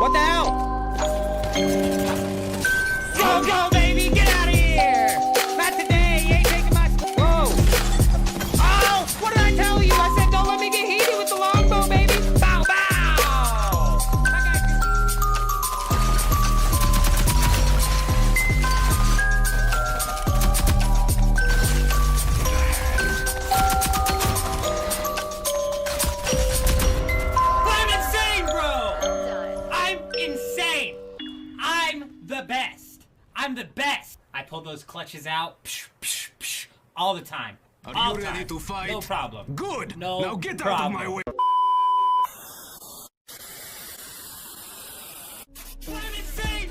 What the hell? Go, go, baby! Get out of here! Not today! You ain't taking my... Whoa! Oh! What did I tell you? I said don't let me get heated with the longbow, baby! Bow, bow! I'm insane, bro! I'm insane! I'm the best! I'm the best! I pull those clutches out, psh, psh, psh, all the time. Are All you the ready time. to fight? No problem. Good! No now get out problem. of my way! I'm insane!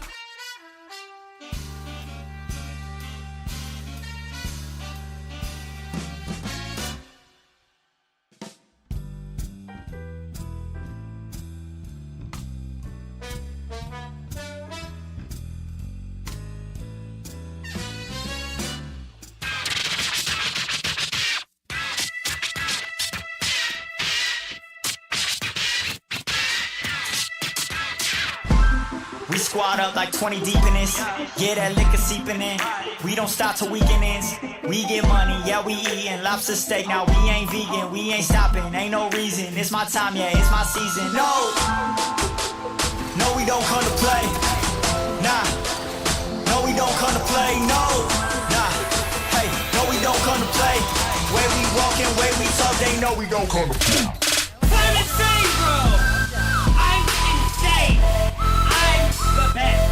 We squad up like 20 deep in this. Yeah, that liquor seeping in. We don't stop till weekend ends. We get money, yeah, we eatin' lobster steak. Now we ain't vegan, we ain't stopping, ain't no reason. It's my time, yeah, it's my season. No, no, we don't come to play. Nah, no, we don't come to play. No, nah, hey, no, we don't come to play. Way we walkin', way we talk, they know we don't come to play. I'm insane, bro! I'm insane! I'm the best!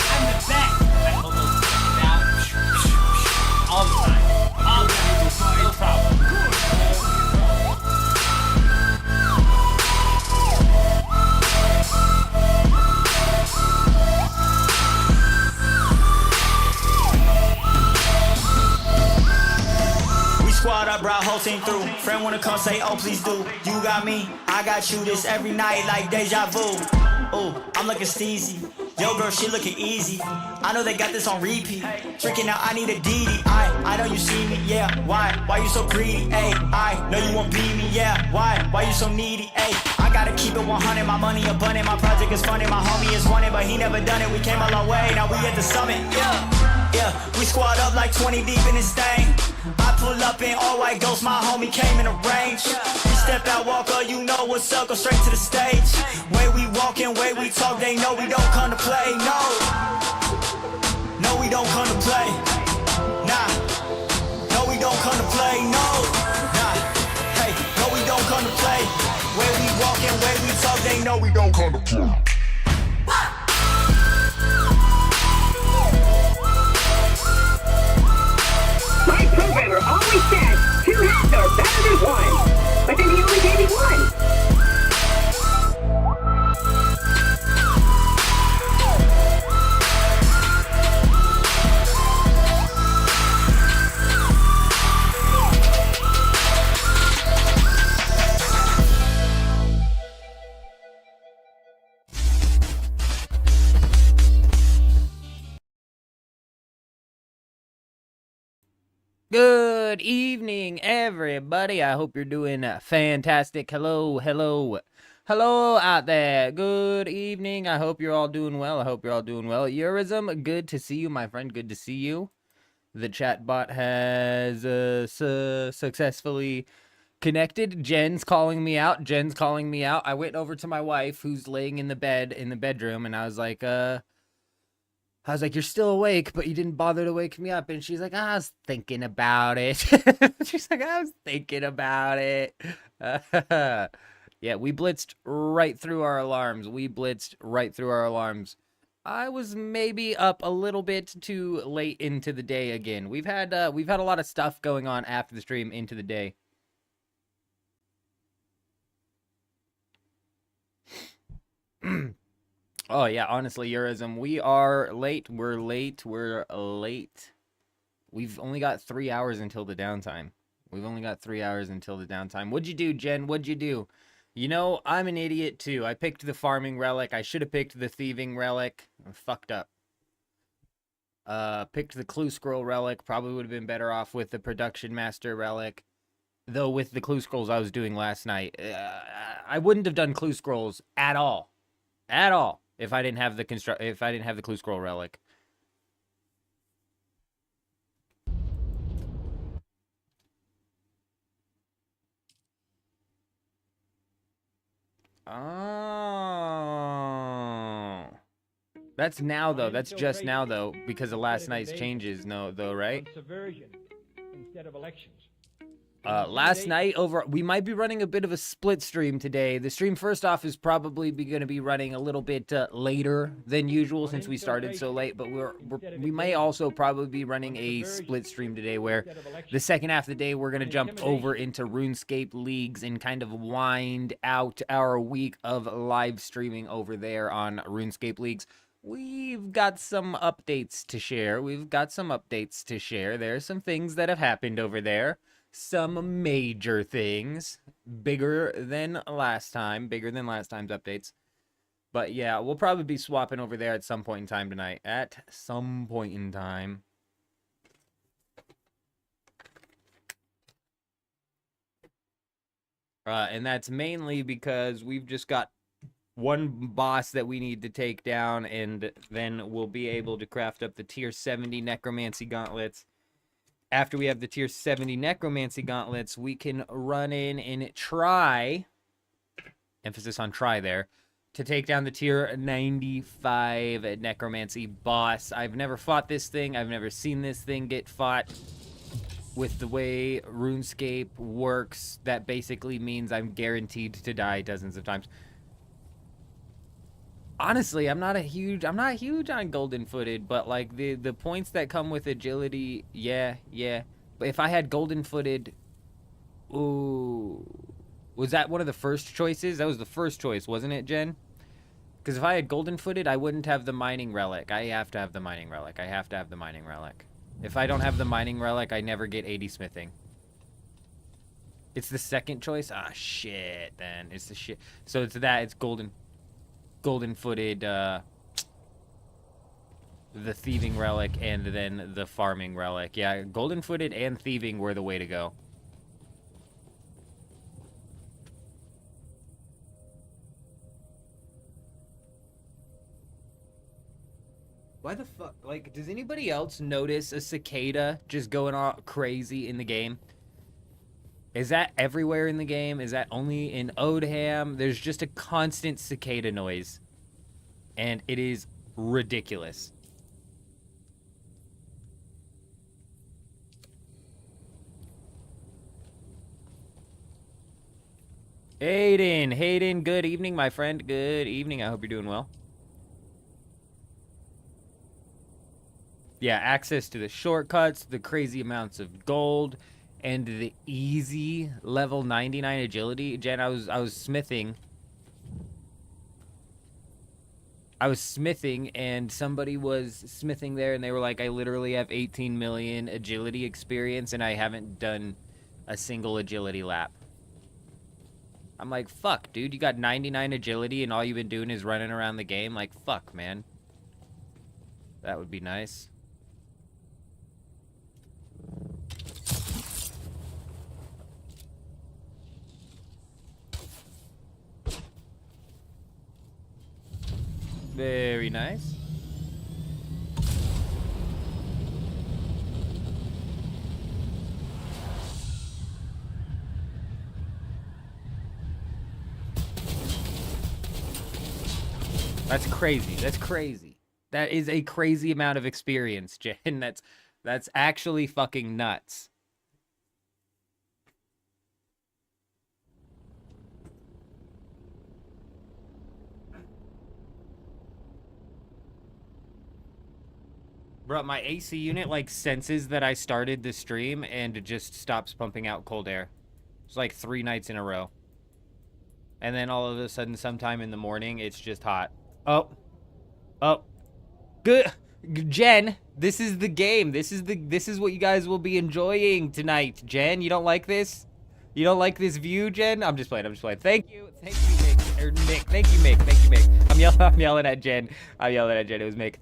I'm the best! I pull those clutches out, psh, psh, psh, all the time. All the time. No problem. We squad up, brought whole team through. Friend wanna come say, oh please do. You got me, I got you. This every night like deja vu. Ooh, I'm looking steezy. Yo girl, she looking easy. I know they got this on repeat. Drinking out, I need a DD. I know you see me, yeah. Why you so greedy? Ayy, I know you won't beat me, yeah. Why you so needy? Ayy, I gotta keep it 100. My money abundant, my project is funded. My homie is wanted, but he never done it. We came a long way, now we at the summit, yeah. Yeah, we squad up like 20 deep in this thing. I pull up in all white ghost, my homie came in a range. We step out, walk up, you know what's up, go straight to the stage. Way we walkin', way we talk, they know we don't come to play, no. No, we don't come to play, nah. No, we don't come to play, no. Nah, hey, no, we don't come to play. Way we walkin', way we talk, they know we don't come to play. My programmer always said 2 heads are better than 1, but then he only gave me 1. Good evening, everybody. I hope you're doing fantastic. Hello, hello, hello out there. Good evening. I hope you're all doing well. Eurism, good to see you, my friend. Good to see you. The chat bot has successfully connected. Jen's calling me out. I went over to my wife, who's laying in the bed in the bedroom, and I was like, you're still awake, but you didn't bother to wake me up. And she's like, I was thinking about it. Yeah, we blitzed right through our alarms. I was maybe up a little bit too late into the day again. We've had a lot of stuff going on after the stream into the day. Oh, yeah, honestly, Eurism, we are late. We're late. We've only got 3 hours until the downtime. What'd you do, Jen? What'd you do? You know, I'm an idiot, too. I picked the farming relic. I should have picked the thieving relic. I fucked up. Picked the clue scroll relic. Probably would have been better off with the production master relic. Though with the clue scrolls I was doing last night, I wouldn't have done clue scrolls at all. if I didn't have the clue scroll relic. Oh. That's now though. That's just now though because of last night's changes though, right? Subversion instead of elections. Last night we might be running a bit of a split stream today. The stream first off is probably going to be running a little bit later than usual since we started so late, but we may also probably be running a split stream today where the second half of the day we're going to jump over into RuneScape leagues and kind of wind out our week of live streaming over there on RuneScape leagues. We've got some updates to share. There's some things that have happened over there. Some major things, bigger than last time's updates. But yeah, we'll probably be swapping over there at some point in time tonight. And that's mainly because we've just got one boss that we need to take down, and then we'll be able to craft up the tier 70 necromancy gauntlets. After we have the tier 70 necromancy gauntlets, we can run in and try, emphasis on try there, to take down the tier 95 necromancy boss. I've never fought this thing. I've never seen this thing get fought. With the way RuneScape works, that basically means I'm guaranteed to die dozens of times. Honestly, I'm not huge on golden footed, but like the points that come with agility, yeah. But if I had golden footed, ooh, was that one of the first choices? That was the first choice, wasn't it, Jen? Because if I had golden footed, I wouldn't have the mining relic. I have to have the mining relic. If I don't have the mining relic, I never get 80 smithing. It's the second choice? Ah, shit, then. It's the shit. So it's golden footed, the thieving relic, and then the farming relic. Yeah, golden footed and thieving were the way to go. Why the fuck? Like, does anybody else notice a cicada just going all crazy in the game? Is that everywhere in the game? Is that only in Odham? There's just a constant cicada noise. And it is ridiculous. Hayden, good evening, my friend. Good evening. I hope you're doing well. Yeah, access to the shortcuts, the crazy amounts of gold, and the easy level 99 agility. Jen, I was smithing. And somebody was smithing there, and they were like, I literally have 18 million agility experience, and I haven't done a single agility lap. I'm like, fuck, dude, you got 99 agility, and all you've been doing is running around the game? Like, fuck, man. That would be nice. Very nice. That's crazy. That is a crazy amount of experience, Jen. That's actually fucking nuts. Bro, my AC unit, like, senses that I started the stream and it just stops pumping out cold air. It's like 3 nights in a row. And then all of a sudden, sometime in the morning, it's just hot. Oh. Good. Jen, this is the game. This is what you guys will be enjoying tonight, Jen. You don't like this? You don't like this view, Jen? I'm just playing. Thank you, Mick. Or Mick. Thank you, Mick. I'm yelling at Jen. It was Mick.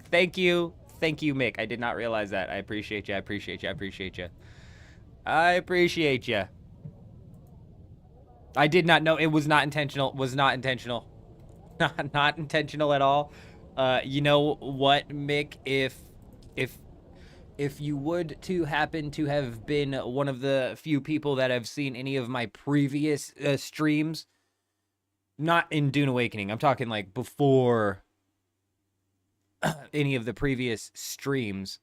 Thank you, Mick. I did not realize that. I appreciate you. I did not know. It was not intentional. Not intentional at all. You know what, Mick? If if you would to happen to have been one of the few people that have seen any of my previous streams, not in Dune Awakening, I'm talking like before any of the previous streams,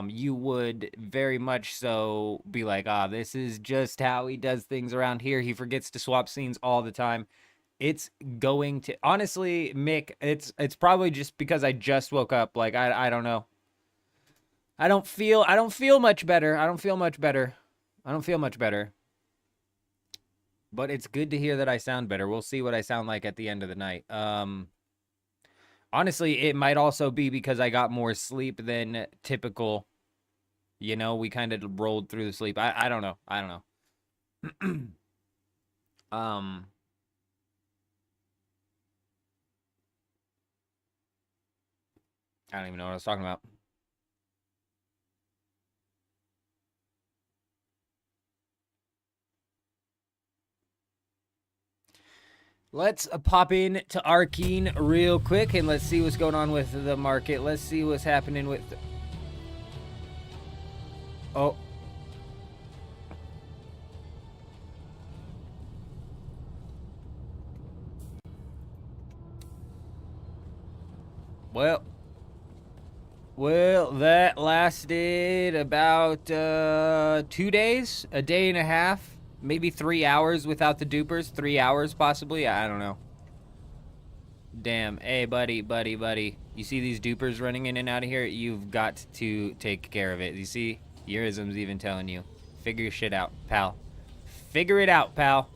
you would very much so be like, ah, this is just how he does things around here. He forgets to swap scenes all the time. It's going to, honestly, Mick, it's probably just because I just woke up. Like, I don't know. I don't feel much better. I don't feel much better. But it's good to hear that I sound better. We'll see what I sound like at the end of the night. Honestly, it might also be because I got more sleep than typical. You know, we kind of rolled through the sleep. I don't know. I don't know. I don't even know what I was talking about. Let's pop in to Arcane real quick and let's see what's going on with the market. Let's see what's happening with... Oh. Well, that lasted about 2 days, a day and a half, maybe 3 hours without the dupers. 3 hours, possibly. I don't know. Damn. Hey, buddy. You see these dupers running in and out of here? You've got to take care of it. You see? Eurism's even telling you. Figure your shit out, pal. Figure it out, pal.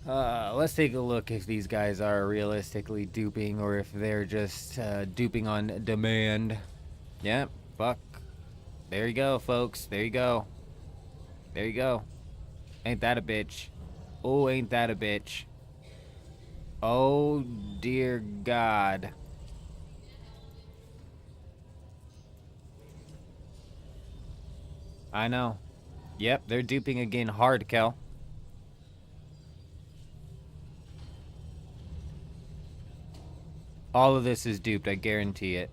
Let's take a look if these guys are realistically duping or if they're just duping on demand. Yep, fuck. There you go, folks. There you go. Ain't that a bitch? Oh, ain't that a bitch? Oh, dear God. I know. Yep, they're duping again hard, Kel. All of this is duped, I guarantee it.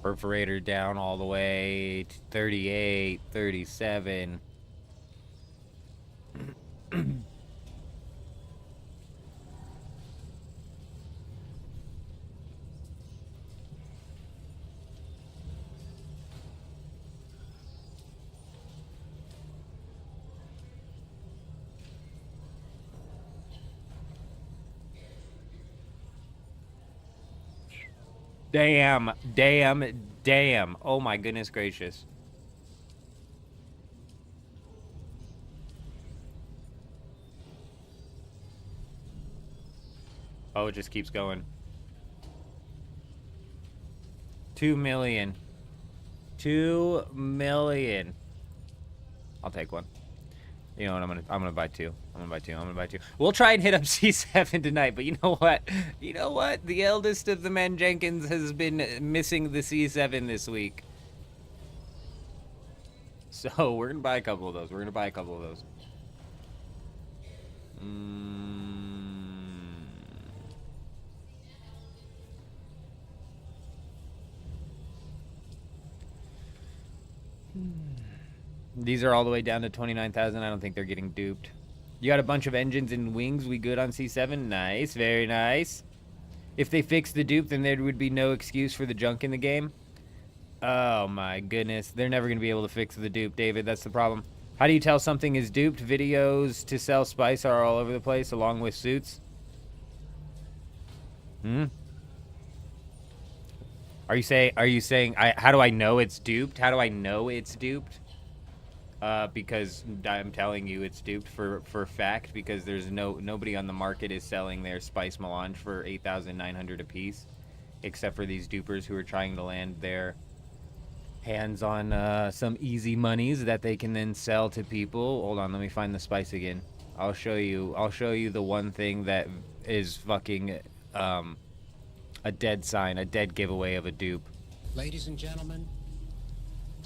Perforator down all the way to 38, 37. Damn. Oh my goodness gracious. Oh, it just keeps going. 2 million. 2 million. I'll take one. You know what? I'm gonna buy two. I'm gonna buy two. We'll try and hit up C7 tonight, but you know what? The eldest of the men Jenkins has been missing the C7 this week. So we're gonna buy a couple of those. These are all the way down to 29,000. I don't think they're getting duped. You got a bunch of engines and wings. We good on C7? Nice. Very nice. If they fix the dupe, then there would be no excuse for the junk in the game. Oh, my goodness. They're never going to be able to fix the dupe, David. That's the problem. How do you tell something is duped? Videos to sell spice are all over the place, along with suits. Are you saying how do I know it's duped? How do I know it's duped? Because I'm telling you it's duped for fact, because there's nobody on the market is selling their spice melange for 8,900 apiece, except for these dupers who are trying to land their hands on some easy monies that they can then sell to people. Hold on, let me find the spice again. I'll show you the one thing that is fucking a dead sign, a dead giveaway of a dupe. Ladies and gentlemen,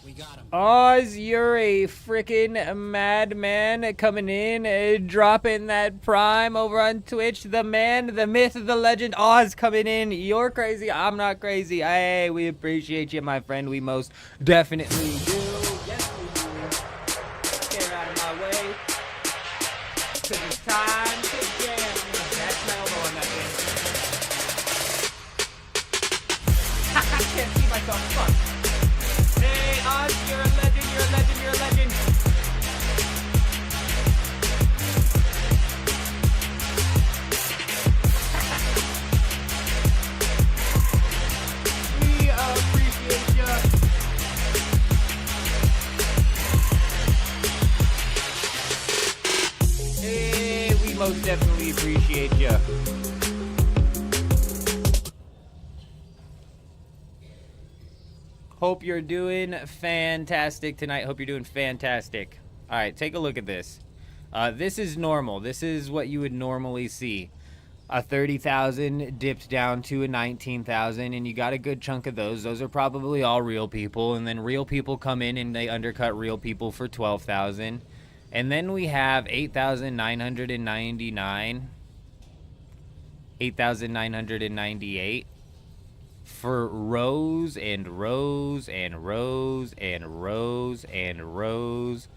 we got him. Oz, you're a freaking madman coming in, dropping that prime over on Twitch. The man, the myth, the legend, Oz coming in. You're crazy. I'm not crazy. Hey, we appreciate you, my friend. We most definitely do. Yes, we do. Get out of my way. Cause it's time to jam. That's my elbow on that thing. I can't see myself. Fuck. Hey, Oz, you're a legend, you're a legend, you're a legend. We appreciate ya. Hey, we most definitely appreciate ya. Hope you're doing fantastic tonight. Hope you're doing fantastic. All right, take a look at this. This is normal. This is what you would normally see. A 30,000 dipped down to a 19,000, and you got a good chunk of those. Those are probably all real people, and then real people come in and they undercut real people for 12,000. And then we have 8,999, 8,998. For rows and rows and rows and rows and rows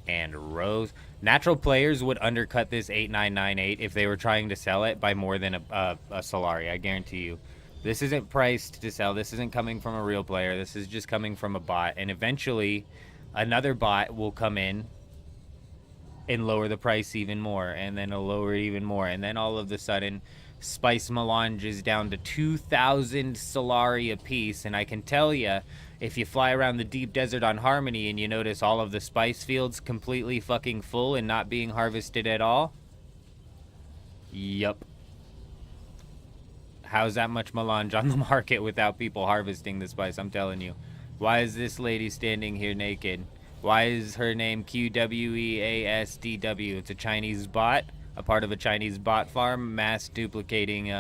and rows. Natural players would undercut this 8,998 if they were trying to sell it by more than a Solari, I guarantee you. This isn't priced to sell. This isn't coming from a real player. This is just coming from a bot. And eventually, another bot will come in and lower the price even more. And then it'll lower it even more. And then all of a sudden, spice melange is down to 2,000 Solari a piece, and I can tell you, if you fly around the deep desert on Harmony and you notice all of the spice fields completely fucking full and not being harvested at all, yup. How's that much melange on the market without people harvesting the spice? I'm telling you. Why is this lady standing here naked? Why is her name QWEASDW? It's a Chinese bot. A part of a Chinese bot farm, mass duplicating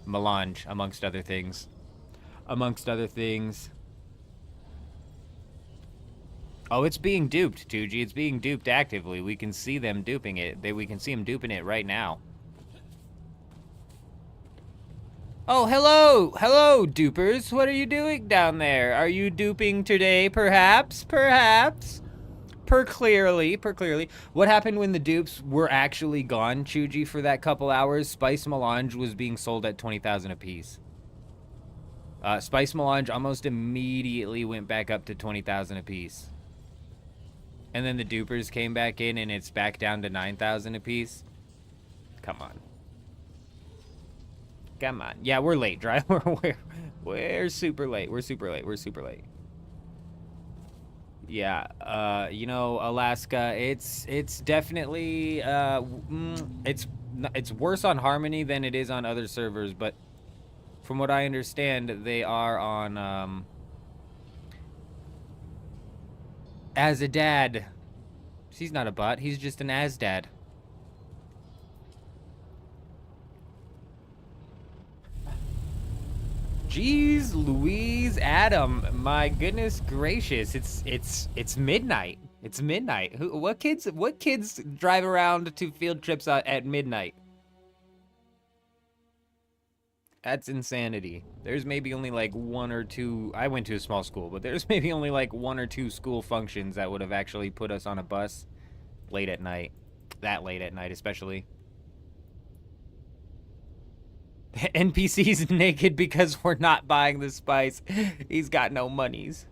melange, amongst other things. Amongst other things. Oh, it's being duped, 2G. It's being duped actively. We can see them duping it. We can see them duping it right now. Oh, hello! Hello, dupers. What are you doing down there? Are you duping today, perhaps? Perhaps? Per clearly. What happened when the dupes were actually gone, Chuji, for that couple hours? Spice melange was being sold at 20,000 apiece. Spice melange almost immediately went back up to 20,000 apiece. And then the dupers came back in and it's back down to 9,000 apiece. Come on. Come on. Yeah, we're late, driver. We're super late. We're super late. Yeah, you know, Alaska, it's definitely, it's worse on Harmony than it is on other servers, but from what I understand, they are on, As a Dad. He's not a bot, he's just an As Dad. Jeez Louise, Adam, my goodness gracious, it's midnight. It's midnight. What kids drive around to field trips at midnight? That's insanity. There's maybe only like one or two, I went to a small school, but there's maybe only like one or two school functions that would have actually put us on a bus late at night. That late at night, especially. NPC's naked because we're not buying the spice. He's got no monies.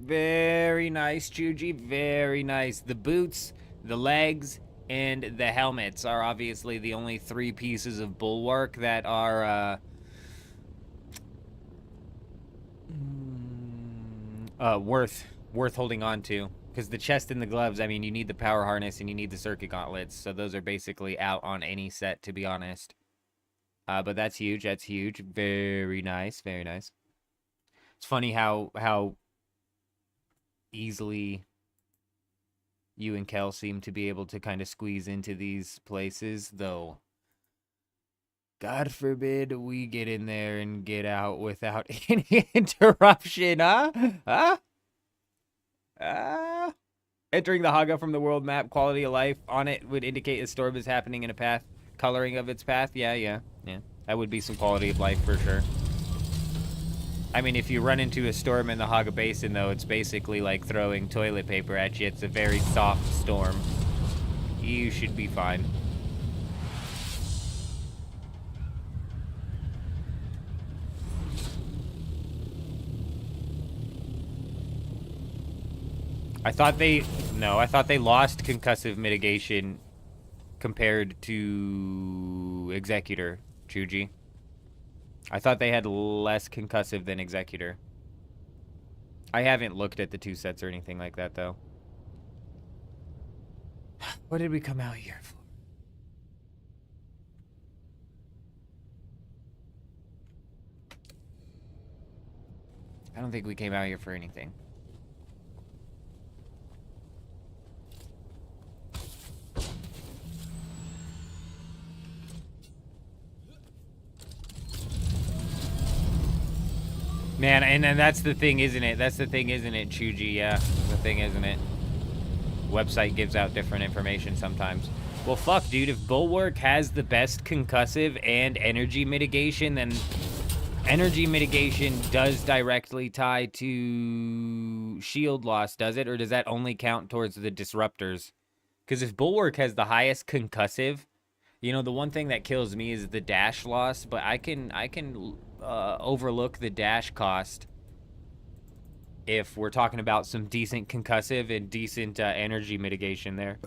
Very nice, Chuji. Very nice. The boots, the legs, and the helmets are obviously the only 3 pieces of bulwark that are worth holding on to. Because the chest and the gloves, I mean, you need the power harness and you need the circuit gauntlets. So those are basically out on any set, to be honest. But that's huge. That's huge. Very nice. Very nice. It's funny how easily you and Kel seem to be able to kind of squeeze into these places, though. God forbid we get in there and get out without any interruption, huh? Huh? Entering the Haga from the world map, quality of life on it would indicate a storm is happening in a path. Coloring of its path, yeah. That would be some quality of life for sure. I mean, if you run into a storm in the Haga Basin, though, it's basically like throwing toilet paper at you. It's a very soft storm. You should be fine. I thought they lost concussive mitigation compared to Executor, Chuji. I thought they had less concussive than Executor. I haven't looked at the 2 sets or anything like that, though. What did we come out here for? I don't think we came out here for anything. Man, and that's the thing, isn't it? That's the thing, isn't it, Chuji? Yeah, the thing, isn't it? Website gives out different information sometimes. Well, fuck, dude. If Bulwark has the best concussive and energy mitigation, then energy mitigation does directly tie to shield loss, does it? Or does that only count towards the disruptors? Because if Bulwark has the highest concussive, you know, the one thing that kills me is the dash loss, but I can overlook the dash cost if we're talking about some decent concussive and decent energy mitigation there.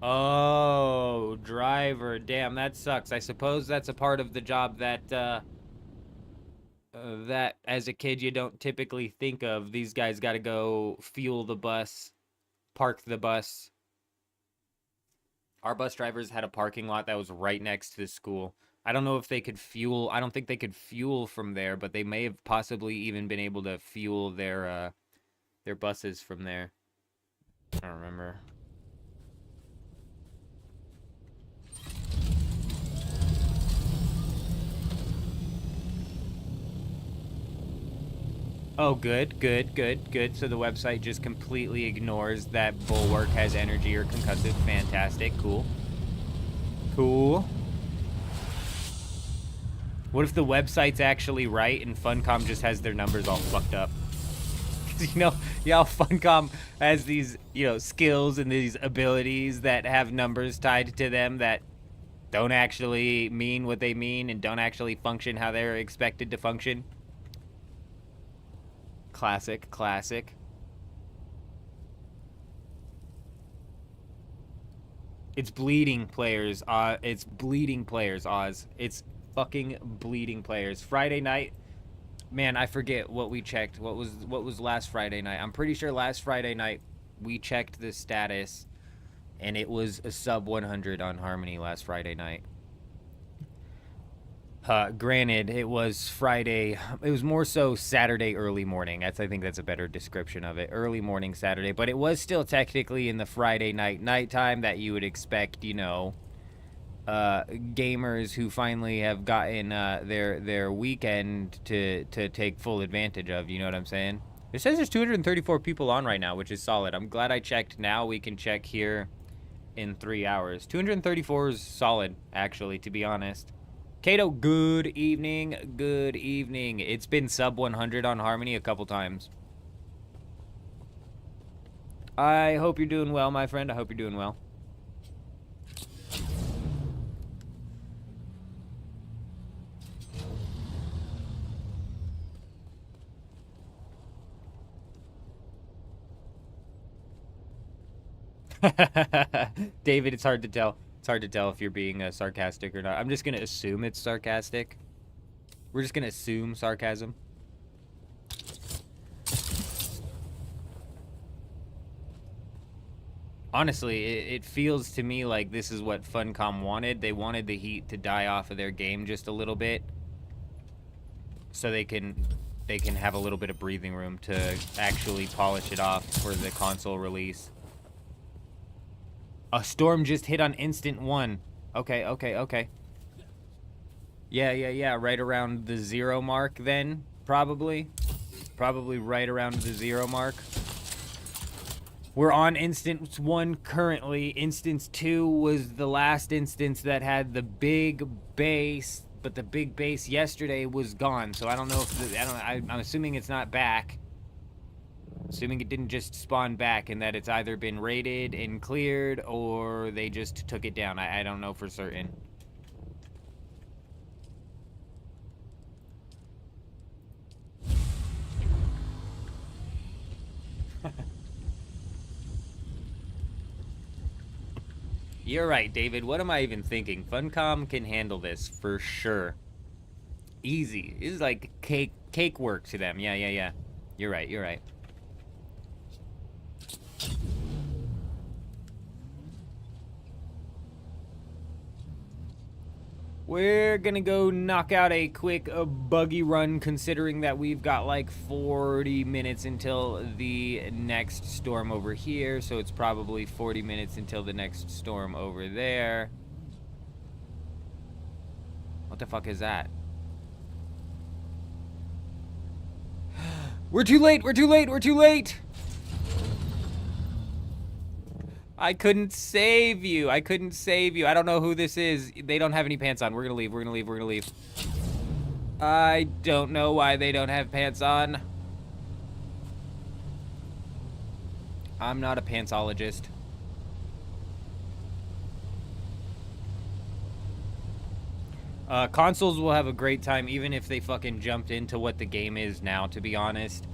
Oh, driver. Damn, that sucks. I suppose that's a part of the job that, that as a kid you don't typically think of. These guys gotta go fuel the bus, park the bus. Our bus drivers had a parking lot that was right next to the school. I don't know if they could fuel. I don't think they could fuel from there, but they may have possibly even been able to fuel their buses from there. I don't remember. Oh, good. So the website just completely ignores that Bulwark has energy or concussive. Fantastic. Cool. What if the website's actually right and Funcom just has their numbers all fucked up? Because, you know how Funcom has these, skills and these abilities that have numbers tied to them that don't actually mean what they mean and don't actually function how they're expected to function? Classic. It's bleeding players, it's bleeding players, Oz. It's fucking bleeding players. Friday night, man, I forget what we checked. What was last Friday night? I'm pretty sure last Friday night we checked the status and it was a sub 100 on Harmony last Friday night. Granted, it was Friday. It was more so Saturday early morning. I think that's a better description of it. Early morning Saturday, but it was still technically in the Friday nighttime that you would expect, gamers who finally have gotten their weekend to take full advantage of. You know what I'm saying? It says there's 234 people on right now, which is solid. I'm glad I checked now. We can check here in 3 hours. 234 is solid, actually, to be honest. Kato, good evening. Good evening. It's been sub 100 on Harmony a couple times. I hope you're doing well, my friend. I hope you're doing well. David, it's hard to tell. It's hard to tell if you're being sarcastic or not. I'm just going to assume it's sarcastic. We're just going to assume sarcasm. Honestly, it feels to me like this is what Funcom wanted. They wanted the heat to die off of their game just a little bit, so they can have a little bit of breathing room to actually polish it off for the console release. A storm just hit on instant 1. Okay. Yeah. Right around the 0 mark then, probably. Probably right around the 0 mark. We're on instance 1 currently. Instance 2 was the last instance that had the big base, but the big base yesterday was gone. So I don't know if I'm assuming it's not back. Assuming it didn't just spawn back, and that it's either been raided and cleared or they just took it down. I don't know for certain. You're right, David. What am I even thinking? Funcom can handle this for sure. Easy. This is like cake work to them. Yeah. You're right. We're gonna go knock out a quick buggy run, considering that we've got like 40 minutes until the next storm over here, so it's probably 40 minutes until the next storm over there. What the fuck is that? We're too late! I couldn't save you. I don't know who this is. They don't have any pants on. We're gonna leave. I don't know why they don't have pants on. I'm not a pantsologist. Consoles will have a great time even if they fucking jumped into what the game is now, to be honest.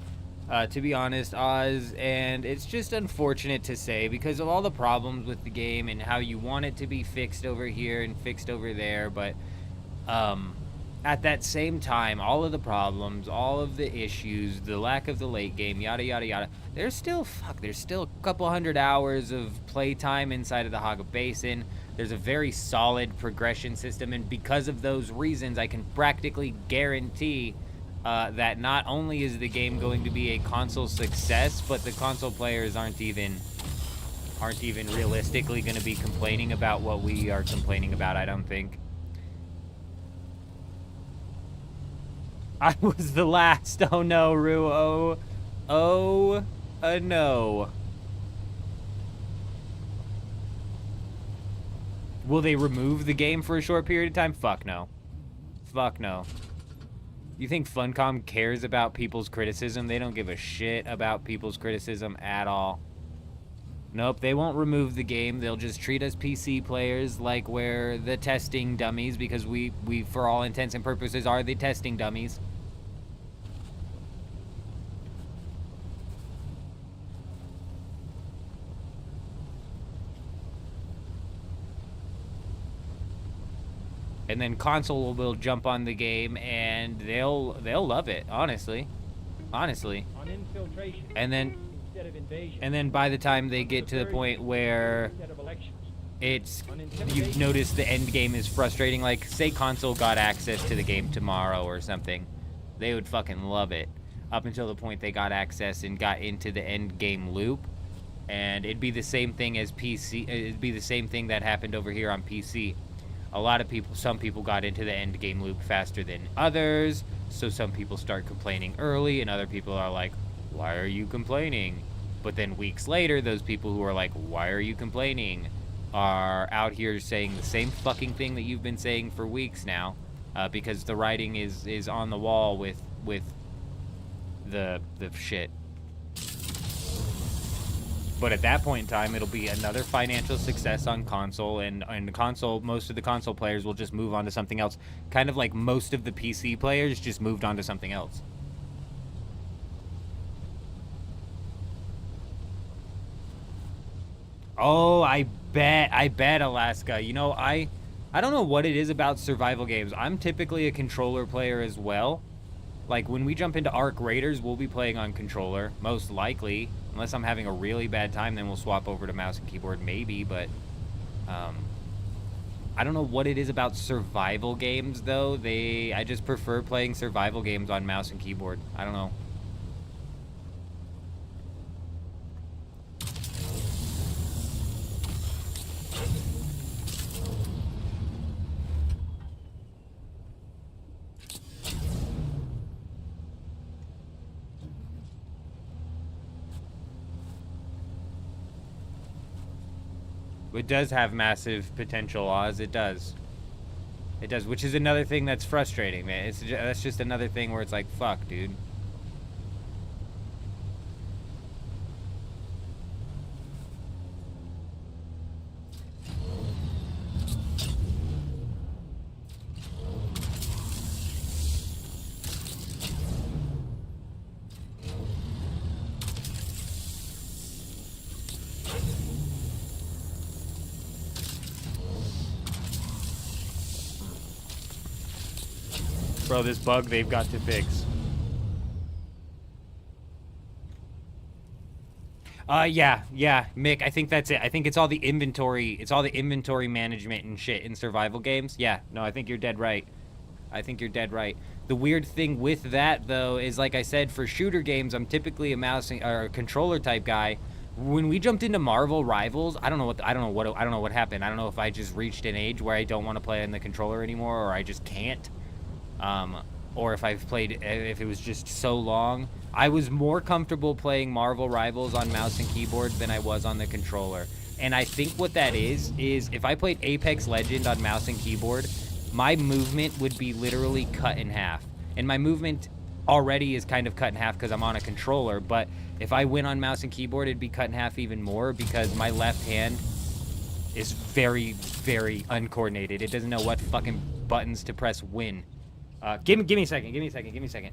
Oz, and it's just unfortunate to say because of all the problems with the game and how you want it to be fixed over here and fixed over there, but at that same time, all of the problems, all of the issues, the lack of the late game, yada, there's still a couple hundred hours of playtime inside of the Haga Basin. There's a very solid progression system, and because of those reasons, I can practically guarantee that not only is the game going to be a console success, but the console players aren't even realistically going to be complaining about what we are complaining about, I don't think. I was the last. Oh no, Rue. Oh no. Will they remove the game for a short period of time? Fuck no. You think Funcom cares about people's criticism? They don't give a shit about people's criticism at all. Nope, they won't remove the game. They'll just treat us PC players like we're the testing dummies, because we for all intents and purposes, are the testing dummies. And then console will jump on the game and they'll love it, honestly. On infiltration And then instead of invasion. and then by the time they get to the point where Instead of elections. you've noticed the end game is frustrating, like say console got access to the game tomorrow or something, they would fucking love it up until the point they got access and got into the end game loop. And it'd be the same thing as PC. It'd be the same thing that happened over here on PC. Some people got into the end game loop faster than others, so some people start complaining early, and other people are like, why are you complaining? But then weeks later, those people who are like, why are you complaining, are out here saying the same fucking thing that you've been saying for weeks now, because the writing is on the wall with the shit. But at that point in time, it'll be another financial success on console, and the console, most of the console players will just move on to something else. Kind of like most of the PC players just moved on to something else. Oh, I bet Alaska. You know, I don't know what it is about survival games. I'm typically a controller player as well. Like, when we jump into Arc Raiders, we'll be playing on controller, most likely. Unless I'm having a really bad time, then we'll swap over to mouse and keyboard, maybe, but... I don't know what it is about survival games, though. I just prefer playing survival games on mouse and keyboard. I don't know. It does have massive potential, Oz. It does. It does, which is another thing that's frustrating, man. That's just another thing where it's like, fuck, dude. Bro, this bug they've got to fix. Yeah, Mick, I think that's it. I think it's all the inventory management and shit in survival games. Yeah, no, I think you're dead right. The weird thing with that, though, is like I said, for shooter games, I'm typically a mouse or a controller type guy. When we jumped into Marvel Rivals, I don't know what happened. I don't know if I just reached an age where I don't want to play in the controller anymore, or I just can't. Or if it was just so long. I was more comfortable playing Marvel Rivals on mouse and keyboard than I was on the controller. And I think what that is if I played Apex Legend on mouse and keyboard, my movement would be literally cut in half. And my movement already is kind of cut in half because I'm on a controller, but if I went on mouse and keyboard, it'd be cut in half even more because my left hand is very, very uncoordinated. It doesn't know what fucking buttons to press when. Give me a second.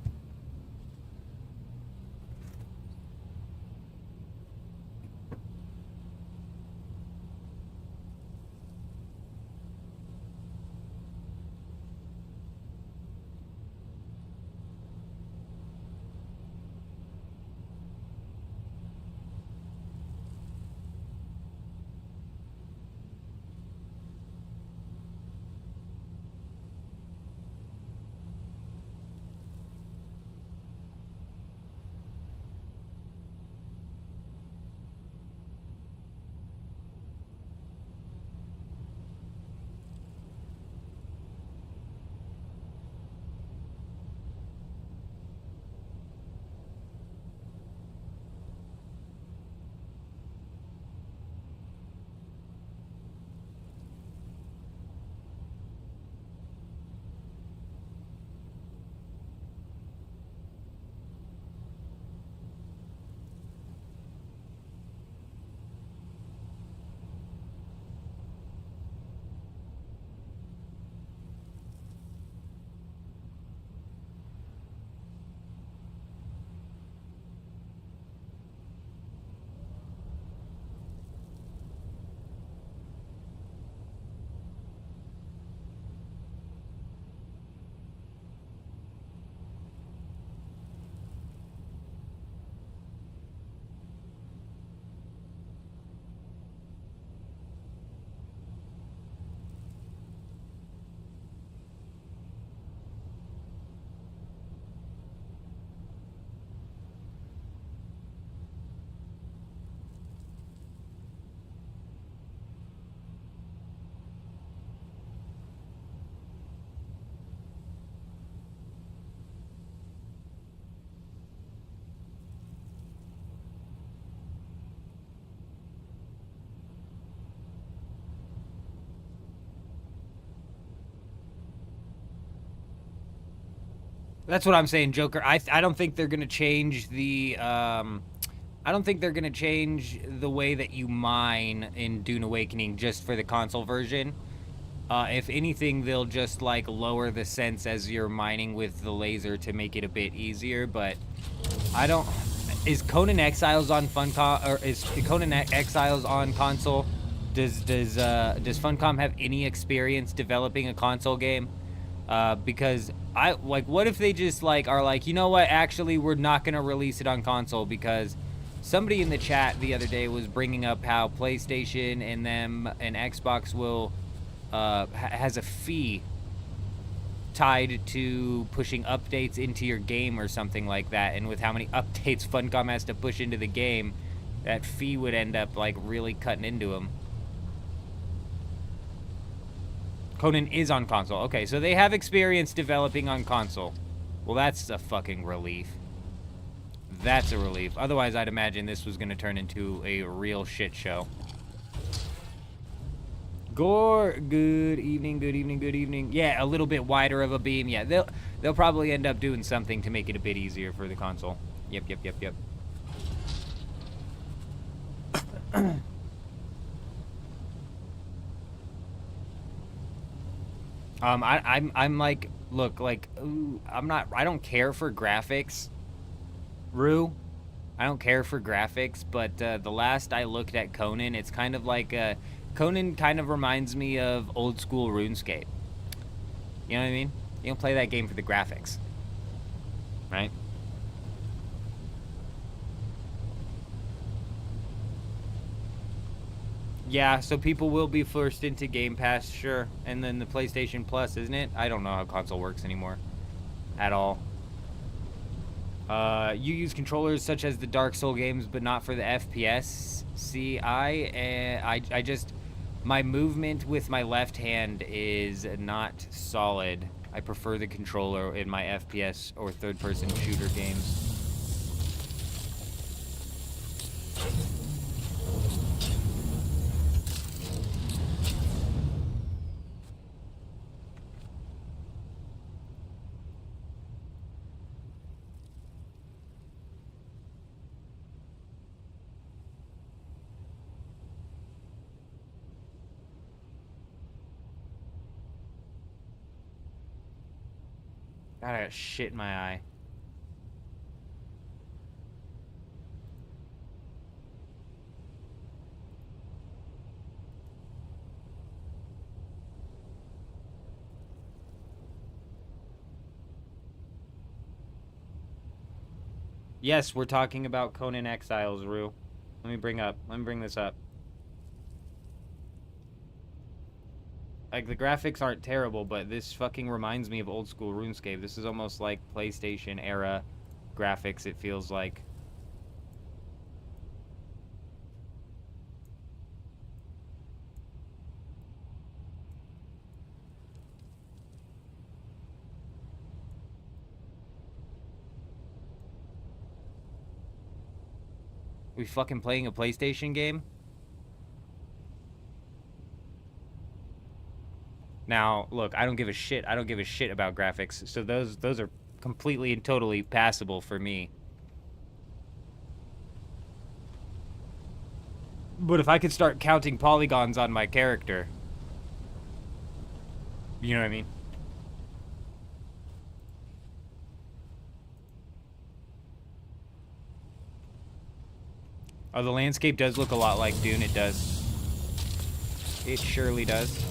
That's what I'm saying, Joker. I don't think they're gonna change the I don't think they're gonna change the way that you mine in Dune Awakening just for the console version. If anything, they'll just like lower the sense as you're mining with the laser to make it a bit easier. But I don't. Is Conan Exiles on Funcom, or is Conan Exiles on console? Does Funcom have any experience developing a console game? Because I like, what if they just like are like, you know what? Actually, we're not gonna release it on console because somebody in the chat the other day was bringing up how PlayStation and Xbox will has a fee tied to pushing updates into your game or something like that, and with how many updates Funcom has to push into the game, that fee would end up like really cutting into them. Conan is on console. Okay, so they have experience developing on console. Well, that's a fucking relief. That's a relief. Otherwise, I'd imagine this was going to turn into a real shit show. Gore, good evening, good evening, good evening. Yeah, a little bit wider of a beam. Yeah, they'll probably end up doing something to make it a bit easier for the console. Yep. I'm like, look, like, ooh, I don't care for graphics, Rue. I don't care for graphics, but the last I looked at Conan, it's kind of like, Conan kind of reminds me of old school RuneScape. You know what I mean? You don't play that game for the graphics, right? Yeah, so people will be forced into Game Pass, sure. And then the PlayStation Plus, isn't it? I don't know how console works anymore. At all. You use controllers such as the Dark Soul games, but not for the FPS. See, I just... My movement with my left hand is not solid. I prefer the controller in my FPS or third-person shooter games. God, I got shit in my eye. Yes, we're talking about Conan Exiles, Rue. Let me bring this up. Like, the graphics aren't terrible, but this fucking reminds me of old school RuneScape. This is almost like PlayStation era graphics, it feels like. We fucking playing a PlayStation game? Now, look, I don't give a shit. I don't give a shit about graphics. So those are completely and totally passable for me. But if I could start counting polygons on my character, you know what I mean? Oh, the landscape does look a lot like Dune. It does. It surely does.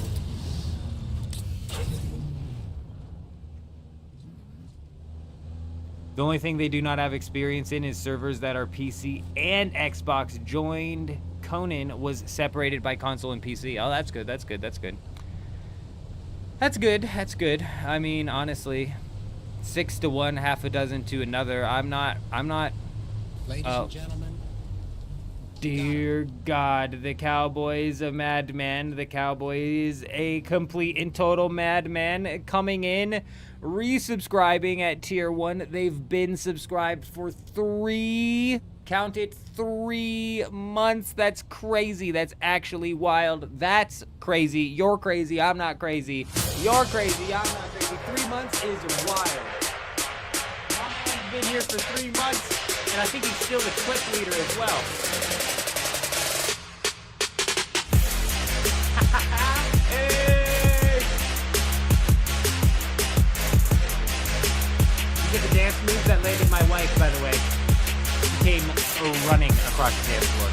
The only thing they do not have experience in is servers that are PC and Xbox joined. Conan was separated by console and PC. Oh, that's good. That's good. That's good. That's good. That's good. I mean, honestly, 6 to 1, half a dozen to another. I'm not. Ladies and gentlemen. Dear God, the Cowboys a madman. The Cowboys a complete and total madman coming in, resubscribing at tier 1. They've been subscribed for 3 months. That's crazy. That's actually wild. That's crazy. You're crazy. I'm not crazy. You're crazy. I'm not crazy. 3 months is wild. been here for 3 months, and I think he's still the clip leader as well. Hey! You get the dance moves that landed my wife, by the way. She came running across the dance floor.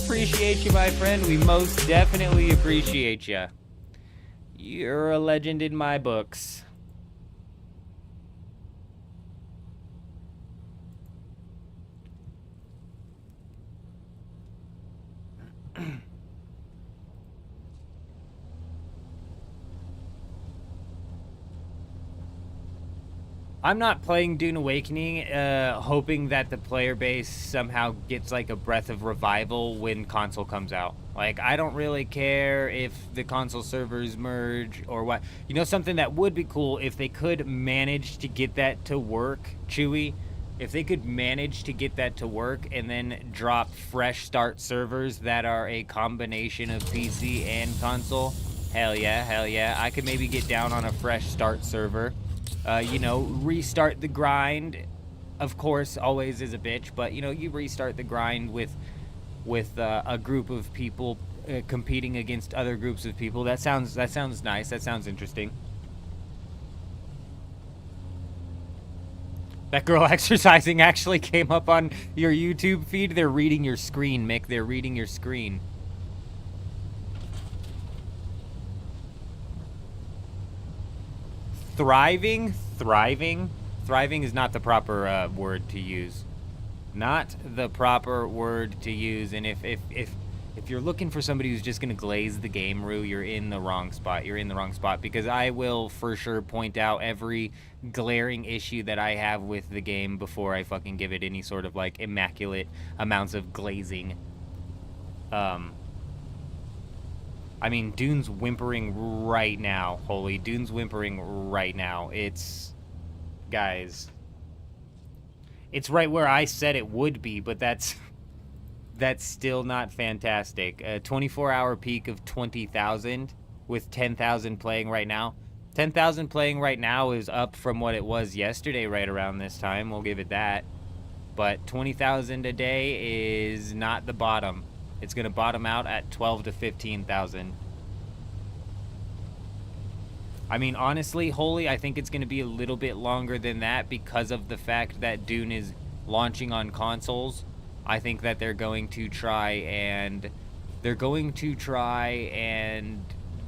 Appreciate you, my friend. We most definitely appreciate you. You're a legend in my books. I'm not playing Dune Awakening, hoping that the player base somehow gets like a breath of revival when console comes out. Like, I don't really care if the console servers merge or what. You know, something that would be cool if they could manage to get that to work, Chewy. If they could manage to get that to work and then drop fresh start servers that are a combination of PC and console. Hell yeah, hell yeah. I could maybe get down on a fresh start server. You know, restart the grind. Of course, always is a bitch, but you know, you restart the grind with a group of people competing against other groups of people. That sounds nice. That sounds interesting. That girl exercising actually came up on your YouTube feed. They're reading your screen, Mick. They're reading your screen. Thriving is not the proper word to use. Not the proper word to use. And if you're looking for somebody who's just gonna glaze the game, Rue, you're in the wrong spot. You're in the wrong spot, because I will for sure point out every glaring issue that I have with the game before I fucking give it any sort of like immaculate amounts of glazing. I mean, Dune's whimpering right now. Holy, Dune's whimpering right now. It's... Guys. It's right where I said it would be, but that's still not fantastic. A 24-hour peak of 20,000 with 10,000 playing right now. 10,000 playing right now is up from what it was yesterday right around this time. We'll give it that. But 20,000 a day is not the bottom. It's going to bottom out at 12 to 15,000. I mean, honestly, Holy, I think it's going to be a little bit longer than that because of the fact that Dune is launching on consoles. I think that they're going to try and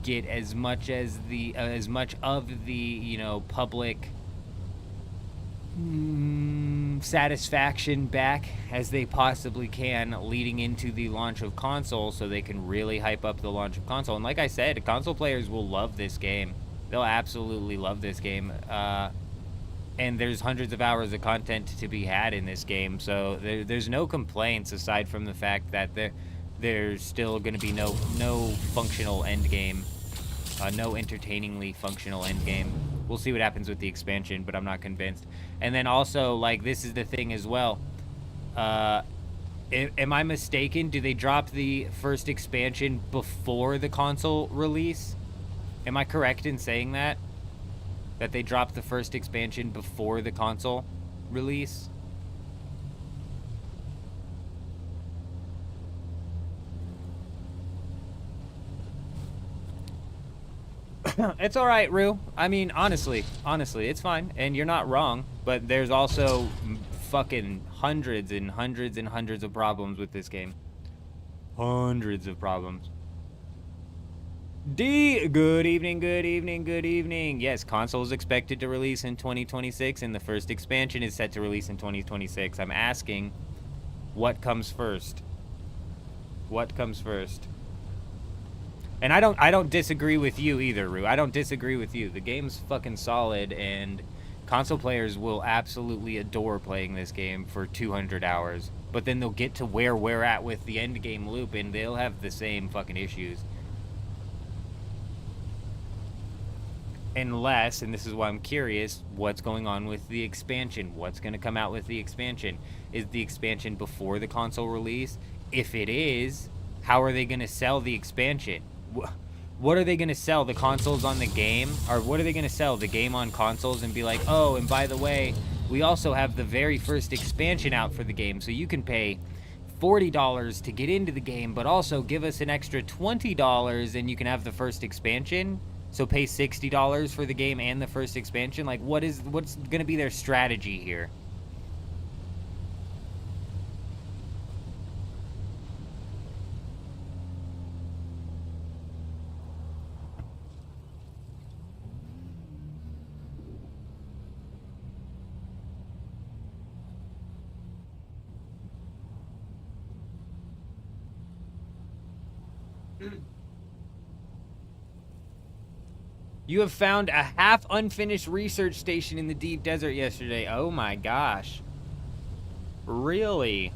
get as much of the, you know, public satisfaction back as they possibly can leading into the launch of console, so they can really hype up the launch of console. And like I said, console players will love this game. They'll absolutely love this game. And there's hundreds of hours of content to be had in this game, so there's no complaints aside from the fact that there's still going to be no functional end game, no entertainingly functional end game. We'll see what happens with the expansion, but I'm not convinced. And then also, like, this is the thing as well. Am I mistaken? Do they drop the first expansion before the console release? Am I correct in saying that? That they dropped the first expansion before the console release? It's all right, Rue. I mean, honestly, it's fine, and you're not wrong. But there's also fucking hundreds and hundreds and hundreds of problems with this game. Hundreds of problems. Good evening, good evening, good evening. Yes, console is expected to release in 2026, and the first expansion is set to release in 2026. I'm asking, what comes first? What comes first? And I don't disagree with you either, Rue. I don't disagree with you. The game's fucking solid, and console players will absolutely adore playing this game for 200 hours. But then they'll get to where we're at with the end game loop, and they'll have the same fucking issues. Unless, and this is why I'm curious, what's going on with the expansion? What's going to come out with the expansion? Is the expansion before the console release? if it is, how are they going to sell the expansion? What are they going to sell, the consoles on the game? Or what are they going to sell, the game on consoles, and be like, oh, and by the way, we also have the very first expansion out for the game, so you can pay $40 to get into the game, but also give us an extra $20 and you can have the first expansion? So pay $60 for the game and the first expansion? Like, what's going to be their strategy here? You have found a half unfinished research station in the deep desert yesterday. Oh my gosh. Really?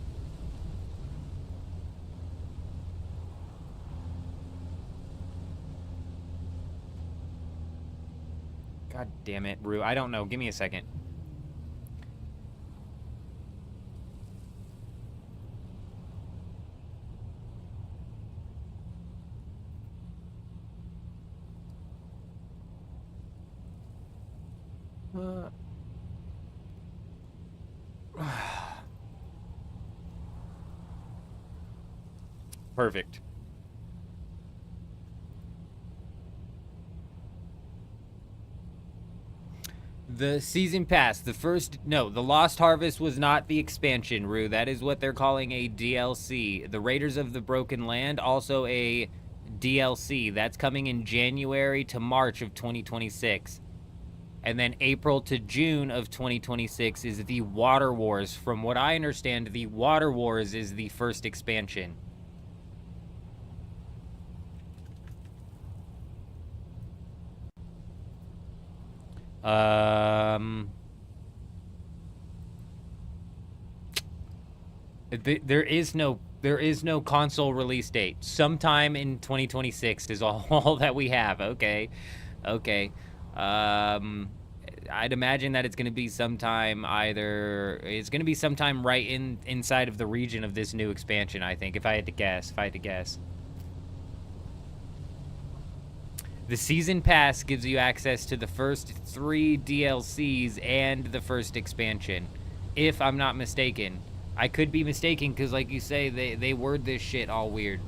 God damn it, Rue. I don't know. Give me a second. Perfect. The season pass, the Lost Harvest was not the expansion, Rue. That is what they're calling a DLC. The Raiders of the Broken Land, also a DLC. That's coming in January to March of 2026. And then April to June of 2026 is the Water Wars. From what I understand, the Water Wars is the first expansion. There is no console release date. Sometime in 2026 is all that we have. Okay. I'd imagine that it's going to be sometime right inside of the region of this new expansion, I think, if I had to guess. The season pass gives you access to the first 3 DLCs and the first expansion, if I'm not mistaken. I could be mistaken, because like you say, they word this shit all weird.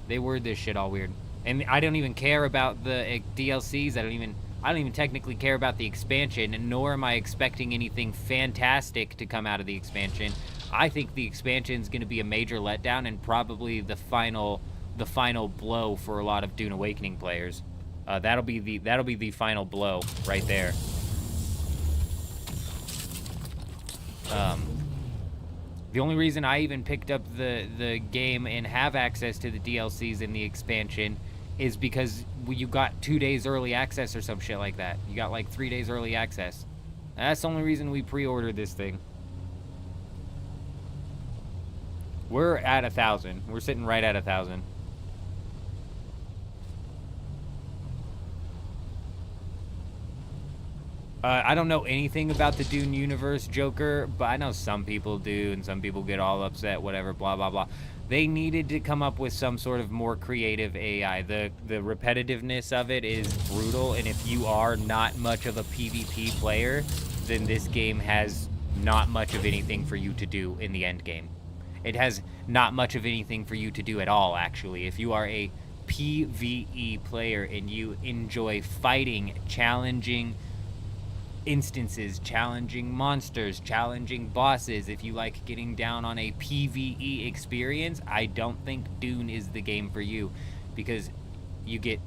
And I don't even care about the DLCs. I don't even technically care about the expansion, and nor am I expecting anything fantastic to come out of the expansion. I think the expansion is going to be a major letdown and probably the final blow for a lot of Dune Awakening players. That'll be the final blow right there. The only reason I even picked up the game and have access to the DLCs in the expansion is because you got 2 days early access or some shit like that. You got like 3 days early access. That's the only reason we pre-ordered this thing. We're at 1,000. We're sitting right at 1,000. I don't know anything about the Dune universe, Joker, but I know some people do, and some people get all upset, whatever, blah, blah, blah. They needed to come up with some sort of more creative AI. The repetitiveness of it is brutal, and if you are not much of a PvP player, then this game has not much of anything for you to do in the end game. It has not much of anything for you to do at all, actually. If you are a PvE player and you enjoy fighting, challenging instances, challenging monsters, challenging bosses, if you like getting down on a PvE experience, I don't think Dune is the game for you, because you get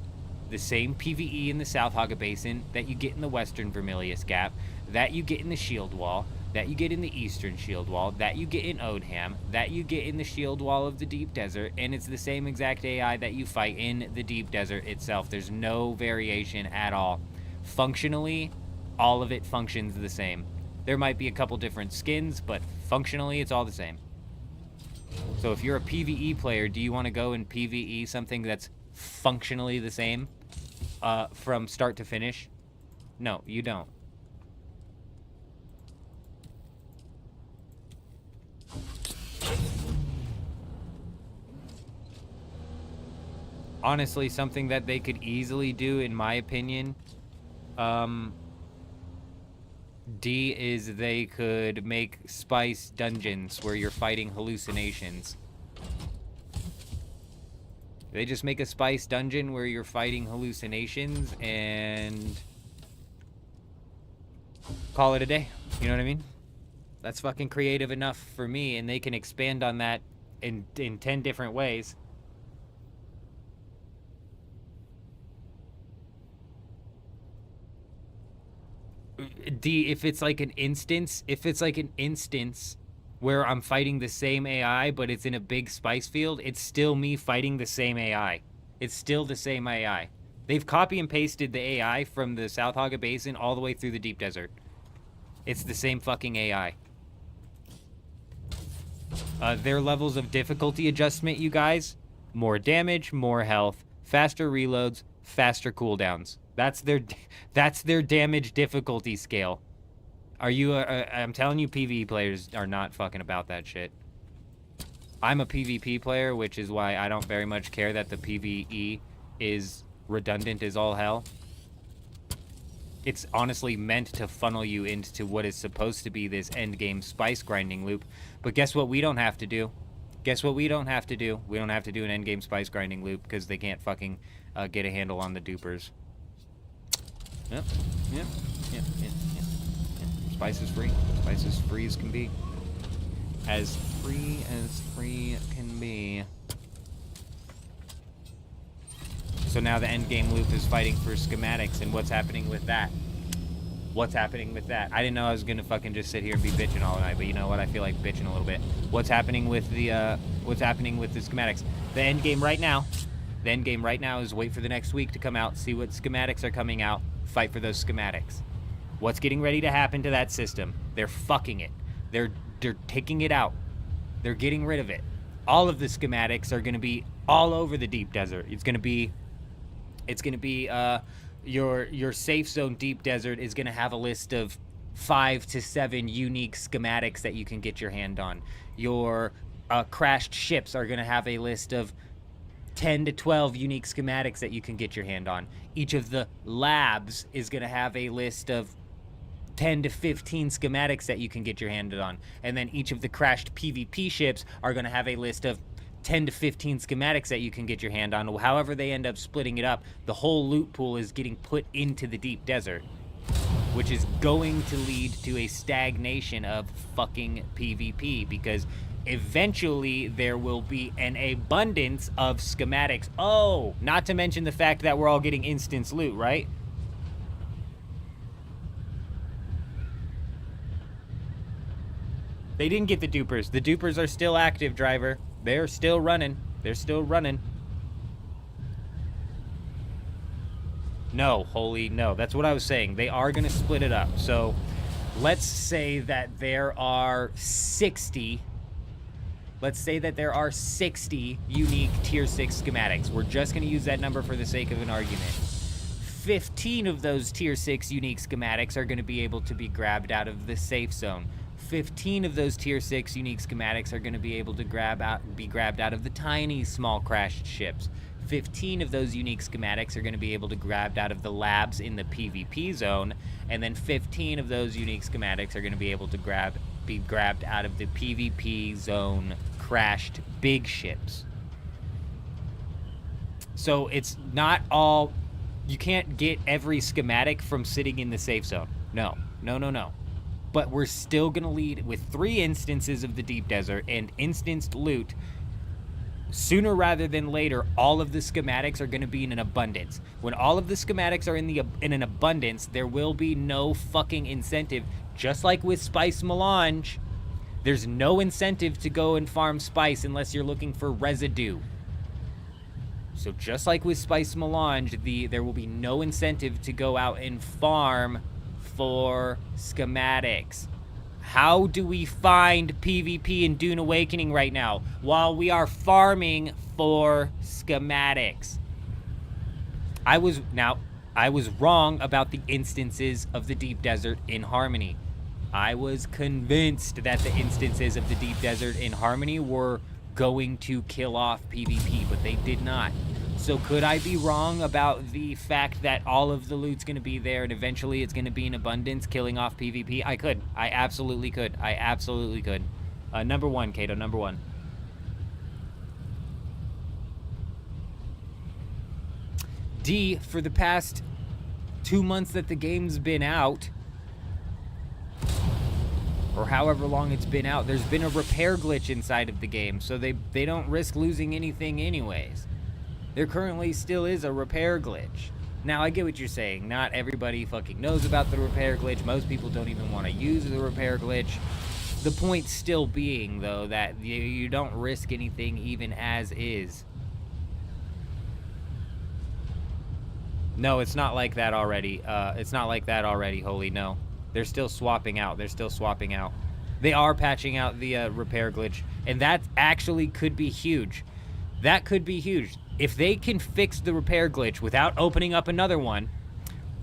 the same PvE in the South Haga Basin that you get in the Western Vermilius Gap, that you get in the Shield Wall, that you get in the Eastern Shield Wall, that you get in Odham, that you get in the Shield Wall of the Deep Desert, and it's the same exact AI that you fight in the Deep Desert itself. There's no variation at all. Functionally, all of it functions the same. There might be a couple different skins, but functionally it's all the same. So if you're a PvE player, do you want to go and PvE something that's functionally the same from start to finish? No, you don't. honestly, something that they could easily do, in my opinion, D, is they could make spice dungeons where you're fighting hallucinations. They just make a spice dungeon where you're fighting hallucinations and call it a day. You know what I mean? That's fucking creative enough for me, and they can expand on that in 10 different ways. D, if it's like an instance where I'm fighting the same AI, but it's in a big spice field, it's still me fighting the same AI. It's still the same AI. They've copy and pasted the AI from the South Haga Basin all the way through the deep desert. It's the same fucking AI. Their levels of difficulty adjustment, you guys, more damage, more health, faster reloads, faster cooldowns. That's their damage difficulty scale. Are you? I'm telling you, PvE players are not fucking about that shit. I'm a PvP player, which is why I don't very much care that the PvE is redundant as all hell. It's honestly meant to funnel you into what is supposed to be this endgame spice grinding loop. But guess what we don't have to do? Guess what we don't have to do? We don't have to do an endgame spice grinding loop because they can't fucking get a handle on the dupers. Yep. Spice is free. Spice is free as can be. As free can be. So now the endgame loop is fighting for schematics, and what's happening with that? What's happening with that? I didn't know I was gonna fucking just sit here and be bitching all night, but you know what? I feel like bitching a little bit. What's happening with the schematics? The endgame right now. The endgame right now is wait for the next week to come out, see what schematics are coming out, fight for those schematics. What's getting ready to happen to that system? They're fucking it. They're taking it out. They're getting rid of it. All of the schematics are gonna be all over the deep desert. It's gonna be your safe zone deep desert is gonna have a list of 5 to 7 unique schematics that you can get your hand on. Your crashed ships are gonna have a list of 10 to 12 unique schematics that you can get your hand on. Each of the labs is gonna have a list of 10 to 15 schematics that you can get your hand on. And then each of the crashed PvP ships are gonna have a list of 10 to 15 schematics that you can get your hand on. However they end up splitting it up, the whole loot pool is getting put into the deep desert, which is going to lead to a stagnation of fucking PvP, because eventually there will be an abundance of schematics. Oh, not to mention the fact that we're all getting instance loot, right? They didn't get the dupers. The dupers are still active, driver. They're still running. They're still running. No, no. That's what I was saying. They are going to split it up. So let's say that there are 60. Let's say that there are 60 unique tier 6 schematics. We're just going to use that number for the sake of an argument. 15 of those tier 6 unique schematics are going to be able to be grabbed out of the safe zone. 15 of those tier 6 unique schematics are going to be able to be grabbed out of the tiny small crashed ships. 15 of those unique schematics are going to be able to grabbed out of the labs in the PvP zone, and then 15 of those unique schematics are going to be able to be grabbed out of the PvP zone crashed big ships. So it's not all, you can't get every schematic from sitting in the safe zone. No. But we're still going to lead with 3 instances of the deep desert and instanced loot. Sooner rather than later, all of the schematics are going to be in an abundance. When all of the schematics are in an abundance, there will be no fucking incentive. Just like with Spice Melange, there's no incentive to go and farm spice unless you're looking for residue. So just like with Spice Melange, there will be no incentive to go out and farm for schematics. How do we find PvP in Dune Awakening right now while we are farming for schematics? I was wrong about the instances of the deep desert in Harmony. I was convinced that the instances of the deep desert in Harmony were going to kill off PvP, but they did not. So could I be wrong about the fact that all of the loot's going to be there and eventually it's going to be in abundance, killing off PvP? I could. I absolutely could. I absolutely could. Number one, Kato, number one. D, for the past 2 months that the game's been out, or however long it's been out, there's been a repair glitch inside of the game, so they don't risk losing anything anyways. There currently still is a repair glitch. Now, I get what you're saying. Not everybody fucking knows about the repair glitch. Most people don't even want to use the repair glitch. The point still being, though, that you don't risk anything even as is. No, it's not like that already. It's not like that already, Holy. No. They're still swapping out. They're still swapping out. They are patching out the repair glitch, and that actually could be huge. That could be huge. If they can fix the repair glitch without opening up another one,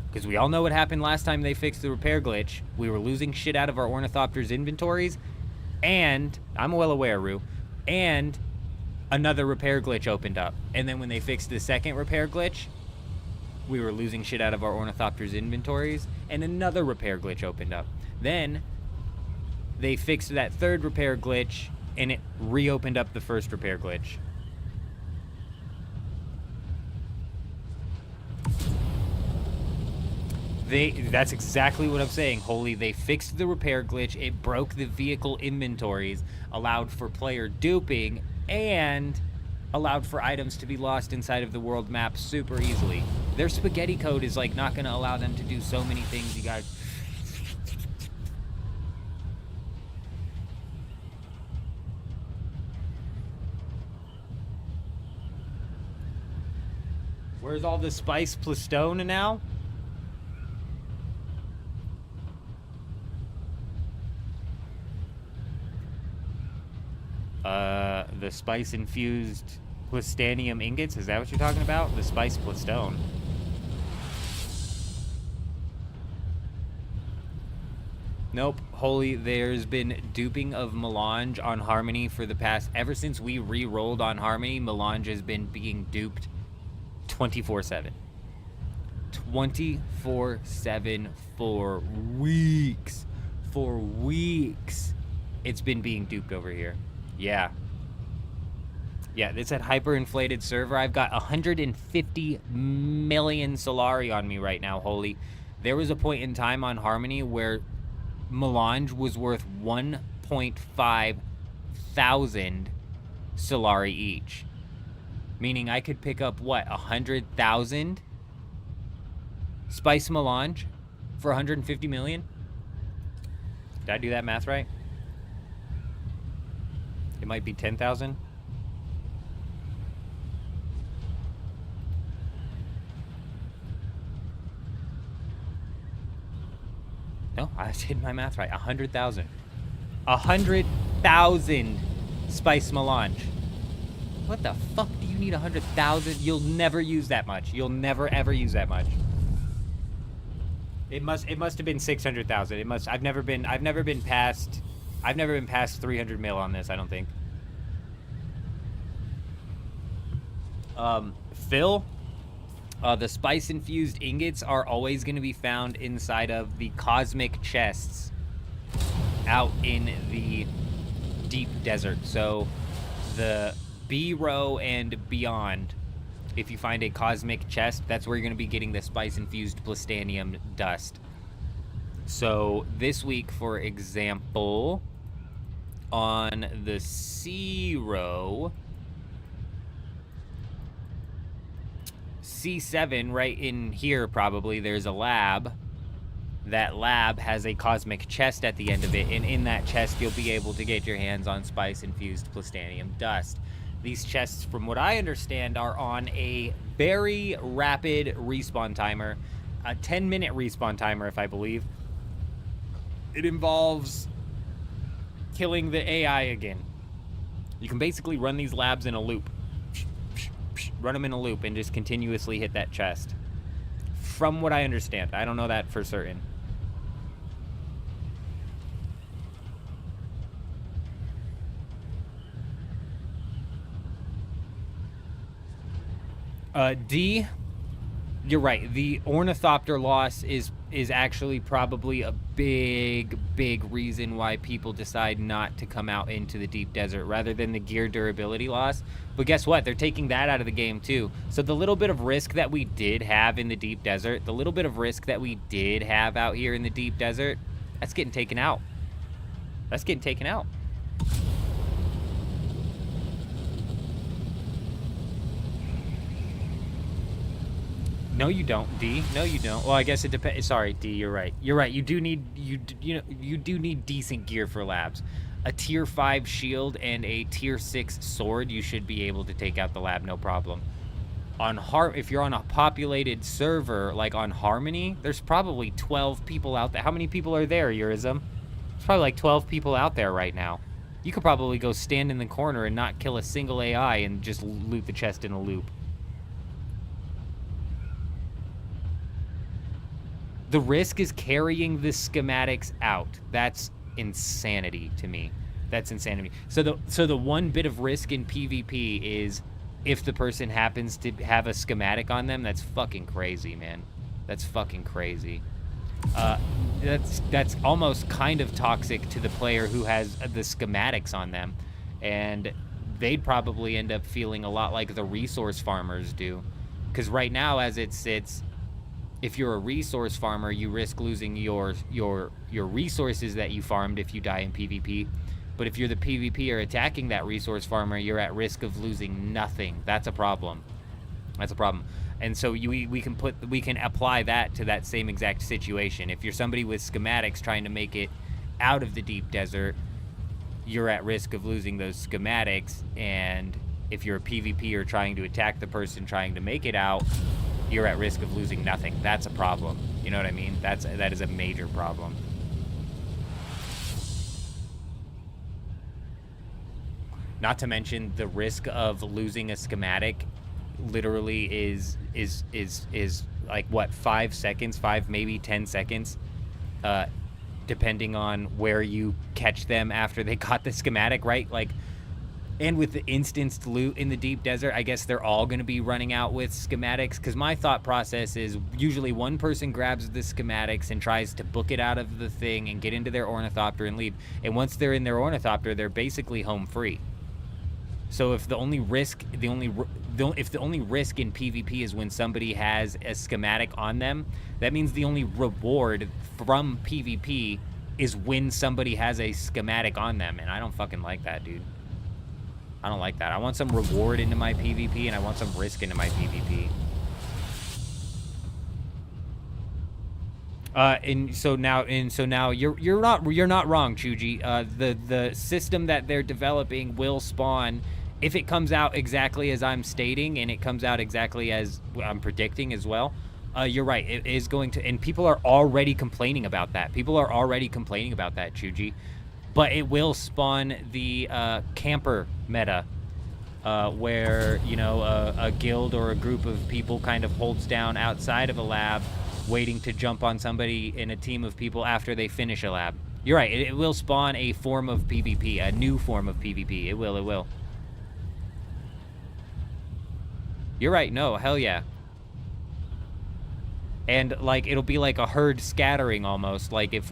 because we all know what happened last time they fixed the repair glitch. We were losing shit out of our Ornithopters inventories, and, I'm well aware, Rue, and another repair glitch opened up. And then when they fixed the second repair glitch, we were losing shit out of our Ornithopters inventories, and another repair glitch opened up. Then they fixed that third repair glitch, and it reopened up the first repair glitch. That's exactly what I'm saying, Holy. They fixed the repair glitch, it broke the vehicle inventories, allowed for player duping, and allowed for items to be lost inside of the world map super easily. Their spaghetti code is like not gonna allow them to do so many things. You got Where's all the spice plus stone now? The spice-infused plastanium ingots? Is that what you're talking about? The spice plus stone. Nope. Holy, there's been duping of Melange on Harmony for the past... Ever since we re-rolled on Harmony, Melange has been being duped 24/7. 24/7 for weeks. For weeks. It's been being duped over here. Yeah. Yeah, it's that hyperinflated server. I've got 150 million Solari on me right now, Holy. There was a point in time on Harmony where Melange was worth 1.5 thousand Solari each. Meaning I could pick up, what, 100,000 Spice Melange for 150 million? Did I do that math right? It might be 10,000. No, I did my math right. 100,000. 100,000 Spice Melange. What the fuck do you need 100,000? You'll never use that much. You'll never ever use that much. It must have been 600,000. It must. I've never been past 300 mil on this, I don't think. Phil, the spice-infused ingots are always going to be found inside of the cosmic chests out in the deep desert. So the B row and beyond, if you find a cosmic chest, that's where you're going to be getting the spice-infused plastanium dust. So this week, for example, on the C row, C7, right in here probably, there's a lab. That lab has a cosmic chest at the end of it, and in that chest you'll be able to get your hands on spice-infused plastanium dust. These chests, from what I understand, are on a very rapid respawn timer, a 10-minute respawn timer, if I believe. It involves killing the AI again. You can basically run these labs in a loop. Run them in a loop and just continuously hit that chest. From what I understand. I don't know that for certain. D, you're right. The ornithopter loss is actually probably a big reason why people decide not to come out into the deep desert rather than the gear durability loss. But guess what? They're taking that out of the game too. So the little bit of risk that we did have in the deep desert, the little bit of risk that we did have out here in the deep desert, that's getting taken out. That's getting taken out. No, you don't, D. No, you don't. Well, I guess it depends. Sorry, D. You're right. You're right. You do need you do need decent gear for labs. A tier 5 shield and a tier 6 sword, you should be able to take out the lab, no problem. If you're on a populated server like on Harmony, there's probably 12 people out there. How many people are there, Eurism? There's probably like 12 people out there right now. You could probably go stand in the corner and not kill a single AI and just loot the chest in a loop. The risk is carrying the schematics out. That's insanity to me. That's insanity. So the one bit of risk in PvP is if the person happens to have a schematic on them. That's fucking crazy, man. That's fucking crazy. That's almost kind of toxic to the player who has the schematics on them, and they'd probably end up feeling a lot like the resource farmers do, because right now as it sits, if you're a resource farmer, you risk losing your resources that you farmed if you die in PvP. But if you're the PvPer attacking that resource farmer, you're at risk of losing nothing. That's a problem. That's a problem. And so we can apply that to that same exact situation. If you're somebody with schematics trying to make it out of the deep desert, you're at risk of losing those schematics. And if you're a PvPer trying to attack the person trying to make it out, you're at risk of losing nothing. That's a problem. You know what I mean? That is a major problem. Not to mention the risk of losing a schematic literally is like what, 5 seconds, 5 maybe 10 seconds, depending on where you catch them after they got the schematic, right? Like, and with the instanced loot in the deep desert, I guess they're all going to be running out with schematics, because my thought process is usually one person grabs the schematics and tries to book it out of the thing and get into their ornithopter and leave. And once they're in their ornithopter, they're basically home free. So if the only risk in PvP is when somebody has a schematic on them, that means the only reward from PvP is when somebody has a schematic on them, and I don't fucking like that, dude. I don't like that. I want some reward into my PvP, and I want some risk into my PvP. And so now you're not wrong, Chuji. The system that they're developing will spawn, if it comes out exactly as I'm stating, and it comes out exactly as I'm predicting as well. You're right. It is going to, and people are already complaining about that. Chuji. But it will spawn the camper meta, where, you know, a guild or a group of people kind of holds down outside of a lab, waiting to jump on somebody in a team of people after they finish a lab. You're right. It will spawn a form of PvP, a new form of PvP. It will. You're right. No, hell yeah. And like, it'll be like a herd scattering almost. Like if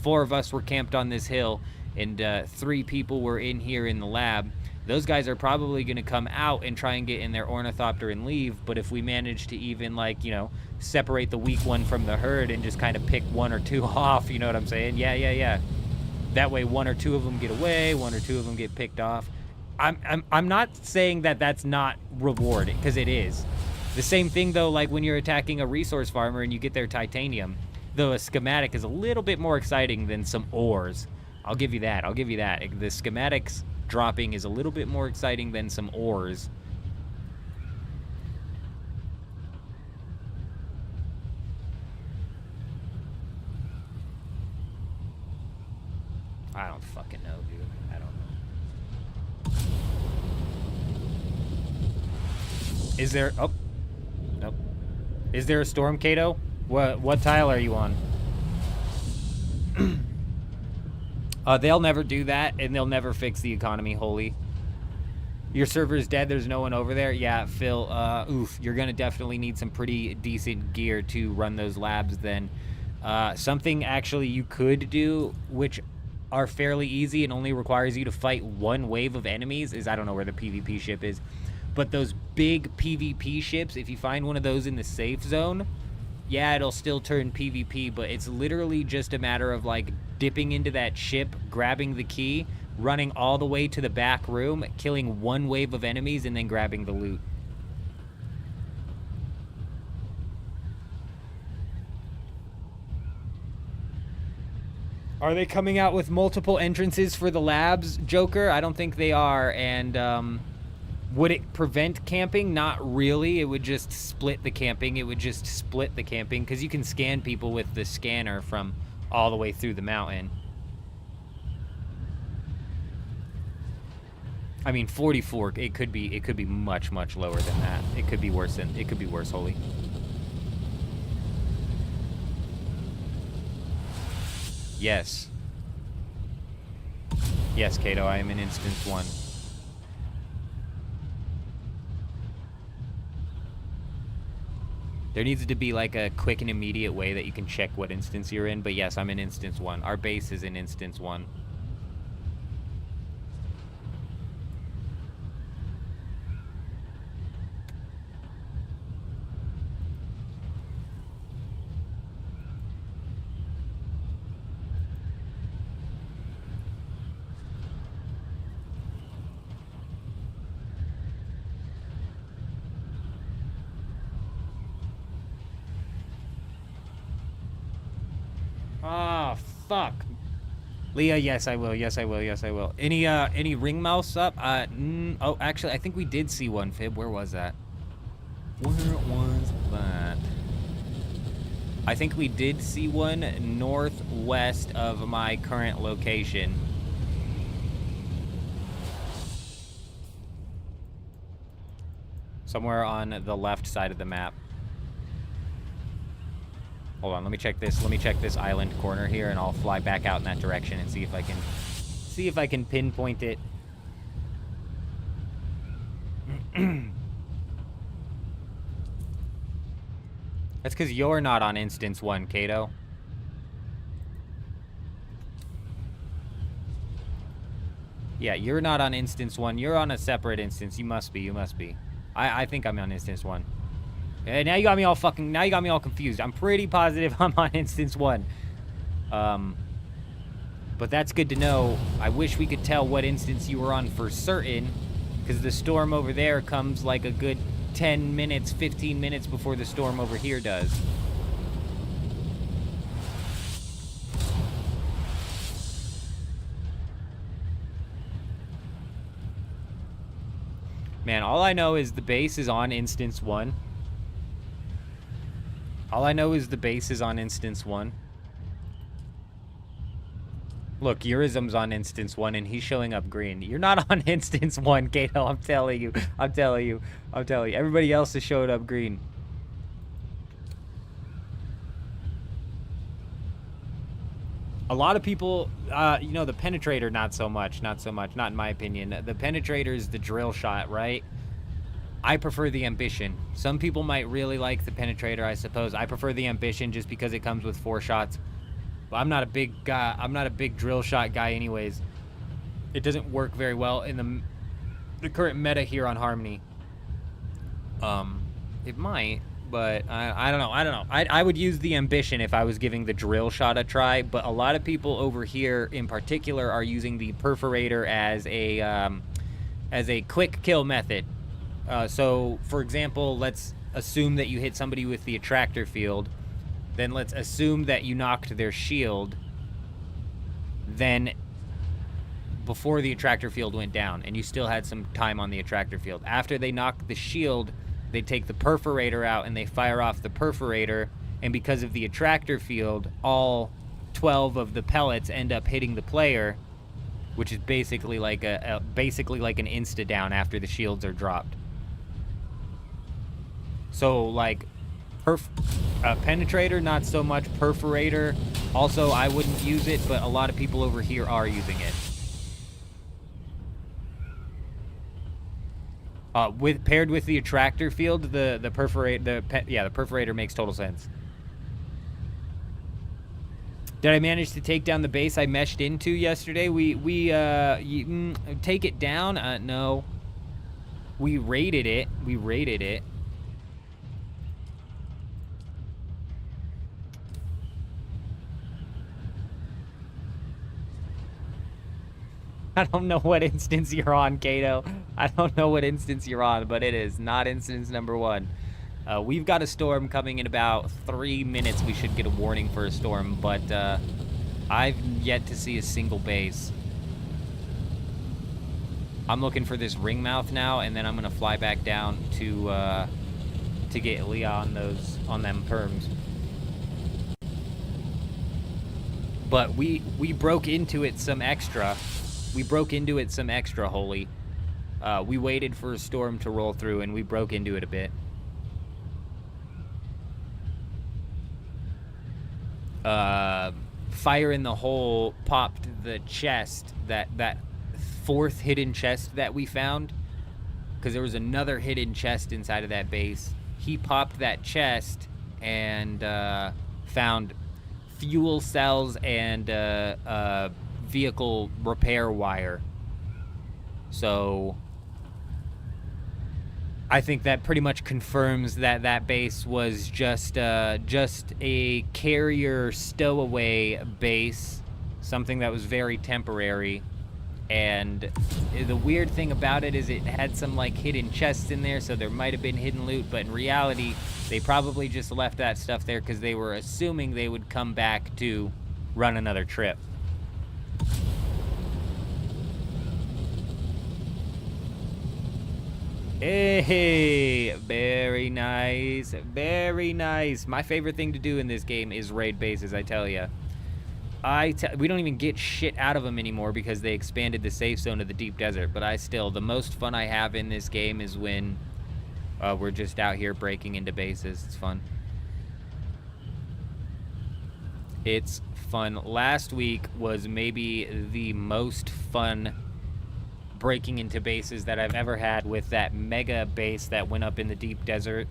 4 of us were camped on this hill and 3 people were in here in the lab, those guys are probably going to come out and try and get in their ornithopter and leave. But if we manage to even, like, you know, separate the weak one from the herd and just kind of pick 1 or 2 off, you know what I'm saying? Yeah. That way 1 or 2 of them get away, 1 or 2 of them get picked off. I'm not saying that that's not reward, because it is. The same thing, though, like when you're attacking a resource farmer and you get their titanium, though a schematic is a little bit more exciting than some ores. I'll give you that. The schematics dropping is a little bit more exciting than some ores. I don't fucking know, dude. I don't know. Is there... Oh. Nope. Is there a storm, Kato? What tile are you on? They'll never do that, and they'll never fix the economy wholly. Your server is dead. There's no one over there. Yeah, Phil. Oof. You're gonna definitely need some pretty decent gear to run those labs. Then, something actually you could do, which are fairly easy and only requires you to fight one wave of enemies, is I don't know where the PvP ship is, but those big PvP ships. If you find one of those in the safe zone, yeah, it'll still turn PvP. But it's literally just a matter of like dipping into that ship, grabbing the key, running all the way to the back room, killing one wave of enemies, and then grabbing the loot. Are they coming out with multiple entrances for the labs, Joker? I don't think they are. And would it prevent camping? Not really. It would just split the camping. Because you can scan people with the scanner from all the way through the mountain. I mean, 44. It could be much lower than that. It could be worse, Holy. Yes. Yes, Kato, I am in instance 1. There needs to be like a quick and immediate way that you can check what instance you're in, but yes, I'm in instance 1. Our base is in instance 1. Oh, fuck. Leah, yes, I will. Any ring mouse up? Oh, actually, I think we did see one, Fib. Where was that? Where was that? I think we did see one northwest of my current location. Somewhere on the left side of the map. Hold on, let me check this island corner here, and I'll fly back out in that direction and see if I can pinpoint it. That's because you're not on instance 1, Kato. Yeah, you're not on instance 1. You're on a separate instance. You must be. I think I'm on instance 1. Now you got me all confused. I'm pretty positive I'm on instance 1. But that's good to know. I wish we could tell what instance you were on for certain, because the storm over there comes like a good 10 minutes, 15 minutes before the storm over here does. Man, all I know is the base is on instance 1. Look, Eurism's on instance 1 and he's showing up green. You're not on instance 1, Kato. I'm telling you. Everybody else is showing up green. A lot of people, you know, the penetrator, not so much, not in my opinion. The penetrator is the drill shot, right? I prefer the ambition. Some people might really like the penetrator, I suppose. I prefer the ambition just because it comes with 4 shots. But I'm not a big guy. I'm not a big drill shot guy anyways. It doesn't work very well in the current meta here on Harmony. It might, but I don't know. I would use the ambition if I was giving the drill shot a try, but a lot of people over here in particular are using the perforator as a quick kill method. So, for example, let's assume that you hit somebody with the attractor field. Then let's assume that you knocked their shield. Then, before the attractor field went down, and you still had some time on the attractor field. After they knock the shield, they take the perforator out and they fire off the perforator. And because of the attractor field, all 12 of the pellets end up hitting the player, which is basically like an insta down after the shields are dropped. So, like, penetrator, not so much. Perforator, also, I wouldn't use it, but a lot of people over here are using it. Paired with the attractor field, the perforator makes total sense. Did I manage to take down the base I meshed into yesterday? Take it down? No. We raided it. I don't know what instance you're on, Kato. I don't know what instance you're on, but it is not instance number 1. We've got a storm coming in about 3 minutes. We should get a warning for a storm, but I've yet to see a single base. I'm looking for this ring mouth now, and then I'm gonna fly back down to get Leah on them perms. But we broke into it some extra. Holy. We waited for a storm to roll through, and we broke into it a bit. Fire in the Hole popped the chest, that 4th hidden chest that we found, because there was another hidden chest inside of that base. He popped that chest and found fuel cells and vehicle repair wire. So I think that pretty much confirms that that base was just a carrier stowaway base, something that was very temporary. And the weird thing about it is it had some like hidden chests in there, so there might have been hidden loot, but in reality they probably just left that stuff there because they were assuming they would come back to run another trip. Hey, very nice, very nice. My favorite thing to do in this game is raid bases, I tell ya. We don't even get shit out of them anymore because they expanded the safe zone to the deep desert, but the most fun I have in this game is when we're just out here breaking into bases. It's fun. It's fun. Last week was maybe the most fun breaking into bases that I've ever had, with that mega base that went up in the deep desert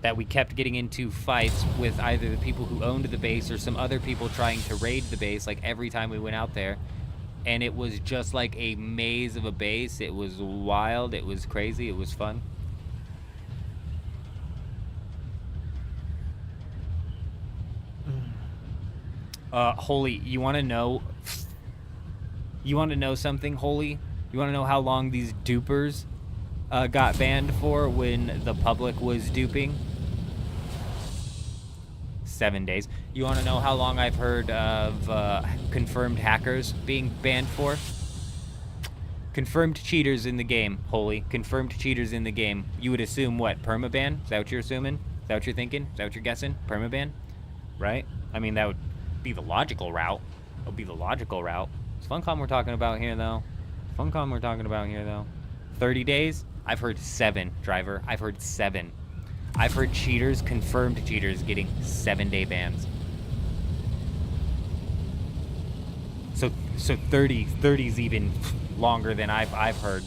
that we kept getting into fights with either the people who owned the base or some other people trying to raid the base, like every time we went out there. And it was just like a maze of a base. It was wild, it was crazy, it was fun. Holy, you want to know something, Holy? You want to know how long these dupers got banned for when the public was duping? 7 days. You want to know how long I've heard of confirmed hackers being banned for? Confirmed cheaters in the game, Holy. Confirmed cheaters in the game. You would assume what? Permaban? Is that what you're assuming? Is that what you're thinking? Is that what you're guessing? Permaban? Right? I mean, that would be the logical route. That would be the logical route. It's Funcom we're talking about here, though. 30 days? I've heard 7, driver. I've heard 7. I've heard cheaters, confirmed cheaters, getting 7-day bans. So 30's even longer than I've heard.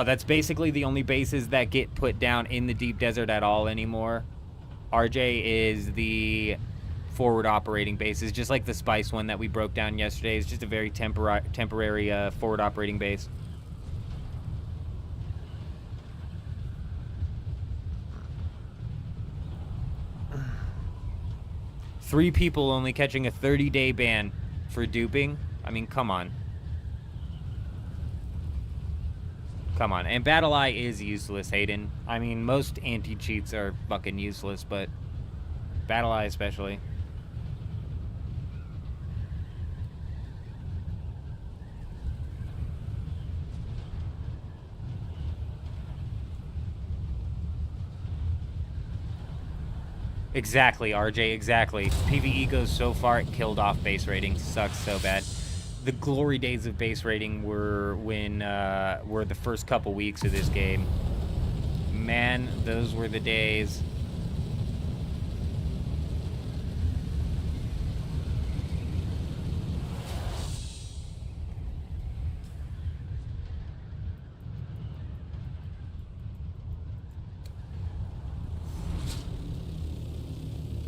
That's basically the only bases that get put down in the deep desert at all anymore. RJ is the forward operating bases, just like the Spice one that we broke down yesterday. It's just a very temporary forward operating base. Three people only catching a 30-day ban for duping. I mean, come on. Come on. And Battle Eye is useless, Hayden. I mean, most anti-cheats are fucking useless, but Battle Eye especially. Exactly, RJ, exactly. PvE goes so far, it killed off base rating. Sucks so bad. The glory days of base rating were when were the first couple weeks of this game. Man, those were the days.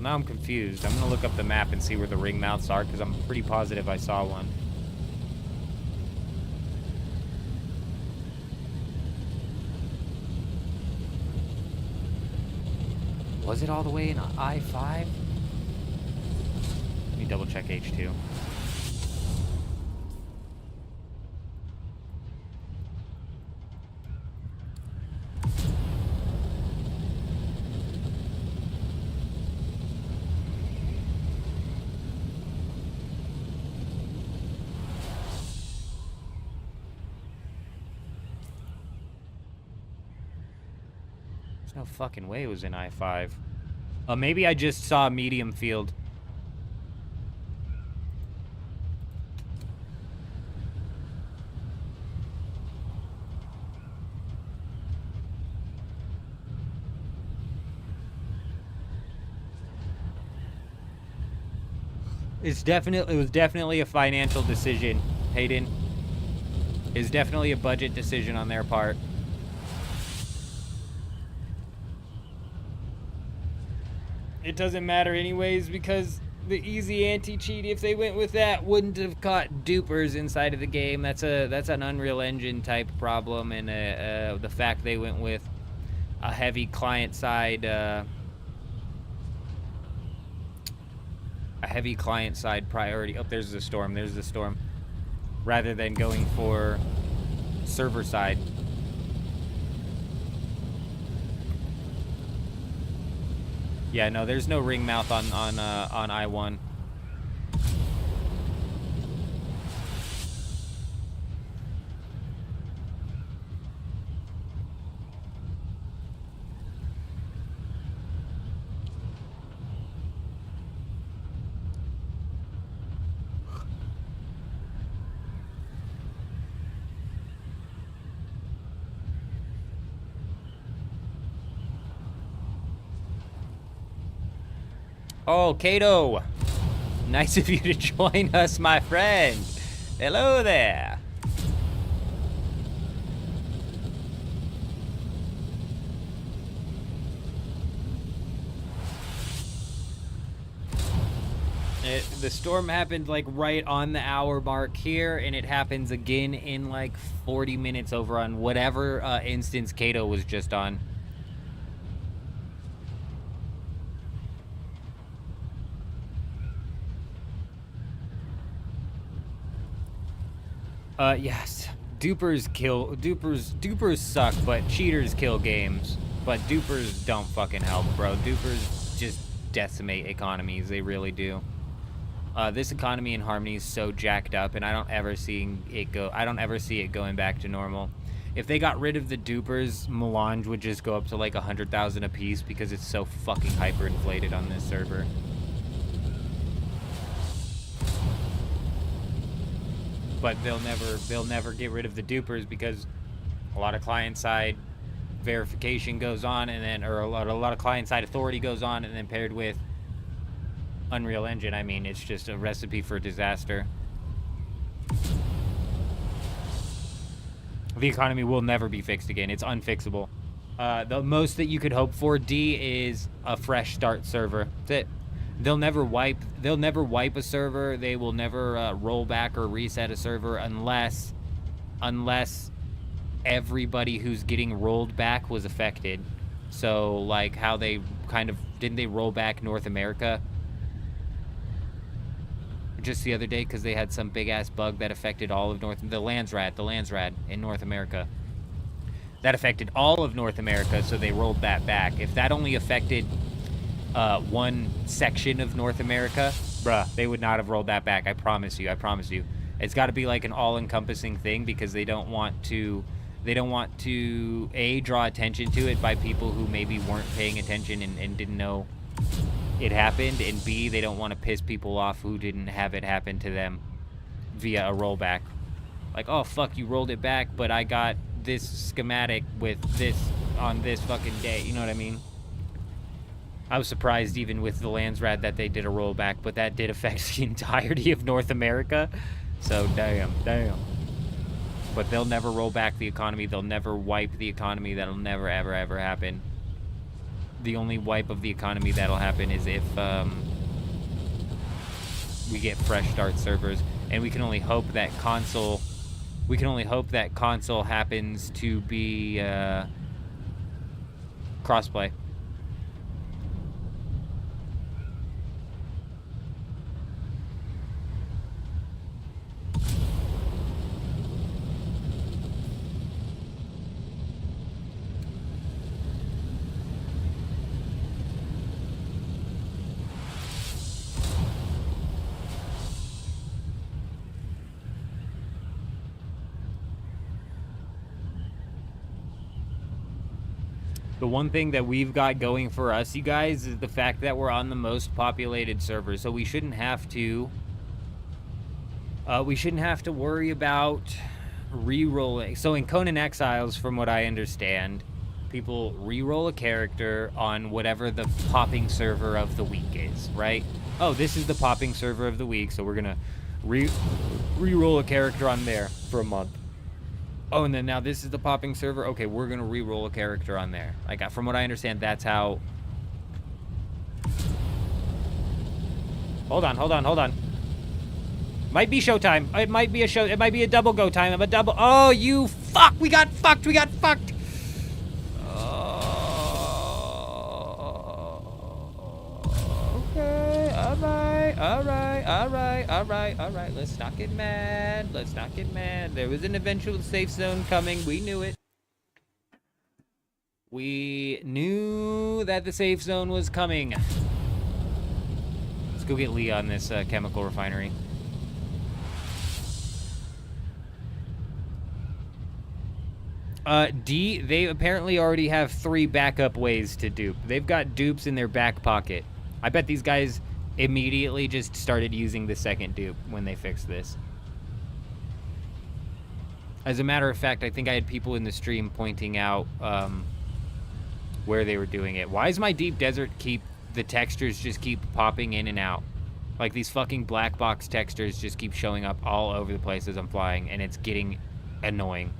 now I'm confused. I'm gonna look up the map and see where the ring mouths are, because I'm pretty positive I saw one. Was it all the way in I-5? Let me double check H2. No fucking way it was in I-5. Maybe I just saw a medium field. It was definitely a financial decision, Hayden. It's definitely a budget decision on their part. It doesn't matter anyways, because the easy anti-cheat, if they went with that, wouldn't have caught dupers inside of the game. That's an Unreal Engine type problem, and the fact they went with a heavy client-side priority. Oh, there's the storm. There's the storm. Rather than going for server side. Yeah, no, there's no ring mouth on I-1. Oh, Kato! Nice of you to join us, my friend. Hello there. The storm happened like right on the hour mark here, and it happens again in like 40 minutes over on whatever instance Kato was just on. Yes. Dupers suck, but cheaters kill games. But dupers don't fucking help, bro. Dupers just decimate economies, they really do. This economy in Harmony is so jacked up, and I don't ever see it going back to normal. If they got rid of the dupers, Melange would just go up to like 100,000 a piece because it's so fucking hyperinflated on this server. But they'll never get rid of the dupers because a lot of client-side verification goes on, and then a lot of client-side authority goes on, and then paired with Unreal Engine, I mean, it's just a recipe for disaster. The economy will never be fixed again. It's unfixable. The most that you could hope for, D, is a fresh start server. That's it. They'll never wipe a server. They will never roll back or reset a server unless everybody who's getting rolled back was affected. So like how they didn't they roll back North America just the other day because they had some big ass bug that affected all of the Landsrad in North America. That affected all of North America, so they rolled that back. If that only affected one section of North America, bruh, they would not have rolled that back. I promise you. It's got to be like an all-encompassing thing because they don't want to A, draw attention to it by people who maybe weren't paying attention and didn't know it happened, and B, they don't want to piss people off who didn't have it happen to them via a rollback. Like, oh fuck, you rolled it back, but I got this schematic with this on this fucking day, you know what I mean? I was surprised even with the Landsrad that they did a rollback, but that did affect the entirety of North America. So damn. But they'll never roll back the economy. They'll never wipe the economy. That'll never, ever, ever happen. the only wipe of the economy that'll happen is if we get fresh start servers, and we can only hope that console happens to be crossplay. The one thing that we've got going for us, you guys, is the fact that we're on the most populated server, so we shouldn't have to worry about re-rolling. So in Conan Exiles, from what I understand, people re-roll a character on whatever the popping server of the week is, right? Oh, this is the popping server of the week, so we're gonna re-roll a character on there for a month. Oh, and then now this is the popping server. Okay, we're gonna re-roll a character on there. Like, from what I understand, that's how. Hold on. Might be showtime. It might be a show. It might be a double go time. A double. Oh, you fuck! We got fucked. Oh. Okay. All right. Let's not get mad. There was an eventual safe zone coming. We knew it. We knew that the safe zone was coming. Let's go get Lee on this chemical refinery. D, they apparently already have 3 backup ways to dupe. They've got dupes in their back pocket. I bet these guys immediately just started using the second dupe when they fixed this. As a matter of fact, I think I had people in the stream pointing out where they were doing it. Why is my deep desert the textures just keep popping in and out? Like, these fucking black box textures just keep showing up all over the place as I'm flying, and it's getting annoying.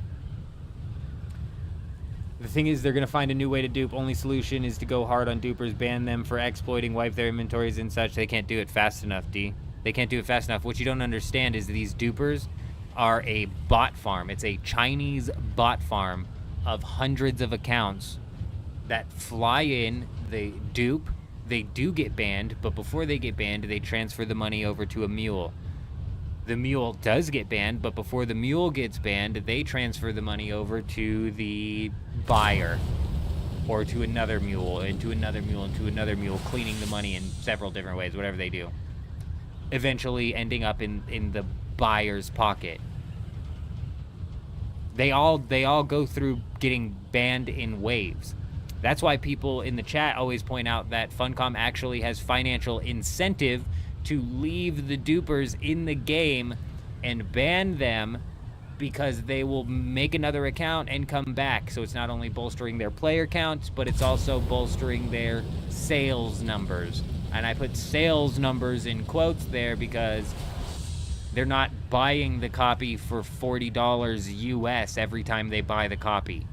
The thing is, they're going to find a new way to dupe. Only solution is to go hard on dupers, ban them for exploiting, wipe their inventories and such. They can't do it fast enough, D. They can't do it fast enough. What you don't understand is these dupers are a bot farm. It's a Chinese bot farm of hundreds of accounts that fly in, they dupe, they do get banned, but before they get banned, they transfer the money over to a mule. The mule does get banned, but before the mule gets banned, they transfer the money over to the buyer, or to another mule, and to another mule, and to another mule, cleaning the money in several different ways, whatever they do. Eventually ending up in the buyer's pocket. They all go through getting banned in waves. That's why people in the chat always point out that Funcom actually has financial incentive to leave the dupers in the game and ban them, because they will make another account and come back. So it's not only bolstering their player counts, but it's also bolstering their sales numbers. And I put sales numbers in quotes there because they're not buying the copy for $40 US every time they buy the copy,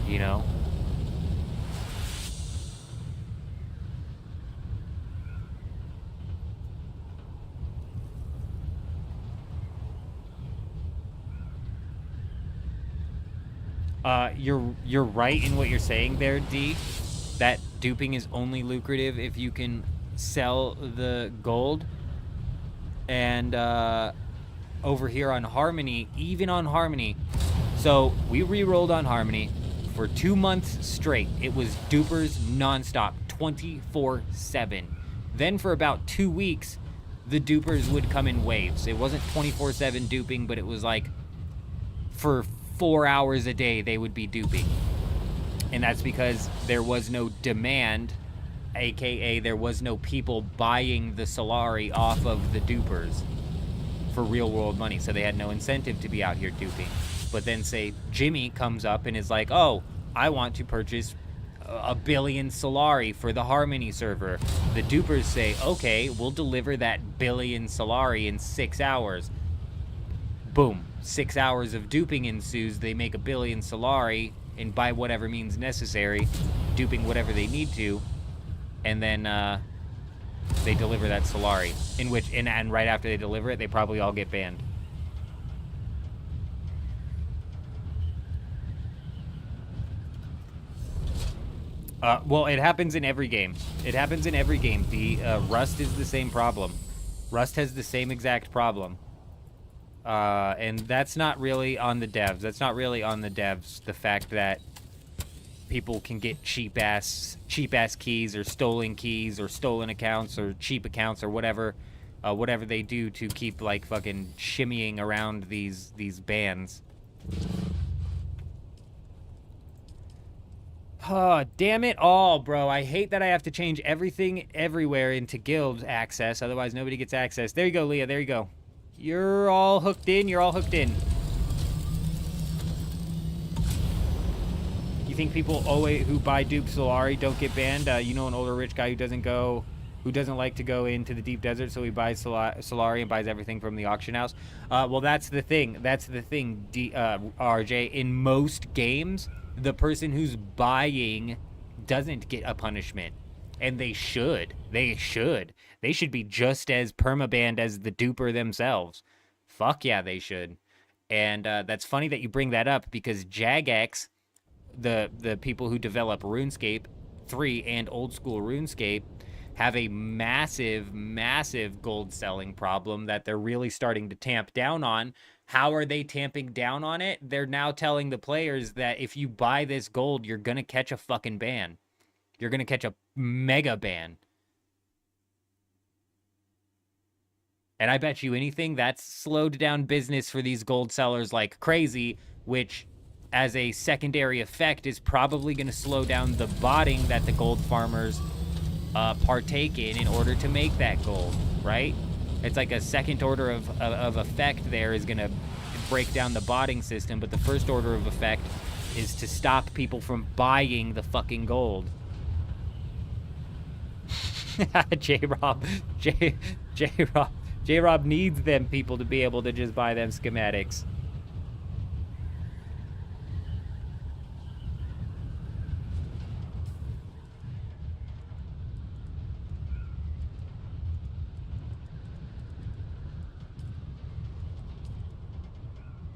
you know? You're right in what you're saying there, D. That duping is only lucrative if you can sell the gold. And over here on Harmony, even on Harmony, so we re-rolled on Harmony for 2 months straight. It was dupers nonstop, 24/7. Then for about 2 weeks, the dupers would come in waves. It wasn't 24/7 duping, but it was like for 4 hours a day they would be duping. And that's because there was no demand, aka there was no people buying the Solari off of the dupers for real world money, so they had no incentive to be out here duping. But then say Jimmy comes up and is like, oh, I want to purchase 1 billion Solari for the Harmony server. The dupers say, okay, we'll deliver that 1 billion Solari in 6 hours. Boom. 6 hours of duping ensues. They make 1 billion Solari, and by whatever means necessary, duping whatever they need to, and then they deliver that Solari, in which and right after they deliver it, they probably all get banned. Well, it happens in every game. It happens in every game. The Rust is the same problem. Rust has the same exact problem. And that's not really on the devs. That's not really on the devs. The fact that people can get cheap ass keys or stolen accounts or cheap accounts or whatever they do to keep like fucking shimmying around these bans. Oh, damn it all, bro. I hate that I have to change everything everywhere into guild access. Otherwise, nobody gets access. There you go, Leah. There you go. You're all hooked in. You're all hooked in. You think people who buy dupe Solari don't get banned? You know, an older rich guy who doesn't like to go into the deep desert, so he buys Solari and buys everything from the auction house. Well, that's the thing. That's the thing, RJ. In most games, the person who's buying doesn't get a punishment. And they should. They should. They should be just as permabanned as the duper themselves. Fuck yeah, they should. And that's funny that you bring that up, because Jagex, the people who develop RuneScape 3 and old school RuneScape, have a massive, massive gold selling problem that they're really starting to tamp down on. How are they tamping down on it? They're now telling the players that if you buy this gold, you're going to catch a fucking ban. You're going to catch a mega ban. And I bet you anything, that's slowed down business for these gold sellers like crazy, which as a secondary effect is probably going to slow down the botting that the gold farmers partake in order to make that gold, right? It's like a second order of effect there is going to break down the botting system, but the first order of effect is to stop people from buying the fucking gold. J-Rob needs them people to be able to just buy them schematics.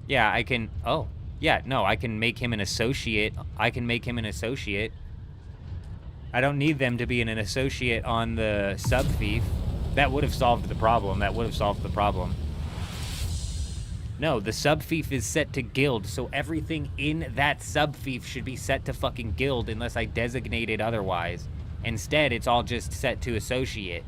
Yeah, I can... Oh, yeah, no, I can make him an associate. I don't need them to be an associate on the sub-thief. That would have solved the problem. No, the sub-thief is set to guild, so everything in that sub-thief should be set to fucking guild unless I designate it otherwise. Instead, it's all just set to associate.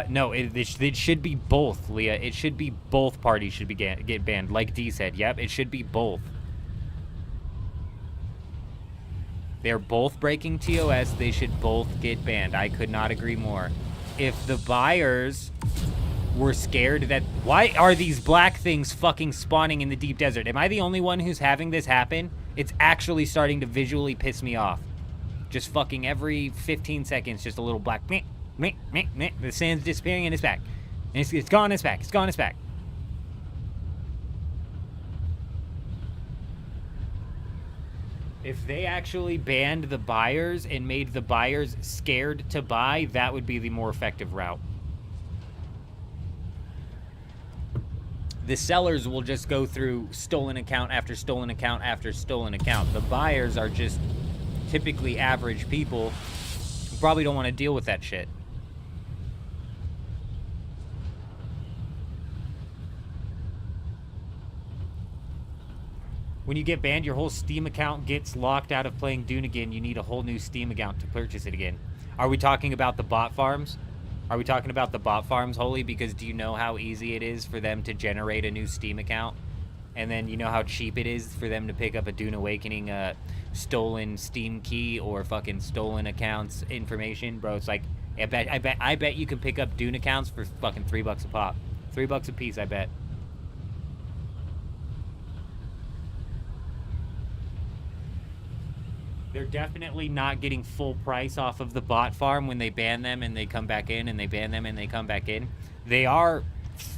No, it should be both, Leah. It should be both parties should get banned. Like D said, yep, it should be both. They're both breaking TOS. They should both get banned. I could not agree more. If the buyers were scared that... Why are these black things fucking spawning in the deep desert? Am I the only one who's having this happen? It's actually starting to visually piss me off. Just fucking every 15 seconds, just a little black... The sand's disappearing and it's back. And it's gone, it's back. It's gone, it's back. If they actually banned the buyers and made the buyers scared to buy, that would be the more effective route. The sellers will just go through stolen account after stolen account after stolen account. The buyers are just typically average people who probably don't want to deal with that shit. When you get banned, your whole Steam account gets locked out of playing Dune again. You need a whole new Steam account to purchase it again. Are we talking about the bot farms? Are we talking about the bot farms, Holy? Because do you know how easy it is for them to generate a new Steam account? And then you know how cheap it is for them to pick up a Dune Awakening stolen Steam key or fucking stolen accounts information? Bro, it's like, I bet you can pick up Dune accounts for fucking $3 a pop. $3 a piece, I bet. They're definitely not getting full price off of the bot farm when they ban them and they come back in, and they ban them and they come back in. They are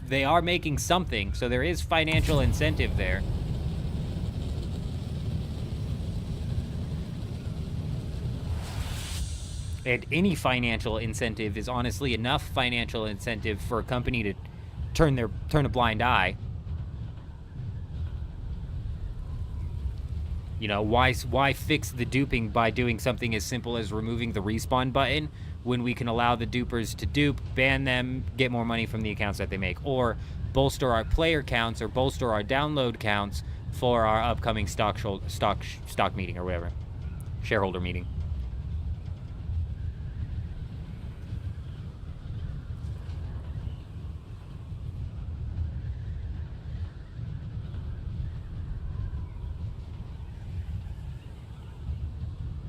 they are making something, so there is financial incentive there. And any financial incentive is honestly enough financial incentive for a company to turn a blind eye. You know, why fix the duping by doing something as simple as removing the respawn button when we can allow the dupers to dupe, ban them, get more money from the accounts that they make, or bolster our player counts or bolster our download counts for our upcoming stock meeting or whatever, shareholder meeting.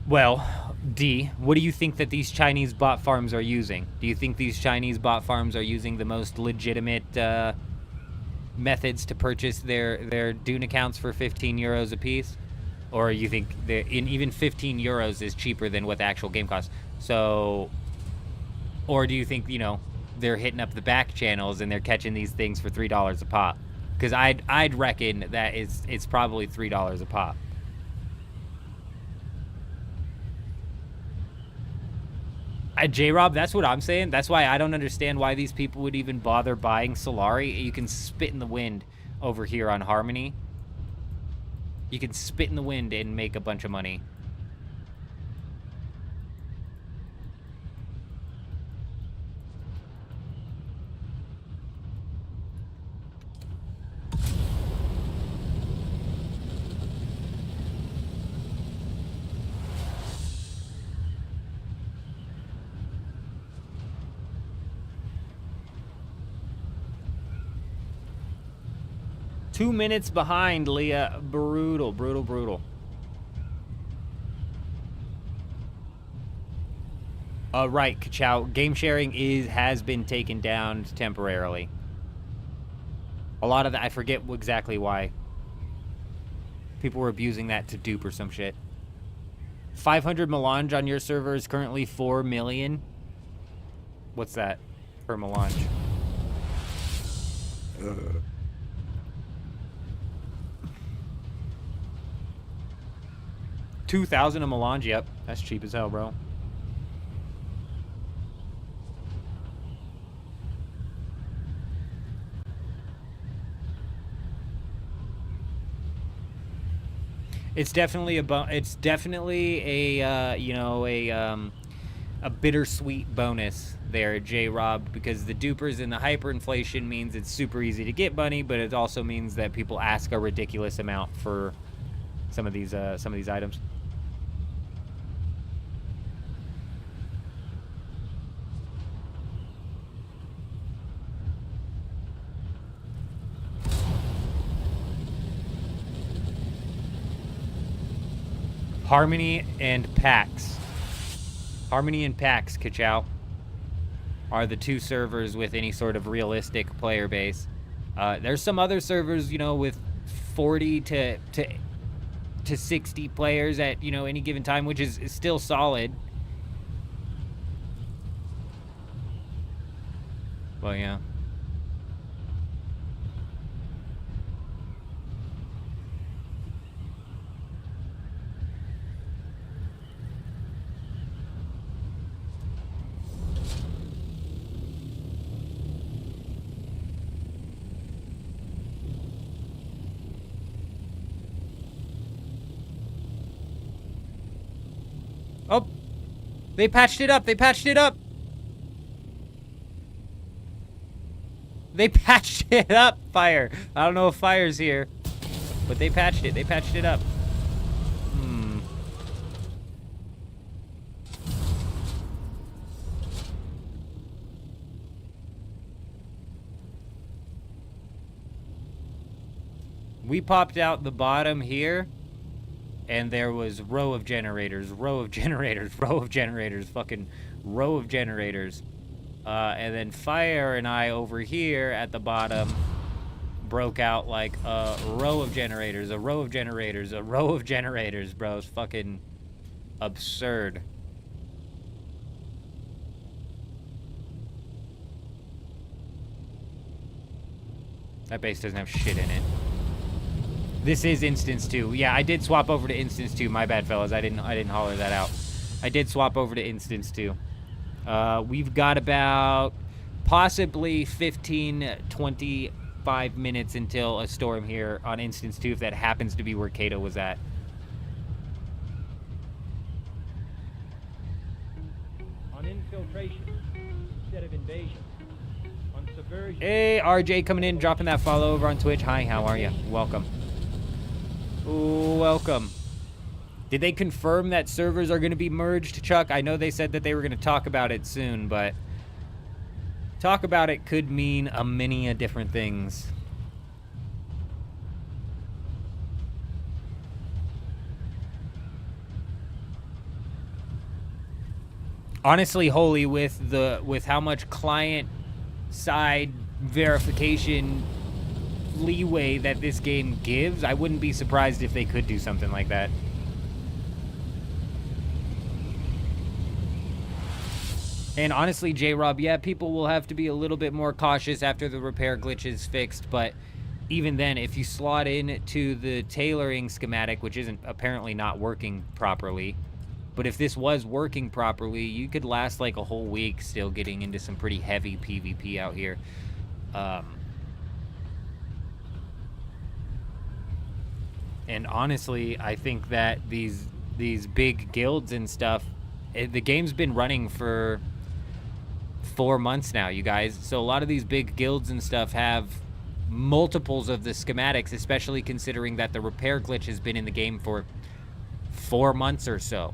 Well, D, what do you think that these Chinese bot farms are using? Do you think these Chinese bot farms are using the most legitimate methods to purchase their Dune accounts for 15 euros a piece? Or you think even 15 euros is cheaper than what the actual game costs? So, or do you think, you know, they're hitting up the back channels and they're catching these things for $3 a pop? Because I'd reckon that it's probably $3 a pop. J-Rob, that's what I'm saying. That's why I don't understand why these people would even bother buying Solari. You can spit in the wind over here on Harmony. You can spit in the wind and make a bunch of money. Two minutes behind, Leah. Brutal, brutal, brutal. Right, Kachow. Game sharing has been taken down temporarily. A lot of that, I forget exactly why. People were abusing that to dupe or some shit. 500 melange on your server is currently 4 million. What's that per melange? 2,000 a melange, yep. That's cheap as hell, bro. It's definitely a you know, a bittersweet bonus there, J-Rob, because the dupers and the hyperinflation means it's super easy to get money, but it also means that people ask a ridiculous amount for some of these items. Harmony and PAX. Harmony and PAX, Kachow, are the two servers with any sort of realistic player base. There's some other servers, you know, with 40 to 60 players at, you know, any given time, which is still solid. Well, yeah. Oh, they patched it up. They patched it up. They patched it up, Fire. I don't know if Fire's here, but they patched it. They patched it up. We popped out the bottom here, and there was row of generators, fucking row of generators. And then Fire and I over here at the bottom broke out like a row of generators, a row of generators, a row of generators, bro. It's fucking absurd. That base doesn't have shit in it. This is Instance 2. Yeah, I did swap over to Instance 2. My bad, fellas. I didn't holler that out. I did swap over to Instance 2. We've got about possibly 15, 25 minutes until a storm here on Instance 2, if that happens to be where Kato was at. On infiltration instead of invasion. On subversion. Hey, RJ coming in, dropping that follow over on Twitch. Hi, how are you? Welcome. Welcome. Did they confirm that servers are going to be merged, Chuck? I know they said that they were going to talk about it soon, but talk about it could mean a many different things. Honestly, Holy, with how much client side verification leeway that this game gives, I wouldn't be surprised if they could do something like that. And honestly, J-Rob, yeah, people will have to be a little bit more cautious after the repair glitch is fixed, but even then, if you slot in to the tailoring schematic, which isn't apparently not working properly, but if this was working properly, you could last like a whole week still getting into some pretty heavy PvP out here. And honestly, I think that these big guilds and stuff, the game's been running for 4 months now, you guys. So a lot of these big guilds and stuff have multiples of the schematics, especially considering that the repair glitch has been in the game for 4 months or so.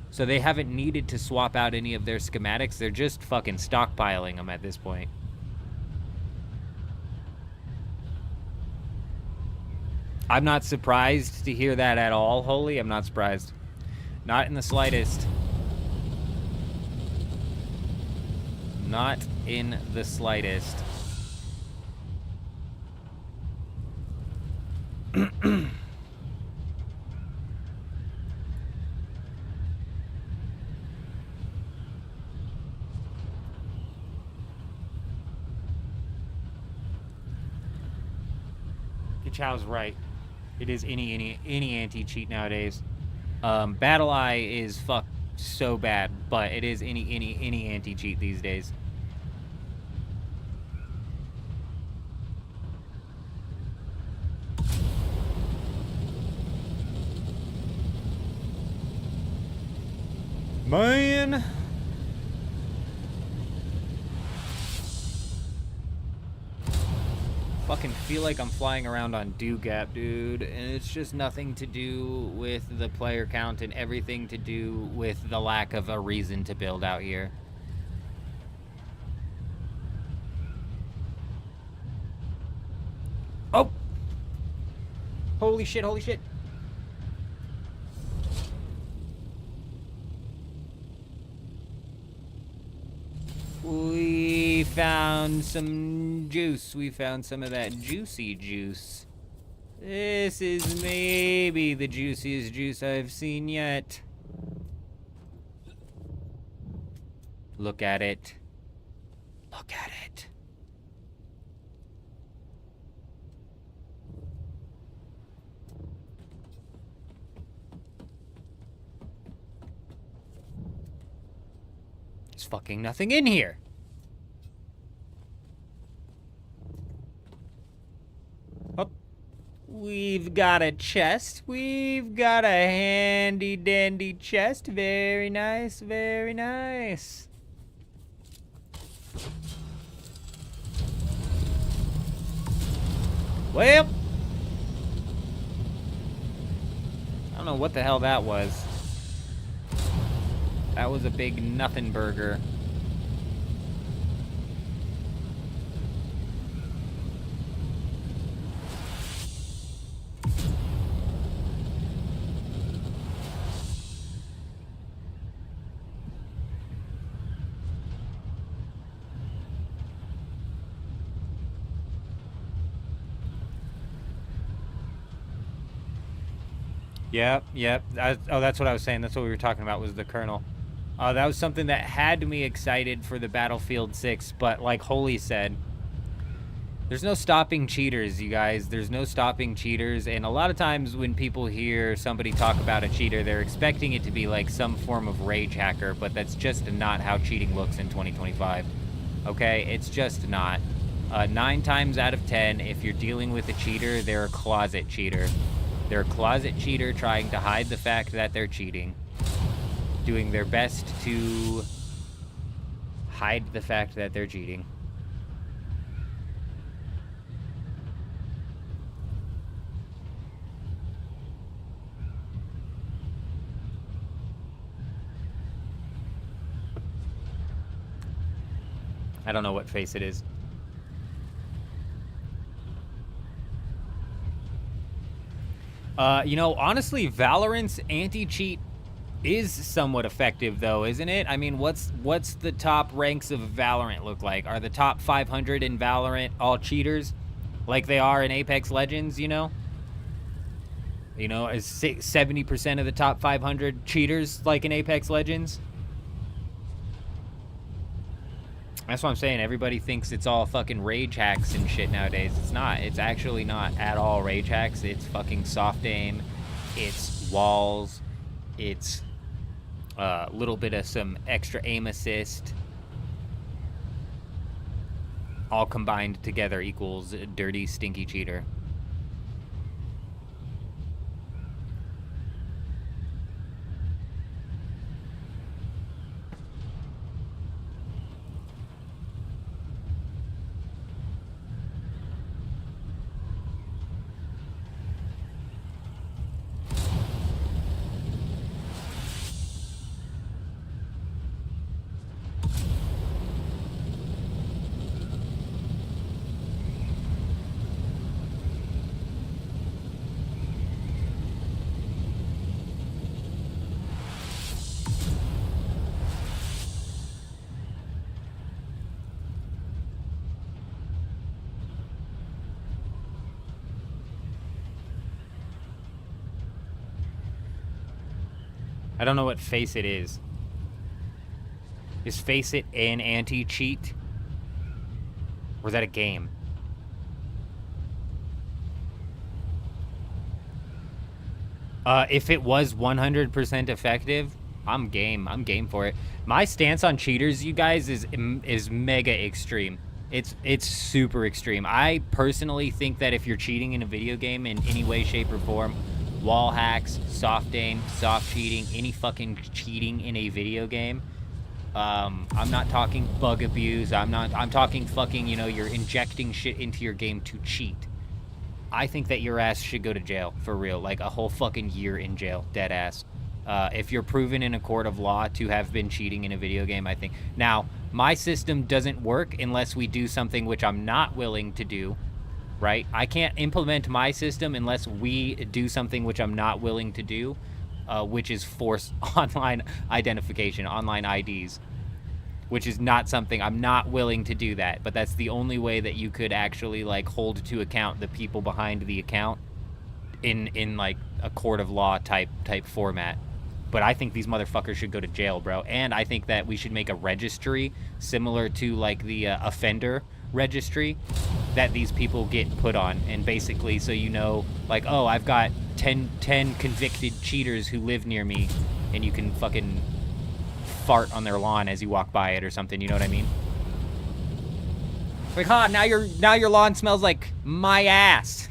So they haven't needed to swap out any of their schematics. They're just fucking stockpiling them at this point. I'm not surprised to hear that at all, Holy. I'm not surprised. Not in the slightest. Not in the slightest. Chow's right. It is any anti-cheat nowadays. Battle Eye is fucked so bad, but it is any anti-cheat these days. Man. Fucking feel like I'm flying around on Dew Gap, dude, and it's just nothing to do with the player count and everything to do with the lack of a reason to build out here. Oh! Holy shit, holy shit. We found some juice. We found some of that juicy juice. This is maybe the juiciest juice I've seen yet. Look at it. Look at it. There's fucking nothing in here. Oh, we've got a chest. We've got a handy dandy chest. Very nice, very nice. Well, I don't know what the hell that was. That was a big nothing burger. Yep. Oh, that's what I was saying. That's what we were talking about, was the kernel. That was something that had me excited for the Battlefield 6, but like Holy said, There's no stopping cheaters, you guys. There's no stopping cheaters. And a lot of times when people hear somebody talk about a cheater, they're expecting it to be like some form of rage hacker, but that's just not how cheating looks in 2025. Okay? It's just not. 9 times out of 10, if you're dealing with a cheater, they're a closet cheater. They're a closet cheater trying to hide the fact that they're cheating. Doing their best to hide the fact that they're cheating. I don't know what face it is. You know, honestly, Valorant's anti-cheat is somewhat effective, though, isn't it? I mean, what's the top ranks of Valorant look like? Are the top 500 in Valorant all cheaters, like they are in Apex Legends? You know, is 70% of the top 500 cheaters like in Apex Legends? That's what I'm saying. Everybody thinks it's all fucking rage hacks and shit nowadays. It's not. It's actually not at all rage hacks. It's fucking soft aim. It's walls. It's a little bit of some extra aim assist. All combined together equals a dirty, stinky cheater. I don't know what Face It is. Is Face It an anti-cheat? Or is that a game? If it was 100% effective, I'm game. I'm game for it. My stance on cheaters, you guys, is mega extreme. It's super extreme. I personally think that if you're cheating in a video game in any way, shape, or form, wall hacks, soft aim, soft cheating, any fucking cheating in a video game. I'm not talking bug abuse. I'm talking fucking, you're injecting shit into your game to cheat. I think that your ass should go to jail, for real. Like a whole fucking year in jail, dead ass. If you're proven in a court of law to have been cheating in a video game, I think. Now, my system doesn't work unless we do something which I'm not willing to do. Right? I can't implement my system unless we do something which I'm not willing to do, which is force online identification, online IDs, which is not something I'm not willing to do that. But that's the only way that you could actually like hold to account the people behind the account in like a court of law type format. But I think these motherfuckers should go to jail, bro. And I think that we should make a registry similar to like the offender registry that these people get put on, and basically so like, oh, I've got 10 convicted cheaters who live near me, and you can fucking fart on their lawn as you walk by it or something, you know what I mean? Like, now your lawn smells like my ass.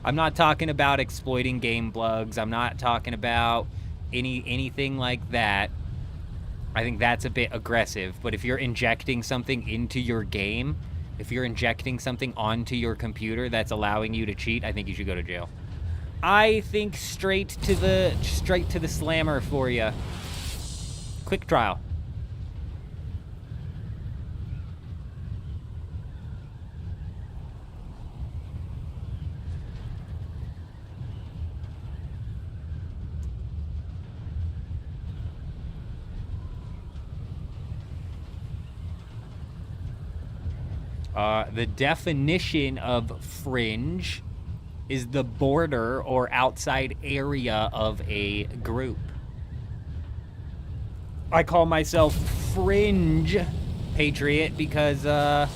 I'm not talking about exploiting game bugs. I'm not talking about anything like that. I think that's a bit aggressive. But if you're injecting something into your game, if you're injecting something onto your computer that's allowing you to cheat, I think you should go to jail. I think straight to the slammer for you. Quick trial. The definition of fringe is the border or outside area of a group. I call myself Fringe-Patriot because of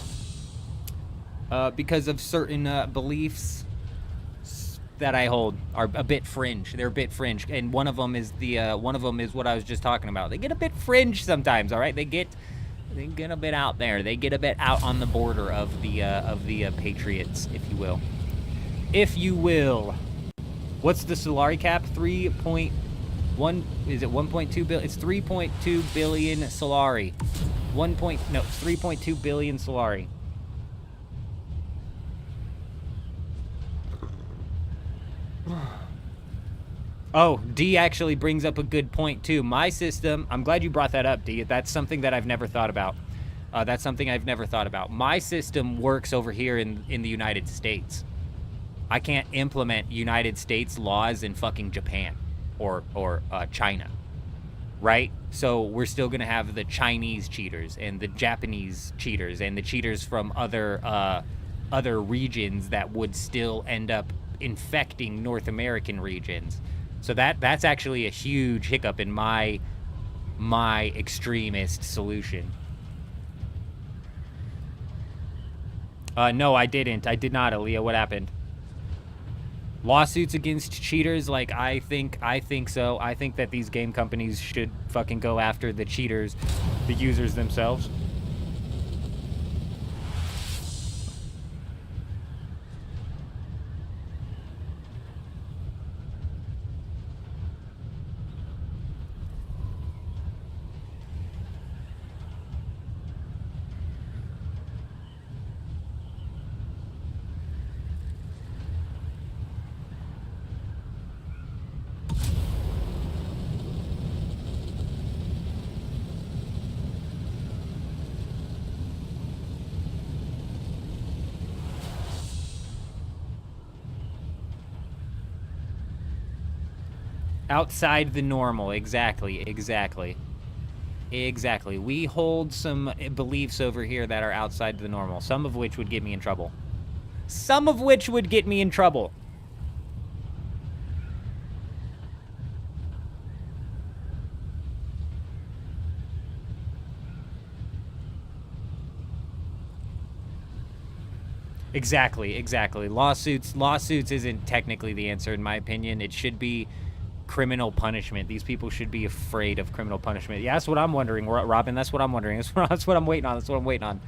certain beliefs that I hold are a bit fringe. They're a bit fringe, and one of them is what I was just talking about. They get a bit fringe sometimes. All right, they get a bit out there. They get a bit out on the border of the patriots, if you will. If you will. What's the Solari cap? 3.1. Is it 1.2 billion? It's 3.2 billion Solari. 3.2 billion Solari. Oh, D actually brings up a good point too. My system, I'm glad you brought that up, D. That's something that I've never thought about. My system works over here in the United States. I can't implement United States laws in fucking Japan or China, right? So we're still gonna have the Chinese cheaters and the Japanese cheaters and the cheaters from other regions that would still end up infecting North American regions. So that's actually a huge hiccup in my extremist solution. No, I didn't. I did not, Aaliyah. What happened? Lawsuits against cheaters? Like, I think so. I think that these game companies should fucking go after the cheaters, the users themselves. Outside the normal, exactly. We hold some beliefs over here that are outside the normal, some of which would get me in trouble. Exactly. Lawsuits isn't technically the answer, in my opinion. It should be criminal punishment. These people should be afraid of criminal punishment. Yeah, that's what I'm wondering, Robin. That's what I'm wondering. That's what I'm waiting on.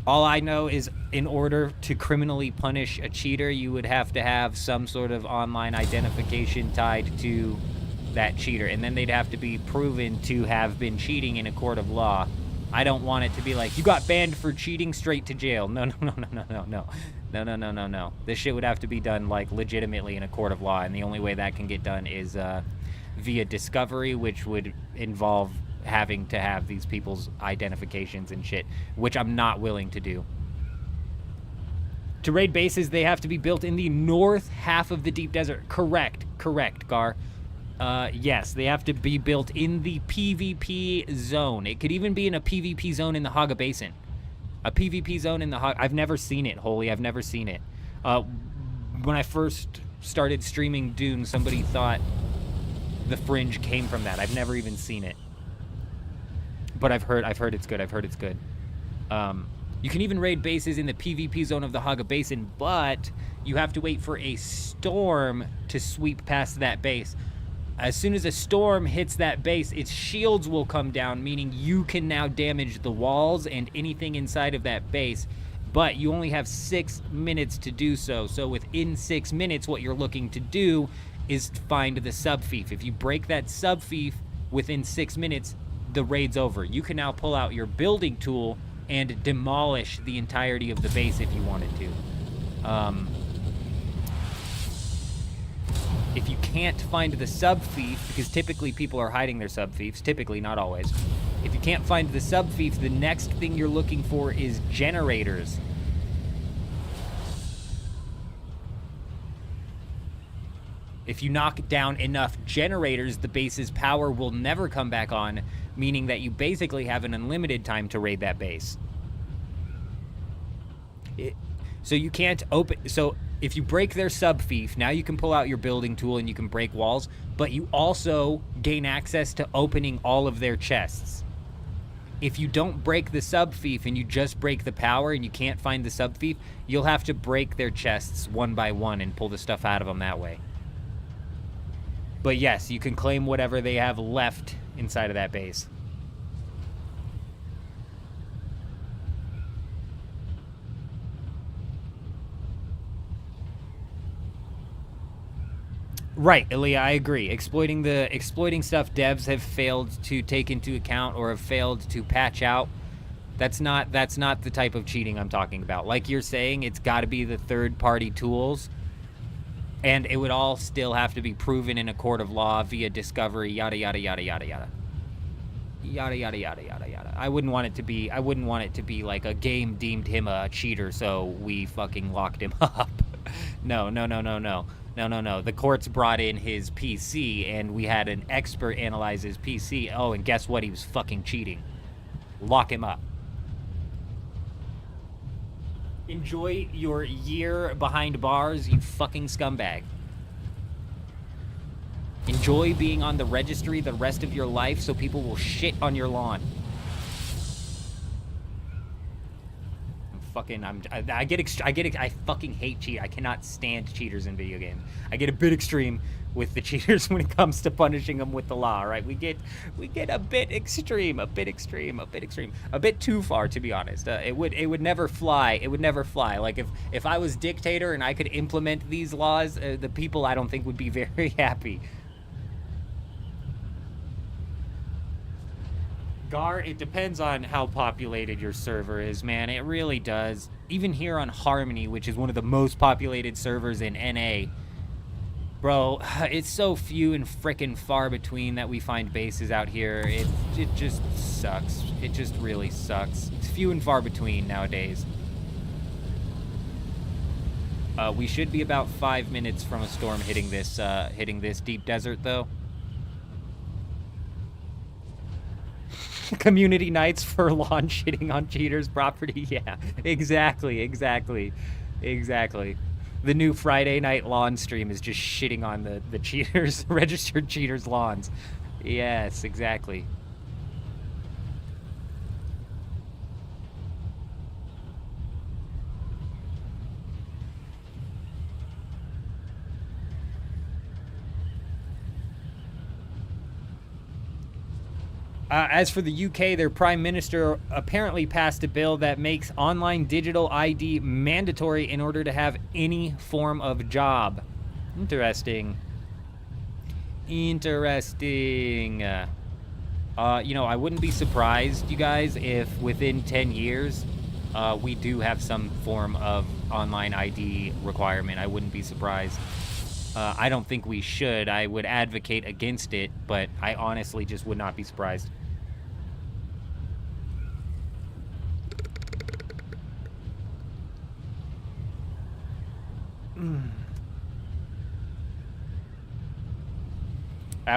All I know is in order to criminally punish a cheater, you would have to have some sort of online identification tied to that cheater, and then they'd have to be proven to have been cheating in a court of law. I don't want it to be like, you got banned for cheating, straight to jail. No. This shit would have to be done, like, legitimately in a court of law, and the only way that can get done is via discovery, which would involve having to have these people's identifications and shit, which I'm not willing to do. To raid bases, they have to be built in the north half of the deep desert. Correct, Gar. Yes, they have to be built in the PvP zone. It could even be in a PvP zone in the Haga Basin. A PvP zone in the Haga... I've never seen it, Holy. I've never seen it. When I first started streaming Dune, somebody thought the Fringe came from that. I've never even seen it. But I've heard it's good. You can even raid bases in the PvP zone of the Haga Basin, but you have to wait for a storm to sweep past that base. As soon as a storm hits that base, its shields will come down, meaning you can now damage the walls and anything inside of that base, but you only have 6 minutes to do so. So within 6 minutes, what you're looking to do is find the sub-fief. If you break that sub-fief within 6 minutes, the raid's over. You can now pull out your building tool and demolish the entirety of the base if you wanted to. If you can't find the sub-fief, because typically people are hiding their sub-fiefs, typically, not always. If you can't find the sub-fief, the next thing you're looking for is generators. If you knock down enough generators, the base's power will never come back on, meaning that you basically have an unlimited time to raid that base. So you can't open... So If you break their subfief, now you can pull out your building tool and you can break walls, but you also gain access to opening all of their chests. If you don't break the subfief and you just break the power and you can't find the subfief, you'll have to break their chests one by one and pull the stuff out of them that way. But yes, you can claim whatever they have left inside of that base. Right, Ilya, I agree. Exploiting stuff devs have failed to take into account or have failed to patch out. That's not the type of cheating I'm talking about. Like you're saying, it's got to be the third-party tools, and it would all still have to be proven in a court of law via discovery, yada yada yada yada yada. Yada yada yada yada yada. I wouldn't want it to be like a game deemed him a cheater, so we fucking locked him up. No. The courts brought in his PC, and we had an expert analyze his PC. Oh, and guess what? He was fucking cheating. Lock him up. Enjoy your year behind bars, you fucking scumbag. Enjoy being on the registry the rest of your life so people will shit on your lawn. I fucking hate cheat. I cannot stand cheaters in video games. I get a bit extreme with the cheaters when it comes to punishing them with the law, right? We get a bit extreme, a bit too far, to be honest. It would never fly. It would never fly. Like if I was dictator and I could implement these laws, the people I don't think would be very happy. Gar, it depends on how populated your server is, man. It really does. Even here on Harmony, which is one of the most populated servers in NA, bro, it's so few and frickin' far between that we find bases out here. It just sucks. It just really sucks. It's few and far between nowadays. We should be about 5 minutes from a storm hitting this deep desert, though. Community nights for lawn shitting on cheaters' property. Yeah, exactly. The new Friday night lawn stream is just shitting on the cheaters, registered cheaters' lawns. Yes, exactly. As for the UK, their Prime Minister apparently passed a bill that makes online digital ID mandatory in order to have any form of job. Interesting. You know, I wouldn't be surprised, you guys, if within 10 years we do have some form of online ID requirement. I wouldn't be surprised. I don't think we should. I would advocate against it, but I honestly just would not be surprised.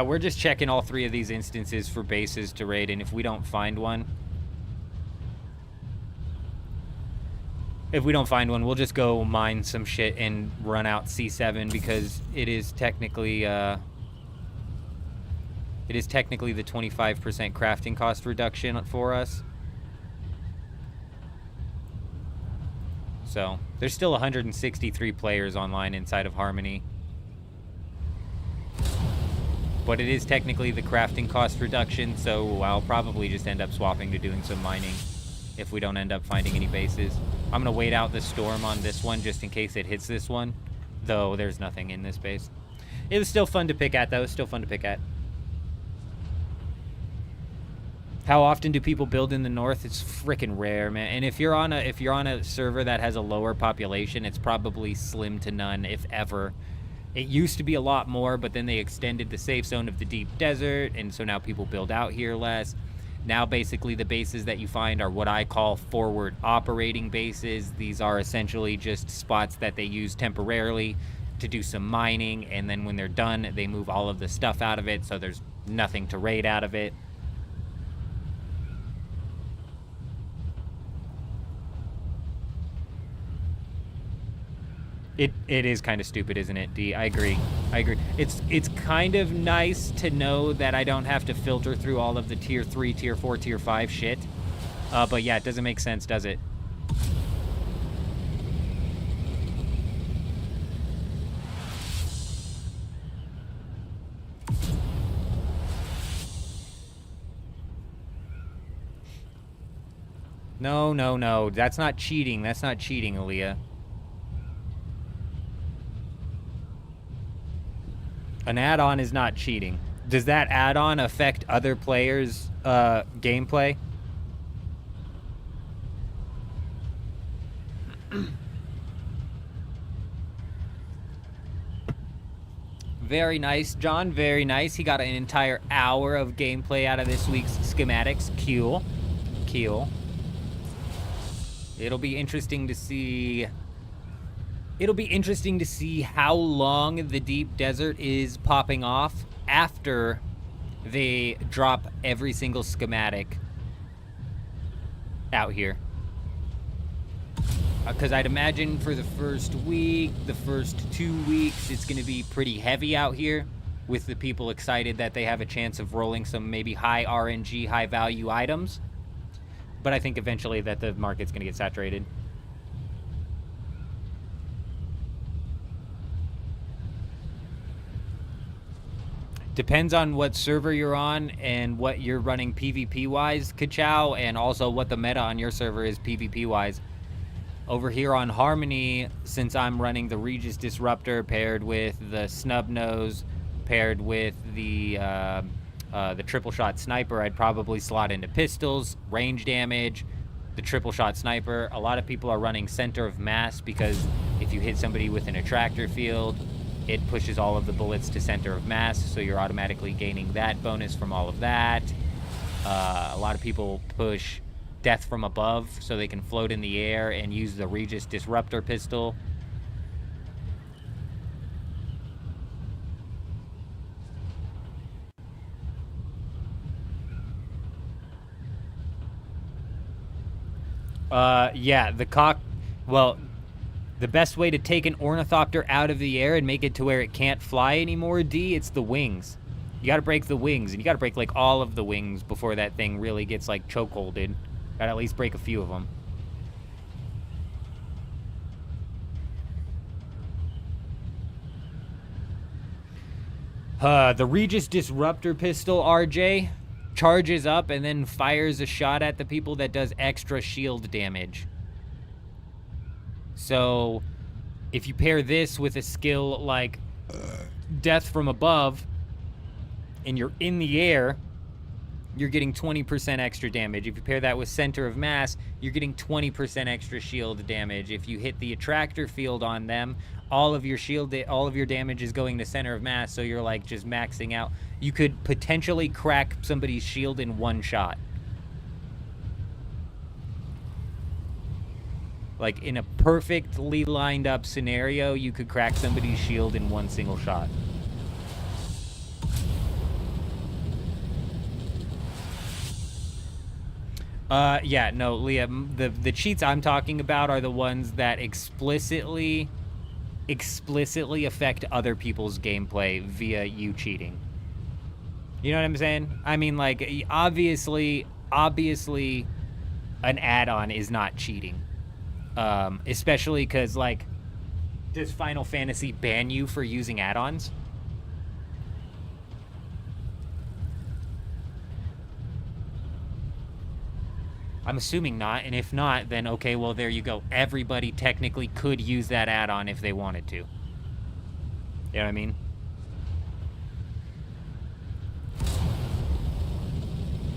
We're just checking all 3 of these instances for bases to raid, and if we don't find one, we'll just go mine some shit and run out C7, because it is technically the 25% crafting cost reduction for us. So there's still 163 players online inside of Harmony, but it is technically the crafting cost reduction, so I'll probably just end up swapping to doing some mining if we don't end up finding any bases. I'm gonna wait out the storm on this one just in case it hits this one, though there's nothing in this base. It was still fun to pick at, though. Still fun to pick at. How often do people build in the north? It's freaking rare, man. And if you're on a server that has a lower population, it's probably slim to none, if ever. It used to be a lot more, but then they extended the safe zone of the deep desert, and so now people build out here less. Now basically the bases that you find are what I call forward operating bases. These are essentially just spots that they use temporarily to do some mining, and then when they're done, they move all of the stuff out of it, so there's nothing to raid out of it. It is kind of stupid, isn't it, D? I agree. It's kind of nice to know that I don't have to filter through all of the tier 3, tier 4, tier 5 shit. But yeah, it doesn't make sense, does it? No. That's not cheating. That's not cheating, Aaliyah. An add-on is not cheating. Does that add-on affect other players' gameplay? Very nice, John. Very nice. He got an entire hour of gameplay out of this week's schematics. Cool. It'll be interesting to see... It'll be interesting to see how long the deep desert is popping off after they drop every single schematic out here. Because I'd imagine for the first week, the first 2 weeks, it's going to be pretty heavy out here with the people excited that they have a chance of rolling some maybe high RNG, high value items. But I think eventually that the market's going to get saturated. Depends on what server you're on and what you're running PvP-wise, Kachow, and also what the meta on your server is PvP-wise. Over here on Harmony, since I'm running the Regis Disruptor paired with the Snub Nose, paired with the triple shot sniper, I'd probably slot into pistols, range damage, the triple shot sniper. A lot of people are running center of mass because if you hit somebody with an attractor field, it pushes all of the bullets to center of mass, so you're automatically gaining that bonus from all of that. A lot of people push death from above so they can float in the air and use the Regis Disruptor pistol. Yeah, well, the best way to take an ornithopter out of the air and make it to where it can't fly anymore, D, it's the wings. You gotta break the wings, and you gotta break, like, all of the wings before that thing really gets, like, chokeholded. Gotta at least break a few of them. The Regis Disruptor pistol, RJ, charges up and then fires a shot at the people that does extra shield damage. So, if you pair this with a skill like Death from Above, and you're in the air, you're getting 20% extra damage. If you pair that with Center of Mass, you're getting 20% extra shield damage. If you hit the attractor field on them, all of your damage is going to Center of Mass, so you're like just maxing out. You could potentially crack somebody's shield in one shot. Like, in a perfectly lined up scenario, you could crack somebody's shield in one single shot. Yeah, no, Leah, the cheats I'm talking about are the ones that explicitly affect other people's gameplay via you cheating. You know what I'm saying? I mean, like, obviously, an add-on is not cheating. Especially because, like, does Final Fantasy ban you for using add-ons? I'm assuming not, and if not, then okay, well, there you go. Everybody technically could use that add-on if they wanted to. You know what I mean?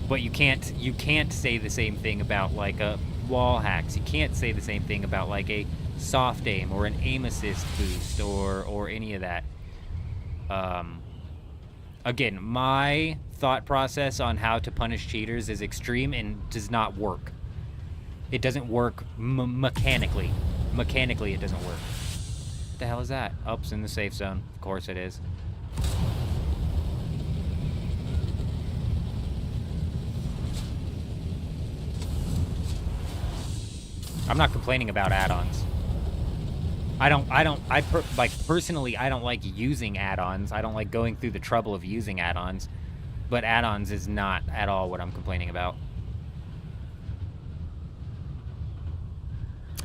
But you can't say the same thing about, like, a wall hacks. You can't say the same thing about, like, a soft aim or an aim assist boost or any of that. Again, my thought process on how to punish cheaters is extreme and does not work. It doesn't work mechanically. Mechanically, it doesn't work. What the hell is that? Oh, it's in the safe zone. Of course it is. I'm not complaining about add-ons. Personally, I don't like using add-ons. I don't like going through the trouble of using add-ons. But add-ons is not at all what I'm complaining about.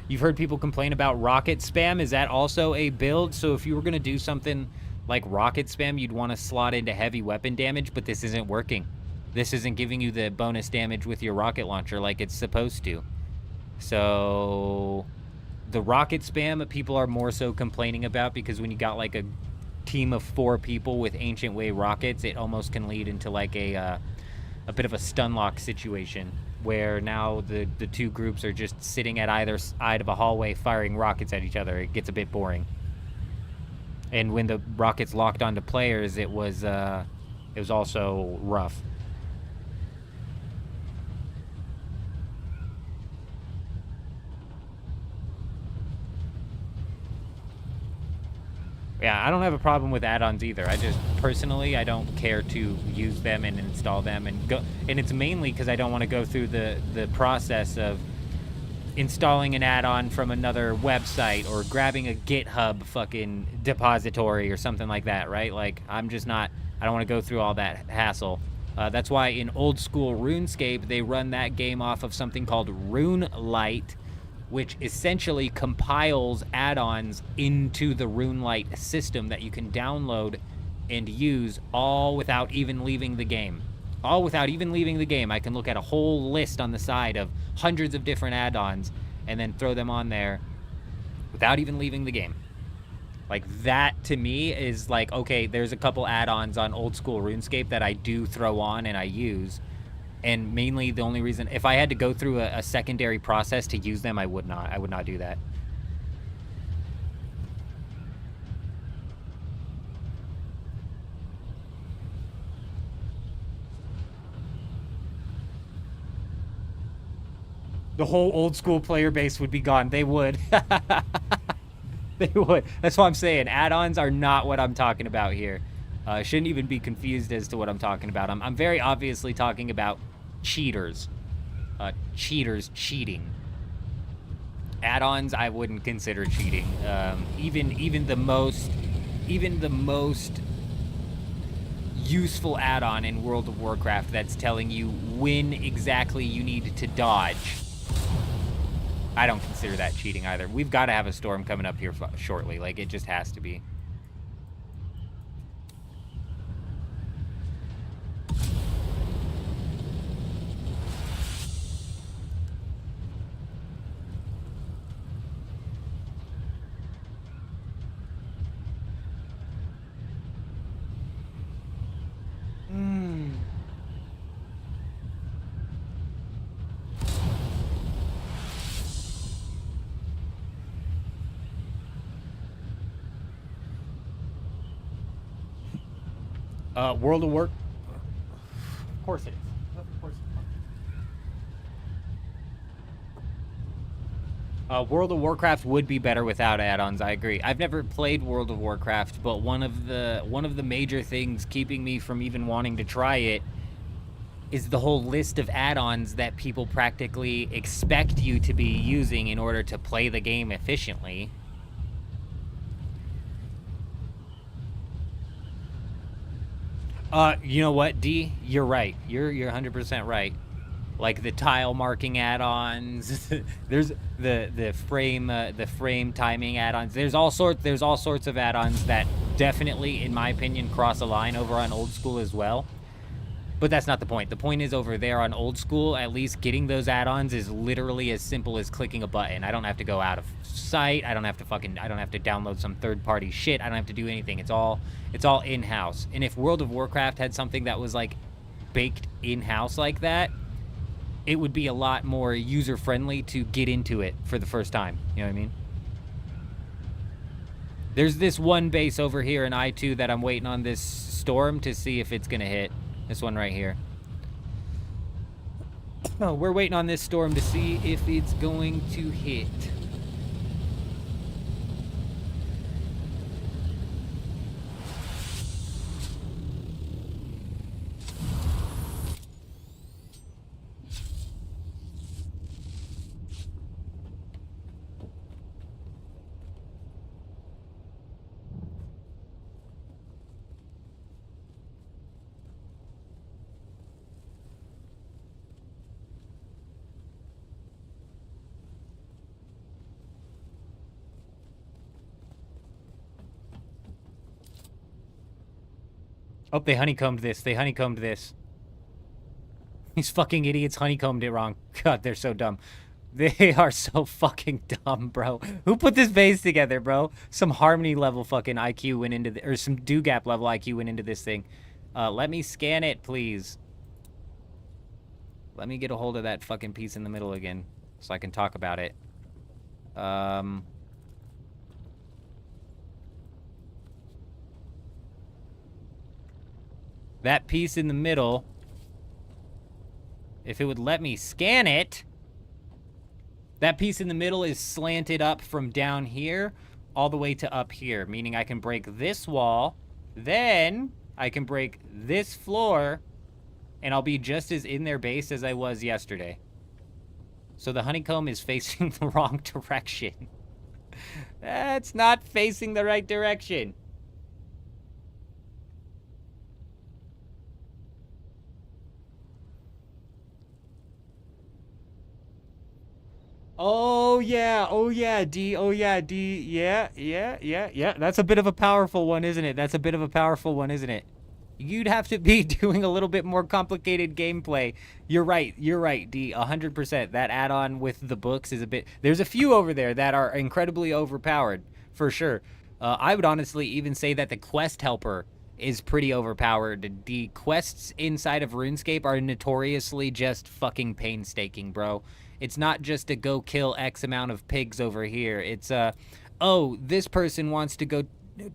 You've heard people complain about rocket spam. Is that also a build? So if you were going to do something like rocket spam, you'd want to slot into heavy weapon damage, but this isn't working. This isn't giving you the bonus damage with your rocket launcher like it's supposed to. So the rocket spam, people are more so complaining about because when you got like a team of 4 people with Ancient Way rockets, it almost can lead into like a bit of a stun lock situation where now the 2 groups are just sitting at either side of a hallway firing rockets at each other. It gets a bit boring. And when the rockets locked onto players, it was also rough. Yeah, I don't have a problem with add-ons either. I just, personally, I don't care to use them and install them and go. And it's mainly because I don't want to go through the process of installing an add-on from another website or grabbing a GitHub fucking depository or something like that, right? Like, I'm just not, I don't want to go through all that hassle. That's why in old school RuneScape, they run that game off of something called RuneLite, which essentially compiles add-ons into the RuneLite system that you can download and use all without even leaving the game. All without even leaving the game. I can look at a whole list on the side of hundreds of different add-ons and then throw them on there without even leaving the game. Like, that to me is like, okay, there's a couple add-ons on old school RuneScape that I do throw on and I use. And mainly the only reason, if I had to go through a secondary process to use them, I would not do that. The whole old school player base would be gone. They would. They would. That's what I'm saying. Add-ons are not what I'm talking about here. Shouldn't even be confused as to what I'm talking about. I'm very obviously talking about cheaters. Cheaters cheating. Add-ons I wouldn't consider cheating. Even the most useful add-on in World of Warcraft that's telling you when exactly you need to dodge, I don't consider that cheating either. We've got to have a storm coming up here shortly. Like, it just has to be. World of Warcraft. Of course it is. Of course it is. World of Warcraft would be better without add-ons. I agree. I've never played World of Warcraft, but one of the major things keeping me from even wanting to try it is the whole list of add-ons that people practically expect you to be using in order to play the game efficiently. You know what, D? You're right. You're 100% right. Like the tile marking add-ons, there's the frame timing add-ons. There's all sorts of add-ons that definitely, in my opinion, cross a line over on old school as well. But that's not the point. The point is, over there on old school, at least getting those add-ons is literally as simple as clicking a button. I don't have to go out of sight. I don't have to download some third-party shit. I don't have to do anything. It's all in-house. And if World of Warcraft had something that was like baked in-house like that, it would be a lot more user-friendly to get into it for the first time. You know what I mean? There's this one base over here in I-2 that I'm waiting on this storm to see if it's gonna hit. This one right here. Oh, we're waiting on this storm to see if it's going to hit. Oh, they honeycombed this. They honeycombed this. These fucking idiots honeycombed it wrong. God, they're so dumb. They are so fucking dumb, bro. Who put this base together, bro? Some Harmony level fucking IQ went into or some Do-Gap level IQ went into this thing. Let me scan it, please. Let me get a hold of that fucking piece in the middle again so I can talk about it. That piece in the middle, if it would let me scan it, that piece in the middle is slanted up from down here all the way to up here, meaning I can break this wall, then I can break this floor, and I'll be just as in their base as I was yesterday. So the honeycomb is facing the wrong direction. That's not facing the right direction. Oh yeah, D, yeah. That's a bit of a powerful one, isn't it? That's a bit of a powerful one, isn't it? You'd have to be doing a little bit more complicated gameplay. You're right, D, 100%. That add-on with the books is a bit... There's a few over there that are incredibly overpowered, for sure. I would honestly even say that the quest helper is pretty overpowered. The quests inside of RuneScape are notoriously just fucking painstaking, bro. It's not just to go kill X amount of pigs over here. It's, oh, this person wants to go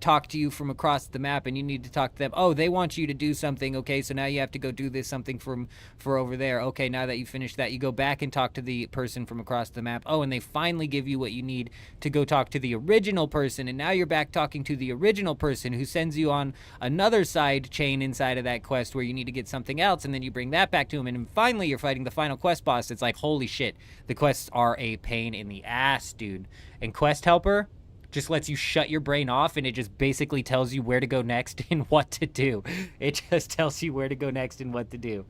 talk to you from across the map and you need to talk to them. Oh, they want you to do something. Okay, so now you have to go do this something for over there. Okay, now that you finished that, you go back and talk to the person from across the map. Oh, and they finally give you what you need to go talk to the original person, and now you're back talking to the original person who sends you on another side chain inside of that quest where you need to get something else, and then you bring that back to him, and then finally you're fighting the final quest boss. It's like, holy shit, the quests are a pain in the ass, dude. And Quest Helper just lets you shut your brain off, and it just basically tells you where to go next and what to do. It just tells you where to go next and what to do.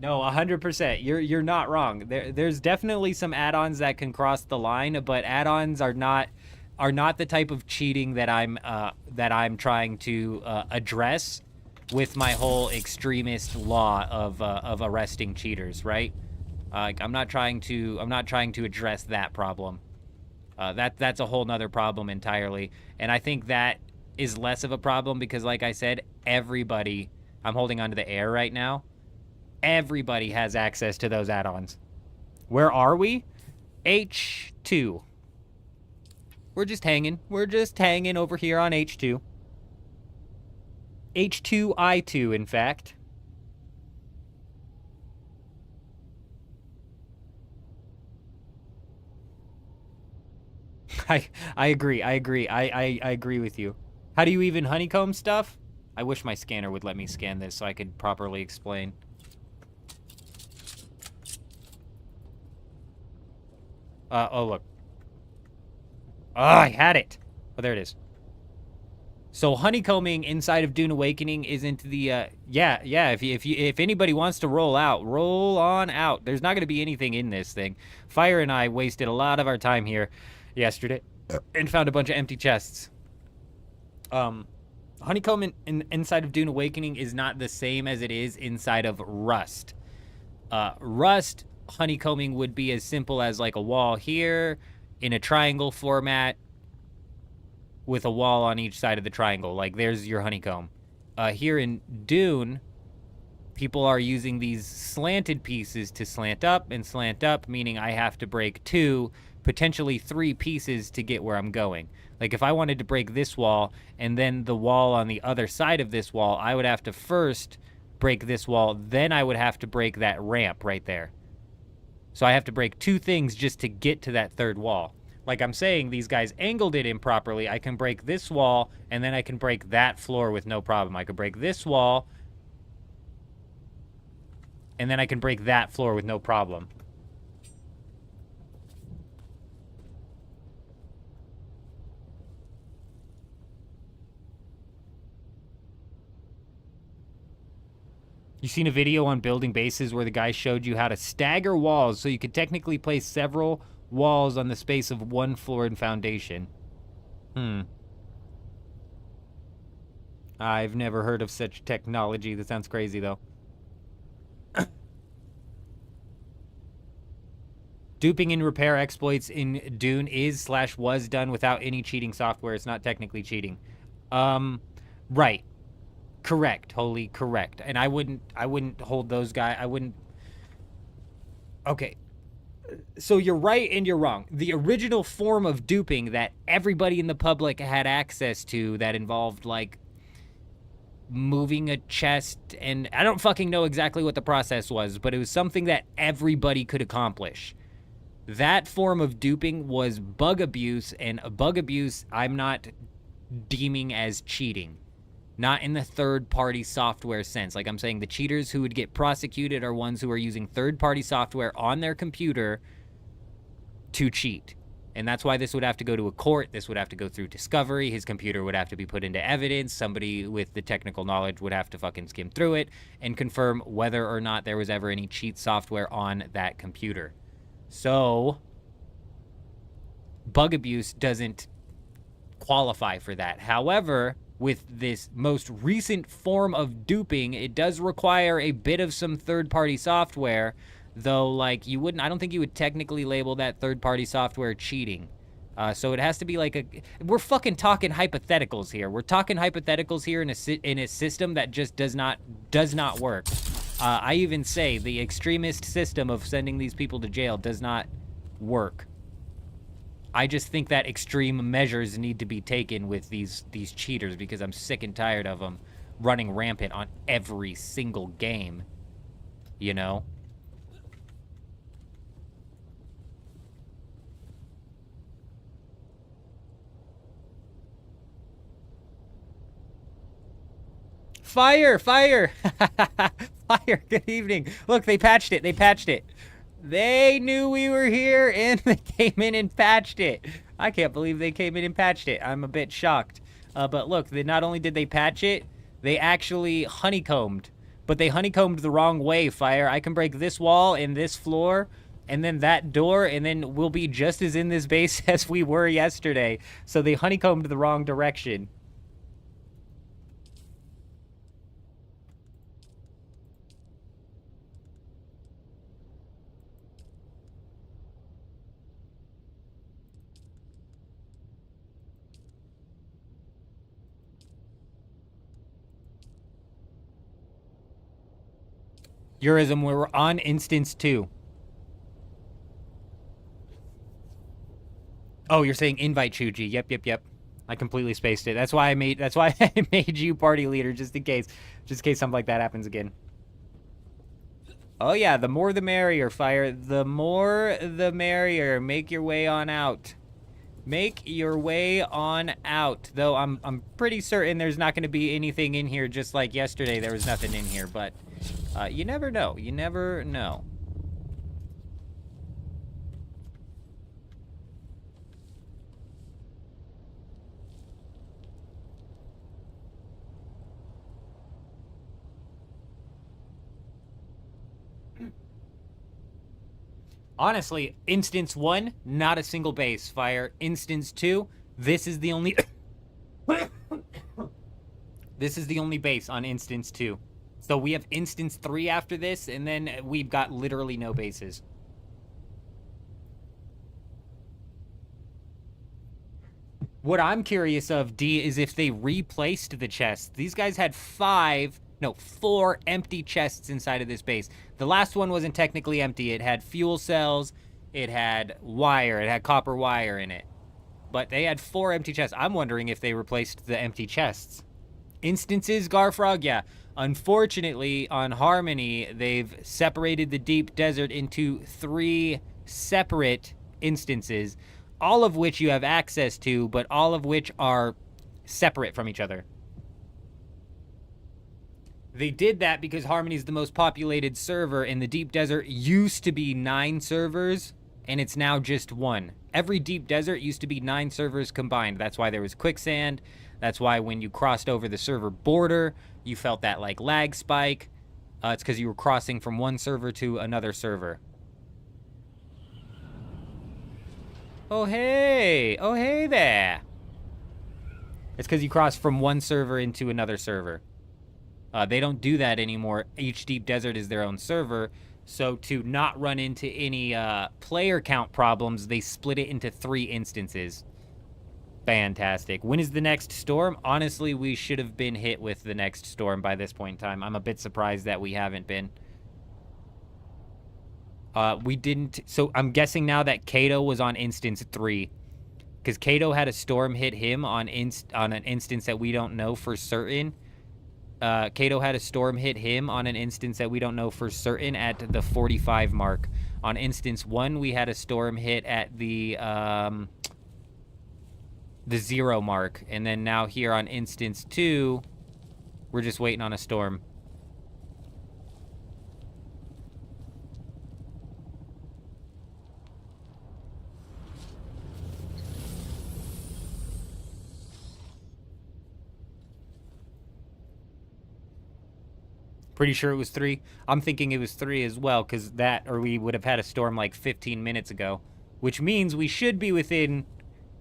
No, 100%. You're not wrong. There's definitely some add-ons that can cross the line, but add-ons are not the type of cheating that I'm trying to address with my whole extremist law of arresting cheaters, right? I'm not trying to address that problem. That's a whole nother problem entirely. And I think that is less of a problem because, like I said, everybody, I'm holding onto the air right now, everybody has access to those add-ons. Where are we? H2. We're just hanging. We're just hanging over here on H2. H2I2, in fact. I agree. I agree with you. How do you even honeycomb stuff? I wish my scanner would let me scan this so I could properly explain. Oh, look. Oh, I had it. Oh, there it is. So honeycombing inside of Dune Awakening isn't the, yeah, if anybody wants to roll out, roll on out. There's not going to be anything in this thing. Fire and I wasted a lot of our time here yesterday and found a bunch of empty chests. Honeycomb inside of Dune Awakening is not the same as it is inside of Rust. Rust honeycombing would be as simple as like a wall here in a triangle format with a wall on each side of the triangle. Like, there's your honeycomb. Here in Dune, people are using these slanted pieces to slant up, meaning I have to break 2, potentially 3 pieces to get where I'm going. Like, if I wanted to break this wall and then the wall on the other side of this wall, I would have to first break this wall, then I would have to break that ramp right there. So I have to break 2 things just to get to that third wall. Like I'm saying, these guys angled it improperly. I can break this wall, and then I can break that floor with no problem. I could break this wall, and then I can break that floor with no problem. You seen a video on building bases where the guy showed you how to stagger walls so you could technically place several walls on the space of 1 floor and foundation. I've never heard of such technology. That sounds crazy, though. Duping and repair exploits in Dune is/was done without any cheating software. It's not technically cheating. Right. Correct. Wholly correct. And I wouldn't hold those guys. I wouldn't. Okay. So you're right and you're wrong. The original form of duping that everybody in the public had access to that involved, like, moving a chest, and I don't fucking know exactly what the process was, but it was something that everybody could accomplish. That form of duping was bug abuse, and bug abuse I'm not deeming as cheating. Not in the third-party software sense. Like I'm saying, the cheaters who would get prosecuted are ones who are using third-party software on their computer to cheat. And that's why this would have to go to a court. This would have to go through discovery. His computer would have to be put into evidence. Somebody with the technical knowledge would have to fucking skim through it and confirm whether or not there was ever any cheat software on that computer. So, bug abuse doesn't qualify for that. However, with this most recent form of duping, it does require a bit of some third-party software, though, like, I don't think you would technically label that third-party software cheating. So it has to be like we're fucking talking hypotheticals here. We're talking hypotheticals here in a system that just does not work. I even say the extremist system of sending these people to jail does not work. I just think that extreme measures need to be taken with these cheaters because I'm sick and tired of them running rampant on every single game, you know? Fire! Fire! Fire! Good evening. Look, they patched it. They patched it. They knew we were here, and they came in and patched it. I can't believe they came in and patched it. I'm a bit shocked. But look, not only did they patch it, they actually honeycombed. But they honeycombed the wrong way, Fire. I can break this wall and this floor, and then that door, and then we'll be just as in this base as we were yesterday. So they honeycombed the wrong direction. Eurism, we're on instance 2. Oh, you're saying invite Chuji. Yep. I completely spaced it. That's why I made you party leader, just in case something like that happens again. Oh yeah, the more the merrier, Fire. The more the merrier. Make your way on out. Make your way on out. Though I'm pretty certain there's not going to be anything in here, just like yesterday there was nothing in here, but you never know. You never know. Honestly, instance 1, not a single base, Fire. Instance 2, this is the only this is the only base on instance 2. So we have instance 3 after this, and then we've got literally no bases. What I'm curious of, D, is if they replaced the chests. These guys had 4 empty chests inside of this base. The last one wasn't technically empty. It had fuel cells, it had wire, it had copper wire in it. But they had 4 empty chests. I'm wondering if they replaced the empty chests. Instances, Garfrog, yeah. Unfortunately, on Harmony, they've separated the deep desert into 3 separate instances, all of which you have access to, but all of which are separate from each other. They did that because Harmony's the most populated server, and the Deep Desert used to be 9 servers, and it's now just 1. Every Deep Desert used to be 9 servers combined. That's why there was quicksand. That's why when you crossed over the server border, you felt that, like, lag spike. It's because you were crossing from one server to another server. Oh, hey! Oh, hey there! It's because you cross from one server into another server. They don't do that anymore. Each Deep Desert is their own server. So to not run into any player count problems, they split it into 3 instances. Fantastic. When is the next storm? Honestly, we should have been hit with the next storm by this point in time. I'm a bit surprised that we haven't been. We didn't... So I'm guessing now that Kato was on instance 3. Because Kato had a storm hit him on an instance that we don't know for certain. Kato had a storm hit him on an instance that we don't know for certain at the 45 mark. On instance 1, we had a storm hit at the 0 mark. And then now here on instance 2, we're just waiting on a storm. Pretty sure it was 3. I'm thinking it was 3 as well, because that, or we would have had a storm like 15 minutes ago. Which means we should be within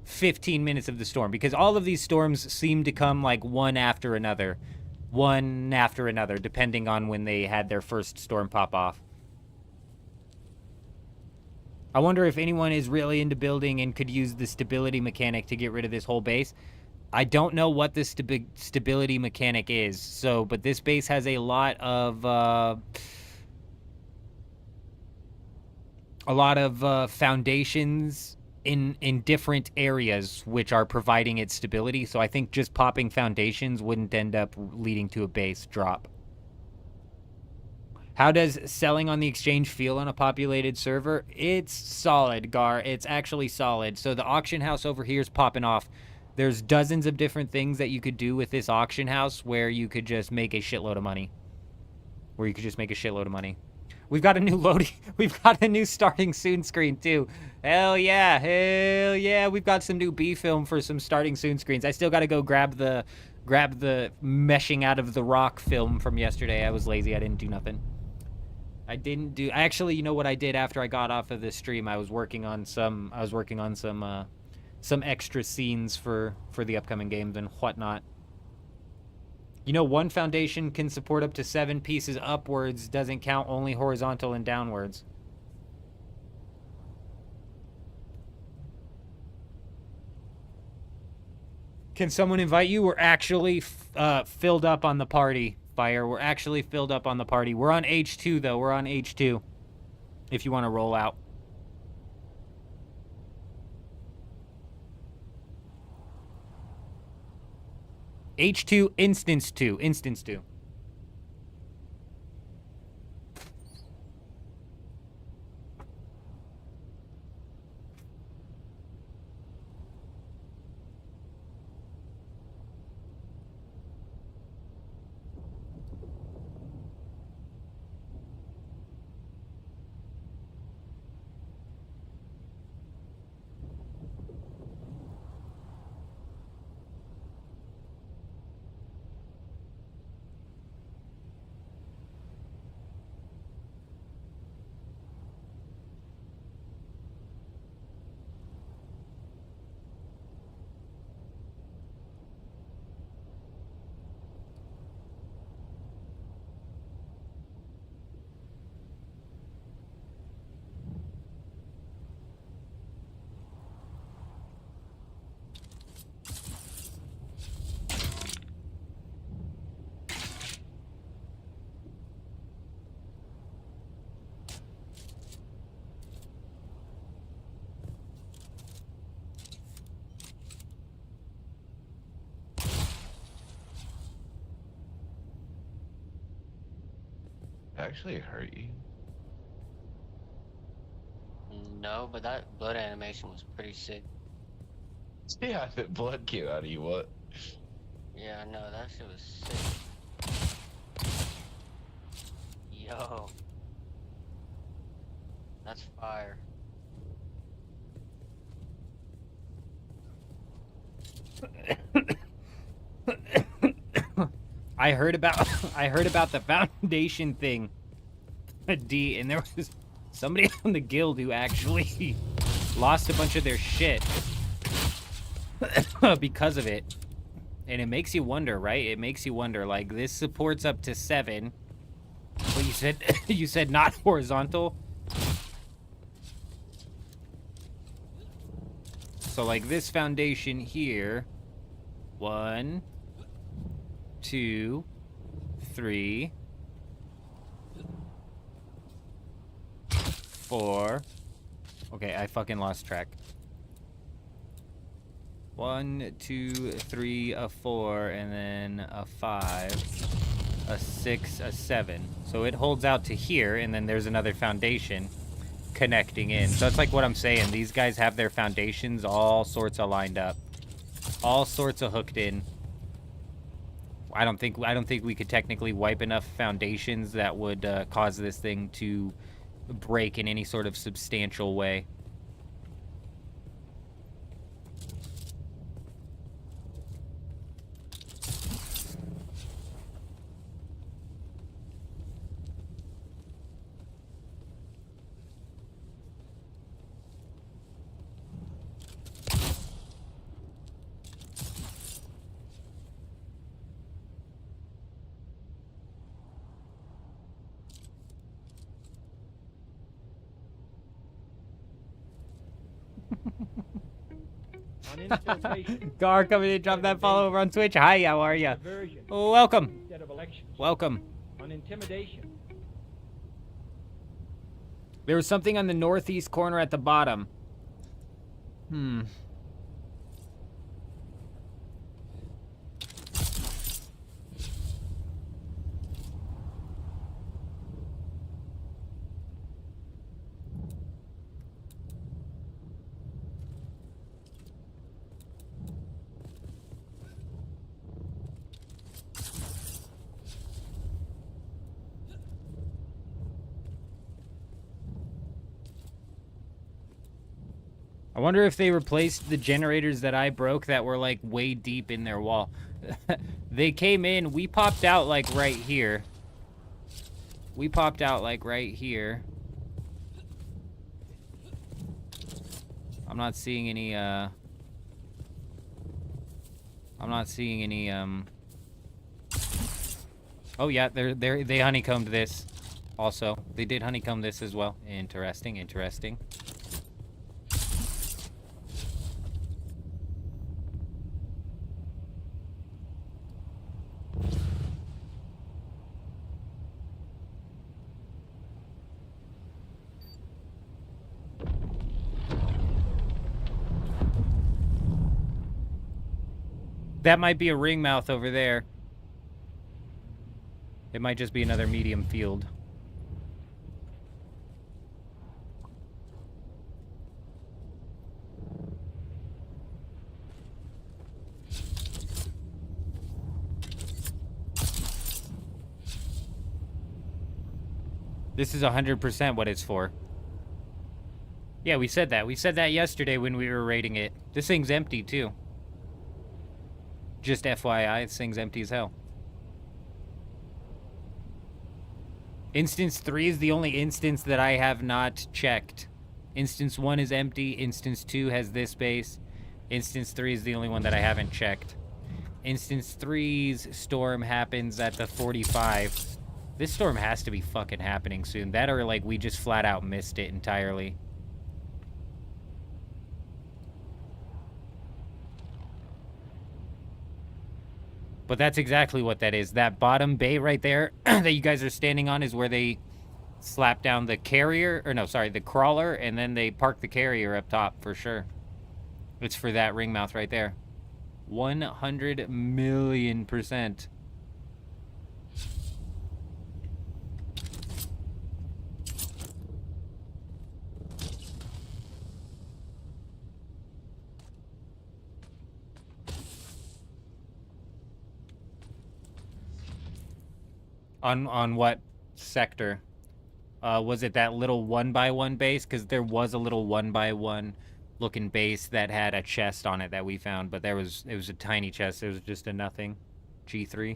15 minutes of the storm, because all of these storms seem to come like one after another. One after another, depending on when they had their first storm pop off. I wonder if anyone is really into building and could use the stability mechanic to get rid of this whole base. I don't know what the stability mechanic is, so, but this base has a lot of foundations in different areas which are providing its stability, so I think just popping foundations wouldn't end up leading to a base drop. How does selling on the exchange feel on a populated server? It's solid, Gar. It's actually solid. So the auction house over here is popping off. There's dozens of different things that you could do with this auction house where you could just make a shitload of money. We've got a new loading. We've got a new starting soon screen too. Hell yeah. We've got some new B film for some starting soon screens. I still got to go grab the meshing out of the rock film from yesterday. I was lazy. I didn't do nothing. Actually, you know what I did after I got off of this stream? I was working on some extra scenes for the upcoming games and whatnot. You know, one foundation can support up to 7 pieces upwards, doesn't count only horizontal and downwards. Can someone invite you? We're actually filled up on the party, Fire. We're actually filled up on the party. We're on H2, though. We're on H2. If you want to roll out. H2, instance 2. Instance 2. Actually hurt you? No, but that blood animation was pretty sick. Yeah, if it blood came out of you, what? Yeah, I know, that shit was sick. Yo. That's fire. I heard about the foundation thing, D, and there was somebody on the guild who actually lost a bunch of their shit because of it. And it makes you wonder, right? It makes you wonder, like, this supports up to 7. But you said, you said not horizontal? So, like, this foundation here. 1, 2, 3, 4. Okay, I fucking lost track. 1, 2, 3, a 4, and then a 5, a 6, a 7. So it holds out to here, and then there's another foundation connecting in. So it's like what I'm saying. These guys have their foundations all sorts of lined up, all sorts of hooked in. I don't think we could technically wipe enough foundations that would cause this thing to break in any sort of substantial way. On infiltration. Gar coming in, drop that follow over on Twitch. Hi, how are ya? Subversion Welcome. instead of elections. Welcome. On intimidation. There was something on the northeast corner at the bottom. I wonder if they replaced the generators that I broke that were like way deep in their wall. They came in, we popped out like right here. We popped out like right here. I'm not seeing any I'm not seeing any Oh yeah, they honeycombed this. Also, they did honeycomb this as well. Interesting, interesting. That might be a ring mouth over there. It might just be another medium field. This is 100% what it's for. Yeah, we said that. We said that yesterday when we were rating it. This thing's empty, too. Just FYI, this thing's empty as hell. Instance 3 is the only instance that I have not checked. Instance 1 is empty. Instance 2 has this base. Instance 3 is the only one that I haven't checked. Instance 3's storm happens at the 45. This storm has to be fucking happening soon. That or, like, we just flat out missed it entirely. But that's exactly what that is. That bottom bay right there that you guys are standing on is where they slap down the carrier, or no, sorry, the crawler, and then they park the carrier up top for sure. It's for that ring mouth right there. 100 million%. On what sector? Was it that little 1x1 base? Because there was a little 1x1 looking base that had a chest on it that we found, but it was a tiny chest. It was just a nothing. G3.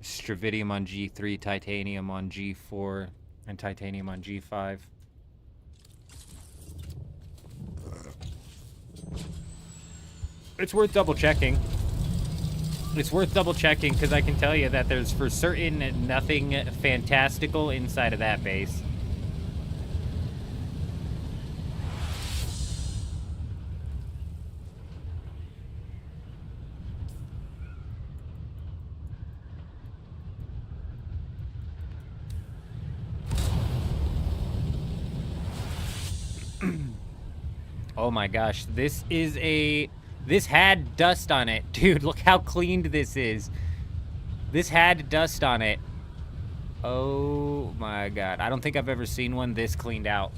Stravidium on G3, titanium on G4, and titanium on G5. It's worth double checking. It's worth double checking because I can tell you that there's for certain nothing fantastical inside of that base. Oh my gosh, this had dust on it. Dude, look how cleaned this is. This had dust on it. Oh my god, I don't think I've ever seen one this cleaned out.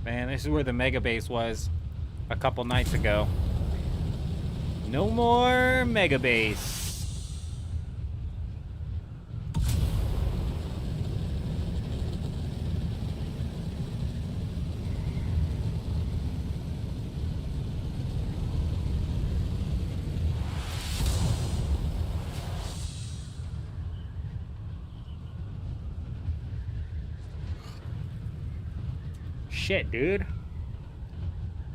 Man, this is where the mega base was a couple nights ago. No more mega base. Shit, dude.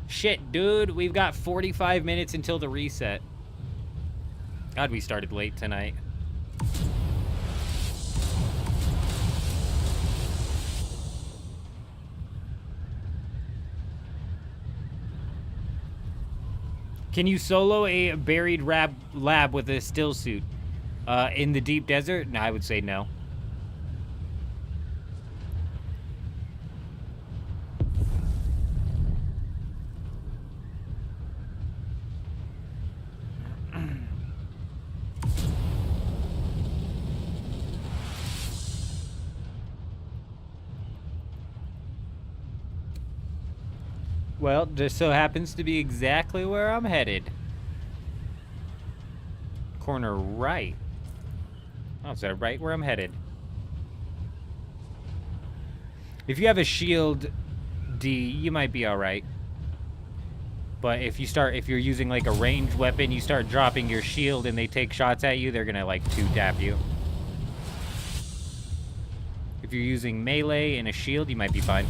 Shit, dude. We've got 45 minutes until the reset. God, we started late tonight. Can you solo a buried lab with a still suit? In the deep desert? No, I would say no. Well, just so happens to be exactly where I'm headed. Corner right. Oh, is that right where I'm headed? If you have a shield D, you might be alright. But if you're using like a ranged weapon, you start dropping your shield and they take shots at you, they're gonna like 2-tap you. If you're using melee and a shield, you might be fine.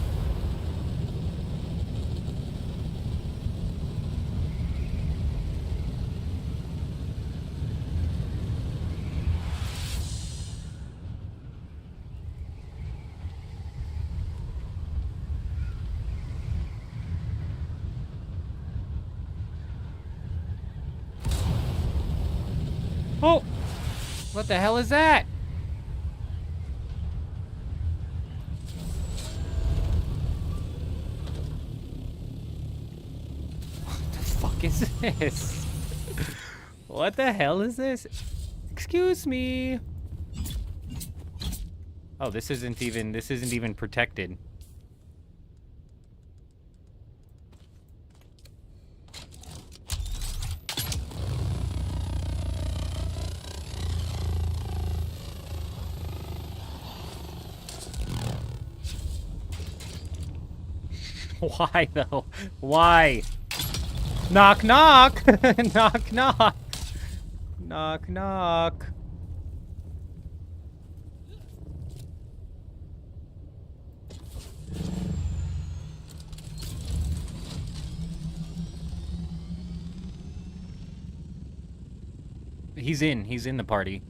Oh! What the hell is that? What the fuck is this? What the hell is this? Excuse me. Oh, this isn't even protected. Why though? Why? Knock knock! Knock knock! Knock knock! He's in the party.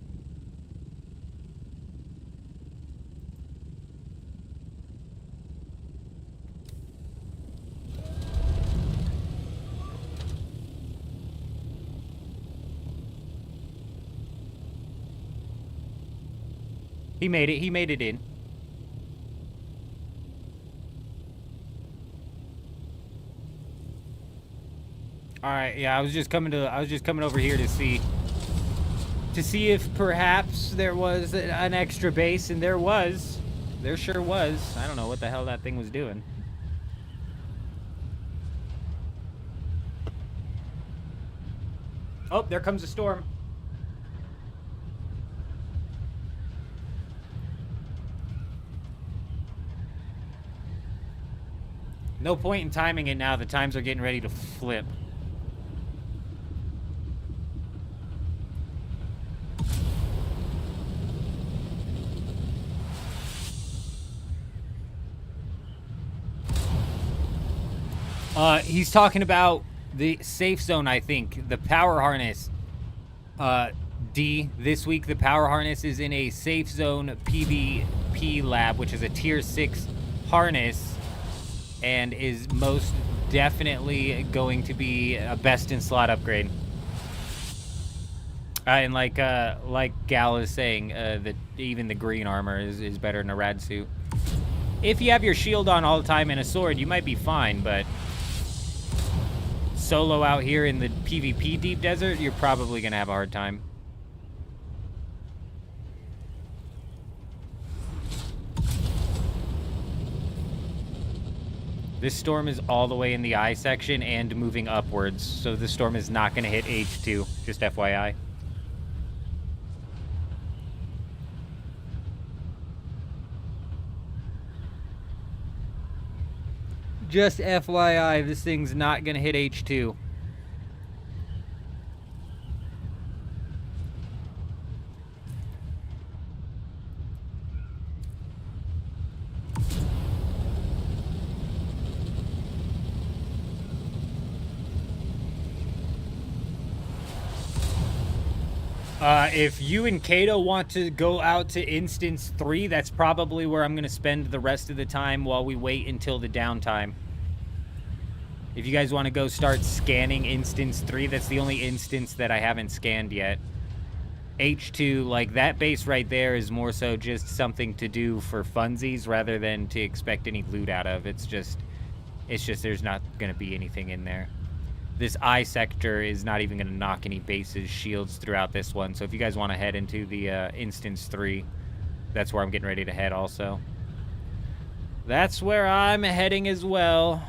He made it in. All right, yeah, I was just coming over here to see. to see if perhaps there was an extra base, and there was. There sure was. I don't know what the hell that thing was doing. Oh, there comes a storm. No point in timing it now. The times are getting ready to flip. He's talking about the safe zone, I think. The power harness. D, this week the power harness is in a safe zone PvP lab, which is a tier 6 harness, and is most definitely going to be a best in slot upgrade. And like Gal is saying, that even the green armor is better than a rad suit. If you have your shield on all the time and a sword, you might be fine, but solo out here in the PvP deep desert, you're probably gonna have a hard time. This storm is all the way in the I section and moving upwards, so this storm is not gonna hit H2, just FYI. Just FYI, this thing's not gonna hit H2. If you and Kato want to go out to Instance 3, that's probably where I'm going to spend the rest of the time while we wait until the downtime. If you guys want to go start scanning Instance 3, that's the only instance that I haven't scanned yet. H2, like, that base right there is more so just something to do for funsies rather than to expect any loot out of. It's just there's not going to be anything in there. This I sector is not even going to knock any bases, shields throughout this one. So if you guys want to head into the Instance 3, that's where I'm getting ready to head also. That's where I'm heading as well.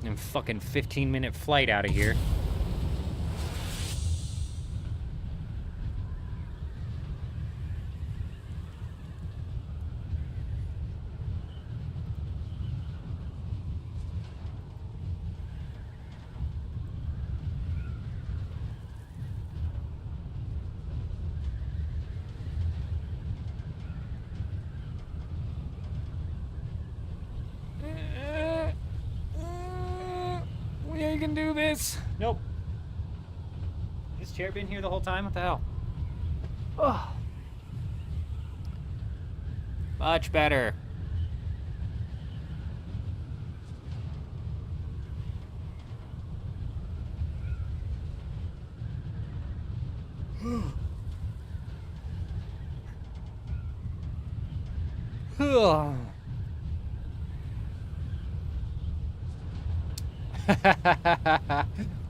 And fucking 15-minute flight out of here. You can do this. Nope. This chair been here the whole time? What the hell? Oh. Much better.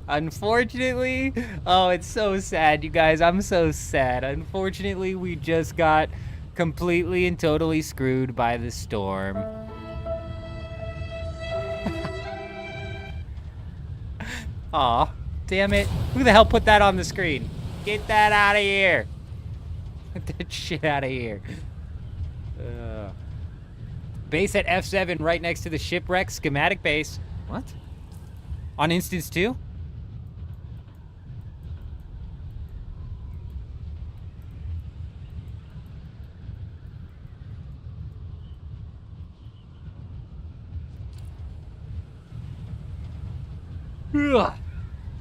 Unfortunately, oh, it's so sad, you guys. I'm so sad. Unfortunately, we just got completely and totally screwed by the storm. Aw, damn it. Who the hell put that on the screen? Get that out of here. Get that shit out of here. Base at F7 right next to the shipwreck schematic base. What? On Instance 2?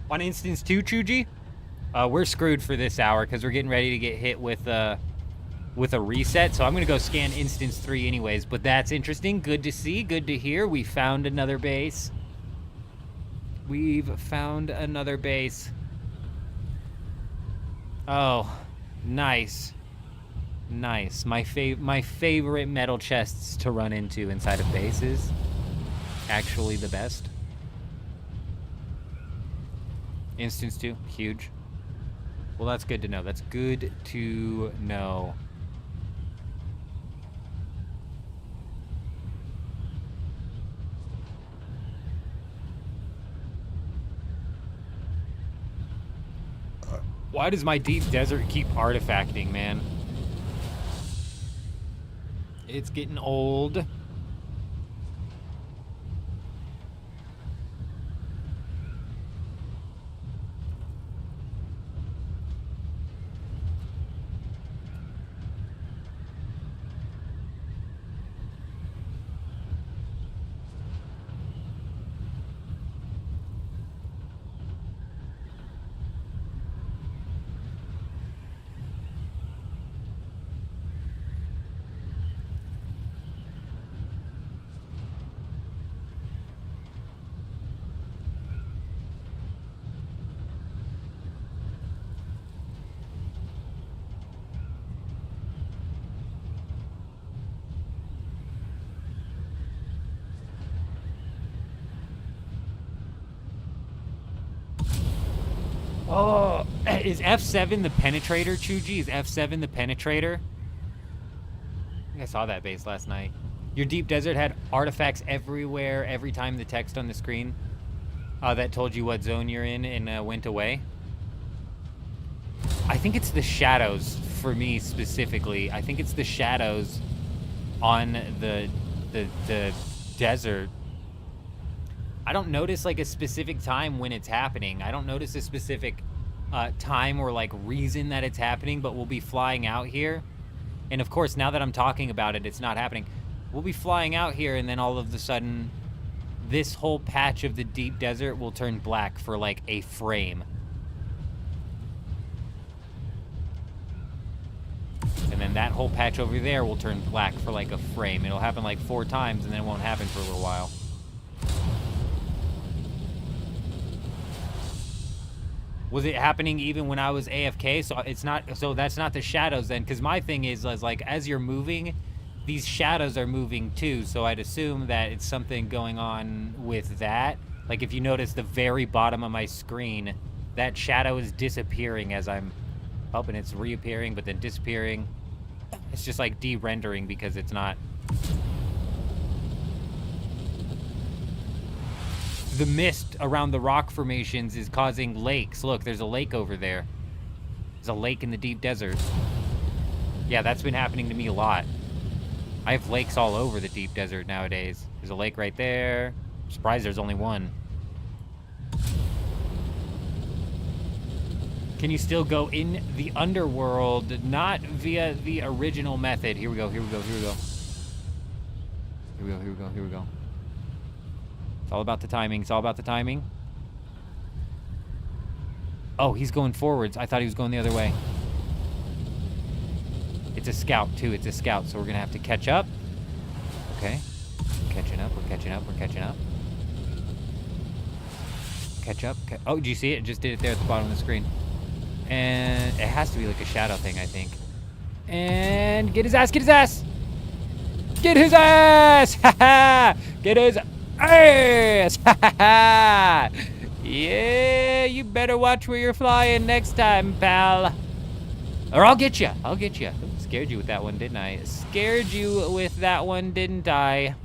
On Instance 2, Chuji? We're screwed for this hour because we're getting ready to get hit with a reset. So I'm going to go scan Instance 3 anyways. But that's interesting. Good to see. Good to hear. We found another base. We've found another base. Oh, nice. Nice. My favorite metal chests to run into inside of bases. Actually the best. Instance 2, huge. Well, that's good to know. That's good to know. Why does my deep desert keep artifacting, man? It's getting old. Oh, is F7 the penetrator, Chuji? Is F7 the penetrator? I think I saw that base last night. Your deep desert had artifacts everywhere, every time the text on the screen that told you what zone you're in and went away. I think it's the shadows for me specifically. I think it's the shadows on the desert. I don't notice like a specific time when it's happening. I don't notice a specific time or like reason that it's happening, but we'll be flying out here. And of course, now that I'm talking about it, it's not happening. We'll be flying out here and then all of a sudden, this whole patch of the deep desert will turn black for like a frame. And then that whole patch over there will turn black for like a frame. It'll happen like 4 times and then it won't happen for a little while. Was it happening even when I was AFK? So it's not. So that's not the shadows then, because my thing is like as you're moving, these shadows are moving too. So I'd assume that it's something going on with that. Like if you notice the very bottom of my screen, that shadow is disappearing as I'm up, and it's reappearing but then disappearing. It's just like de-rendering because it's not. The mist around the rock formations is causing lakes. Look, there's a lake over there. There's a lake in the deep desert. Yeah, that's been happening to me a lot. I have lakes all over the deep desert nowadays. There's a lake right there. I'm surprised there's only one. Can you still go in the underworld? Not via the original method. Here we go, here we go, here we go. Here we go, here we go, here we go. It's all about the timing. It's all about the timing. Oh, he's going forwards. I thought he was going the other way. It's a scout, too. It's a scout, so we're going to have to catch up. Okay. We're catching up. We're catching up. We're catching up. Catch up. Oh, do you see it? It just did it there at the bottom of the screen. And it has to be like a shadow thing, I think. And get his ass. Get his ass. Get his ass. Ha ha. Get his ass. Yeah, you better watch where you're flying next time, pal. Or I'll get you. I'll get you. Scared you with that one, didn't I? Scared you with that one, didn't I?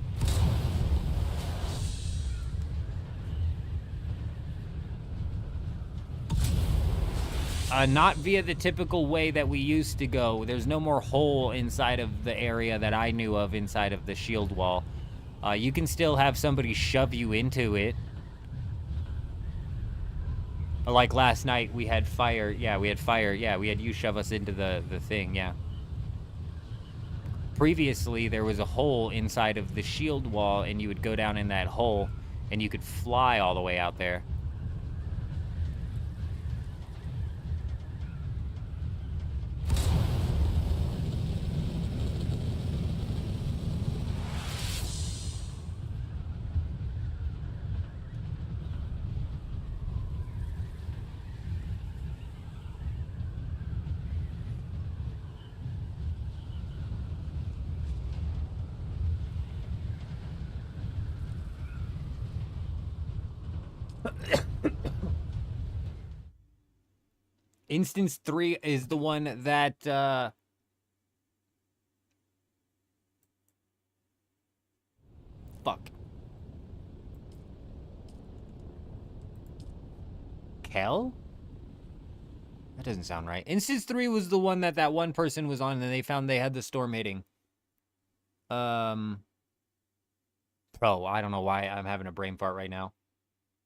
Not via the typical way that we used to go. There's no more hole inside of the area that I knew of inside of the shield wall. You can still have somebody shove you into it. Like last night, we had fire. Yeah, we had fire. Yeah, we had you shove us into the thing, yeah. Previously, there was a hole inside of the shield wall, and you would go down in that hole, and you could fly all the way out there. Instance 3 is the one that, fuck. Kel? That doesn't sound right. Instance 3 was the one that one person was on and they found they had the storm hitting. Bro, I don't know why I'm having a brain fart right now.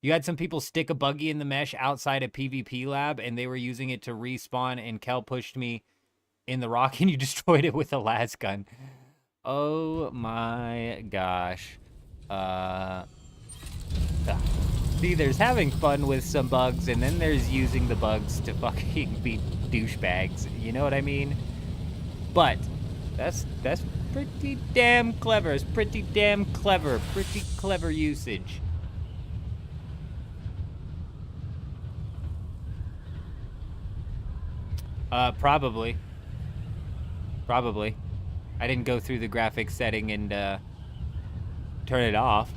You had some people stick a buggy in the mesh outside a PvP lab, and they were using it to respawn, and Kel pushed me in the rock, and you destroyed it with a las gun. Oh my gosh. See, there's having fun with some bugs, and then there's using the bugs to fucking be douchebags. You know what I mean? But that's pretty damn clever. It's pretty damn clever. Pretty clever usage. Probably. Probably. I didn't go through the graphics setting and, turn it off.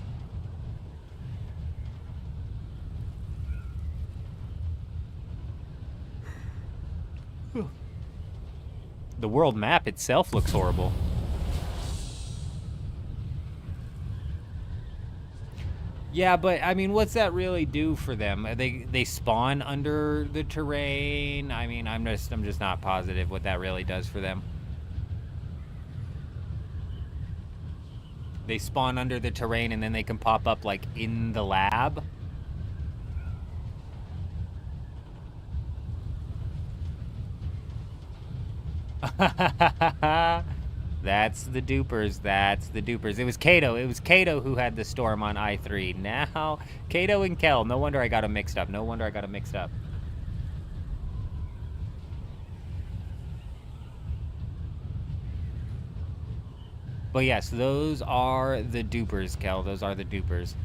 The world map itself looks horrible. Yeah, but I mean, what's that really do for them? They spawn under the terrain. I mean, I'm just not positive what that really does for them. They spawn under the terrain and then they can pop up like in the lab. That's the dupers. That's the dupers. It was Kato. It was Kato who had the storm on I3. Now, Kato and Kel. No wonder I got them mixed up. No wonder I got them mixed up. But yes, those are the dupers, Kel. Those are the dupers.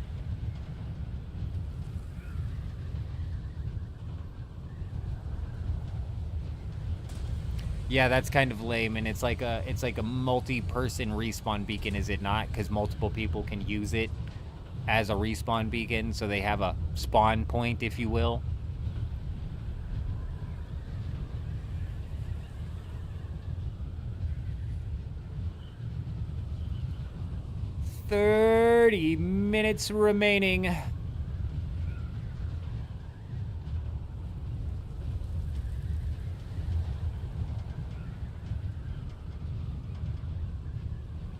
Yeah, that's kind of lame, and it's like a multi-person respawn beacon, is it not? Because multiple people can use it as a respawn beacon, so they have a spawn point, if you will. "30 minutes remaining."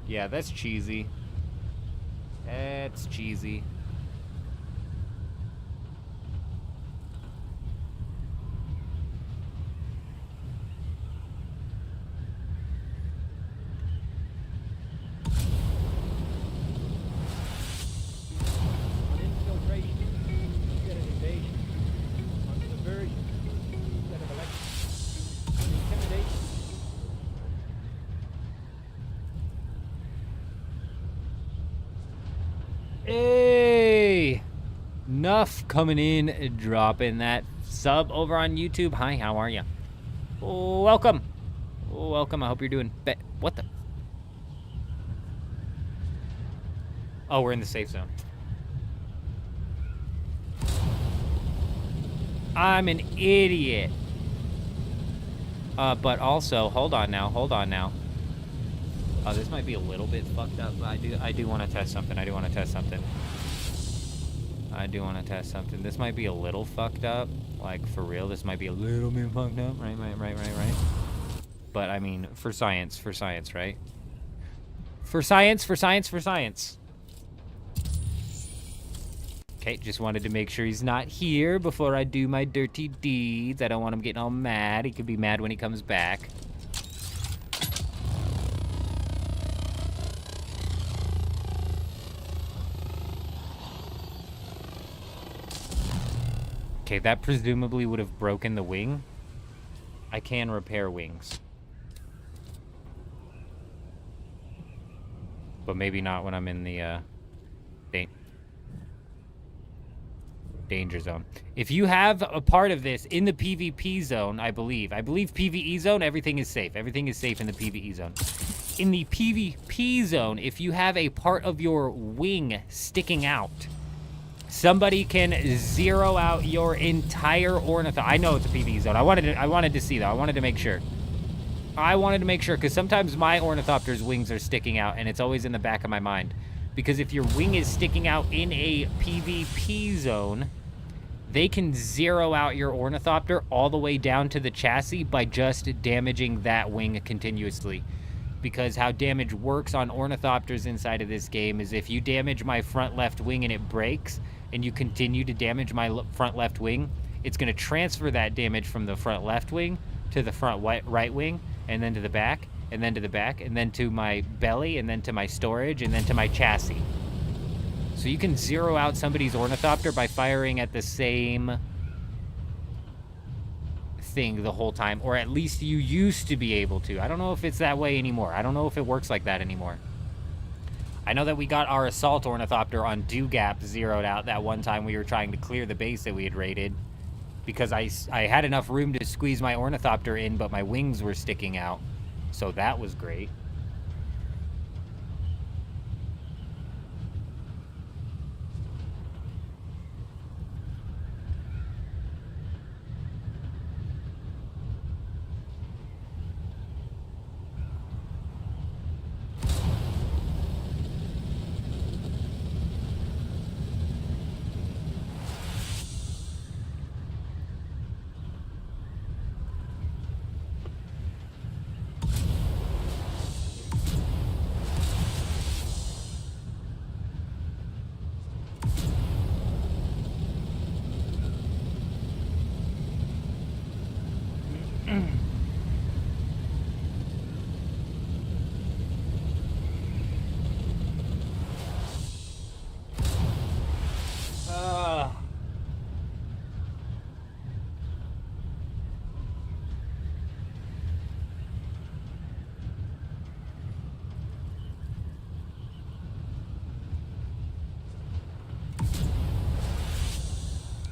Yeah, that's cheesy. That's cheesy. On infiltration, you get an invasion. On subversion, instead of election. On intimidation, Hey! Nuff coming in, dropping that sub over on YouTube. Hi, how are you? Welcome. Welcome, I hope you're doing what the? Oh, we're in the safe zone. I'm an idiot. But also, hold on now. Oh, this might be a little bit fucked up, but I do want to test something. This might be a little fucked up. Like, for real, this might be a little bit fucked up. Right. But, I mean, for science, right? For science. Okay, just wanted to make sure he's not here before I do my dirty deeds. I don't want him getting all mad. He could be mad when he comes back. Okay, that presumably would have broken the wing. I can repair wings. But maybe not when I'm in the, danger zone. If you have a part of this in the PvP zone, I believe PvE zone, everything is safe. Everything is safe in the PvE zone. In the PvP zone, if you have a part of your wing sticking out, Somebody can zero out your entire ornithopter. I know it's a PvE zone. I wanted to see though. I wanted to make sure. Because sometimes my ornithopter's wings are sticking out, and it's always in the back of my mind. Because if your wing is sticking out in a PvP zone, they can zero out your ornithopter all the way down to the chassis by just damaging that wing continuously. Because how damage works on ornithopters inside of this game is if you damage my front left wing and it breaks, and you continue to damage my front left wing, it's going to transfer that damage from the front left wing to the front right wing, and then to the back, and then to the back, and then to my belly, and then to my storage, and then to my chassis. So you can zero out somebody's ornithopter by firing at the same thing the whole time, or at least you used to be able to. I don't know if it's that way anymore. I don't know if it works like that anymore. I know that we got our assault ornithopter on Dew Gap zeroed out that one time we were trying to clear the base that we had raided, because I had enough room to squeeze my ornithopter in, but my wings were sticking out, so that was great.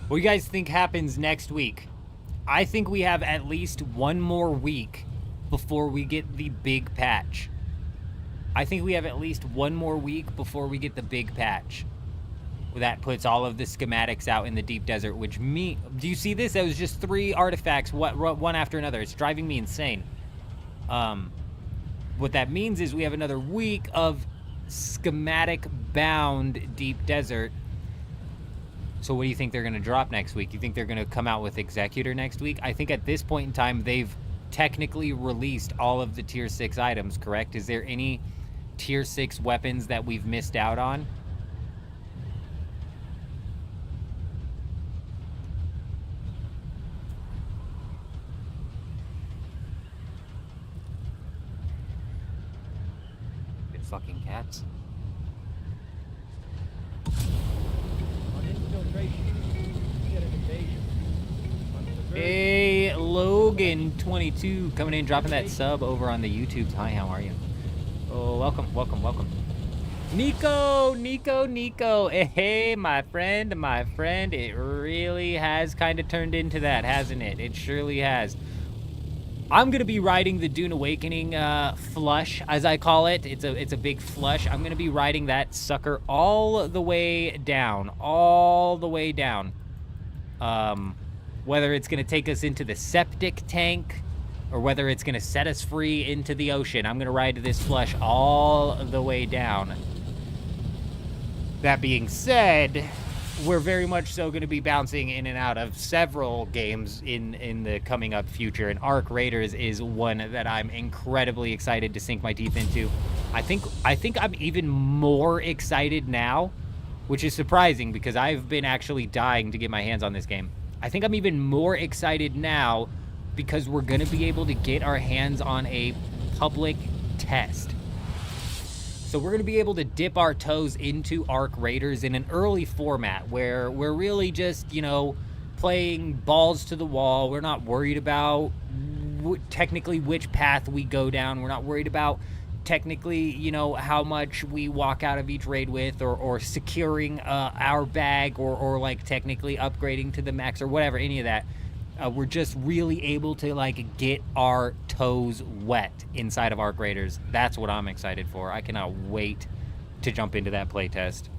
What do you guys think happens next week? I think we have at least one more week before we get the big patch. I think we have at least one more week before we get the big patch. That puts all of the schematics out in the deep desert, which do you see this? That was just 3 artifacts, one after another. It's driving me insane. What that means is we have another week of schematic-bound deep desert. So what do you think they're going to drop next week? You think they're going to come out with Executor next week? I think at this point in time, they've technically released all of the Tier 6 items, correct? Is there any Tier 6 weapons that we've missed out on? Good fucking cats. Hey, Logan22 coming in, dropping that sub over on the YouTube. Hi, how are you? Oh, welcome. Nico. Hey, my friend. It really has kind of turned into that, hasn't it? It surely has. I'm going to be riding the Dune Awakening flush, as I call it. It's a big flush. I'm going to be riding that sucker all the way down. Whether it's going to take us into the septic tank or whether it's going to set us free into the ocean, I'm going to ride this flush all the way down. That being said, we're very much so going to be bouncing in and out of several games in the coming up future, and Arc Raiders is one that I'm incredibly excited to sink my teeth into. I think I'm even more excited now, which is surprising because I've been actually dying to get my hands on this game. I think I'm even more excited now because we're going to be able to get our hands on a public test. So we're going to be able to dip our toes into Arc Raiders in an early format where we're really just, playing balls to the wall. We're not worried about technically which path we go down. We're not worried about technically, how much we walk out of each raid with, or securing our bag, or like technically upgrading to the max or whatever, any of that. We're just really able to get our toes wet inside of Arc Raiders. That's what I'm excited for. I cannot wait to jump into that playtest.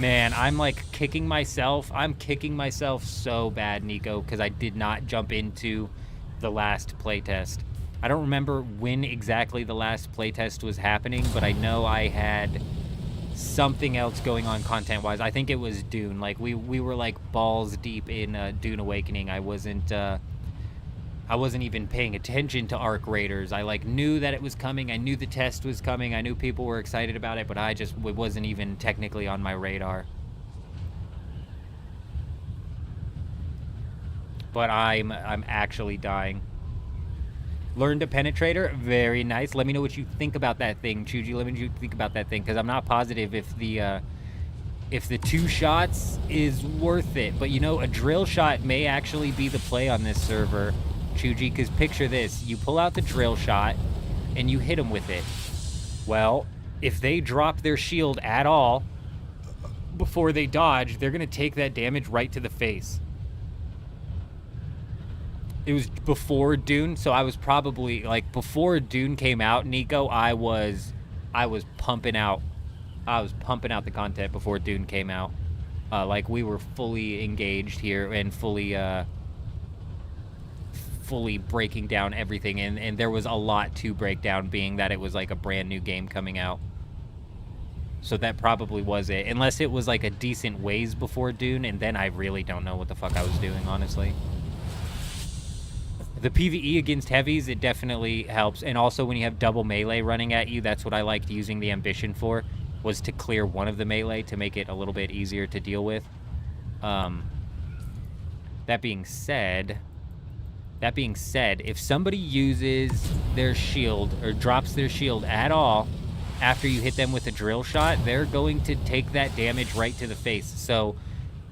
Man, I'm like kicking myself. I'm kicking myself so bad, Nico, because I did not jump into the last playtest. I don't remember when exactly the last playtest was happening, but I know I had something else going on content-wise. I think it was Dune. Like, we were like balls deep in Dune Awakening. I wasn't even paying attention to Arc Raiders. I like knew that it was coming. I knew the test was coming. I knew people were excited about it, but it wasn't even technically on my radar. But I'm actually dying. Learned a penetrator, very nice. Let me know what you think about that thing, Chuji. Let me know what you think about that thing, because I'm not positive if the 2 shots is worth it. But you know, a drill shot may actually be the play on this server, Chuji, because picture this. You pull out the drill shot, and you hit them with it. Well, if they drop their shield at all before they dodge, they're going to take that damage right to the face. It was before Dune, so I was probably, like, before Dune came out, Nico, I was pumping out. I was pumping out the content before Dune came out. Like, we were fully engaged here and fully breaking down everything, and there was a lot to break down, being that it was like a brand new game coming out. So that probably was it, unless it was like a decent ways before Dune, and then I really don't know what the fuck I was doing, honestly. The PvE against heavies, it definitely helps, and also when you have double melee running at you, that's what I liked using the ambition for, was to clear one of the melee to make it a little bit easier to deal with. That being said, if somebody uses their shield or drops their shield at all after you hit them with a drill shot, they're going to take that damage right to the face. So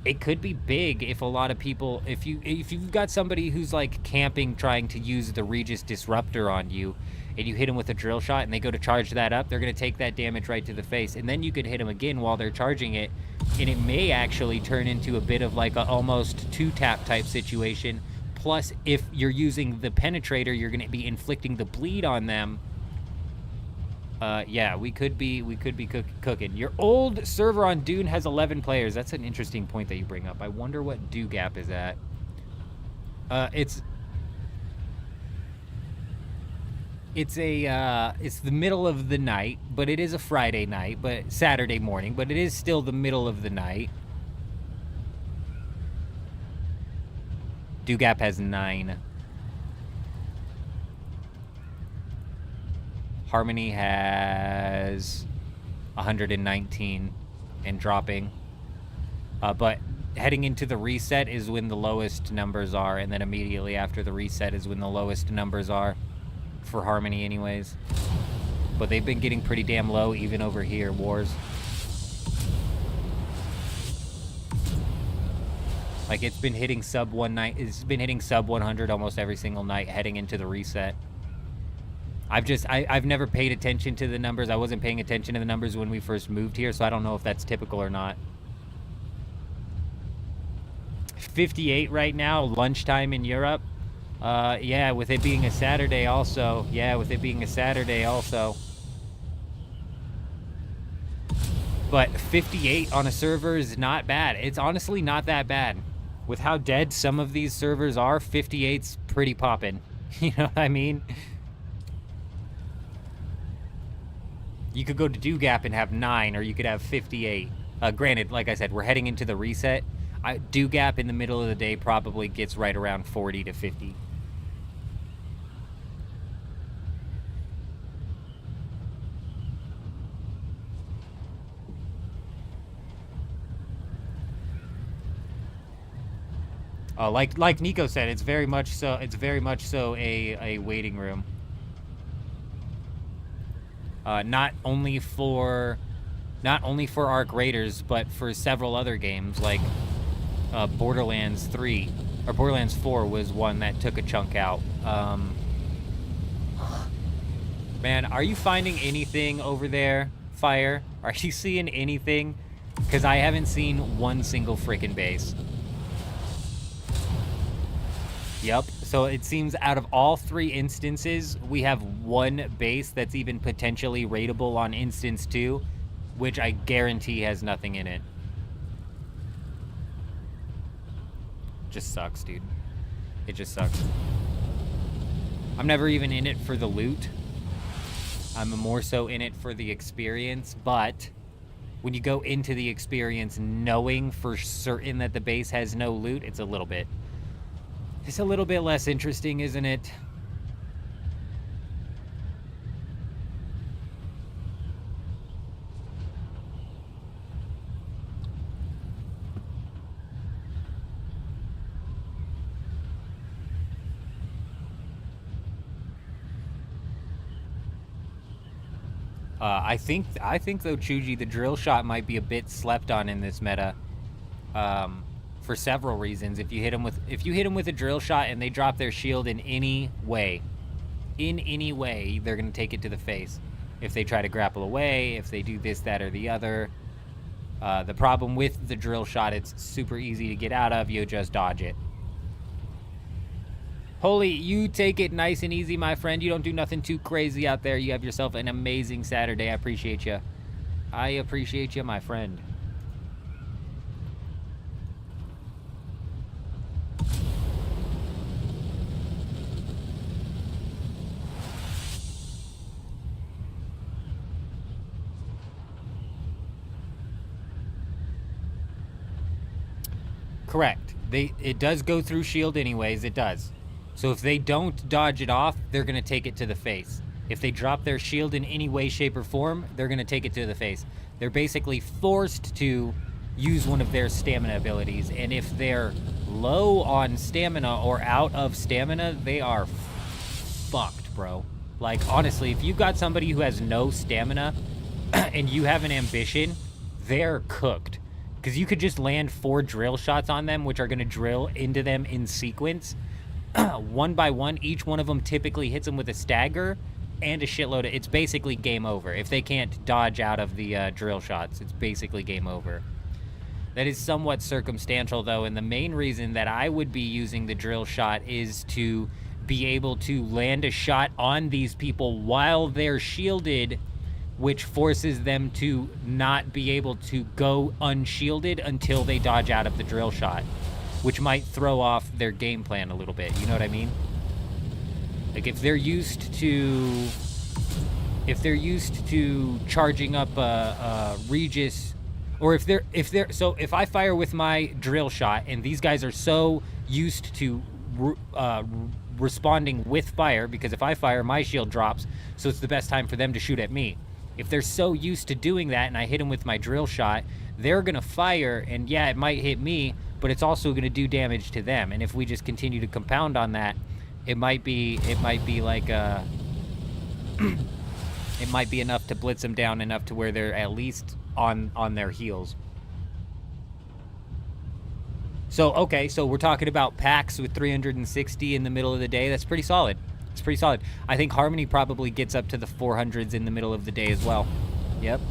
it could be big if a lot of people, if you've got somebody who's like camping trying to use the Regis Disruptor on you, and you hit them with a drill shot and they go to charge that up, they're going to take that damage right to the face. And then you could hit them again while they're charging it, and it may actually turn into a bit of like a almost 2-tap type situation. Plus, if you're using the penetrator, you're going to be inflicting the bleed on them. Yeah, we could be cooking. Your old server on Dune has 11 players. That's an interesting point that you bring up. I wonder what Gap is at. It's the middle of the night, but it is a Friday night, but Saturday morning, but it is still the middle of the night. Gap has 9. Harmony has 119 and dropping. But heading into the reset is when the lowest numbers are, and then immediately after the reset is when the lowest numbers are for Harmony anyways. But they've been getting pretty damn low even over here, Wars. Like, it's been hitting sub 100 almost every single night heading into the reset. I've never paid attention to the numbers. I wasn't paying attention to the numbers when we first moved here, so I don't know if that's typical or not. 58 right now, lunchtime in Europe. Yeah, with it being a Saturday also. But 58 on a server is not bad. It's honestly not that bad. With how dead some of these servers are, 58's pretty poppin'. You know what I mean? You could go to Gap and have 9, or you could have 58. Granted, like I said, we're heading into the reset. Gap in the middle of the day probably gets right around 40 to 50. Like Nico said, it's very much so a waiting room. Not only for Arc Raiders, but for several other games like Borderlands 3 or Borderlands 4 was one that took a chunk out. Man, are you finding anything over there, Fire? Are you seeing anything? Because I haven't seen one single freaking base. Yep, so it seems out of all 3 instances, we have one base that's even potentially raidable on instance 2, which I guarantee has nothing in it. just sucks, dude. It just sucks. I'm never even in it for the loot. I'm more so in it for the experience, but when you go into the experience knowing for certain that the base has no loot, it's a little bit less interesting, isn't it? I think though, Chuji, the drill shot might be a bit slept on in this meta, for several reasons. If you hit them with a drill shot and they drop their shield in any way, they're gonna take it to the face. If they try to grapple away, if they do this, that, or the other. The problem with the drill shot, it's super easy to get out of. You just dodge it. Holy, you take it nice and easy, my friend. You don't do nothing too crazy out there. You have yourself an amazing Saturday. I appreciate you. I appreciate you, my friend. Correct. It does go through shield anyways. It does. So if they don't dodge it off, they're going to take it to the face. If they drop their shield in any way, shape, or form, they're going to take it to the face. They're basically forced to use one of their stamina abilities. And if they're low on stamina or out of stamina, they are fucked, bro. Like, honestly, if you've got somebody who has no stamina and you have an ambition, they're cooked. Because you could just land 4 drill shots on them, which are going to drill into them in sequence. One by one, each one of them typically hits them with a stagger and a shitload of... It's basically game over. If they can't dodge out of the drill shots, it's basically game over. That is somewhat circumstantial, though, and the main reason that I would be using the drill shot is to be able to land a shot on these people while they're shielded, which forces them to not be able to go unshielded until they dodge out of the drill shot, which might throw off their game plan a little bit. You know what I mean? Like, if they're used to charging up a Regis, or if I fire with my drill shot and these guys are so used to responding with fire, because if I fire, my shield drops, so it's the best time for them to shoot at me. If they're so used to doing that and I hit them with my drill shot, they're gonna fire, and yeah, it might hit me, but it's also going to do damage to them. And if we just continue to compound on that, it might be like it might be enough to blitz them down enough to where they're at least on their heels. So, okay, so we're talking about packs with 360 in the middle of the day. That's pretty solid. It's pretty solid. I think Harmony probably gets up to the 400s in the middle of the day as well. Yep.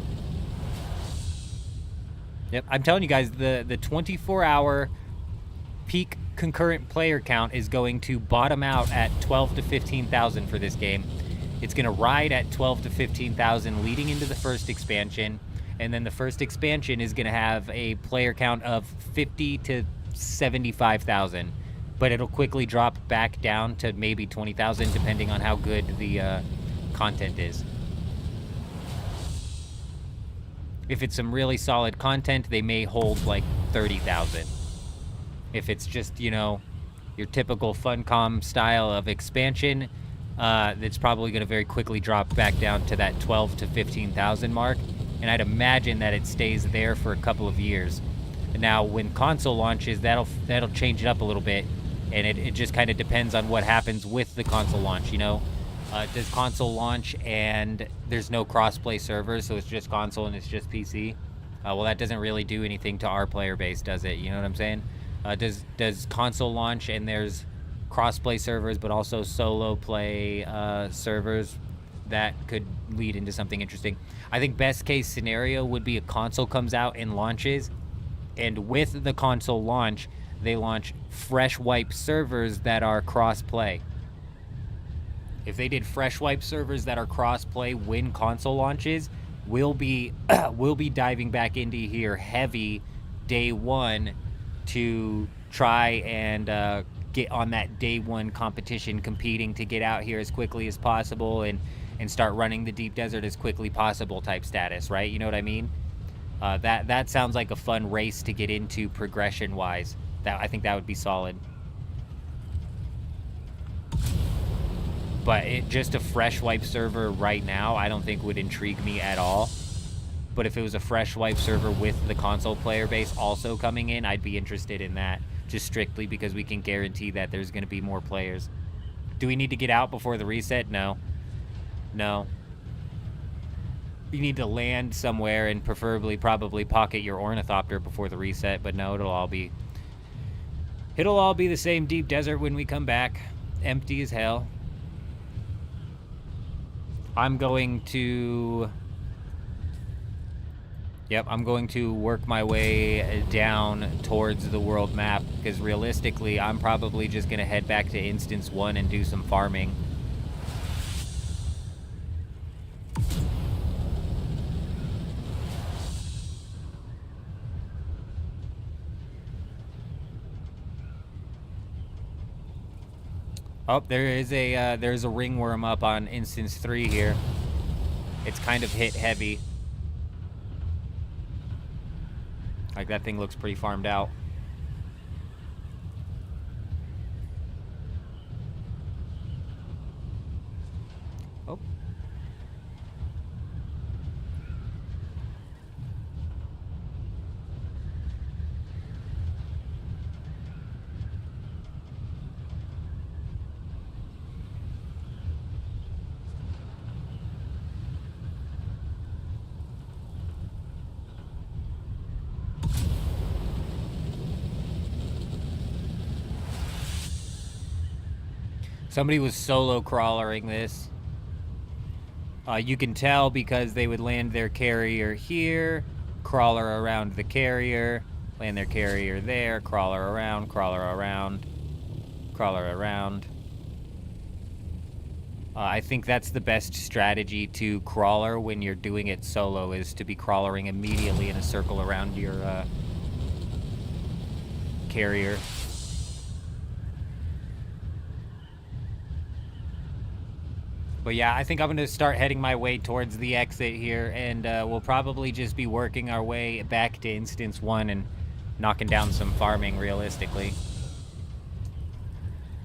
Yep, I'm telling you guys, the 24-hour peak concurrent player count is going to bottom out at 12 to 15,000 for this game. It's going to ride at 12 to 15,000 leading into the first expansion, and then the first expansion is going to have a player count of 50 to 75,000, but it'll quickly drop back down to maybe 20,000 depending on how good the content is. If it's some really solid content, they may hold like 30,000. If it's just, you know, your typical Funcom style of expansion, it's probably going to very quickly drop back down to that 12 to 15,000 mark. And I'd imagine that it stays there for a couple of years. Now, when console launches, that'll change it up a little bit. And it just kind of depends on what happens with the console launch, you know? Does console launch and there's no crossplay servers, so it's just console and it's just PC? Well, that doesn't really do anything to our player base, does it? You know what I'm saying? Does console launch and there's crossplay servers, but also solo play servers? That could lead into something interesting. I think best case scenario would be a console comes out and launches, and with the console launch, they launch fresh wipe servers that are cross-play. If they did fresh wipe servers that are cross-play when console launches, we'll be diving back into here heavy day one to try and get on that day one competition, competing to get out here as quickly as possible and start running the deep desert as quickly possible type status, right? You know what I mean? That sounds like a fun race to get into progression wise. I think that would be solid. But just a fresh wipe server right now, I don't think would intrigue me at all. But if it was a fresh wipe server with the console player base also coming in, I'd be interested in that, just strictly because we can guarantee that there's going to be more players. Do we need to get out before the reset? No. No. You need to land somewhere and preferably probably pocket your ornithopter before the reset, but no, it'll all be the same deep desert when we come back. Empty as hell. I'm going to work my way down towards the world map, because realistically, I'm probably just going to head back to Instance 1 and do some farming. Oh, there's a ringworm up on Instance 3 here. It's kind of hit heavy. Like, that thing looks pretty farmed out. Oh. Somebody was solo crawlering this. You can tell because they would land their carrier here, crawler around the carrier, land their carrier there, crawler around, crawler around, crawler around. I think that's the best strategy to crawler when you're doing it solo, is to be crawlering immediately in a circle around your carrier. But yeah, I think I'm going to start heading my way towards the exit here, and we'll probably just be working our way back to Instance 1 and knocking down some farming, realistically.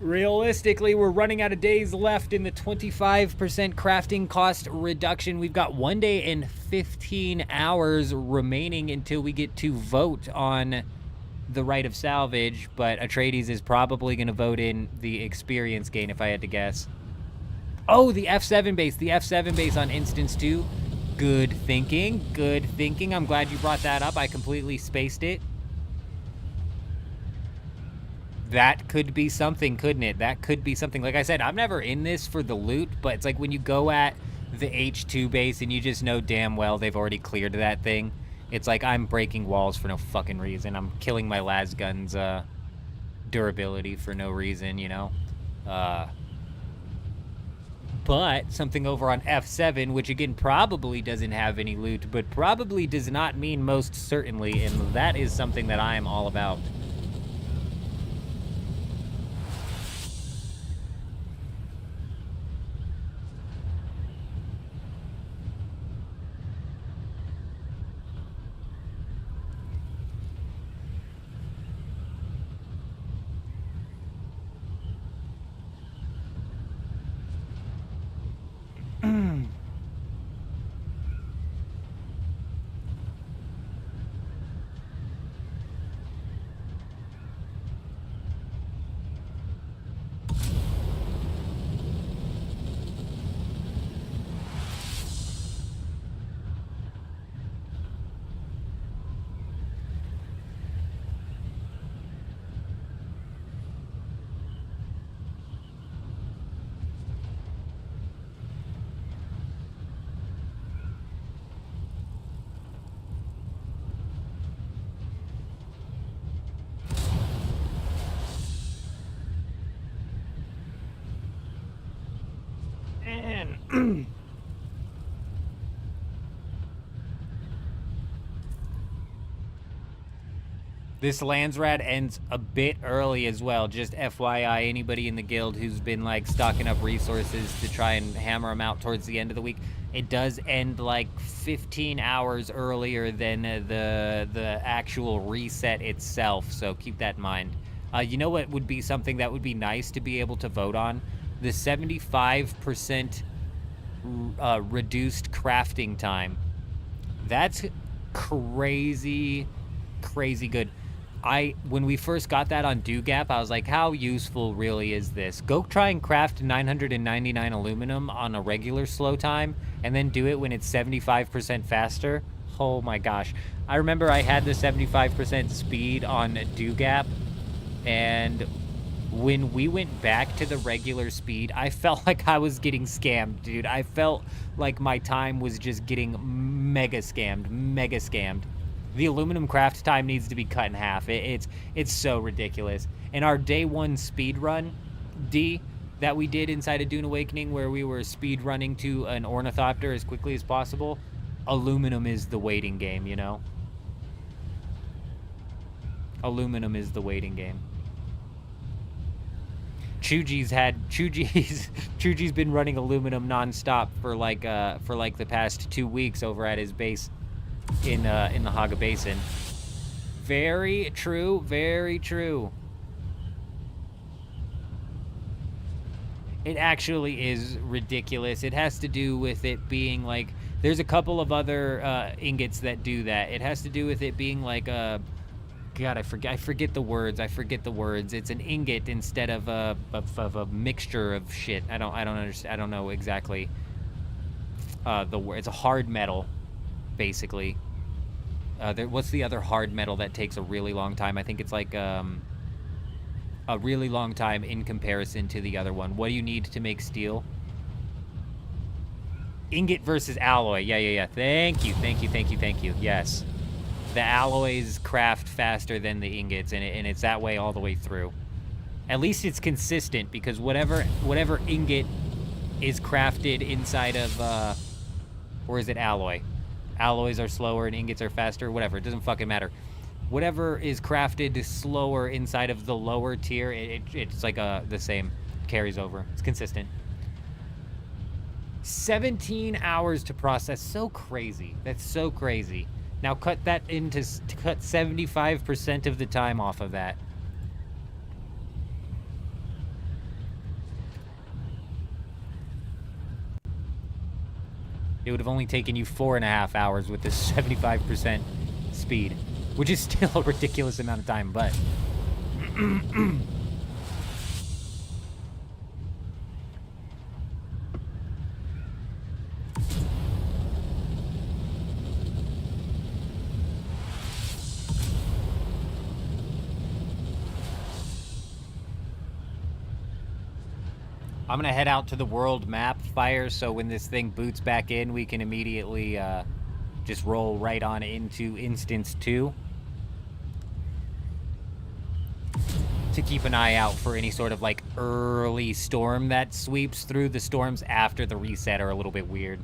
Realistically, we're running out of days left in the 25% crafting cost reduction. We've got 1 day and 15 hours remaining until we get to vote on the right of salvage, but Atreides is probably going to vote in the experience gain, if I had to guess. Oh, the F7 base. The F7 base on Instance 2. Good thinking. Good thinking. I'm glad you brought that up. I completely spaced it. That could be something, couldn't it? That could be something. Like I said, I'm never in this for the loot, but it's like when you go at the H2 base and you just know damn well they've already cleared that thing. It's like I'm breaking walls for no fucking reason. I'm killing my las gun's durability for no reason, you know? But something over on F7, which again probably doesn't have any loot, but probably does not mean most certainly, and that is something that I am all about. This Landsrat ends a bit early as well. Just FYI, anybody in the guild who's been like stocking up resources to try and hammer them out towards the end of the week, it does end like 15 hours earlier than the actual reset itself. So keep that in mind. You know what would be something that would be nice to be able to vote on? The 75% reduced crafting time. That's crazy good. When we first got that on DoGap, I was like, how useful really is this? Go try and craft 999 aluminum on a regular slow time, and then do it when it's 75% faster. Oh my gosh. I remember I had the 75% speed on DoGap, and when we went back to the regular speed, I felt like I was getting scammed, dude. I felt like my time was just getting mega scammed. The aluminum craft time needs to be cut in half. It's so ridiculous. And our day one speed run, D, that we did inside of Dune Awakening, where we were speed running to an ornithopter as quickly as possible, aluminum is the waiting game, you know? Aluminum is the waiting game. Chuji's been running aluminum nonstop for like the past 2 weeks over at his base in the Haga Basin. Very true, very true. It actually is ridiculous. It has to do with it being like, there's a couple of other ingots that do that. It has to do with it being like a, God, I forget the words. It's an ingot instead of a mixture of shit. I don't understand. I don't know exactly the word. It's a hard metal, basically. What's the other hard metal that takes a really long time? I think it's like a really long time in comparison to the other one. What do you need to make steel? Ingot versus alloy. Yeah. Thank you. Yes. The alloys craft faster than the ingots, and it's that way all the way through. At least it's consistent, because whatever ingot is crafted inside of, or is it alloy? Alloys are slower and ingots are faster, whatever, it doesn't fucking matter. Whatever is crafted slower inside of the lower tier, it's like the same, carries over, it's consistent. 17 hours to process, so crazy, that's so crazy. Now cut 75% of the time off of that. It would have only taken you 4.5 hours with this 75% speed, which is still a ridiculous amount of time, but... I'm gonna head out to the world map fire, so when this thing boots back in, we can immediately just roll right on into instance 2. To keep an eye out for any sort of like early storm that sweeps through. The storms after the reset are a little bit weird.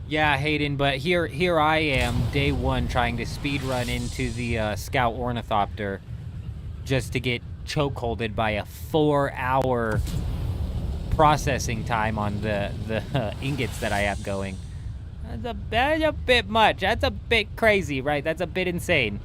Yeah, Hayden, but here I am, day one, trying to speed run into the Scout Ornithopter just to get chokeholded by a 4-hour processing time on the ingots that I have going. That's a bit much. That's a bit crazy, right? That's a bit insane.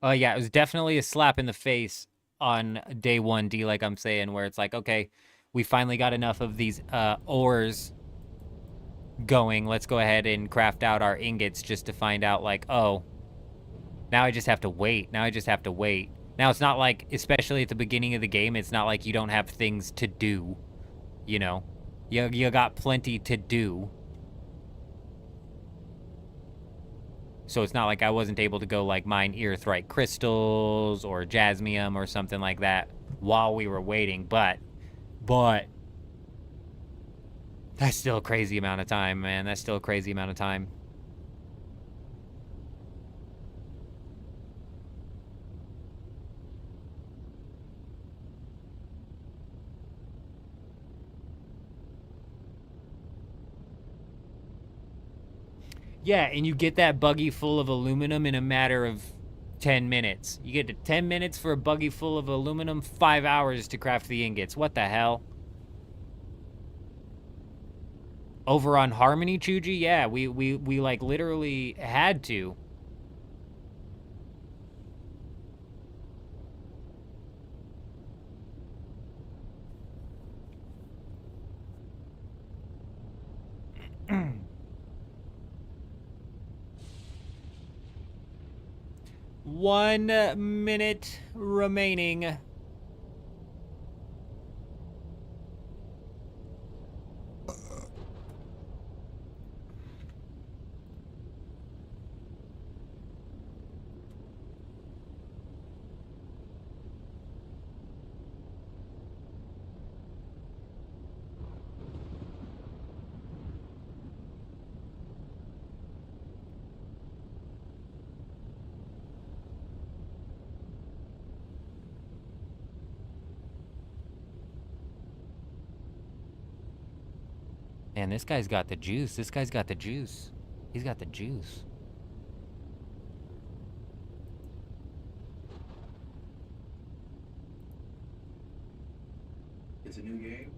Yeah, it was definitely a slap in the face on day 1D, like I'm saying, where it's like, okay, we finally got enough of these ores going. Let's go ahead and craft out our ingots, just to find out, like, oh, now I just have to wait. Now it's not like, especially at the beginning of the game, it's not like you don't have things to do, you know? You got plenty to do. So it's not like I wasn't able to go, like, mine erythrite crystals or jasmium or something like that while we were waiting. But But that's still a crazy amount of time, man. That's still a crazy amount of time. Yeah, and you get that buggy full of aluminum in a matter of 10 minutes. You get to 10 minutes for a buggy full of aluminum, 5 hours to craft the ingots. What the hell? Over on Harmony, Chuji? Yeah, we like literally had to. One minute remaining. Man, this guy's got the juice. This guy's got the juice. He's got the juice. It's a new game.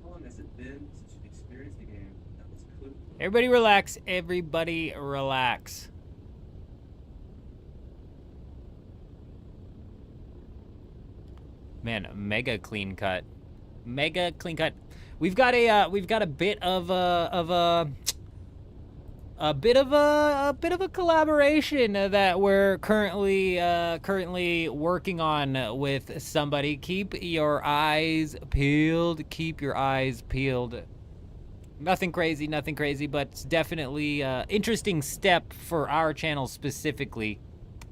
How long has it been since you've experienced a game that was clear? Everybody relax. Everybody relax. Man, mega clean cut. Mega clean cut. We've got a bit of a collaboration that we're currently working on with somebody. Keep your eyes peeled. Keep your eyes peeled. Nothing crazy, but it's definitely interesting step for our channel specifically.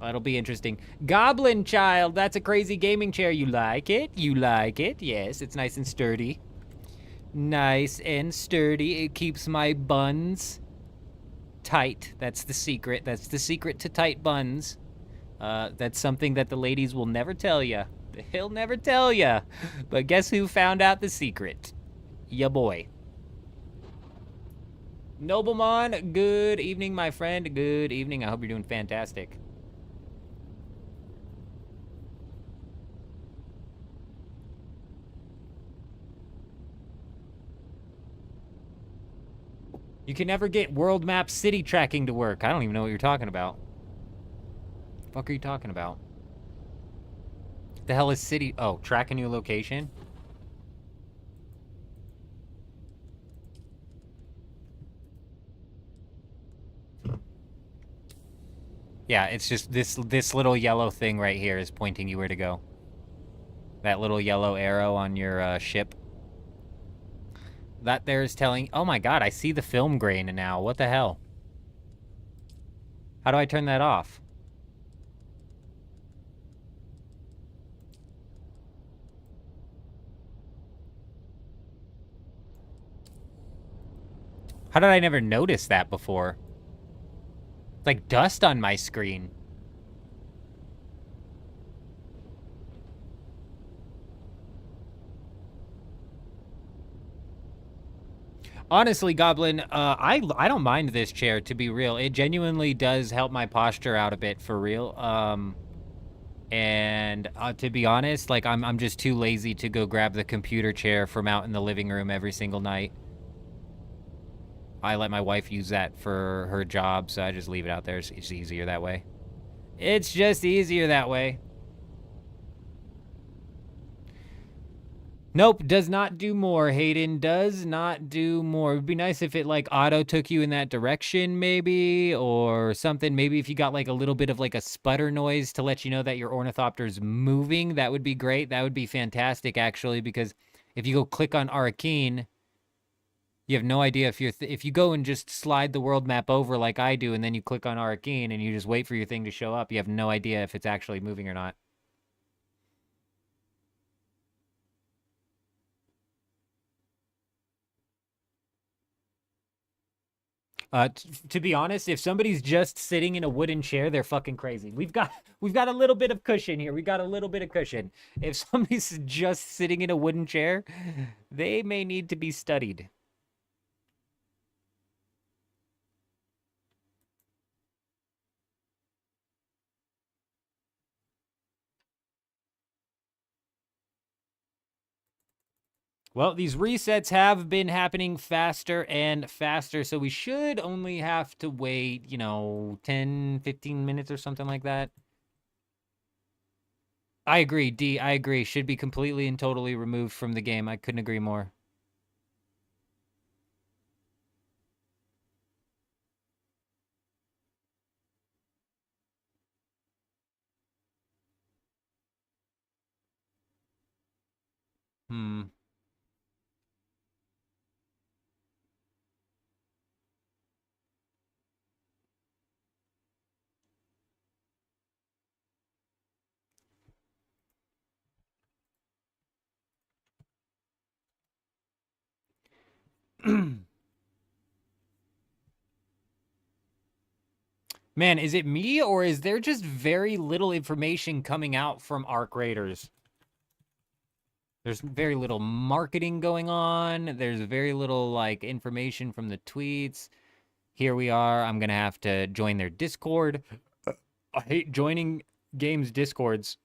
It'll be interesting. Goblin Child, that's a crazy gaming chair. You like it? You like it? Yes, it's nice and sturdy. Nice and sturdy. It keeps my buns tight. That's the secret. That's the secret to tight buns. That's something that the ladies will never tell ya. They'll never tell ya. But guess who found out the secret? Ya boy. Noblemon, good evening, my friend. Good evening. I hope you're doing fantastic. You can never get world map city tracking to work. I don't even know what you're talking about. The fuck are you talking about? The hell is city? Oh, track a new location? Yeah, it's just this little yellow thing right here is pointing you where to go. That little yellow arrow on your ship. That there is telling... Oh my god, I see the film grain now. What the hell? How do I turn that off? How did I never notice that before? It's like dust on my screen. Honestly, Goblin, I don't mind this chair, to be real. It genuinely does help my posture out a bit, for real. And to be honest, like, I'm just too lazy to go grab the computer chair from out in the living room every single night. I let my wife use that for her job, so I just leave it out there. It's easier that way. It's just easier that way. Nope, does not do more, Hayden. Does not do more. It would be nice if it, like, auto took you in that direction, maybe, or something. Maybe if you got, like, a little bit of, like, a sputter noise to let you know that your ornithopter's moving, that would be great. That would be fantastic, actually, because if you go click on Arakeen, You have no idea if if you go and just slide the world map over like I do, and then you click on Arcane and you just wait for your thing to show up. You have no idea if it's actually moving or not. To be honest, if somebody's just sitting in a wooden chair, they're fucking crazy. We've got a little bit of cushion here. We got a little bit of cushion. If somebody's just sitting in a wooden chair, they may need to be studied. Well, these resets have been happening faster and faster, so we should only have to wait, 10, 15 minutes or something like that. I agree, D. I agree. Should be completely and totally removed from the game. I couldn't agree more. Hmm. Man, is it me or is there just very little information coming out from Arc Raiders? There's very little marketing going on. There's very little information from the tweets. Here we are. I'm going to have to join their Discord. I hate joining games Discords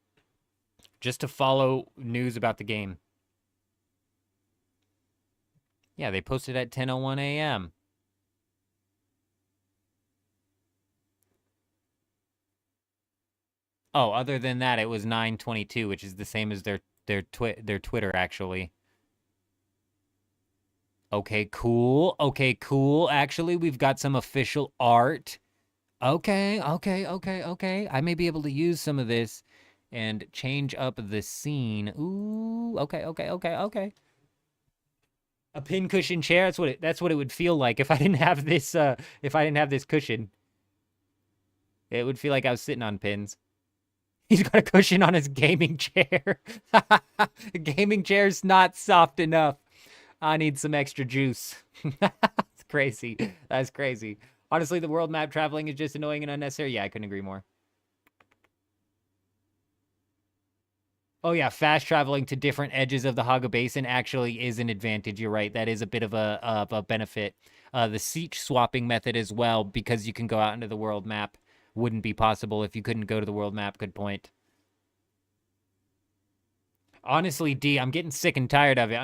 just to follow news about the game. Yeah, they posted at 10:01 a.m. Oh, other than that, it was 9:22, which is the same as their Twitter actually. Okay, cool. Okay, cool. Actually, we've got some official art. Okay. I may be able to use some of this and change up the scene. Ooh, okay. A pincushion chair. That's what it would feel like if I didn't have this cushion. It would feel like I was sitting on pins. He's got a cushion on his gaming chair. The gaming chair's not soft enough. I need some extra juice. That's crazy. That's crazy. Honestly, the world map traveling is just annoying and unnecessary. Yeah, I couldn't agree more. Oh yeah, fast traveling to different edges of the Haga Basin actually is an advantage. You're right. That is a bit of a benefit. The seat swapping method as well, because you can go out into the world map, wouldn't be possible if you couldn't go to the world map. Good point. Honestly, D, I'm getting sick and tired of it.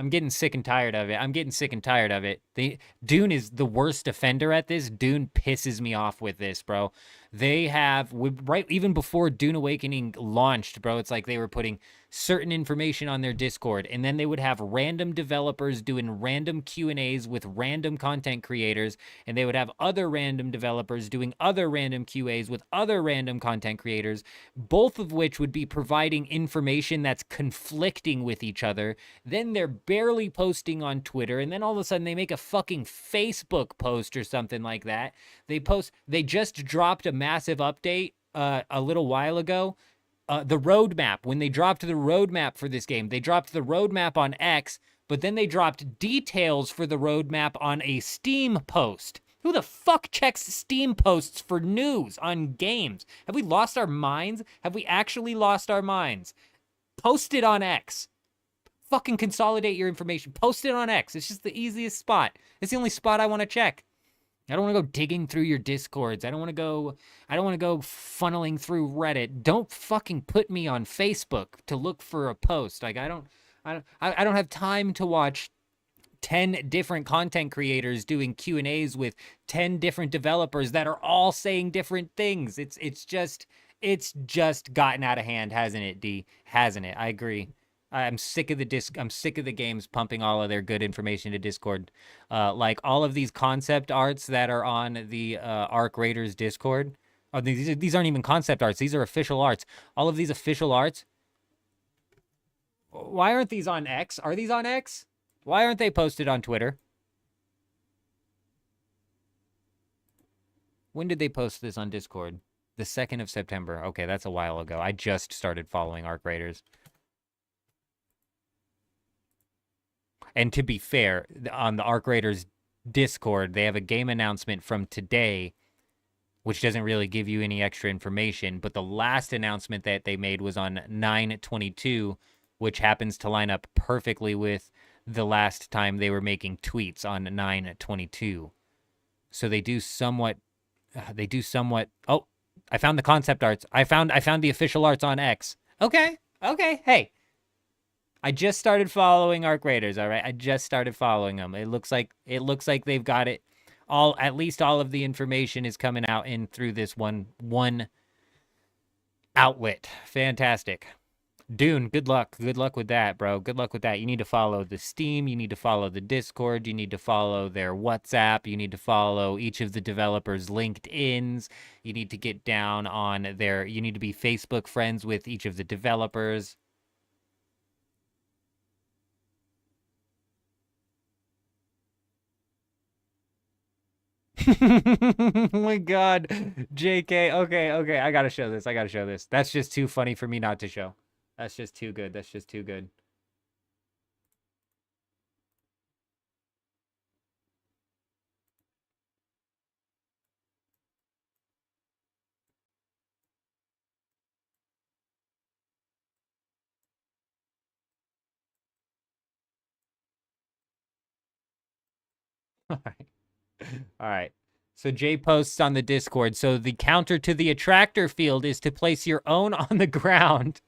Dune is the worst offender at this. Dune pisses me off with this, bro. They have, right, even before Dune Awakening launched, bro, it's like they were putting certain information on their Discord, and then they would have random developers doing random Q&As with random content creators, and they would have other random developers doing other random QAs with other random content creators, both of which would be providing information that's conflicting with each other. Then they're barely posting on Twitter, and then all of a sudden they make a fucking Facebook post or something like that. They just dropped a massive update a little while ago. The roadmap, when they dropped the roadmap for this game, they dropped the roadmap on X, but then they dropped details for the roadmap on a Steam post. Who the fuck checks Steam posts for news on games? Have we lost our minds? Have we actually lost our minds? Post it on X. Fucking consolidate your information. Post it on X. It's just the easiest spot. It's the only spot I want to check. I don't want to go digging through your Discords. I don't want to go funneling through Reddit. Don't fucking put me on Facebook to look for a post. Like I don't have time to watch 10 different content creators doing Q&As with 10 different developers that are all saying different things. It's just gotten out of hand, hasn't it, D? Hasn't it? I agree. I'm sick of the games pumping all of their good information to Discord. Like all of these concept arts that are on the Arc Raiders Discord. Oh, these aren't even concept arts. These are official arts. All of these official arts. Why aren't these on X? Are these on X? Why aren't they posted on Twitter? When did they post this on Discord? The 2nd of September. Okay, that's a while ago. I just started following Arc Raiders. And to be fair, on the Arc Raiders Discord, they have a game announcement from today, which doesn't really give you any extra information. But the last announcement that they made was on 9/22, which happens to line up perfectly with the last time they were making tweets on 9/22. So they do somewhat. Oh, I found the concept arts. I found the official arts on X. Okay. Hey, I just started following Arc Raiders. All right, I just started following them. It looks like they've got it all. At least all of the information is coming out in through this one outlet. Fantastic. Dune, good luck. Good luck with that, bro. Good luck with that. You need to follow the Steam. You need to follow the Discord. You need to follow their WhatsApp. You need to follow each of the developers' LinkedIns. You need to get down on their... You need to be Facebook friends with each of the developers. Oh my God. JK. Okay. I gotta show this. That's just too funny for me not to show. That's just too good. All right. So Jay posts on the Discord. So the counter to the attractor field is to place your own on the ground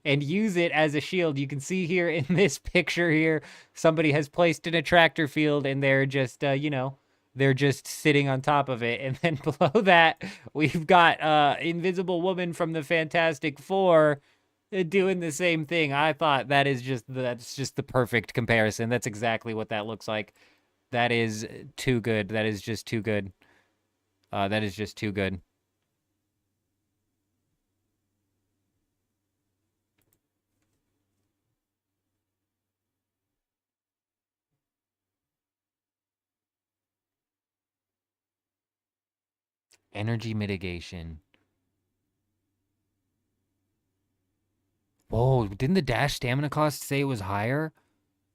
and use it as a shield. You can see here in this picture here, somebody has placed an attractor field and they're just, they're just sitting on top of it. And then below that, we've got Invisible Woman from the Fantastic Four doing the same thing. I thought that's just the perfect comparison. That's exactly what that looks like. That is too good. That is just too good. Energy mitigation. Whoa, didn't the dash stamina cost say it was higher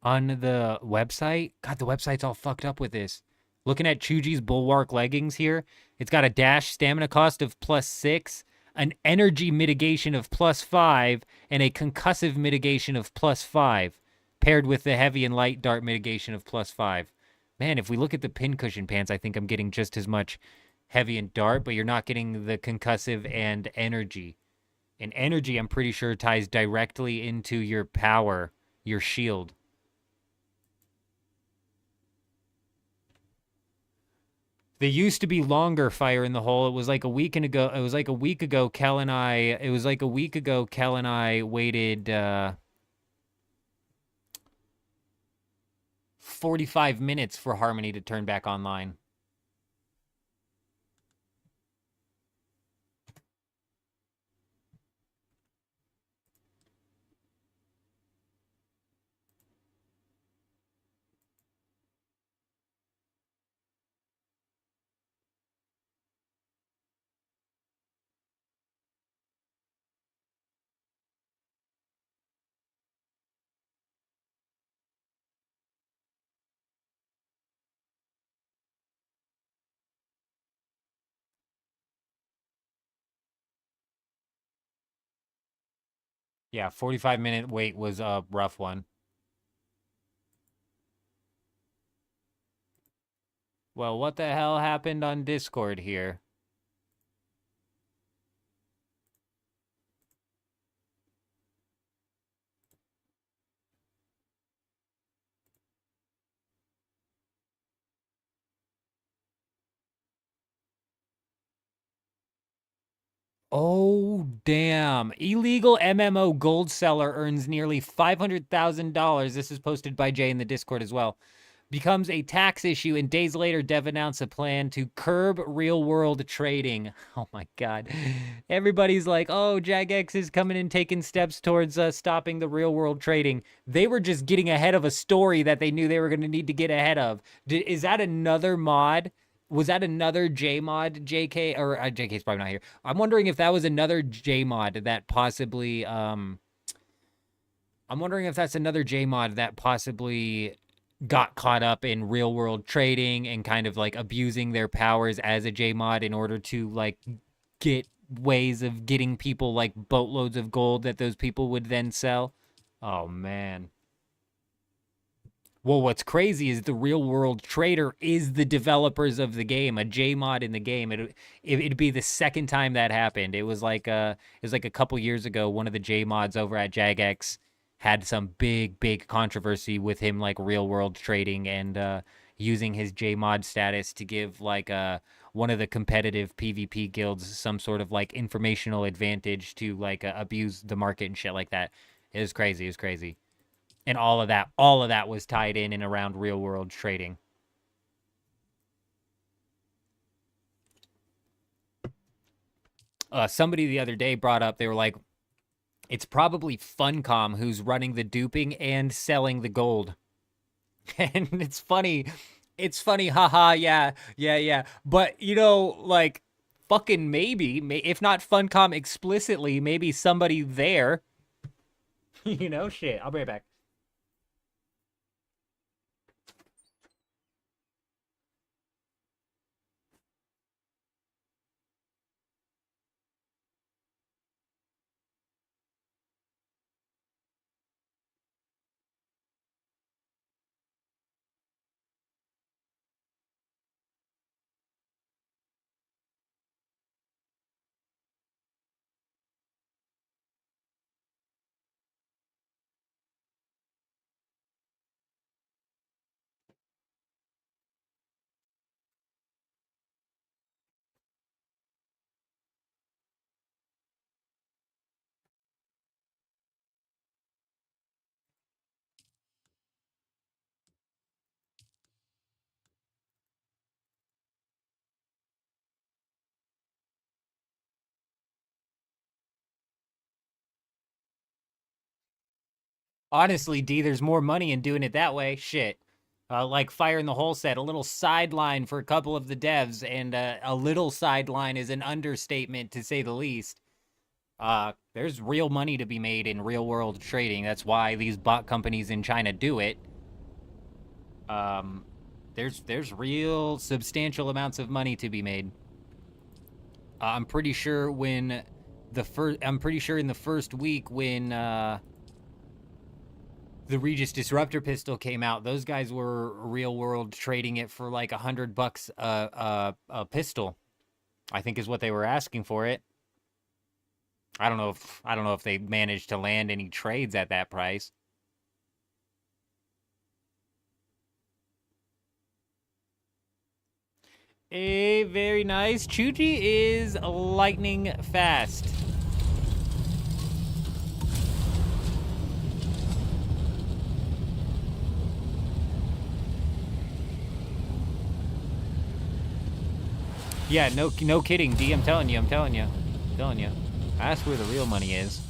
on the website? God, the website's all fucked up with this. Looking at Chuji's Bulwark leggings here, it's got a dash stamina cost of +6, an energy mitigation of +5, and a concussive mitigation of +5, paired with the heavy and light dart mitigation of +5. Man, if we look at the pincushion pants, I think I'm getting just as much heavy and dart, but you're not getting the concussive and energy. And energy, I'm pretty sure, ties directly into your power, your shield. They used to be longer fire in the hole. It was like a week ago. Kel and I waited 45 minutes for Harmony to turn back online. Yeah, 45-minute wait was a rough one. Well, what the hell happened on Discord here? Oh, damn. Illegal MMO gold seller earns nearly $500,000. This is posted by Jay in the Discord as well. Becomes a tax issue, and days later, Dev announced a plan to curb real-world trading. Oh, my God. Everybody's like, oh, Jagex is coming and taking steps towards stopping the real-world trading. They were just getting ahead of a story that they knew they were going to need to get ahead of. Is that another mod was that another JMod JK, or JK's probably not here. I'm wondering if that was another JMod that possibly I'm wondering if that's another JMod that possibly got caught up in real world trading and kind of like abusing their powers as a JMod in order to like get ways of getting people like boatloads of gold that those people would then sell. Oh man. Well, what's crazy is the real world trader is the developers of the game, a JMod in the game. It'd be the second time that happened. It was like a couple years ago. One of the JMods over at Jagex had some big controversy with him like real world trading and using his JMod status to give like one of the competitive PvP guilds some sort of like informational advantage to like abuse the market and shit like that. It was crazy. It was crazy. And all of that was tied in and around real world trading. Somebody the other day brought up, they were like, it's probably Funcom who's running the duping and selling the gold. And it's funny, haha, yeah. But, you know, like, fucking maybe, if not Funcom explicitly, maybe somebody there. You know, shit. I'll be right back. Honestly, D, there's more money in doing it that way. Shit. Like Fire in the Hole said, a little sideline for a couple of the devs, and a little sideline is an understatement to say the least. There's real money to be made in real world trading. That's why these bot companies in China do it. There's real substantial amounts of money to be made. I'm pretty sure in the first week when the Regis Disruptor pistol came out, those guys were real world trading it for like $100 a pistol, I think is what they were asking for it. I don't know if they managed to land any trades at that price. Very nice. Chuji is lightning fast. Yeah, no kidding, D. I'm telling you. That's where the real money is.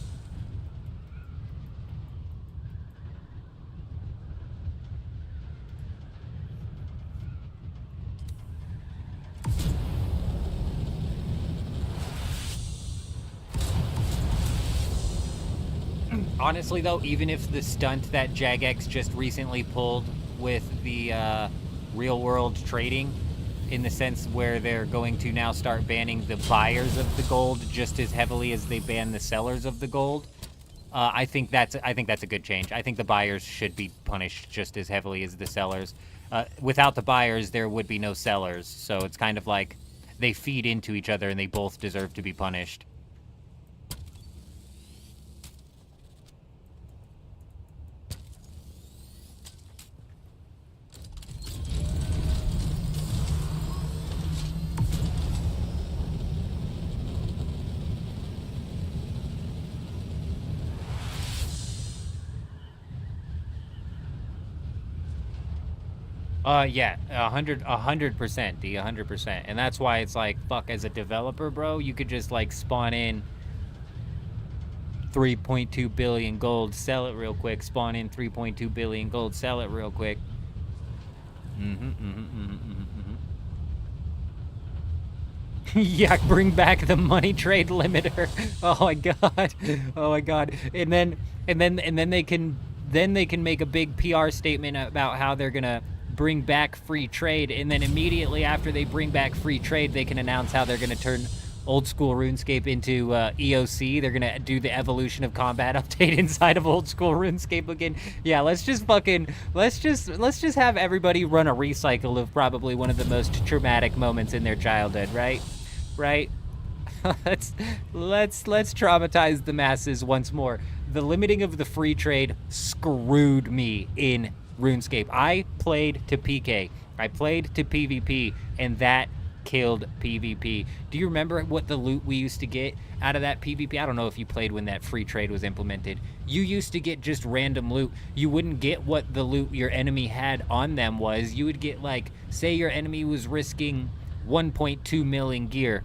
Honestly, though, even if the stunt that Jagex just recently pulled with the real-world trading, in the sense where they're going to now start banning the buyers of the gold just as heavily as they ban the sellers of the gold, I think that's a good change. I think the buyers should be punished just as heavily as the sellers. Without the buyers, there would be no sellers, so it's kind of like they feed into each other and they both deserve to be punished. Yeah, 100%, D, 100%. And that's why it's like, fuck, as a developer, bro, you could just, like, spawn in 3.2 billion gold, sell it real quick, spawn in 3.2 billion gold, sell it real quick. Yeah, bring back the money trade limiter. Oh my god. Oh my god. And then they can make a big PR statement about how they're gonna bring back free trade, and then immediately after they bring back free trade, they can announce how they're gonna turn old school RuneScape into EOC. They're gonna do the evolution of combat update inside of old school RuneScape again. Yeah, let's just have everybody run a recycle of probably one of the most traumatic moments in their childhood, right? Right? let's traumatize the masses once more. The limiting of the free trade screwed me in RuneScape. I played to PK. I played to PvP, and that killed PvP. Do you remember what the loot we used to get out of that PvP? I don't know if you played when that free trade was implemented. You used to get just random loot. You wouldn't get what the loot your enemy had on them was. You would get, like, say your enemy was risking 1.2 million gear.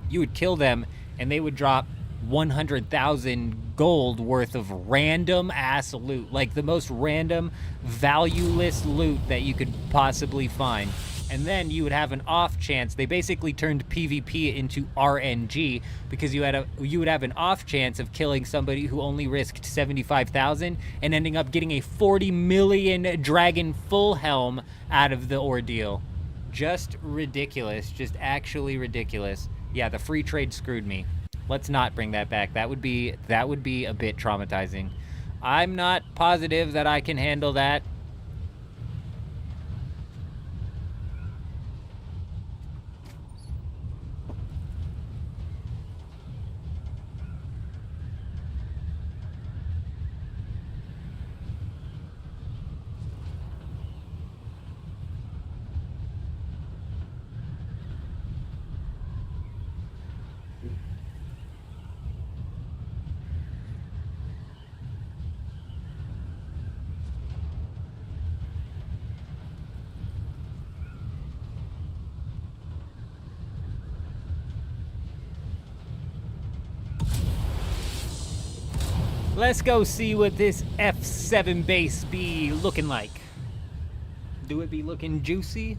You would kill them, and they would drop 100,000 gold worth of random ass loot, like the most random, valueless loot that you could possibly find. And then you would have an off chance. They basically turned PvP into RNG, because you would have an off chance of killing somebody who only risked 75,000 and ending up getting a 40 million dragon full helm out of the ordeal. Just ridiculous. Just actually ridiculous. Yeah, the free trade screwed me. Let's not bring that back. That would be a bit traumatizing. I'm not positive that I can handle that. Let's go see what this F7 base be looking like. Do it be looking juicy?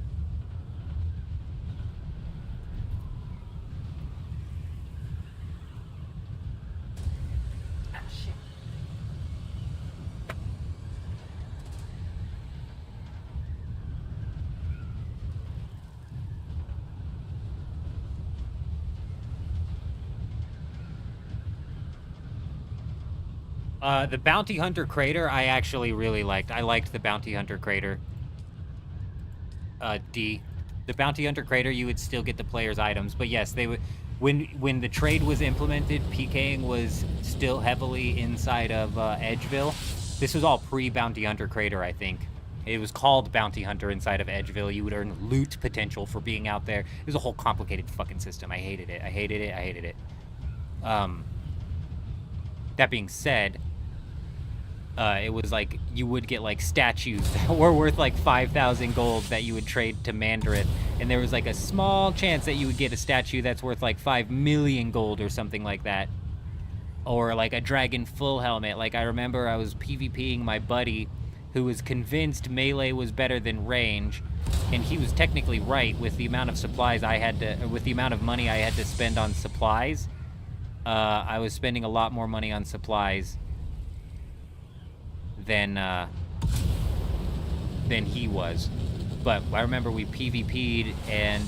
The Bounty Hunter Crater, I actually really liked. I liked the Bounty Hunter Crater. D. The Bounty Hunter Crater, you would still get the player's items, but yes, they would. When the trade was implemented, PKing was still heavily inside of Edgeville. This was all pre-Bounty Hunter Crater, I think. It was called Bounty Hunter inside of Edgeville. You would earn loot potential for being out there. It was a whole complicated fucking system. I hated it. I hated it. I hated it. That being said, it was like you would get like statues that were worth like 5,000 gold that you would trade to Mandareth, and there was like a small chance that you would get a statue that's worth like 5 million gold or something like that, or like a dragon full helmet. Like, I remember I was PvPing my buddy who was convinced melee was better than range, and he was technically right with the amount of supplies I had to, with the amount of money I had to spend on supplies. I was spending a lot more money on supplies than he was. But I remember we PvP'd and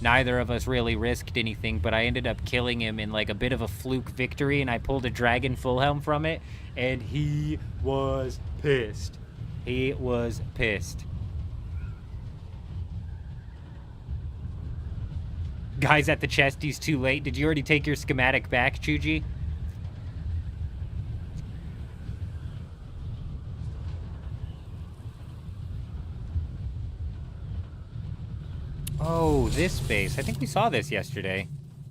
neither of us really risked anything, but I ended up killing him in like a bit of a fluke victory, and I pulled a dragon full helm from it, and he was pissed. He was pissed. Guys at the chest, he's too late. Did you already take your schematic back, Chuji? Oh, this base. I think we saw this yesterday.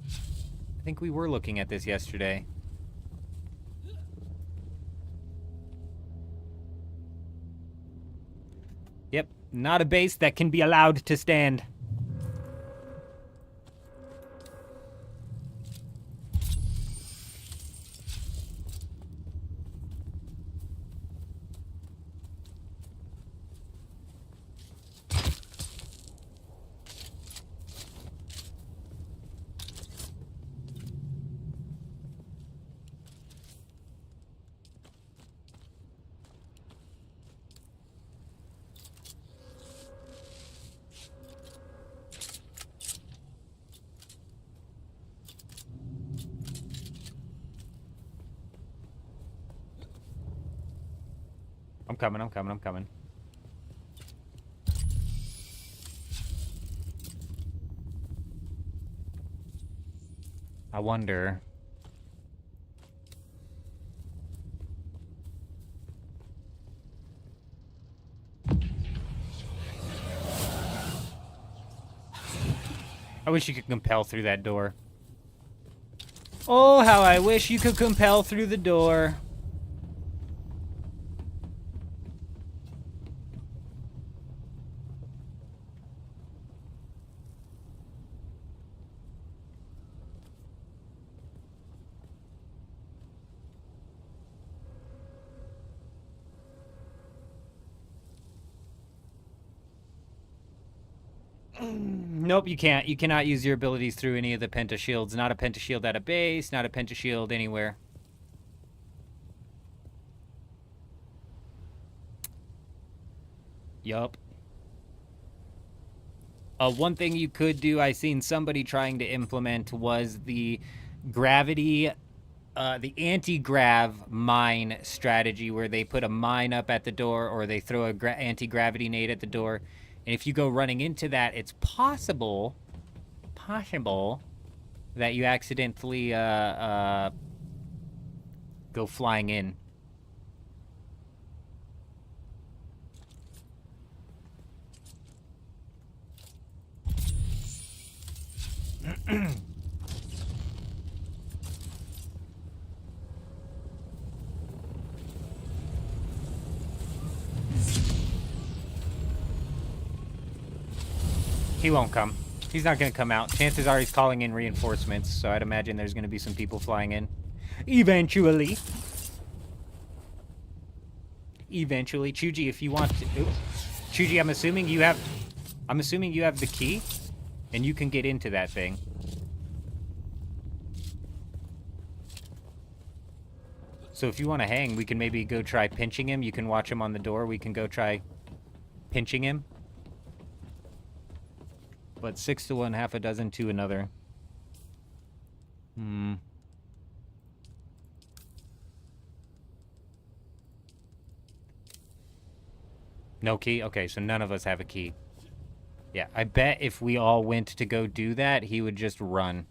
I think we were looking at this yesterday. Yep, not a base that can be allowed to stand. I'm coming, I'm coming, I'm coming. I wonder... I wish you could compel through that door. Oh, how I wish you could compel through the door. Nope, you can't. You cannot use your abilities through any of the pentashields. Not a pentashield at a base, not a pentashield anywhere. Yup. One thing you could do, I seen somebody trying to implement, was the gravity, the anti-grav mine strategy, where they put a mine up at the door or they throw a anti-gravity nade at the door. And if you go running into that, it's possible that you accidentally go flying in. He won't come. He's not going to come out. Chances are he's calling in reinforcements, so I'd imagine there's going to be some people flying in. Eventually. Eventually. Chuji, if you want to... Oops. Chuji, I'm assuming you have the key, and you can get into that thing. So if you want to hang, we can maybe go try pinching him. You can watch him on the door. We can go try pinching him. But 6 to 1, half a dozen to another. No key? Okay, so none of us have a key. Yeah, I bet if we all went to go do that, he would just run.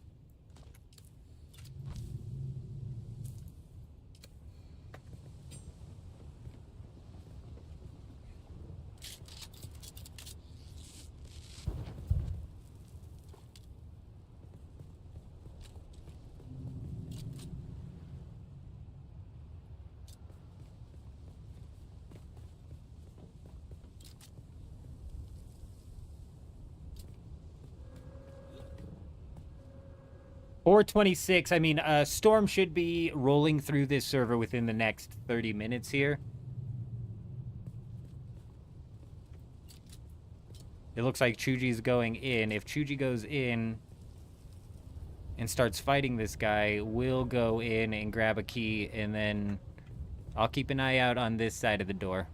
Or 26. I mean, Storm should be rolling through this server within the next 30 minutes here. It looks like Chuji's going in. If Chuji goes in and starts fighting this guy, we'll go in and grab a key, and then I'll keep an eye out on this side of the door.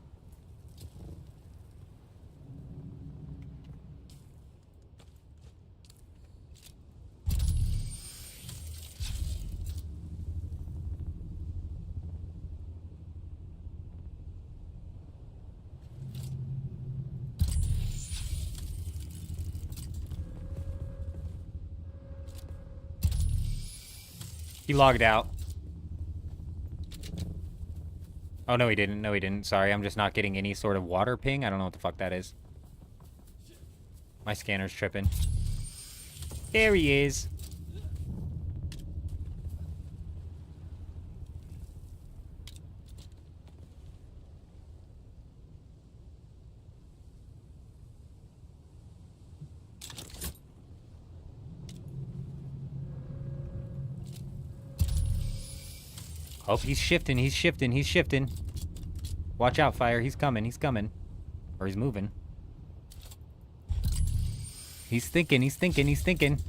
He logged out. Oh, no, he didn't. No, he didn't. Sorry, I'm just not getting any sort of water ping. I don't know what the fuck that is. My scanner's tripping. There he is. Oh, he's shifting, he's shifting, he's shifting. Watch out, Fire. He's coming, he's coming. Or he's moving. He's thinking, he's thinking, he's thinking.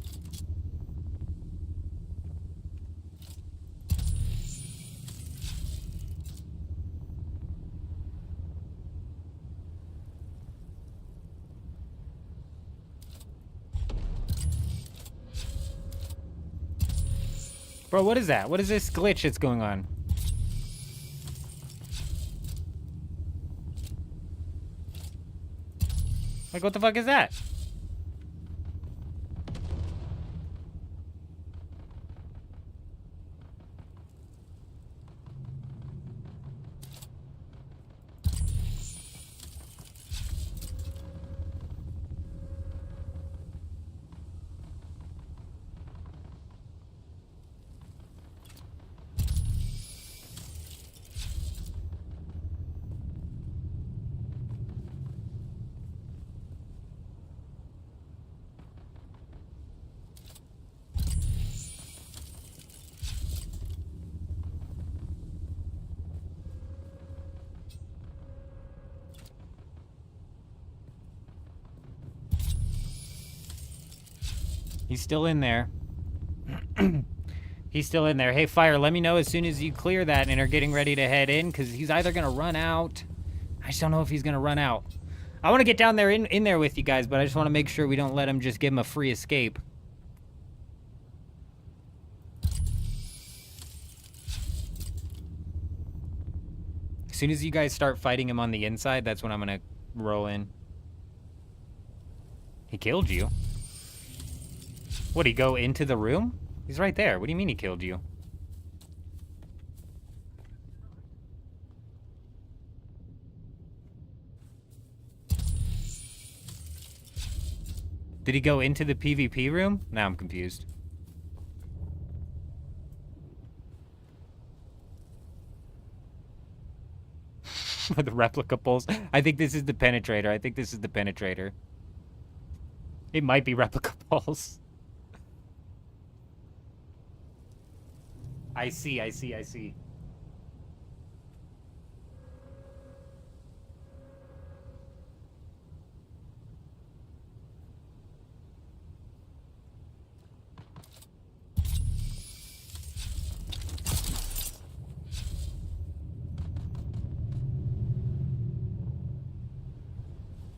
Bro, what is that? What is this glitch that's going on? Like, what the fuck is that? He's still in there. He's still in there. Hey, Fire, let me know as soon as you clear that and are getting ready to head in, because he's either going to run out. I just don't know if he's going to run out. I want to get down there in there with you guys, but I just want to make sure we don't let him just give him a free escape. As soon as you guys start fighting him on the inside, that's when I'm going to roll in. He killed you? What, he go into the room? He's right there. What do you mean he killed you? Did he go into the PvP room? Now I'm confused. The replica pulse. I think this is the penetrator. I think this is the penetrator. It might be replica pulse. I see.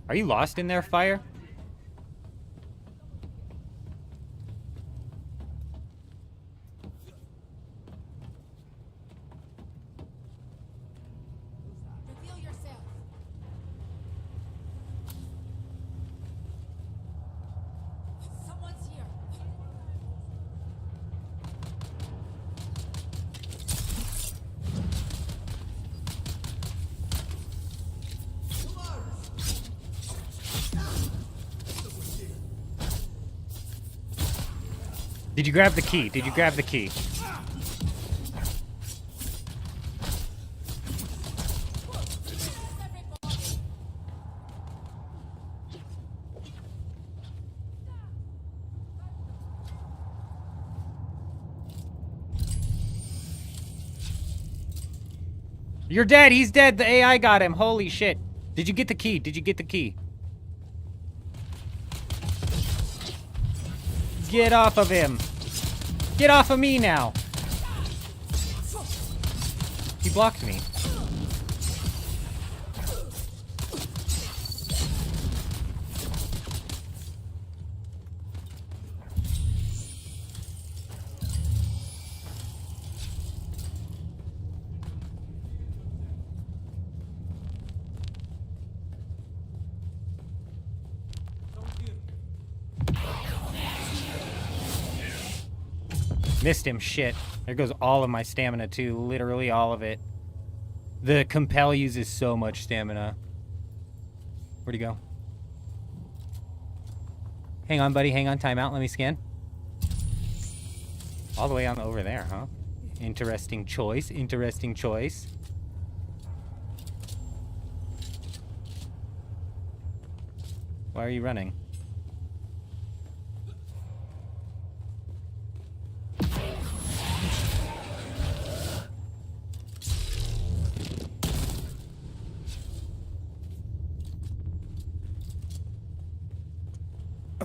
Are you lost in there, Fire? Reveal yourself. Someone's here. Did you grab the key? Did you grab the key? You're dead. He's dead. The AI got him. Holy shit. Did you get the key? Did you get the key? Get off of him. Get off of me now. He blocked me. Missed him, shit. There goes all of my stamina too, literally all of it. The compel uses so much stamina. Where'd he go? Hang on, buddy, hang on, time out, let me scan. All the way on over there, huh? Interesting choice, interesting choice. Why are you running?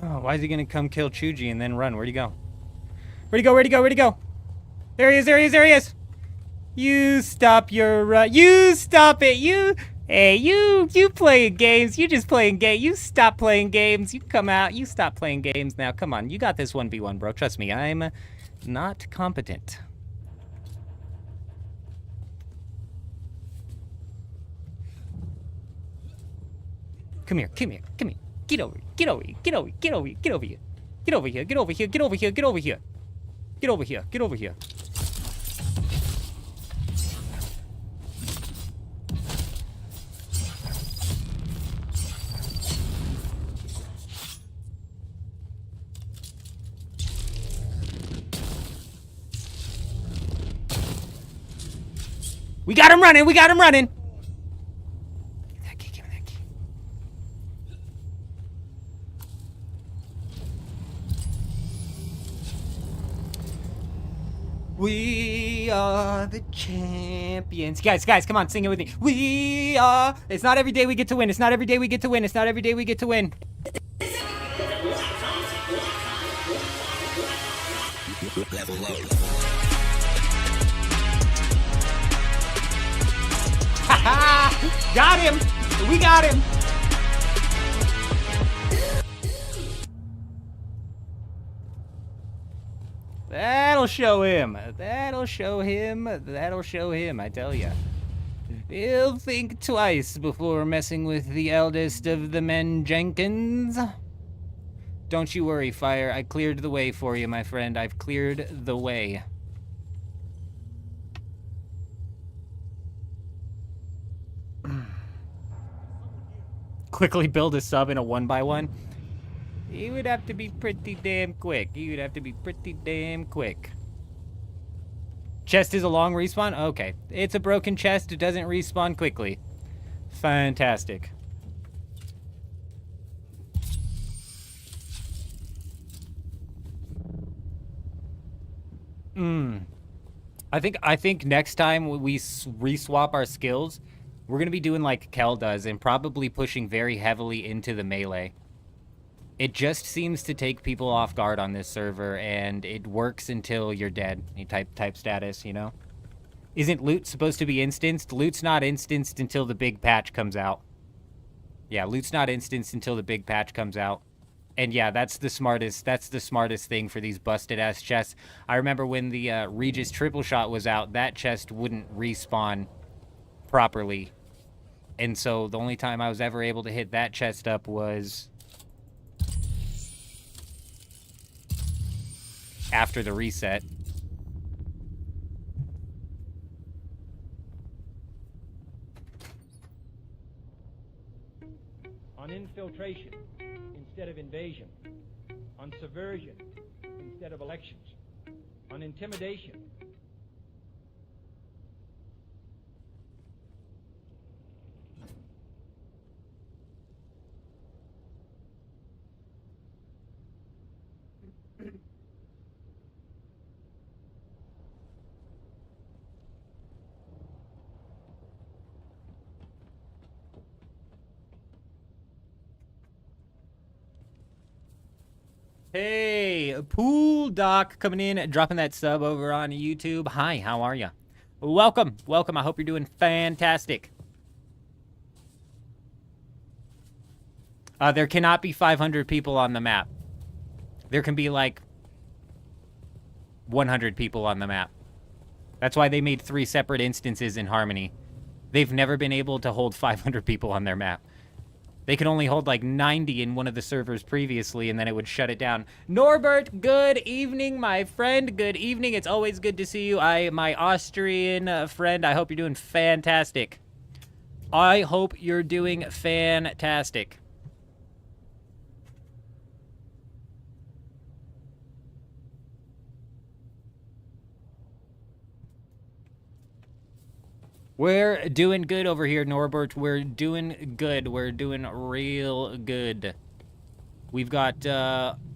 Oh, why is he gonna come kill Chuji and then run? Where'd he go? Where'd he go? Where'd he go? Where'd he go? There he is, there he is, there he is! You stop your, you stop it, you! Hey, you playing games, you just playing games, you stop playing games, you come out, you stop playing games now, come on, you got this 1v1, bro, trust me, I'm not competent. Come here, come here, come here. Get over here. Get over here. Get over here. Get over here. Get over here. Get over here. Get over here. Get over here. Get over here. Get over here. Get over here. We got him running. We got him running. Give me that key. Give me that key. We are the champions. Guys, come on, sing it with me. We are. It's not every day we get to win. It's not every day we get to win. It's not every day we get to win. Level up. Got him! We got him! That'll show him. That'll show him. That'll show him, I tell ya. He'll think twice before messing with the eldest of the men Jenkins. Don't you worry, Fire. I cleared the way for you, my friend. I've cleared the way. Quickly build a sub in a 1x1. He would have to be pretty damn quick. He would have to be pretty damn quick. Chest is a long respawn? Okay. It's a broken chest. It doesn't respawn quickly. Fantastic. I think next time we reswap our skills, we're going to be doing like Kel does and probably pushing very heavily into the melee. It just seems to take people off guard on this server, and it works until you're dead. You type status, you know? Isn't loot supposed to be instanced? Loot's not instanced until the big patch comes out. Yeah, loot's not instanced until the big patch comes out. And yeah, that's the smartest thing for these busted ass chests. I remember when the Regis triple shot was out, that chest wouldn't respawn properly. And so the only time I was ever able to hit that chest up was after the reset. On infiltration instead of invasion, on subversion instead of elections, on intimidation. Hey, Pool Doc coming in, dropping that sub over on YouTube. Hi, how are ya? Welcome, welcome. I hope you're doing fantastic. There cannot be 500 people on the map. There can be like 100 people on the map. That's why they made 3 separate instances in Harmony. They've never been able to hold 500 people on their map. They could only hold like 90 in one of the servers previously, and then it would shut it down. Norbert, good evening, my friend. Good evening. It's always good to see you. My Austrian friend, I hope you're doing fantastic. I hope you're doing fantastic. We're doing good over here, Norbert. We're doing good. We're doing real good. We've got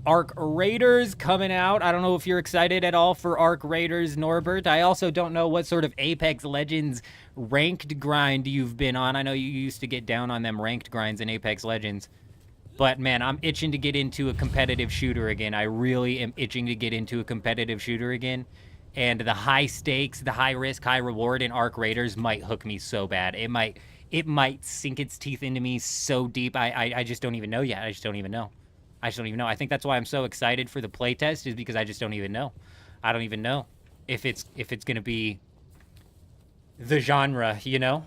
Arc Raiders coming out. I don't know if you're excited at all for Arc Raiders, Norbert. I also don't know what sort of Apex Legends ranked grind you've been on. I know you used to get down on them ranked grinds in Apex Legends. But, man, I'm itching to get into a competitive shooter again. I really am itching to get into a competitive shooter again. And the high stakes, the high risk, high reward in Arc Raiders might hook me so bad. It might sink its teeth into me so deep. I just don't even know yet. I just don't even know. I think that's why I'm so excited for the playtest, is because I just don't even know. I don't even know if it's gonna be the genre, you know?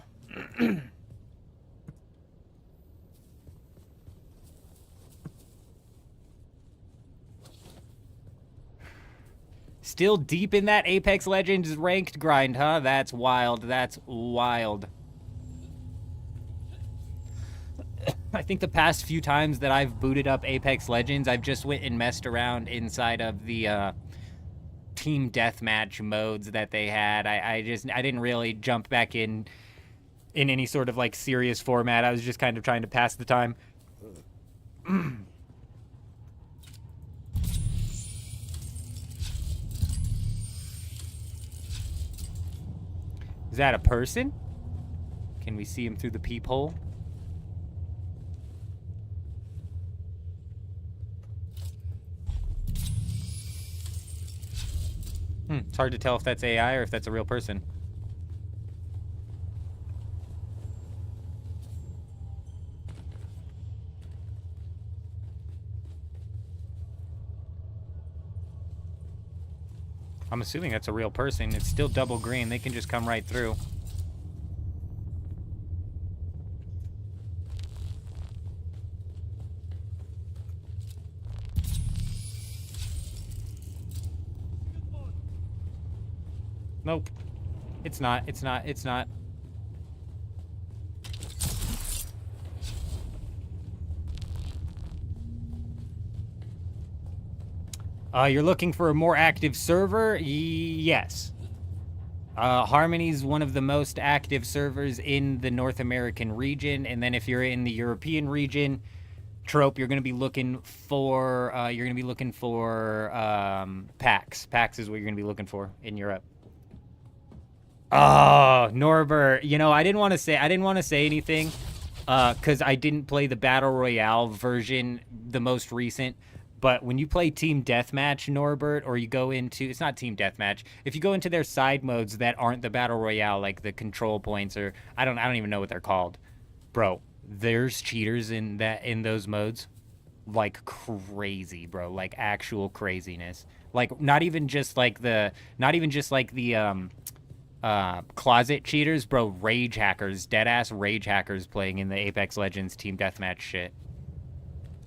Still deep in that Apex Legends ranked grind, huh? That's wild. That's wild. I think the past few times that I've booted up Apex Legends, I've just went and messed around inside of the team deathmatch modes that they had. I didn't really jump back in any sort of like serious format. I was just kind of trying to pass the time. Is that a person? Can we see him through the peephole? It's hard to tell if that's AI or if that's a real person. I'm assuming that's a real person. It's still double green. They can just come right through. Nope. It's not. It's not. It's not. You're looking for a more active server? Yes. Harmony's one of the most active servers in the North American region, and then if you're in the European region, Trope, you're gonna be looking for PAX. PAX is what you're gonna be looking for in Europe. Oh, Norbert, you know, I didn't want to say anything, because I didn't play the Battle Royale version, the most recent. But when you play Team Deathmatch, Norbert, or you go into, it's not Team Deathmatch, if you go into their side modes that aren't the Battle Royale, like the control points, or I don't even know what they're called, bro. There's cheaters in those modes, like crazy, bro, like actual craziness. Like not even just like the closet cheaters, bro. Rage hackers, dead ass rage hackers playing in the Apex Legends Team Deathmatch shit.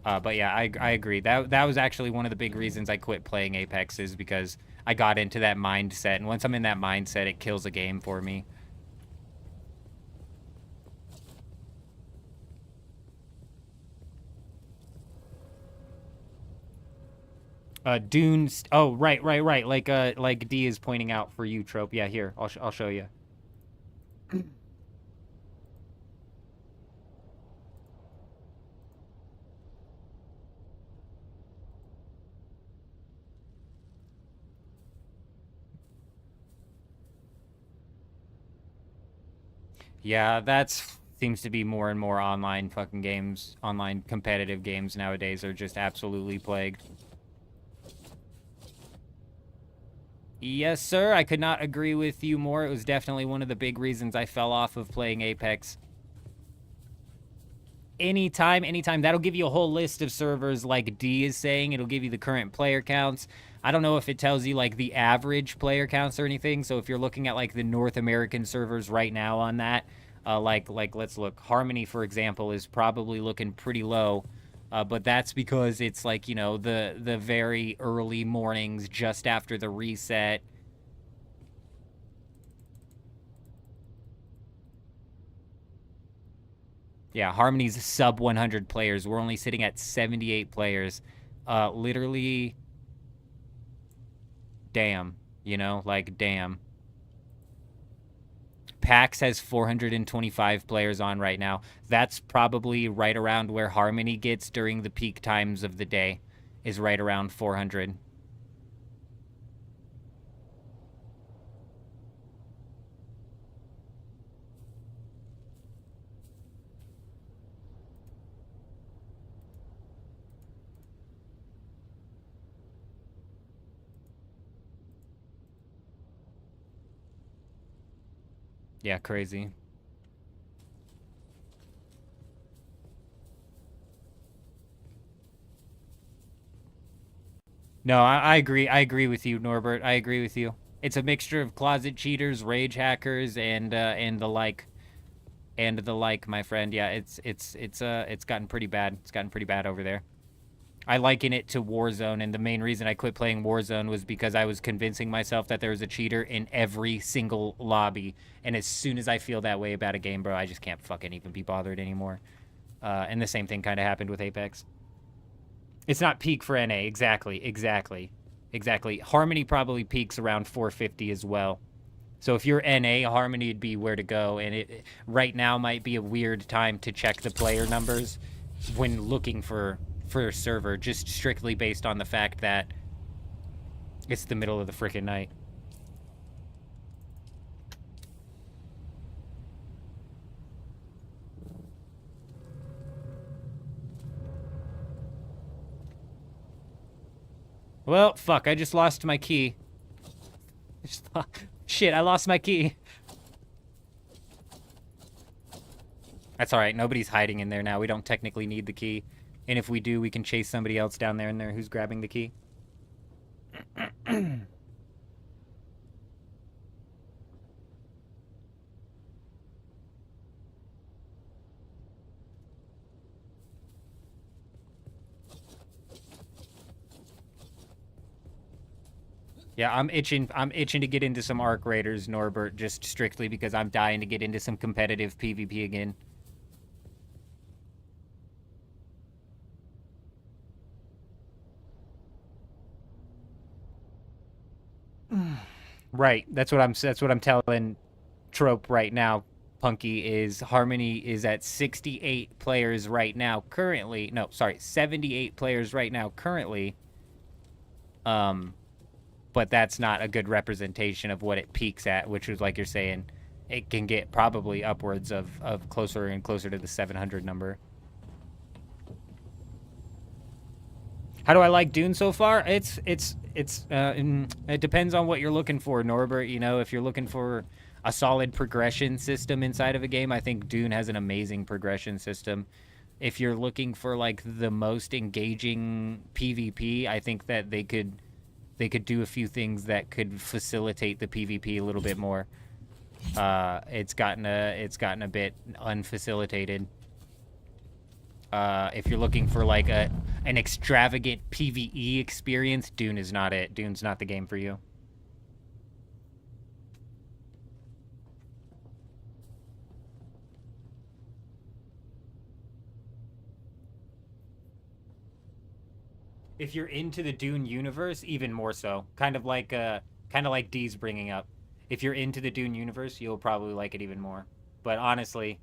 But yeah, I agree. That was actually one of the big reasons I quit playing Apex, is because I got into that mindset, and once I'm in that mindset, it kills a game for me. Dune. Oh, right. Like D is pointing out for you, Trope. Yeah, here, I'll show you. Yeah, that's seems to be more and more online fucking games, online competitive games nowadays are just absolutely plagued. Yes, sir, I could not agree with you more. It was definitely one of the big reasons I fell off of playing Apex. Anytime. That'll give you a whole list of servers like D is saying. It'll give you the current player counts. I don't know if it tells you like the average player counts or anything. So if you're looking at like the North American servers right now on that, like let's look. Harmony, for example, is probably looking pretty low. But that's because it's like, you know, the very early mornings just after the reset. Yeah, Harmony's sub 100 players. We're only sitting at 78 players. Literally, damn, you know, like, damn. PAX has 425 players on right now. That's probably right around where Harmony gets during the peak times of the day, is right around 400. Yeah, crazy. No, I agree. I agree with you, Norbert. I agree with you. It's a mixture of closet cheaters, rage hackers, and the like, my friend. Yeah, it's gotten pretty bad. It's gotten pretty bad over there. I liken it to Warzone, and the main reason I quit playing Warzone was because I was convincing myself that there was a cheater in every single lobby. And as soon as I feel that way about a game, bro, I just can't fucking even be bothered anymore. And the same thing kind of happened with Apex. It's not peak for NA. Exactly. Harmony probably peaks around 450 as well. So if you're NA, Harmony would be where to go. And it right now might be a weird time to check the player numbers when looking for a server, just strictly based on the fact that it's the middle of the frickin' night. Well, fuck, I just lost my key. Shit, I lost my key. That's alright, nobody's hiding in there now. We don't technically need the key. And if we do, we can chase somebody else down there in there who's grabbing the key. Yeah, I'm itching to get into some Arc Raiders, Norbert, just strictly because I'm dying to get into some competitive PvP again. Right, that's what I'm telling Trope right now. Punky is Harmony is at 68 players right now currently. No, sorry, 78 players right now currently. But that's not a good representation of what it peaks at, which is like you're saying, it can get probably upwards of closer and closer to the 700 number. How do I like Dune so far? It depends on what you're looking for, Norbert. You know, if you're looking for a solid progression system inside of a game, I think Dune has an amazing progression system. If you're looking for like the most engaging PvP, I think that they could do a few things that could facilitate the PvP a little bit more. It's gotten a bit unfacilitated. If you're looking for like an extravagant PvE experience, Dune is not it. Dune's not the game for you. If you're into the Dune universe, even more so. Kind of like Dee's bringing up. If you're into the Dune universe, you'll probably like it even more. But honestly,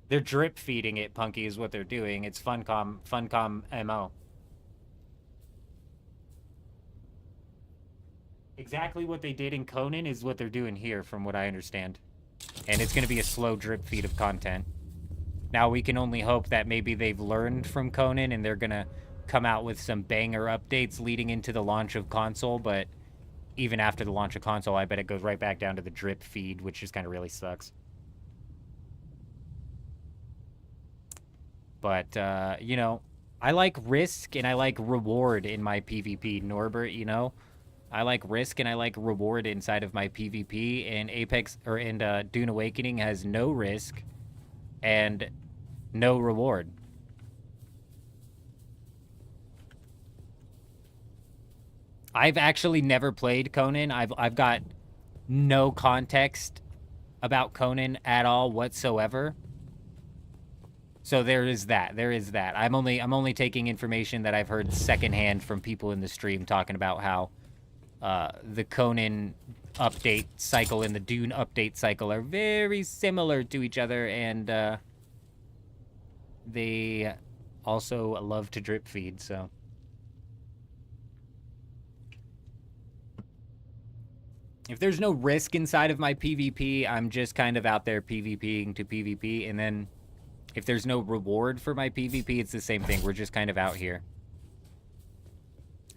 they're drip feeding it, Punky, is what they're doing. It's Funcom MO. Exactly what they did in Conan is what they're doing here, from what I understand. And it's going to be a slow drip feed of content. Now, we can only hope that maybe they've learned from Conan and they're going to come out with some banger updates leading into the launch of console, but even after the launch of console, I bet it goes right back down to the drip feed, which just kind of really sucks. But, you know, I like risk and I like reward in my PvP, Norbert, you know? I like risk and I like reward inside of my PvP, and Dune Awakening has no risk and no reward. I've actually never played Conan. I've got no context about Conan at all whatsoever. So there is that. I'm only taking information that I've heard secondhand from people in the stream talking about how the Conan update cycle and the Dune update cycle are very similar to each other, and they also love to drip feed, so. If there's no risk inside of my PvP, I'm just kind of out there PvPing to PvP, and then if there's no reward for my PvP, it's the same thing. We're just kind of out here.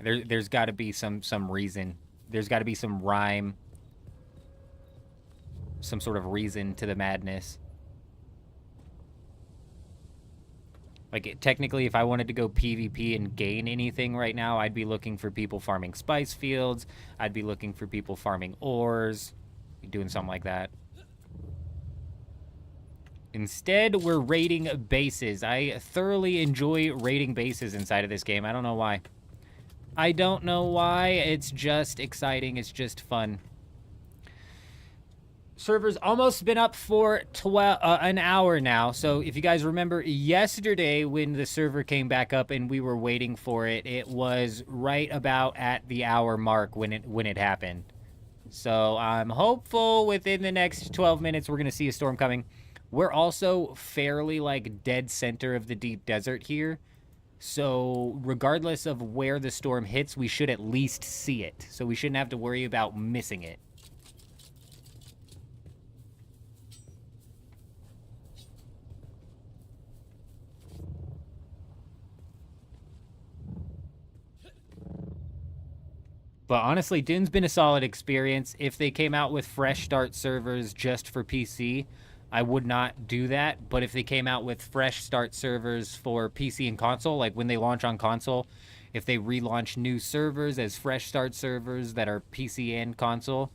There's got to be some reason. There's got to be some rhyme. Some sort of reason to the madness. Like, technically, if I wanted to go PvP and gain anything right now, I'd be looking for people farming spice fields. I'd be looking for people farming ores. Doing something like that. Instead, we're raiding bases. I thoroughly enjoy raiding bases inside of this game. I don't know why. I don't know why. It's just exciting. It's just fun. Server's almost been up for an hour now. So if you guys remember yesterday when the server came back up and we were waiting for it, it was right about at the hour mark when it happened. So I'm hopeful within the next 12 minutes we're going to see a storm coming. We're also fairly like dead center of the deep desert here. So regardless of where the storm hits, we should at least see it. So we shouldn't have to worry about missing it. But honestly, Dune's been a solid experience. If they came out with fresh start servers just for PC, I would not do that. But if they came out with fresh start servers for PC and console, like when they launch on console, if they relaunch new servers as fresh start servers that are PC and console,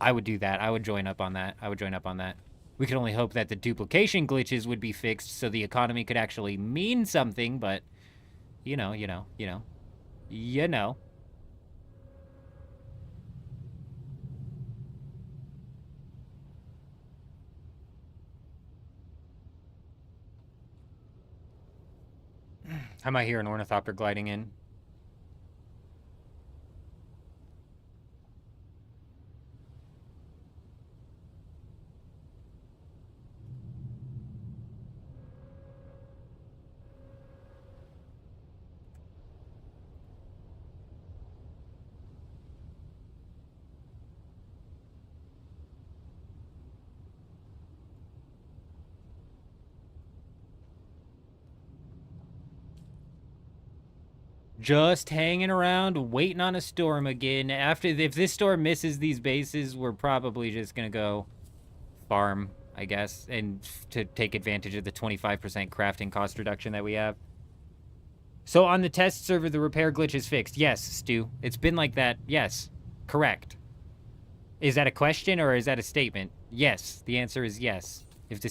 I would do that. I would join up on that. We could only hope that the duplication glitches would be fixed so the economy could actually mean something, but you know. I might hear an ornithopter gliding in. Just hanging around, waiting on a storm again. If this storm misses these bases, we're probably just gonna go farm, I guess, and to take advantage of the 25% crafting cost reduction that we have. So on the test server, the repair glitch is fixed. Yes, Stu. It's been like that. Yes. Correct. Is that a question or is that a statement? Yes. The answer is yes. If it's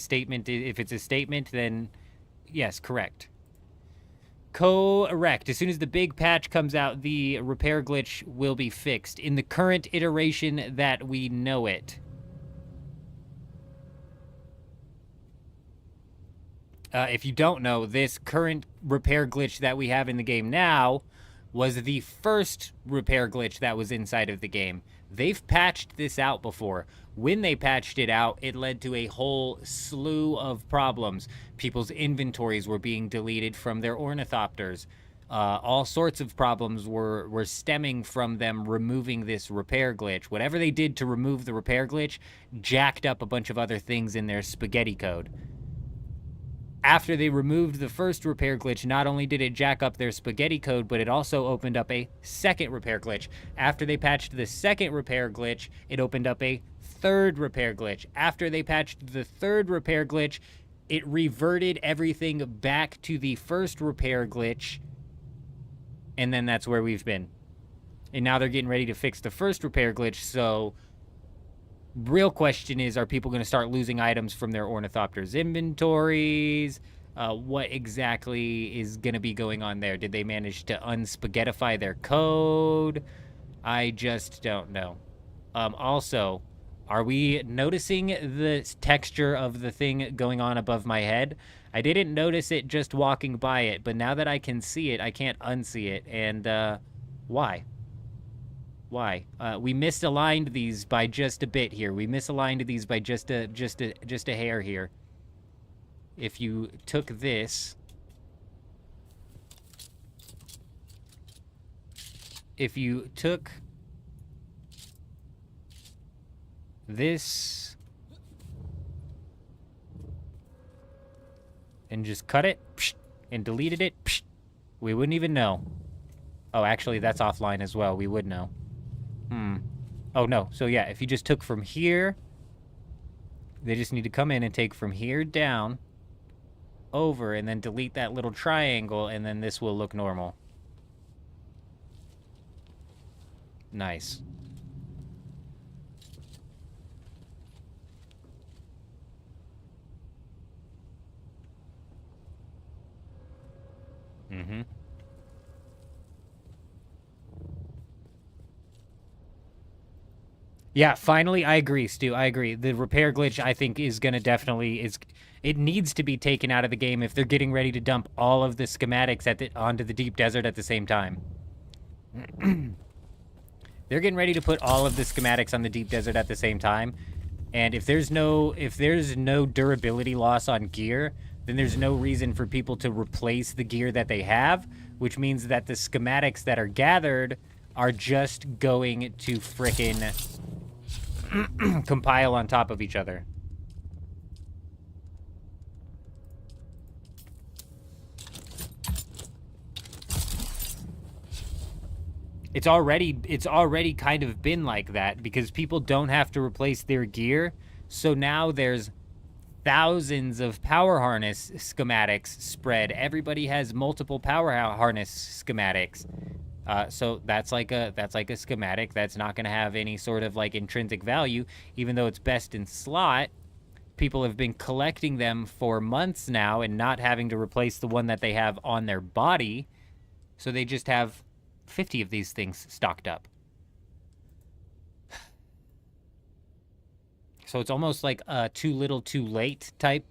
a statement, then yes, correct. Correct. As soon as the big patch comes out, the repair glitch will be fixed in the current iteration that we know it. If you don't know, this current repair glitch that we have in the game now was the first repair glitch that was inside of the game. They've patched this out before. When they patched it out, it led to a whole slew of problems. People's inventories were being deleted from their ornithopters. All sorts of problems were stemming from them removing this repair glitch. Whatever they did to remove the repair glitch jacked up a bunch of other things in their spaghetti code. After they removed the first repair glitch, not only did it jack up their spaghetti code, but it also opened up a second repair glitch. After they patched the second repair glitch, it opened up a third repair glitch. After they patched the third repair glitch, it reverted everything back to the first repair glitch, and then that's where we've been. And now they're getting ready to fix the first repair glitch, so real question is, are people going to start losing items from their ornithopters' inventories? What exactly is going to be going on there? Did they manage to unspaghettify their code? I just don't know. Also, are we noticing the texture of the thing going on above my head? I didn't notice it just walking by it, but now that I can see it, I can't unsee it. And why? Why? We misaligned these by just a bit here. We misaligned these by just a hair here. If you took this, if you took this and just cut it and deleted it, we wouldn't even know. Oh, actually, that's offline as well. We would know. Oh, no. So, yeah, if you just took from here, they just need to come in and take from here down, over, and then delete that little triangle, and then this will look normal. Nice. Mm-hmm. Yeah, finally, I agree, Stu. I agree. The repair glitch, I think, is going to definitely... It needs to be taken out of the game if they're getting ready to dump all of the schematics onto the deep desert at the same time. They're getting ready to put all of the schematics on the deep desert at the same time. And if there's no durability loss on gear, then there's no reason for people to replace the gear that they have, which means that the schematics that are gathered are just going to frickin' compile on top of each other. It's already kind of been like that because people don't have to replace their gear. So now there's thousands of power harness schematics spread. Everybody has multiple power harness schematics. So that's like a schematic that's not going to have any sort of like intrinsic value, even though it's best in slot. People have been collecting them for months now and not having to replace the one that they have on their body. So they just have 50 of these things stocked up. So it's almost like a too little too late type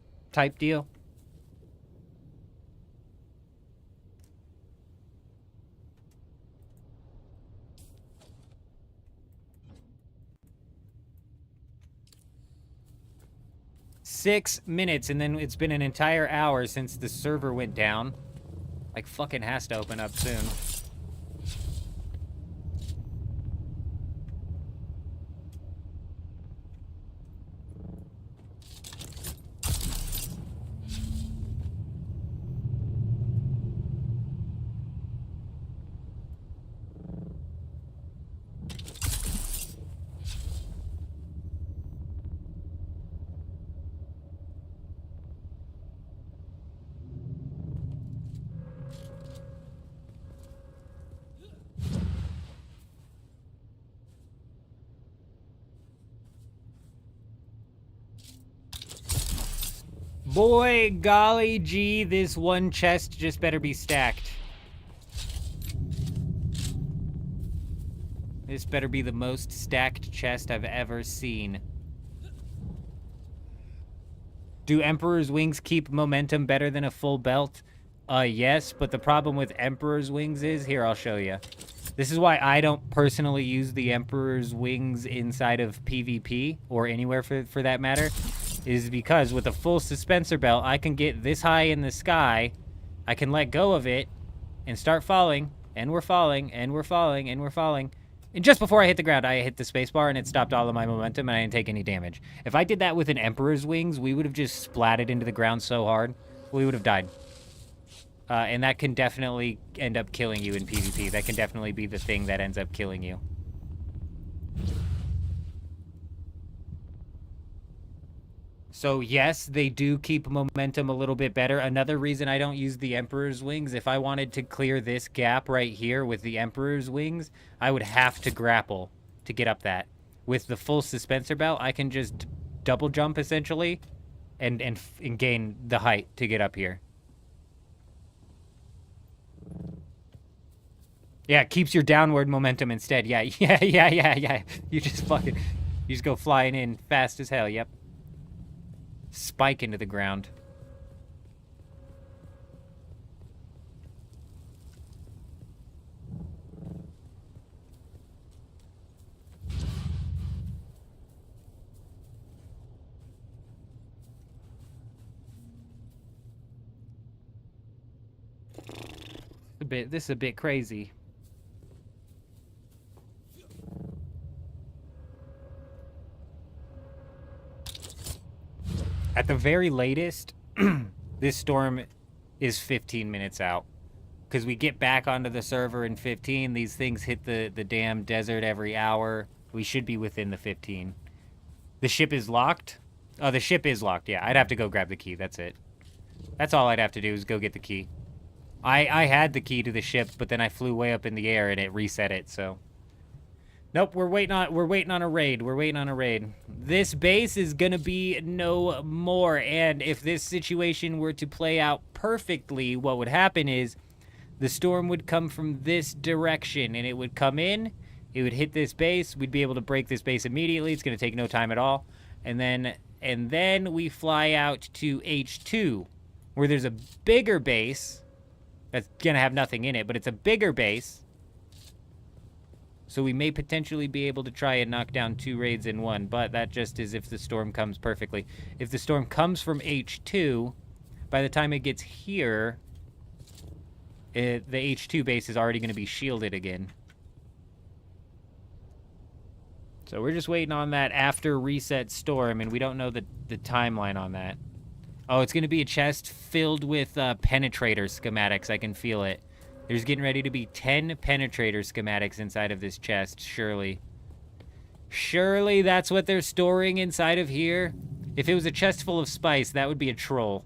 deal. Six minutes, and then it's been an entire hour since the server went down. Like, fucking has to open up soon. Boy, golly gee, this one chest just better be stacked. This better be the most stacked chest I've ever seen. Do Emperor's Wings keep momentum better than a full belt? Yes, but the problem with Emperor's Wings is... Here, I'll show you. This is why I don't personally use the Emperor's Wings inside of PvP, or anywhere for that matter, is because with a full suspensor belt, I can get this high in the sky, I can let go of it, and start falling, and we're falling, and we're falling, and we're falling. And just before I hit the ground, I hit the spacebar, and it stopped all of my momentum, and I didn't take any damage. If I did that with an Emperor's Wings, we would have just splatted into the ground so hard, we would have died. And that can definitely end up killing you in PvP. That can definitely be the thing that ends up killing you. So yes, they do keep momentum a little bit better. Another reason I don't use the Emperor's Wings, if I wanted to clear this gap right here with the Emperor's Wings, I would have to grapple to get up that. With the full suspensor belt, I can just double jump essentially and gain the height to get up here. Yeah, it keeps your downward momentum instead. Yeah. You just go flying in fast as hell, yep. Spike into the ground. This is a bit crazy. At the very latest, this storm is 15 minutes out. Because we get back onto the server in 15. These things hit the damn desert every hour. We should be within the 15. The ship is locked? Oh, the ship is locked, yeah. I'd have to go grab the key, that's it. That's all I'd have to do is go get the key. I had the key to the ship, but then I flew way up in the air and it reset it, so... Nope, we're waiting on a raid. We're waiting on a raid. This base is gonna be no more, and if this situation were to play out perfectly, what would happen is The storm would come from this direction, and it would come in, it would hit this base, we'd be able to break this base immediately, it's going to take no time at all, and then we fly out to H2, where there's a bigger base that's going to have nothing in it, but it's a bigger base, so we may potentially be able to try and knock down 2 raids in one, but that just is if the storm comes perfectly. If the storm comes from H2, by the time it gets here, the H2 base is already going to be shielded again. So we're just waiting on that after reset storm, and we don't know the timeline on that. Oh, it's going to be a chest filled with penetrator schematics. I can feel it. There's getting ready to be 10 penetrator schematics inside of this chest, surely. Surely that's what they're storing inside of here? If it was a chest full of spice, that would be a troll.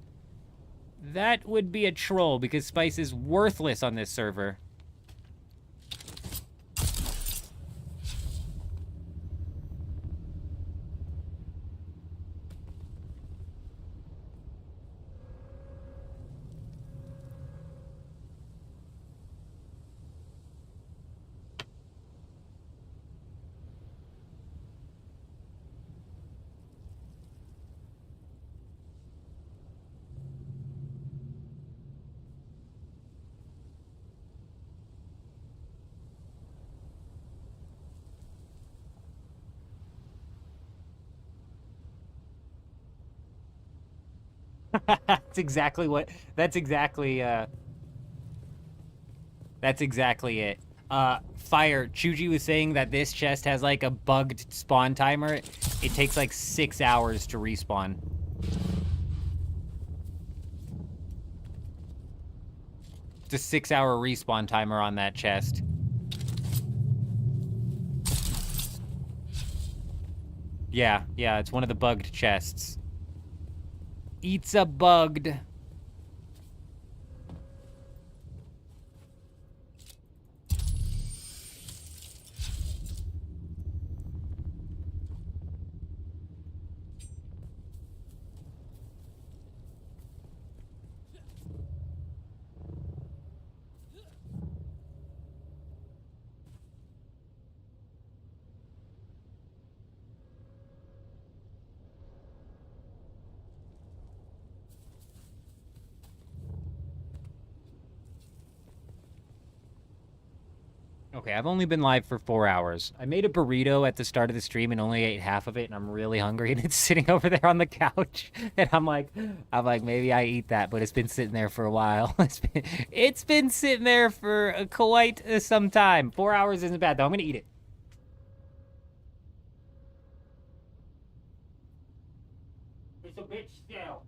That would be a troll, because spice is worthless on this server. That's exactly what. That's exactly it. Fire. Chuji was saying that this chest has like a bugged spawn timer. It takes like 6 hours to respawn. It's a 6-hour respawn timer on that chest. Yeah, it's one of the bugged chests. It's a bugged. Okay, I've only been live for 4 hours. I made a burrito at the start of the stream and only ate half of it, and I'm really hungry, and it's sitting over there on the couch. And I'm like, maybe I eat that, but it's been sitting there for a while. It's been sitting there for quite some time. 4 hours isn't bad, though. I'm gonna eat it. It's a bit stale.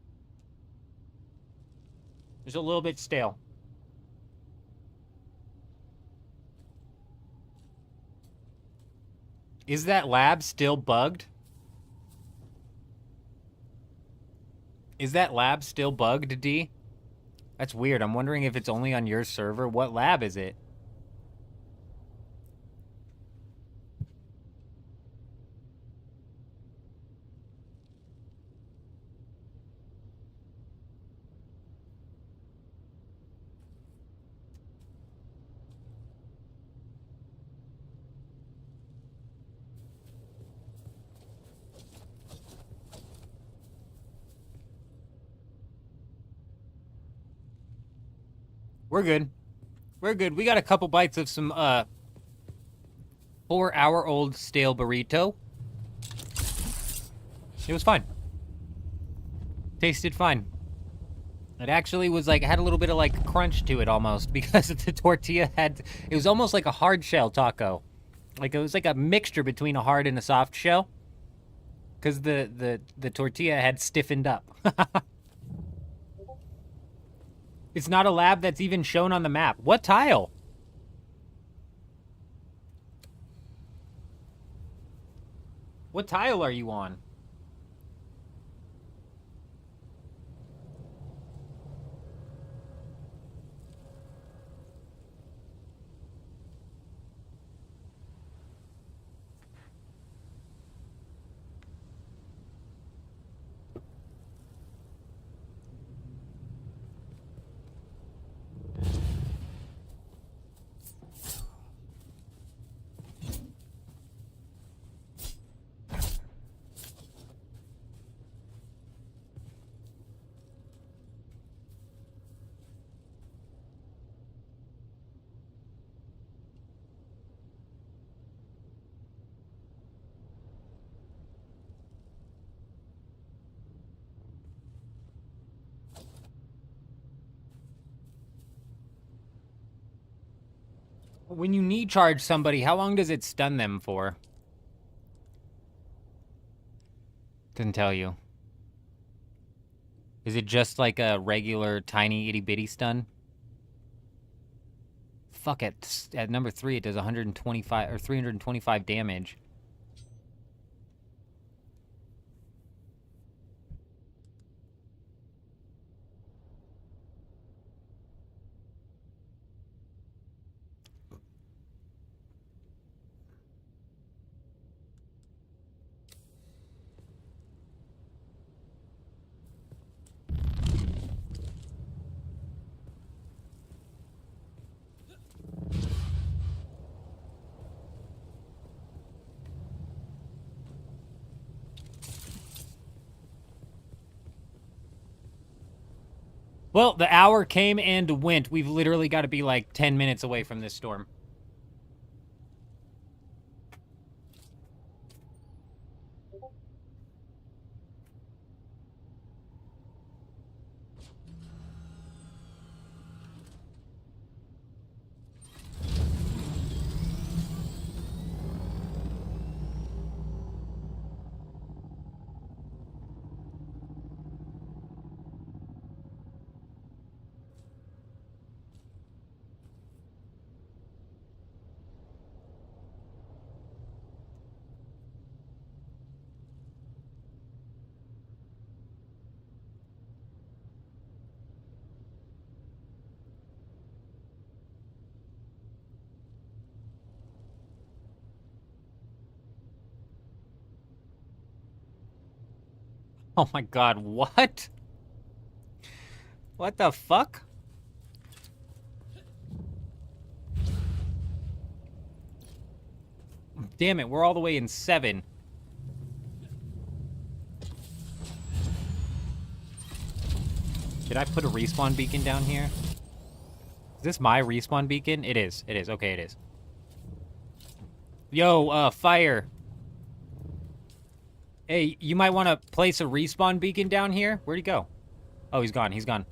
It's a little bit stale. Is that lab still bugged? Is that lab still bugged, D? That's weird. I'm wondering if it's only on your server. What lab is it? We're good. We're good. We got a couple bites of some 4-hour-old stale burrito. It was fine. Tasted fine. It actually was like, had a little bit of like crunch to it almost, because the tortilla had, it was almost like a hard shell taco. Like it was like a mixture between a hard and a soft shell. Because the tortilla had stiffened up. It's not a lab that's even shown on the map. What tile? What tile are you on? When you knee charge somebody, how long does it stun them for? Didn't tell you. Is it just like a regular tiny itty bitty stun? Fuck it. At number 3, it does 125 or 325 damage. Well, the hour came and went. We've literally got to be like 10 minutes away from this storm. Oh my god, what? What the fuck? Damn it, we're all the way in 7. Did I put a respawn beacon down here? Is this my respawn beacon? It is. It is. Okay, it is. Yo, fire. Hey, you might want to place a respawn beacon down here. Where'd he go? Oh, he's gone. He's gone.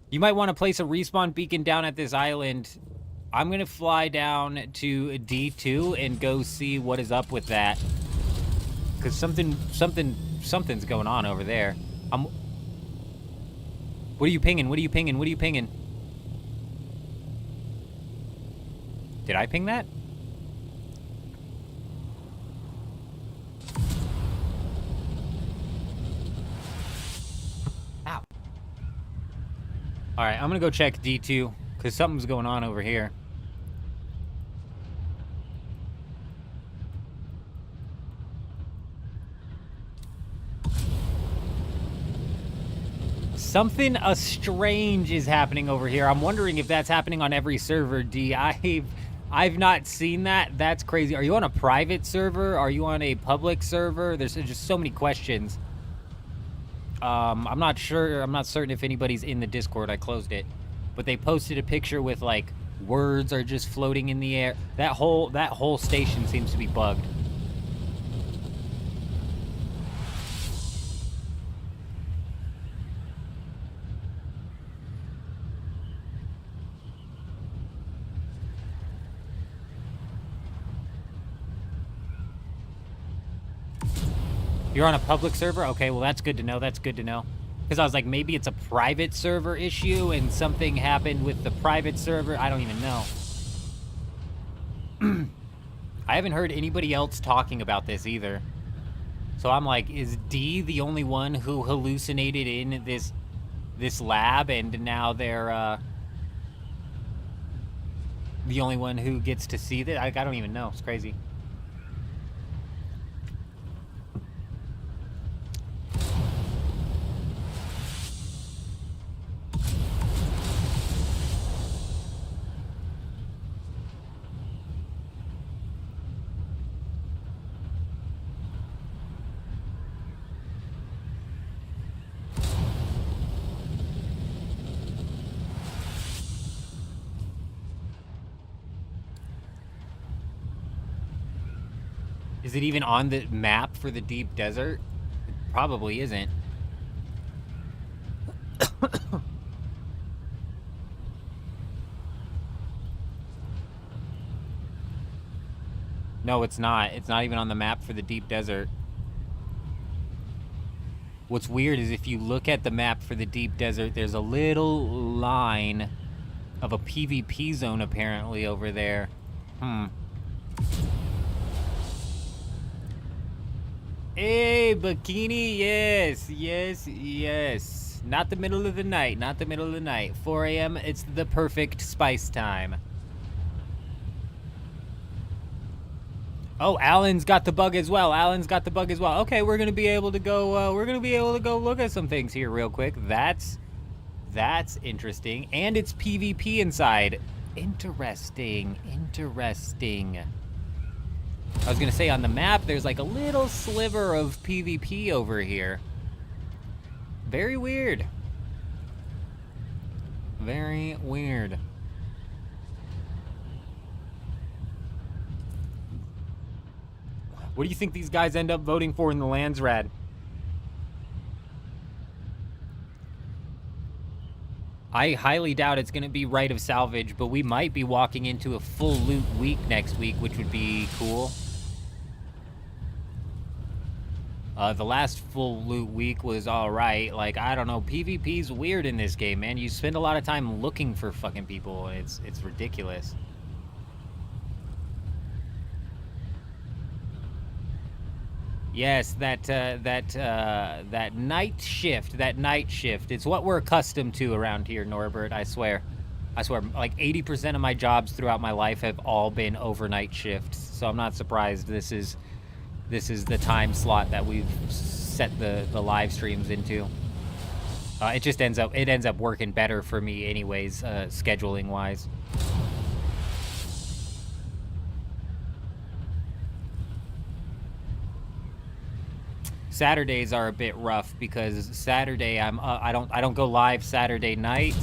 You might want to place a respawn beacon down at this island. I'm going to fly down to D2 and go see what is up with that. Because something's going on over there. What are you pinging? What are you pinging? What are you pinging? Did I ping that? Ow. Alright, I'm gonna go check D2, because something's going on over here. Something strange is happening over here. I'm wondering if that's happening on every server, D. I've not seen that. That's crazy. Are you on a private server? Are you on a public server? There's just so many questions. I'm not sure. I'm not certain if anybody's in the Discord. I closed it. But they posted a picture with, like, words are just floating in the air. That whole station seems to be bugged. You're on a public server? Okay, well, that's good to know. That's good to know. Because I was like, maybe it's a private server issue and something happened with the private server. I don't even know. I haven't heard anybody else talking about this either. So I'm like, is D the only one who hallucinated in this lab and now they're the only one who gets to see that? I don't even know. It's crazy. Is it even on the map for the deep desert? It probably isn't. No, it's not. It's not even on the map for the deep desert. What's weird is if you look at the map for the deep desert, there's a little line of a PvP zone apparently over there. Hey, bikini, yes, yes, yes. Not the middle of the night, not the middle of the night. 4 a.m., it's the perfect spice time. Oh, Alan's got the bug as well. Alan's got the bug as well. Okay, we're gonna be able to go. Look at some things here real quick. That's interesting, and it's PvP inside. Interesting. I was gonna say on the map, there's like a little sliver of PvP over here. Very weird. Very weird. What do you think these guys end up voting for in the Landsrad? I highly doubt it's going to be Rite of Salvage, but we might be walking into a full loot week next week, which would be cool. The last full loot week was alright. Like, I don't know, PvP's weird in this game, man. You spend a lot of time looking for fucking people, and it's ridiculous. Yes, that night shift, it's what we're accustomed to around here, Norbert, I swear. Like 80% of my jobs throughout my life have all been overnight shifts, so I'm not surprised this is the time slot that we've set the live streams into. It just ends up working better for me anyways, scheduling wise. Saturdays are a bit rough because Saturday I don't go live Saturday night.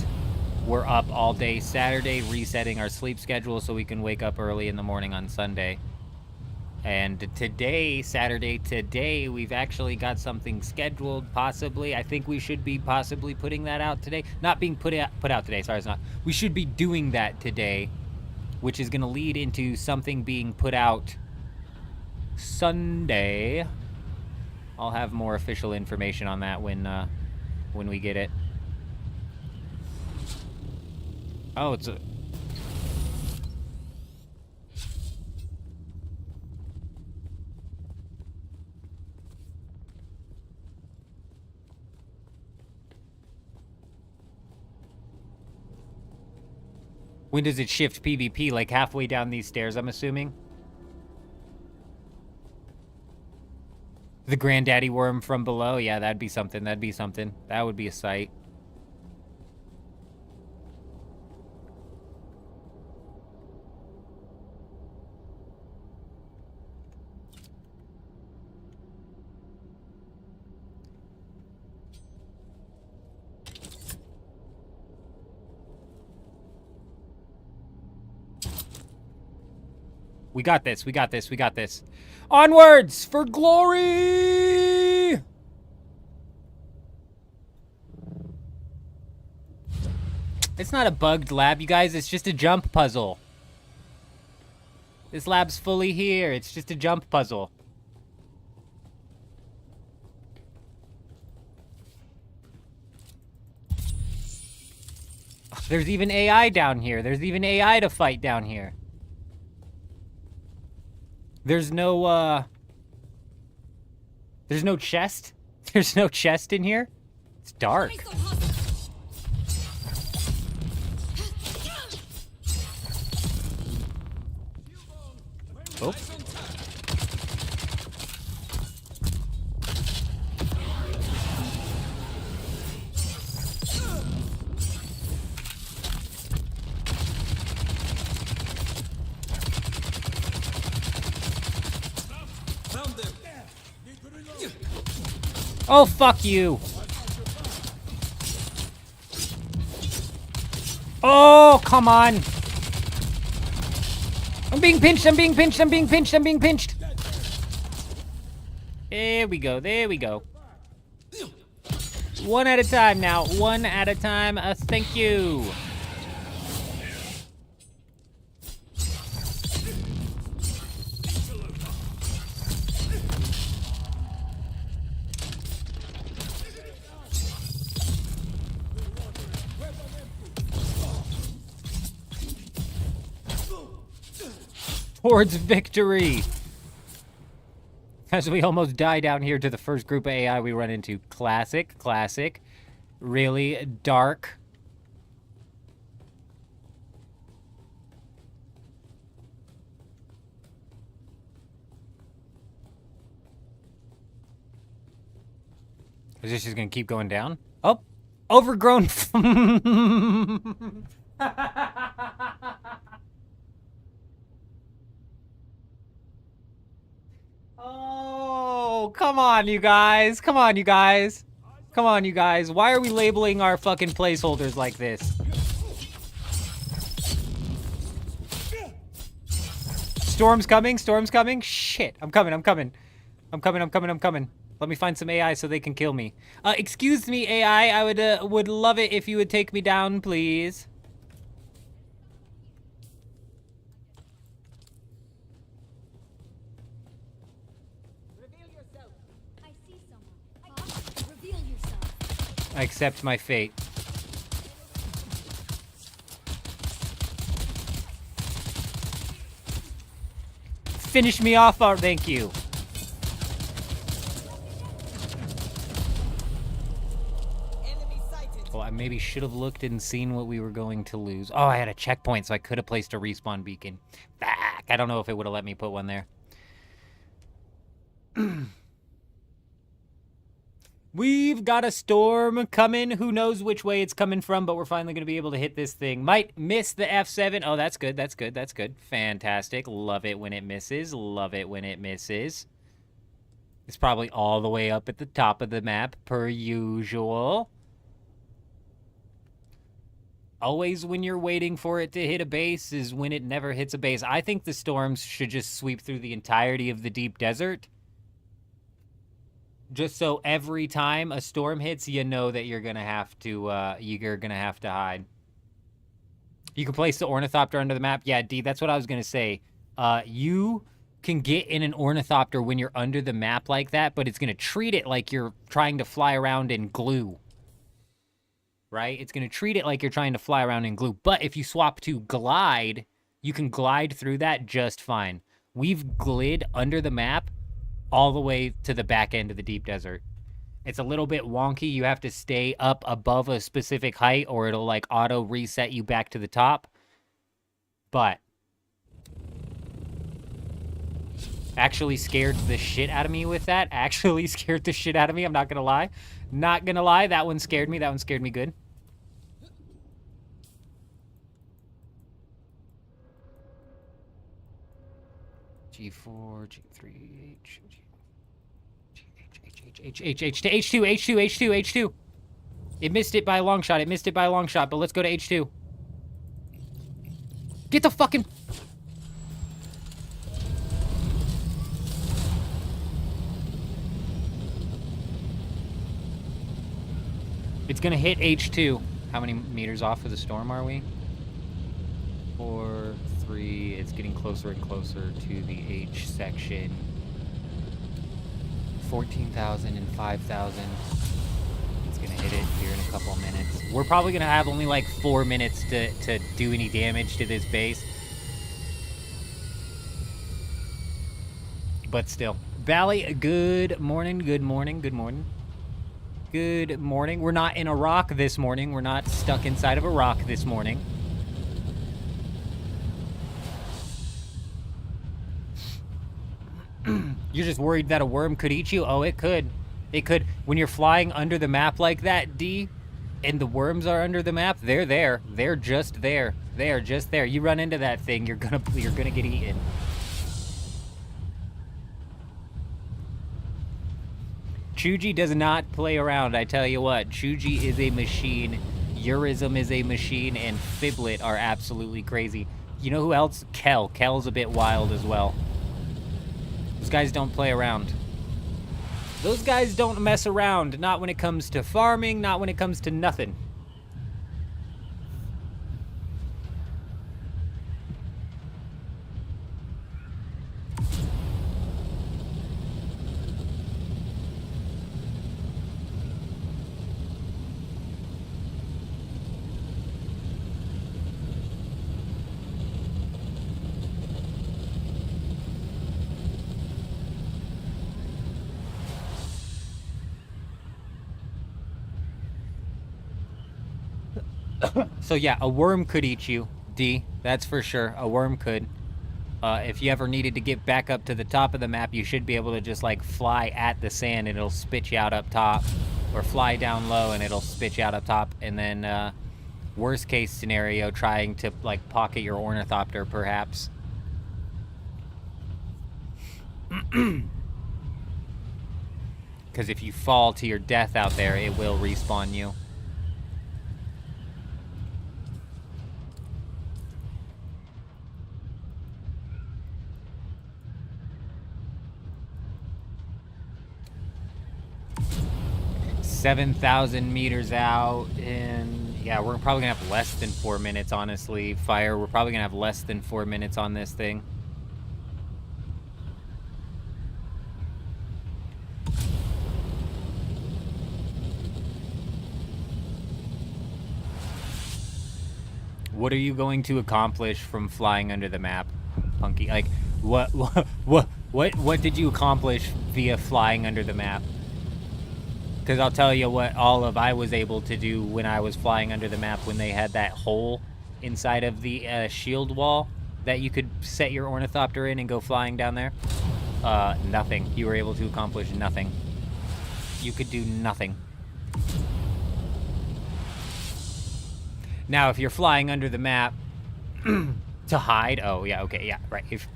We're up all day Saturday resetting our sleep schedule so we can wake up early in the morning on Sunday. And today, Saturday, we've actually got something scheduled, possibly. I think we should be possibly putting that out today. Not being put out today, sorry, it's not. We should be doing that today, which is going to lead into something being put out Sunday. I'll have more official information on that when we get it. Oh, it's a... When does it shift PvP? Like halfway down these stairs, I'm assuming? The granddaddy worm from below? Yeah, that'd be something. That would be a sight. We got this. Onwards for glory! It's not a bugged lab, you guys. It's just a jump puzzle. This lab's fully here. It's just a jump puzzle. There's even AI down here. There's even AI to fight down here. There's no chest? There's no chest in here? It's dark. Oh. Oh, fuck you. Oh, come on. I'm being pinched. There we go. One at a time now. Thank you. towards victory. As we almost die down here to the first group of AI we run into. Classic, classic. Really dark. Is this just gonna keep going down? Oh, overgrown. Oh, come on, you guys. Come on, you guys. Come on, you guys. Why are we labeling our fucking placeholders like this? Storm's coming. Storm's coming. Shit. I'm coming. I'm coming. I'm coming. I'm coming. I'm coming. Let me find some AI so they can kill me. Excuse me, AI. I would love it if you would take me down, please. Reveal yourself. I see someone. Reveal yourself. I accept my fate. Finish me off, thank you. Well, I maybe should have looked and seen what we were going to lose. Oh, I had a checkpoint, so I could have placed a respawn beacon. Back. I don't know if it would have let me put one there. We've got a storm coming. Who knows which way it's coming from, but we're finally going to be able to hit this thing. Might miss the F7. Oh, that's good. That's good. That's good. Fantastic. Love it when it misses. Love it when it misses. It's probably all the way up at the top of the map, per usual. Always when you're waiting for it to hit a base is when it never hits a base. I think the storms should just sweep through the entirety of the deep desert. Just so every time a storm hits, you know that you're gonna have to hide. You can place the ornithopter under the map. Yeah, D, that's what I was gonna say. You can get in an ornithopter when you're under the map like that, but it's gonna treat it like you're trying to fly around in glue. Right? It's gonna treat it like you're trying to fly around in glue. But if you swap to glide, you can glide through that just fine. We've glid under the map all the way to the back end of the deep desert. It's a little bit wonky. You have to stay up above a specific height or it'll like auto reset you back to the top. But actually scared the shit out of me with that. Actually scared the shit out of me. I'm not gonna lie. Not gonna lie. That one scared me. That one scared me good. G4, G3, H, H2. It missed it by a long shot. It missed it by a long shot, but let's go to H2. Get the fucking... It's gonna hit H2. How many meters off of the storm are we? 4, 3. It's getting closer and closer to the H section. 14,000 and 5,000. It's gonna hit it here in a couple of minutes. We're probably gonna have only like 4 minutes to do any damage to this base. But still. Valley, good morning, good morning, good morning. Good morning. We're not in a rock this morning. We're not stuck inside of a rock this morning. You're just worried that a worm could eat you? Oh, it could. It could. When you're flying under the map like that, D, and the worms are under the map, they're there. They're just there. They are just there. You run into that thing, you're gonna get eaten. Chuji does not play around, I tell you what. Chuji is a machine. Urism is a machine, and Fiblet are absolutely crazy. You know who else? Kel. Kel's a bit wild as well. Those guys don't play around. Those guys don't mess around. Not when it comes to farming, not when it comes to nothing. So yeah, a worm could eat you, D. That's for sure. A worm could. If you ever needed to get back up to the top of the map, you should be able to just like fly at the sand and it'll spit you out up top, or fly down low and it'll spit you out up top. And then worst case scenario, trying to like pocket your ornithopter perhaps. Because if you fall to your death out there, it will respawn you. $7,000 meters out, and yeah, we're probably gonna have less than 4 minutes, honestly. Fire, we're probably gonna have less than 4 minutes on this thing. What are you going to accomplish from flying under the map, Punky? Like, what did you accomplish via flying under the map? Because I'll tell you what I was able to do when I was flying under the map, when they had that hole inside of the shield wall that you could set your ornithopter in and go flying down there. Nothing. You were able to accomplish nothing. You could do nothing. Now, if you're flying under the map to hide, oh yeah, okay, yeah, right. If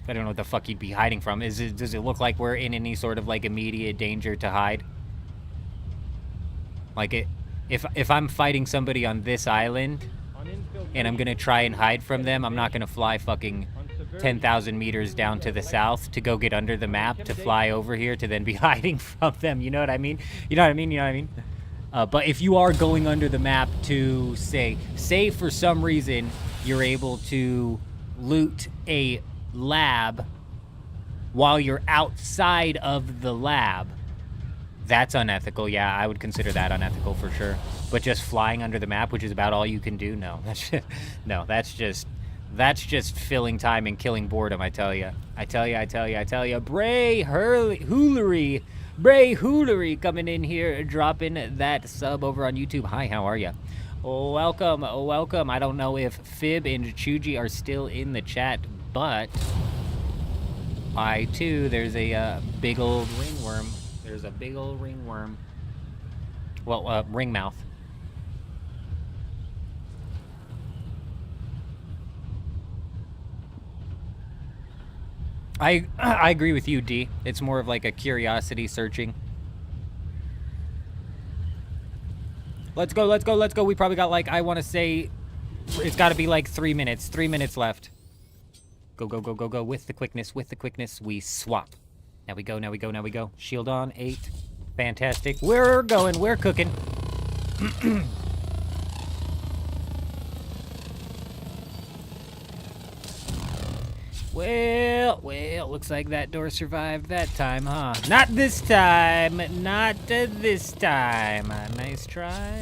I don't know what the fuck you'd be hiding from. Does it look like we're in any sort of like immediate danger to hide? Like if I'm fighting somebody on this island and I'm gonna try and hide from them, I'm not gonna fly fucking 10,000 meters down to the south to go get under the map to fly over here to then be hiding from them. You know what I mean? You know what I mean? You know what I mean? But if you are going under the map to say for some reason you're able to loot a lab while you're outside of the lab, that's unethical. Yeah, I would consider that unethical for sure. But just flying under the map, which is about all you can do, no. That's just filling time and killing boredom, I tell you. Bray Hoolery coming in here, dropping that sub over on YouTube. Hi, how are you? Welcome. I don't know if Fib and Chuji are still in the chat, but I too, there's a big old ringworm. There's a big old ringworm. Well, ringmouth. I agree with you, D. It's more of like a curiosity searching. Let's go. We probably got like, I want to say, it's got to be like 3 minutes. 3 minutes left. Go. With the quickness, we swap. Now we go. Shield on, 8. Fantastic. We're going, we're cooking. Well, looks like that door survived that time, huh? Not this time. Nice try.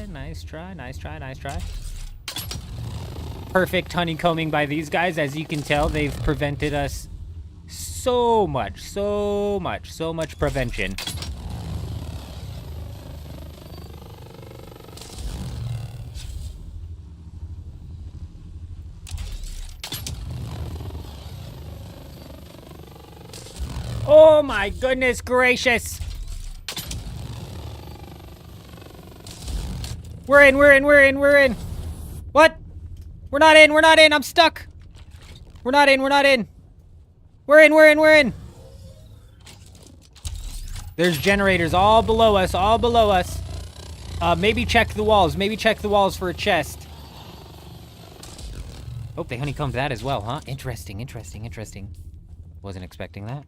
Perfect honeycombing by these guys. As you can tell, they've prevented us so much prevention. Oh my goodness gracious. We're in. What? We're not in. I'm stuck. We're not in. We're in. There's generators all below us. Maybe check the walls for a chest. Oh, they honeycombed that as well, huh? Interesting. Wasn't expecting that.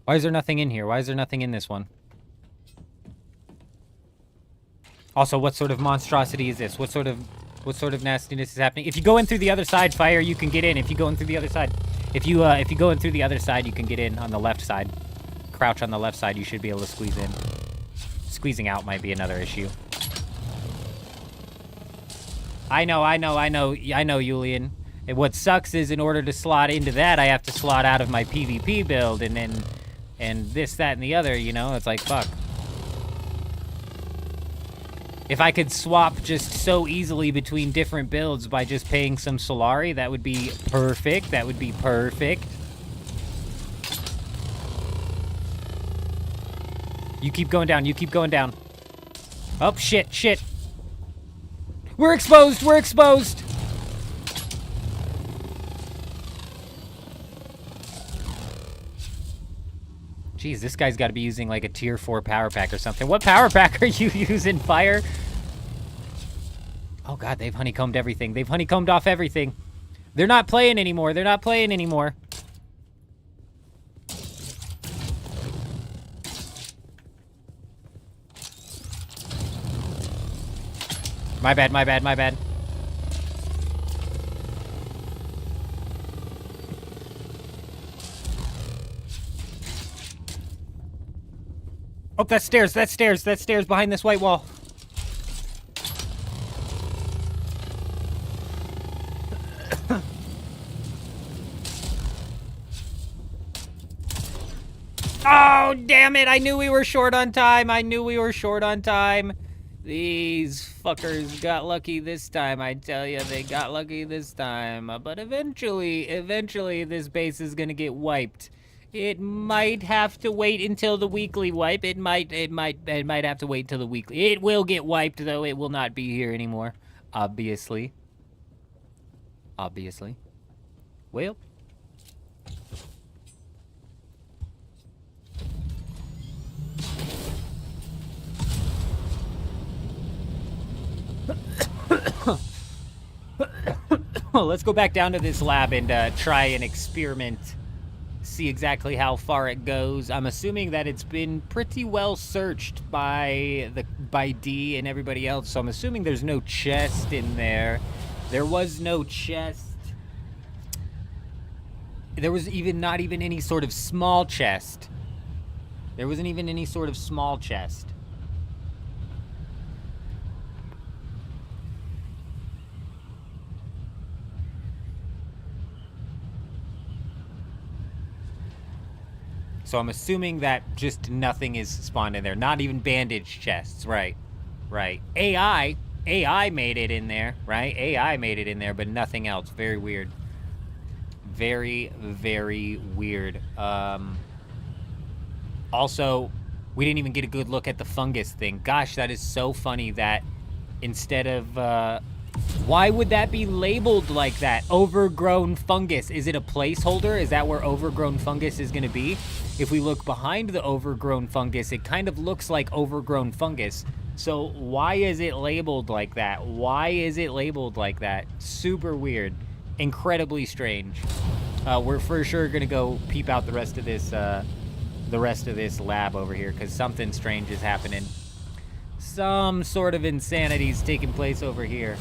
Why is there nothing in here? Why is there nothing in this one? Also, what sort of monstrosity is this? What sort of nastiness is happening? If you go in through the other side, Fire, you can get in. If you go in through the other side. If you go in through the other side, you can get in on the left side. Crouch on the left side, you should be able to squeeze in. Squeezing out might be another issue. I know, Julian. And what sucks is in order to slot into that, I have to slot out of my PvP build and then, and this, that, and the other, you know? It's like, fuck. If I could swap just so easily between different builds by just paying some Solari, that would be perfect. That would be perfect. You keep going down, you keep going down. Oh, shit, shit. We're exposed, we're exposed! Jeez, this guy's got to be using like a tier 4 power pack or something. What power pack are you using, Fire? Oh god, they've honeycombed everything. They've honeycombed off everything. They're not playing anymore. They're not playing anymore. My bad, my bad, my bad. Oh, that's stairs, that's stairs, that's stairs behind this white wall. Oh, damn it, I knew we were short on time. I knew we were short on time. These fuckers got lucky this time, I tell you, they got lucky this time. But eventually, this base is gonna get wiped. It might have to wait until the weekly wipe. It might have to wait until the weekly. It will get wiped, though. It will not be here anymore. Obviously. Obviously. Well. Let's go back down to this lab and try an experiment. See exactly how far it goes. I'm assuming that it's been pretty well searched by D and everybody else, so I'm assuming there's no chest in there. There was no chest. There was not even any sort of small chest. There wasn't even any sort of small chest. So I'm assuming that just nothing is spawned in there. Not even bandage chests, right? Right. AI made it in there, right? AI made it in there, but nothing else. Very weird. Very, very weird. Also, we didn't even get a good look at the fungus thing. Gosh, that is so funny that instead of... why would that be labeled like that? Overgrown fungus. Is it a placeholder? Is that where overgrown fungus is going to be? If we look behind the overgrown fungus, it kind of looks like overgrown fungus. So why is it labeled like that? Why is it labeled like that? Super weird. Incredibly strange. We're for sure going to go peep out the rest of this lab over here, because something strange is happening. Some sort of insanity is taking place over here.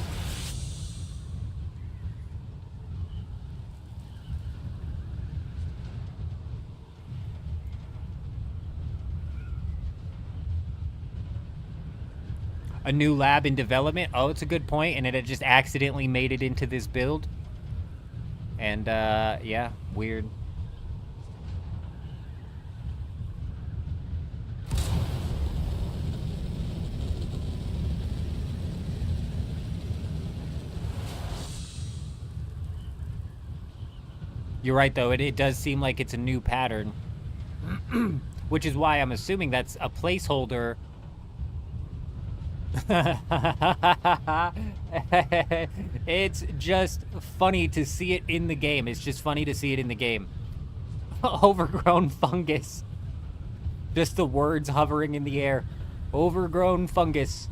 A new lab in development? Oh, it's a good point, and it had just accidentally made it into this build. And, yeah, weird. You're right, though. It does seem like it's a new pattern. Which is why I'm assuming that's a placeholder. It's just funny to see it in the game. It's just funny to see it in the game. Overgrown fungus. Just the words hovering in the air. Overgrown fungus.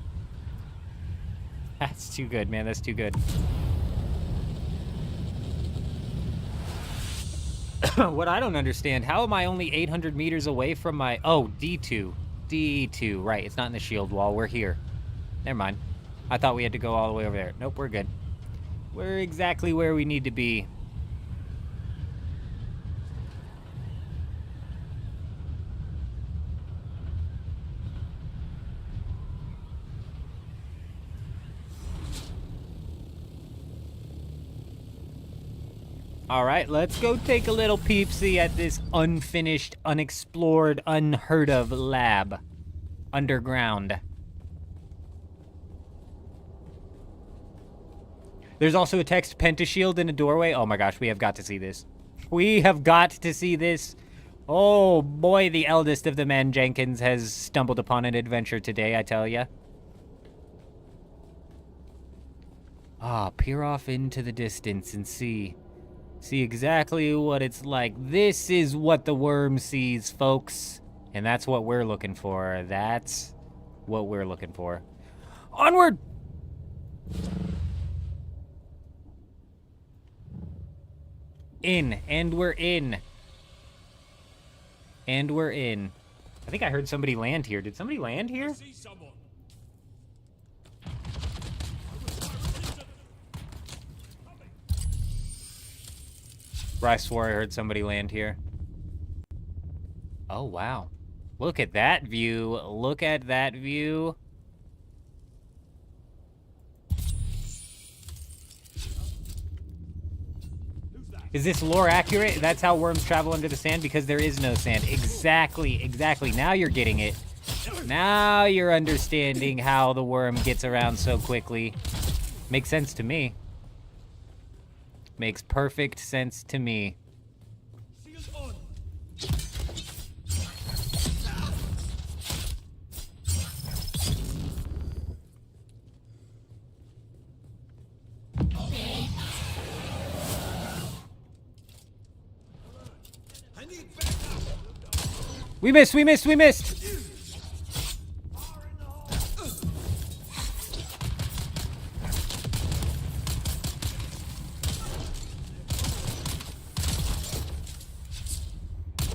That's too good, man. That's too good. What I don't understand, how am I only 800 meters away from my... Oh, D2. D2, right. It's not in the shield wall. We're here. Never mind. I thought we had to go all the way over there. Nope, we're good. We're exactly where we need to be. All right, let's go take a little peep-see at this unfinished, unexplored, unheard of lab. Underground. There's also a text pentashield in a doorway. Oh my gosh, we have got to see this. We have got to see this. Oh boy, the eldest of the men, Jenkins, has stumbled upon an adventure today, I tell ya. Ah, peer off into the distance and see exactly what it's like. This is what the worm sees, folks. And that's what we're looking for. That's what we're looking for. Onward! In, and we're in. And we're in. I think I heard somebody land here. Did somebody land here? I swore I heard somebody land here. Oh, wow. Look at that view. Look at that view. Is this lore accurate? That's how worms travel under the sand? Because there is no sand. Exactly, exactly. Now you're getting it. Now you're understanding how the worm gets around so quickly. Makes sense to me. Makes perfect sense to me. We missed, we missed, we missed!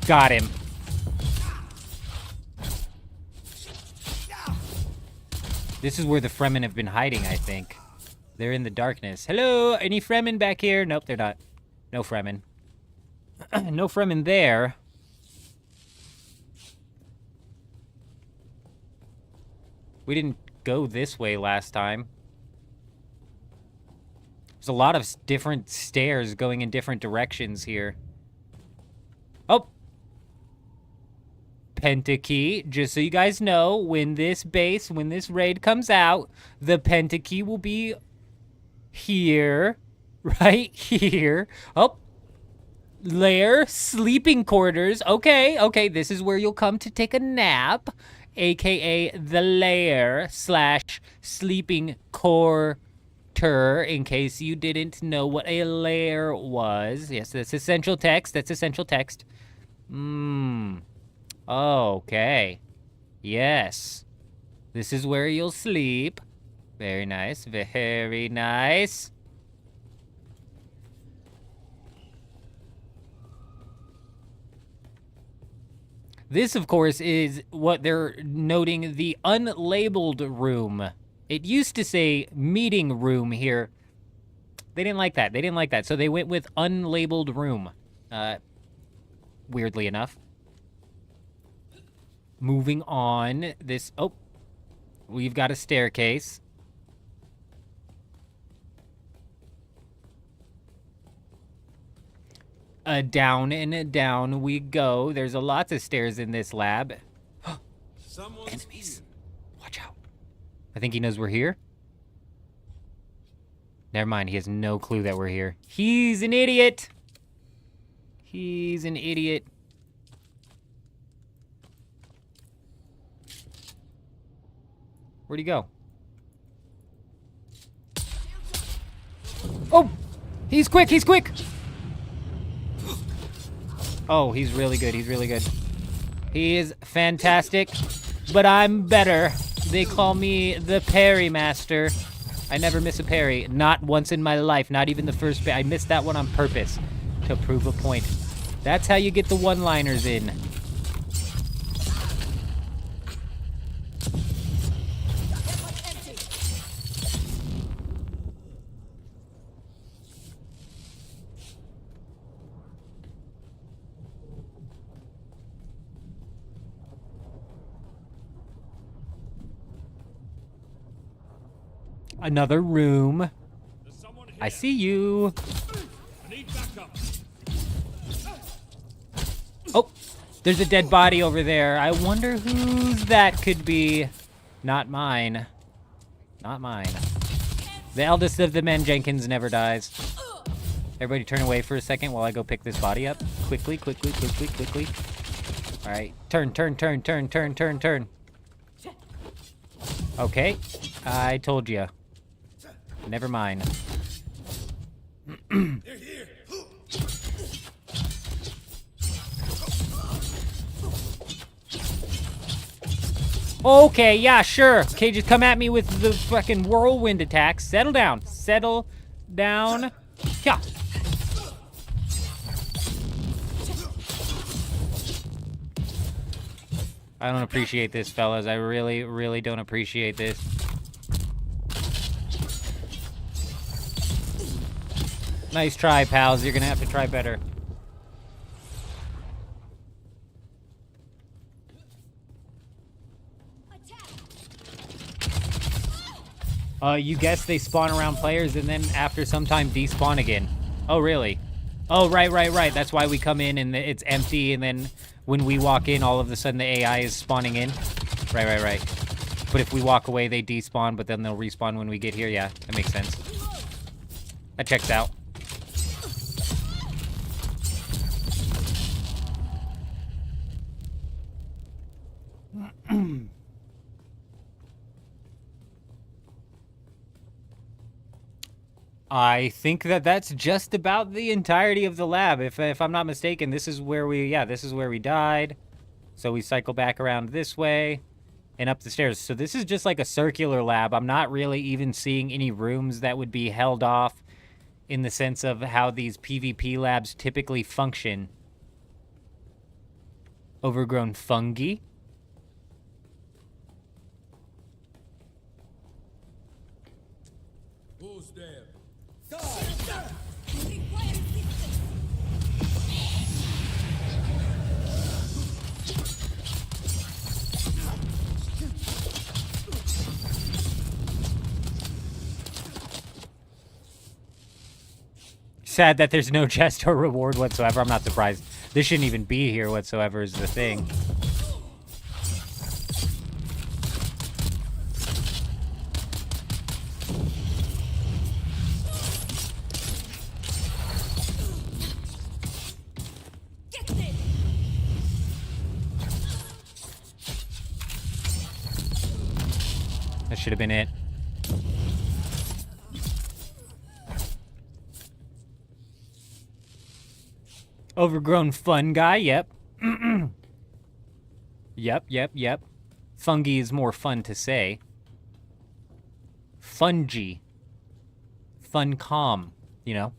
Got him. This is where the Fremen have been hiding, I think. They're in the darkness. Hello, any Fremen back here? Nope, they're not. No Fremen. No Fremen there. We didn't go this way last time. There's a lot of different stairs going in different directions here. Oh! Pentakey, just so you guys know, when this raid comes out, the Pentakey will be here. Right here. Oh! Lair, sleeping quarters. Okay, okay, this is where you'll come to take a nap. AKA the lair / sleeping quarter, in case you didn't know what a lair was. Yes, that's essential text. That's essential text. Okay. Yes. This is where you'll sleep. Very nice. Very nice. This, of course, is what they're noting the unlabeled room. It used to say meeting room here. They didn't like that. They didn't like that. So they went with unlabeled room. Weirdly enough. Moving on. This... Oh. We've got a staircase. Down and down we go. There's a lots of stairs in this lab. Enemies. Watch out. I think he knows we're here. Never mind. He has no clue that we're here. He's an idiot. He's an idiot. Where'd he go? Oh! He's quick. He's quick. Oh, he's really good. He's really good. He is fantastic, but I'm better. They call me the parry master. I never miss a parry. Not once in my life. Not even the first parry. I missed that one on purpose to prove a point. That's how you get the one-liners in. Another room. I see you. Oh, there's a dead body over there. I wonder whose that could be. Not mine. Not mine. The eldest of the men, Jenkins, never dies. Everybody turn away for a second while I go pick this body up. Quickly, quickly, quickly, quickly. All right, turn, turn, turn, turn, turn, turn, turn. Okay, I told you. Never mind. Okay, yeah, sure. Okay, just come at me with the fucking whirlwind attacks. Settle down. Settle down. Yeah. I don't appreciate this, fellas. I really, really don't appreciate this. Nice try, pals. You're gonna have to try better. You guess they spawn around players and then after some time despawn again. Oh, really? Oh, right, right, right. That's why we come in and it's empty, and then when we walk in, all of a sudden the AI is spawning in. Right, right, right. But if we walk away, they despawn, but then they'll respawn when we get here. Yeah, that makes sense. That checks out. I think that that's just about the entirety of the lab. If I'm not mistaken, this is where this is where we died. So we cycle back around this way and up the stairs. So this is just like a circular lab. I'm not really even seeing any rooms that would be held off in the sense of how these PvP labs typically function. Overgrown fungi. Who's there? Sad that there's no chest or reward whatsoever. I'm not surprised. This shouldn't even be here whatsoever is the thing. That should have been it. Overgrown fun guy, yep. Yep. Fungi is more fun to say. Fungi. Funcom, you know?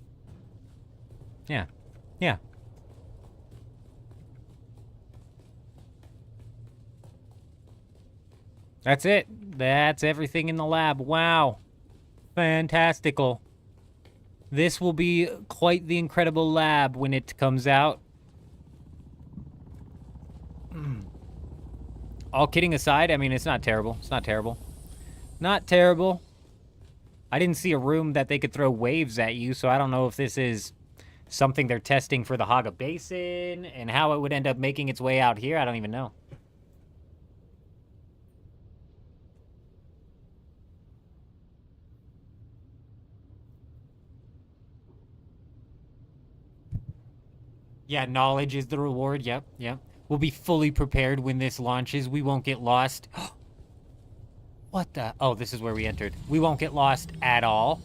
Yeah. That's it. That's everything in the lab. Wow. Fantastical. This will be quite the incredible lab when it comes out. All kidding aside, I mean, it's not terrible. It's not terrible. Not terrible. I didn't see a room that they could throw waves at you, so I don't know if this is something they're testing for the Haga Basin and how it would end up making its way out here. I don't even know. Yeah, knowledge is the reward. Yep. We'll be fully prepared when this launches. We won't get lost. What the? Oh, this is where we entered. We won't get lost at all.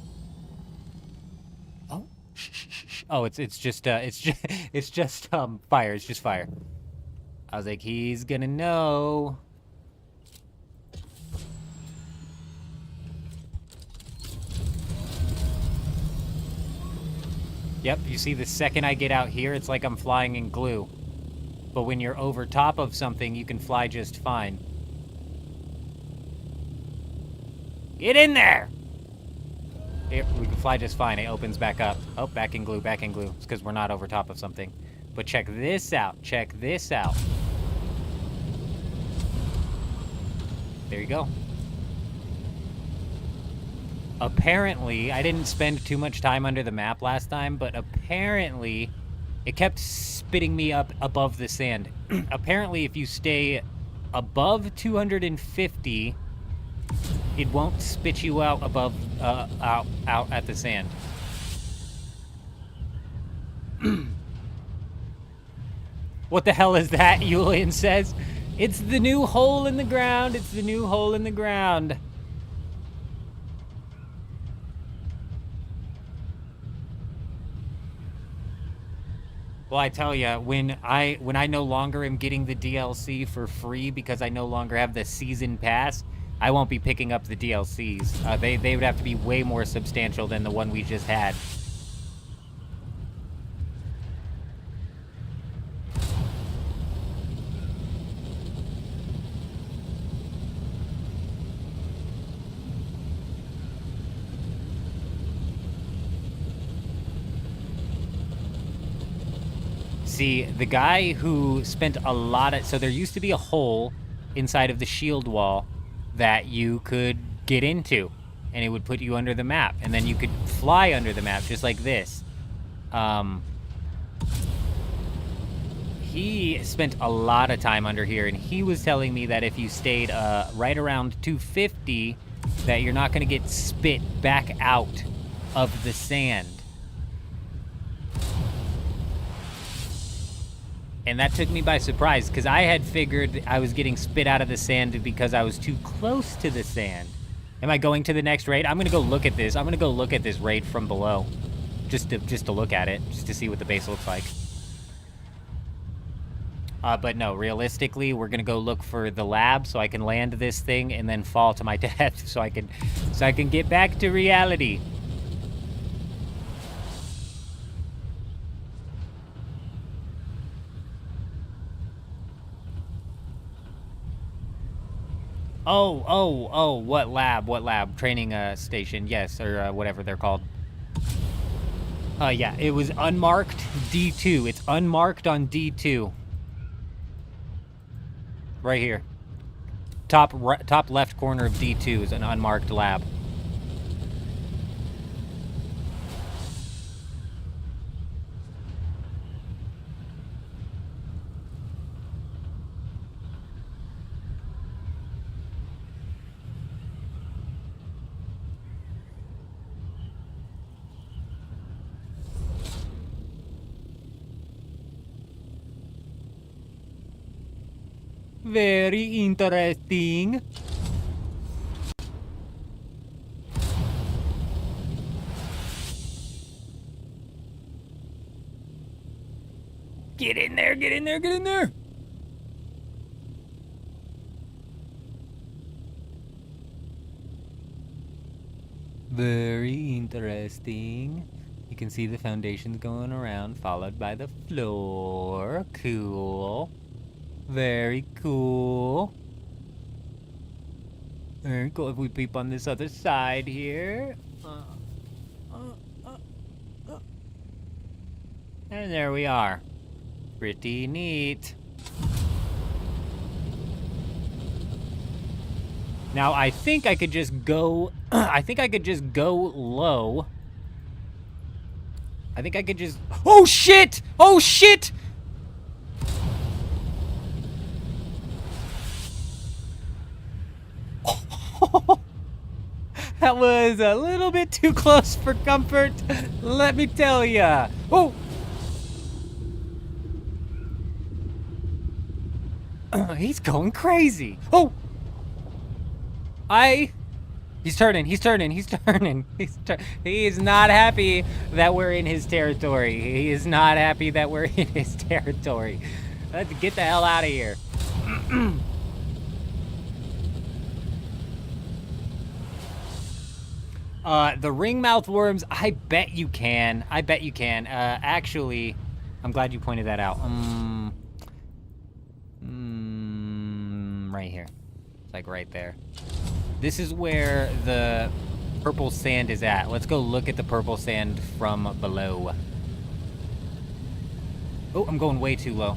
Oh, shh. Oh, it's just fire. It's just fire. I was like, he's gonna know. Yep, you see the second I get out here, it's like I'm flying in glue. But when you're over top of something, you can fly just fine. Get in there! Here, we can fly just fine. It opens back up. Oh, back in glue. It's because we're not over top of something. But check this out. There you go. apparently, I didn't spend too much time under the map last time, but apparently it kept spitting me up above the sand. Apparently, if you stay above 250, it won't spit you out above, out at the sand. What the hell is that? Julian says. It's the new hole in the ground. It's the new hole in the ground. Well, I tell you, when I no longer am getting the DLC for free because I no longer have the season pass, I won't be picking up the DLCs. They would have to be way more substantial than the one we just had. See, the guy who spent a lot of... So there used to be a hole inside of the shield wall that you could get into, and it would put you under the map, and then you could fly under the map, just like this. He spent a lot of time under here, and he was telling me that if you stayed right around 250, that you're not going to get spit back out of the sand. And that took me by surprise, because I had figured I was getting spit out of the sand because I was too close to the sand. Am I going to the next raid? I'm going to go look at this. I'm going to go look at this raid from below. Just to look at it, just to see what the base looks like. But no, realistically, we're going to go look for the lab so I can land this thing and then fall to my death so I can get back to reality. Oh, what lab? What lab? Training station, yes, or whatever they're called. Yeah, it was unmarked D2. It's unmarked on D2. Right here. Top left corner of D2 is an unmarked lab. Very interesting. Get in there, get in there, get in there! Very interesting. You can see the foundations going around, followed by the floor. Cool. Very cool. Very cool. If we peep on this other side here. And there we are. Pretty neat. Now, I think I could just go... I think I could just go low. I think I could just... Oh, shit! Oh, shit! That was a little bit too close for comfort, let me tell ya. Oh! He's going crazy. Oh! He's turning. He is not happy that we're in his territory. He is not happy that we're in his territory. Let's get the hell out of here. The ringmouth worms, I bet you can. Actually, I'm glad you pointed that out. Right here. It's like right there. This is where the purple sand is at. Let's go look at the purple sand from below. Oh, I'm going way too low.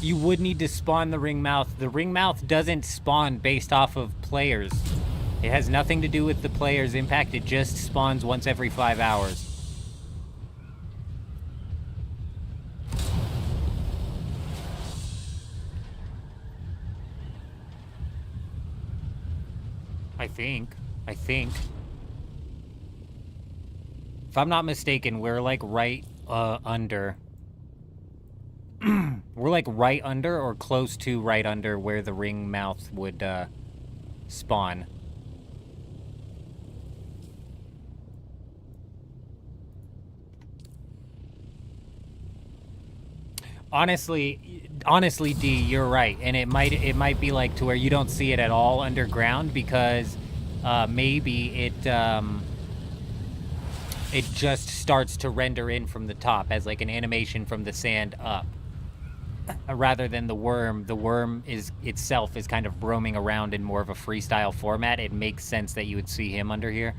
You would need to spawn the ring mouth. The ring mouth doesn't spawn based off of players. It has nothing to do with the player's impact. It just spawns once every 5 hours. I think. If I'm not mistaken, we're like right under. We're like right under or close to right under where the ring mouth would spawn. Honestly, D, you're right, and it might be like to where you don't see it at all underground because maybe it just starts to render in from the top as like an animation from the sand up, rather than the worm. The worm itself is kind of roaming around in more of a freestyle format. It makes sense that you would see him under here.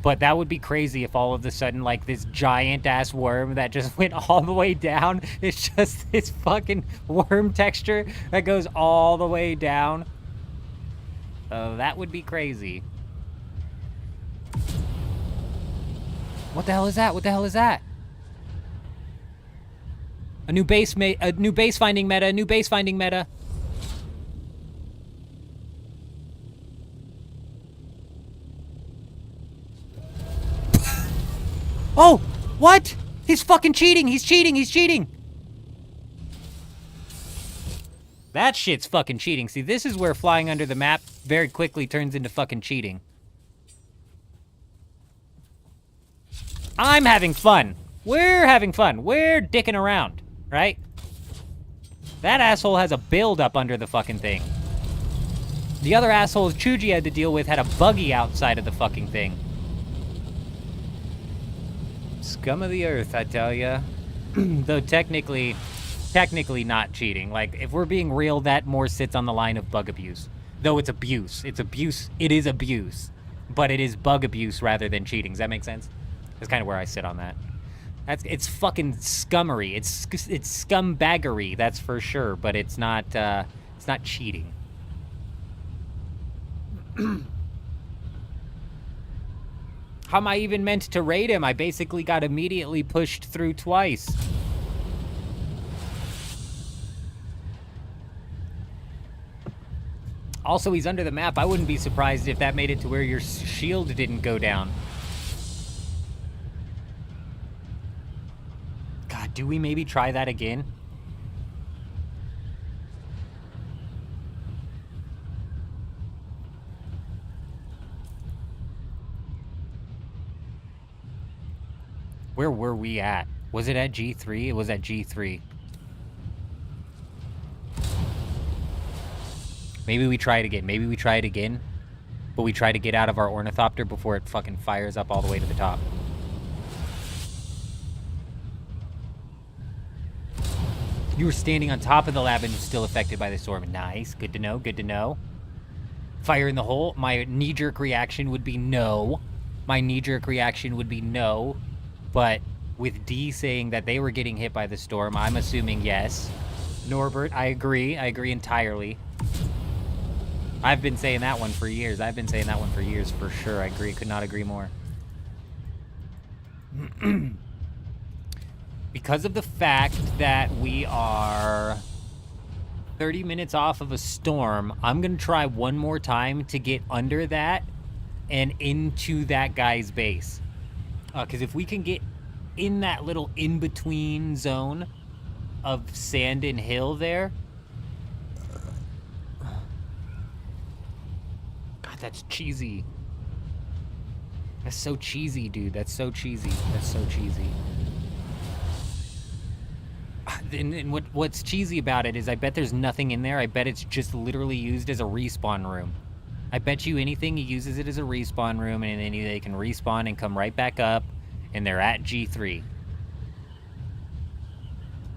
But that would be crazy if all of a sudden, like, this giant-ass worm that just went all the way down, it's just this fucking worm texture that goes all the way down. That would be crazy. What the hell is that? What the hell is that? A new base finding meta. Oh, what? He's fucking cheating. He's cheating. That shit's fucking cheating. See, this is where flying under the map very quickly turns into fucking cheating. I'm having fun. We're having fun. We're dicking around, right? That asshole has a build up under the fucking thing. The other assholes Chuji had to deal with had a buggy outside of the fucking thing. Scum of the earth, I tell ya. Though technically not cheating. Like, if we're being real, that more sits on the line of bug abuse. Though it's abuse. It is abuse. But it is bug abuse rather than cheating. Does that make sense? That's kind of where I sit on that. It's fucking scummery. It's scumbaggery, that's for sure. But it's not cheating. How am I even meant to raid him? I basically got immediately pushed through twice. Also, he's under the map. I wouldn't be surprised if that made it to where your shield didn't go down. God, do we maybe try that again? Where were we at? Was it at G3? It was at G3. Maybe we try it again. But we try to get out of our ornithopter before it fucking fires up all the way to the top. You were standing on top of the lab and still affected by the storm. Nice. Good to know. Fire in the hole. My knee-jerk reaction would be no. But with D saying that they were getting hit by the storm, I'm assuming yes. Norbert, I agree entirely. I've been saying that one for years. For sure. I agree. Could not agree more. Because of the fact that we are 30 minutes off of a storm, I'm going to try one more time to get under that and into that guy's base. Because if we can get in that little in-between zone of sand and hill there... God, that's cheesy. That's so cheesy, dude. That's so cheesy. And what's cheesy about it is I bet there's nothing in there. I bet it's just literally used as a respawn room. I bet you anything he uses it as a respawn room, and then they can respawn and come right back up, and they're at G3.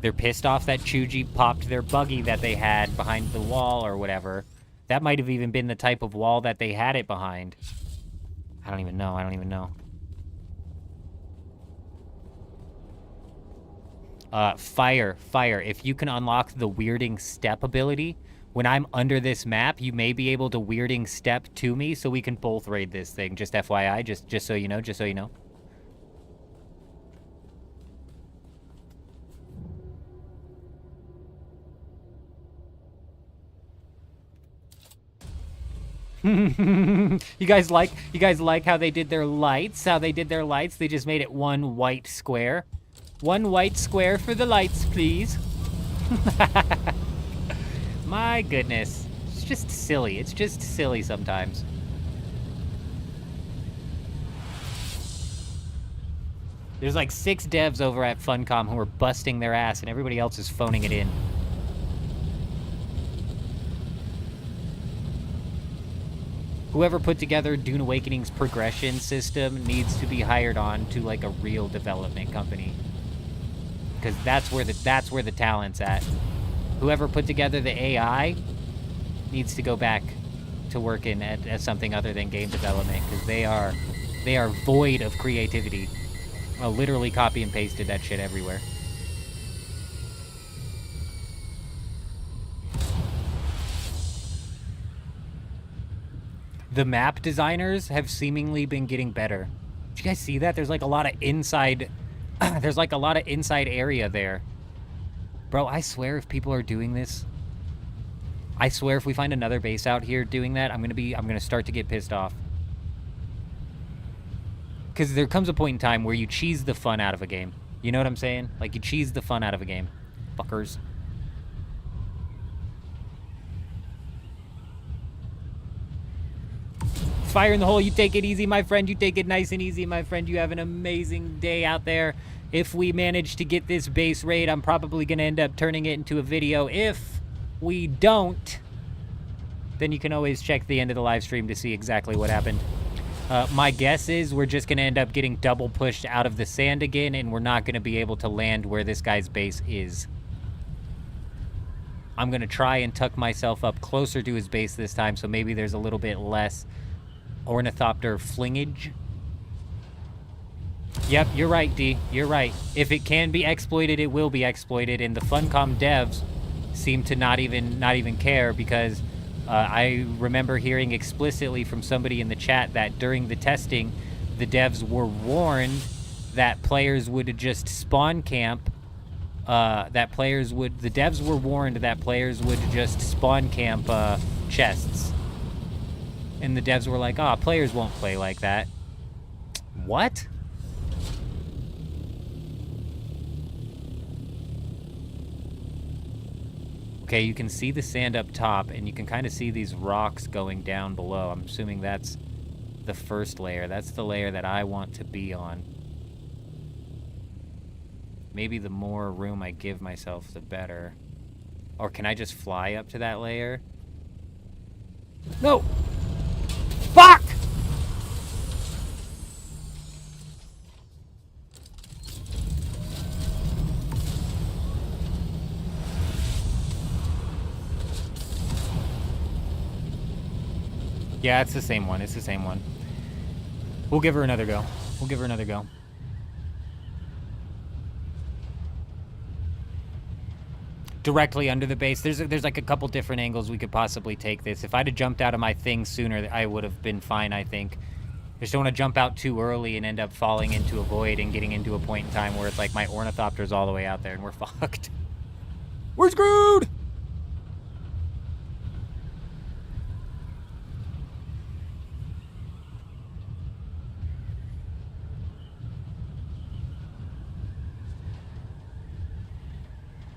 They're pissed off that Chuji popped their buggy that they had behind the wall or whatever. That might have even been the type of wall that they had it behind. I don't even know. Fire. If you can unlock the weirding step ability, when I'm under this map, you may be able to weirding step to me so we can both raid this thing. Just FYI, just so you know, just so you know. You guys like how they did their lights? They just made it one white square. One white square for the lights, please. My goodness. It's just silly. It's just silly sometimes. There's like 6 devs over at Funcom who are busting their ass and everybody else is phoning it in. Whoever put together Dune Awakening's progression system needs to be hired on to like a real development company. Because that's where the talent's at. Whoever put together the AI needs to go back to working at something other than game development, because they are void of creativity. I literally copy and pasted that shit everywhere. The map designers have seemingly been getting better. Did you guys see that? There's like a lot of inside there's like a lot of inside area there. Bro, I swear if people are doing this, I swear if we find another base out here doing that, I'm gonna start to get pissed off. Because there comes a point in time where you cheese the fun out of a game. You know what I'm saying? Like, you cheese the fun out of a game. Fuckers. Fire in the hole, you take it easy, my friend. You take it nice and easy, my friend. You have an amazing day out there. If we manage to get this base raid, I'm probably going to end up turning it into a video. If we don't, then you can always check the end of the live stream to see exactly what happened. My guess is we're just going to end up getting double pushed out of the sand again, and we're not going to be able to land where this guy's base is. I'm going to try and tuck myself up closer to his base this time, so maybe there's a little bit less ornithopter flingage. Yep, you're right, D. You're right. If it can be exploited, it will be exploited, and the Funcom devs seem to not even care, because I remember hearing explicitly from somebody in the chat that during the testing, the devs were warned that players would just spawn camp. The devs were warned that players would just spawn camp chests. And the devs were like, "Ah, players won't play like that." What? Okay, you can see the sand up top, and you can kind of see these rocks going down below. I'm assuming that's the first layer. That's the layer that I want to be on. Maybe the more room I give myself, the better. Or can I just fly up to that layer? No! Fuck! Yeah, it's the same one. It's the same one. We'll give her another go. We'll give her another go. Directly under the base. There's like a couple different angles we could possibly take this. If I'd have jumped out of my thing sooner, I would have been fine, I think. I just don't want to jump out too early and end up falling into a void and getting into a point in time where it's like my ornithopter's all the way out there and we're fucked. We're screwed!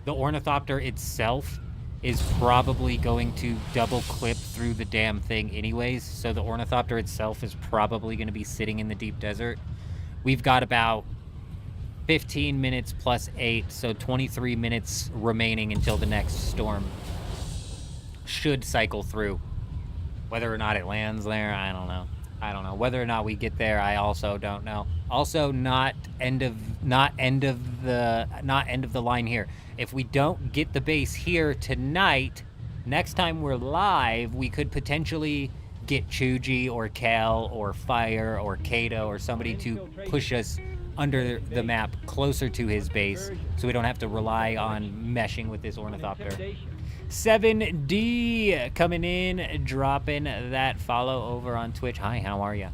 The ornithopter itself is probably going to double clip through the damn thing anyways, so the ornithopter itself is probably going to be sitting in the deep desert. We've got about 15 minutes plus 8, so 23 minutes remaining until the next storm should cycle through. Whether or not it lands there, I don't know. I don't know. Whether or not we get there, I also don't know. Also, not end of the line here. If we don't get the base here tonight, next time we're live, we could potentially get Chuji or Kel or Fire or Kato or somebody to push us under the map closer to his base so we don't have to rely on meshing with this ornithopter. 7D coming in, dropping that follow over on Twitch. Hi, how are you?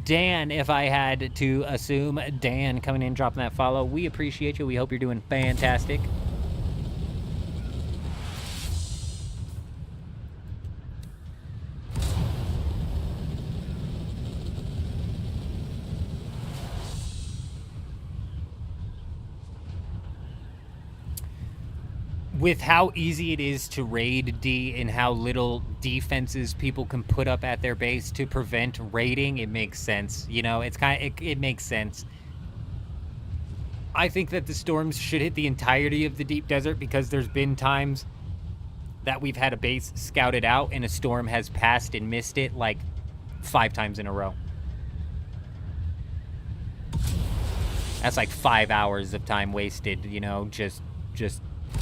Dan, if I had to assume, Dan coming in, dropping that follow. We appreciate you. We hope you're doing fantastic. With how easy it is to raid D and how little defenses people can put up at their base to prevent raiding, it makes sense. You know, it's kind of, it makes sense. I think that the storms should hit the entirety of the deep desert because there's been times that we've had a base scouted out and a storm has passed and missed it like 5 times in a row. That's like 5 hours of time wasted, you know, just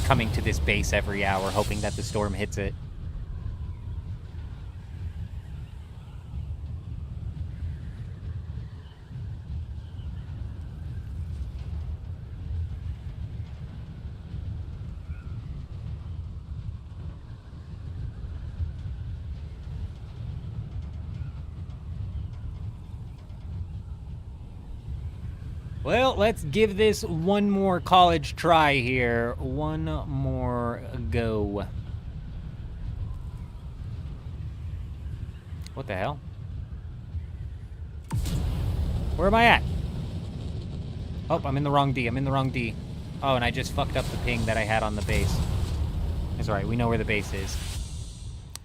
coming to this base every hour, hoping that the storm hits it. Well, let's give this one more college try here. One more go. What the hell? Where am I at? Oh, I'm in the wrong D. I'm in the wrong D. Oh, and I just fucked up the ping that I had on the base. That's all right. We know where the base is.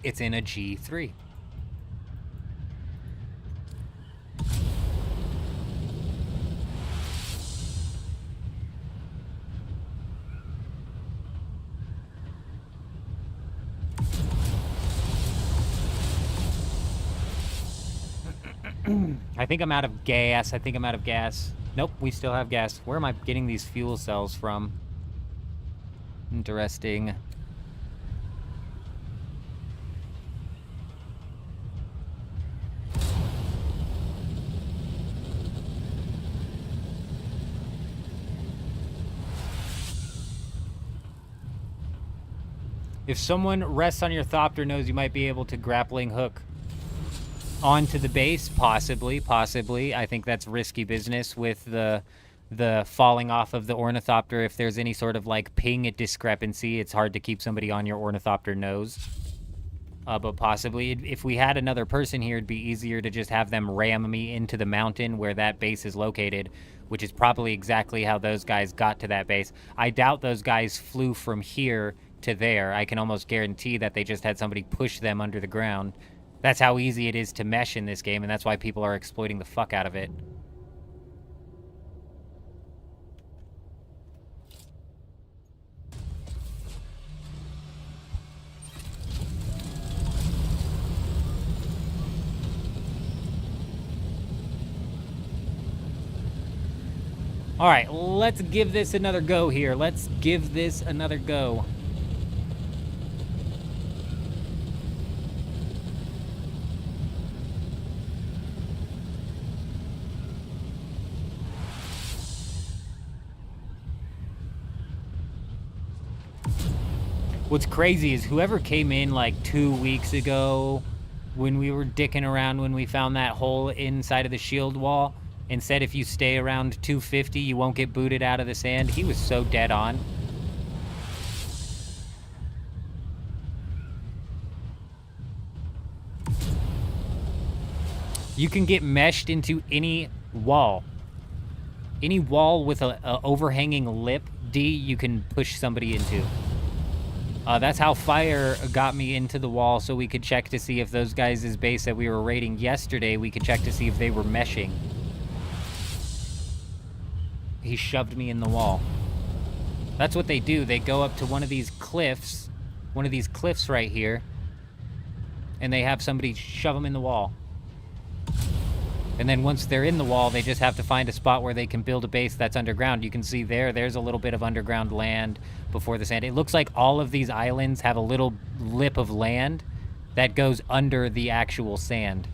It's in a G3. I think I'm out of gas. Nope, we still have gas. Where am I getting these fuel cells from? Interesting. If someone rests on your Thopter nose, you might be able to grappling hook onto the base, possibly. I think that's risky business with the falling off of the ornithopter. If there's any sort of like ping discrepancy, it's hard to keep somebody on your ornithopter nose. But possibly, if we had another person here, it'd be easier to just have them ram me into the mountain where that base is located, which is probably exactly how those guys got to that base. I doubt those guys flew from here to there. I can almost guarantee that they just had somebody push them under the ground. That's how easy it is to mesh in this game, and that's why people are exploiting the fuck out of it. All right, let's give this another go here. Let's give this another go. What's crazy is whoever came in like 2 weeks ago when we were dicking around when we found that hole inside of the shield wall and said if you stay around 250 you won't get booted out of the sand, he was so dead on. You can get meshed into any wall. Any wall with a overhanging lip, D, you can push somebody into. That's how fire got me into the wall, so we could check to see if those guys' base that we were raiding yesterday, we could check to see if they were meshing. He shoved me in the wall. That's what they do. They go up to one of these cliffs right here, and they have somebody shove them in the wall. And then once they're in the wall, they just have to find a spot where they can build a base that's underground. You can see there's a little bit of underground land before the sand. It looks like all of these islands have a little lip of land that goes under the actual sand.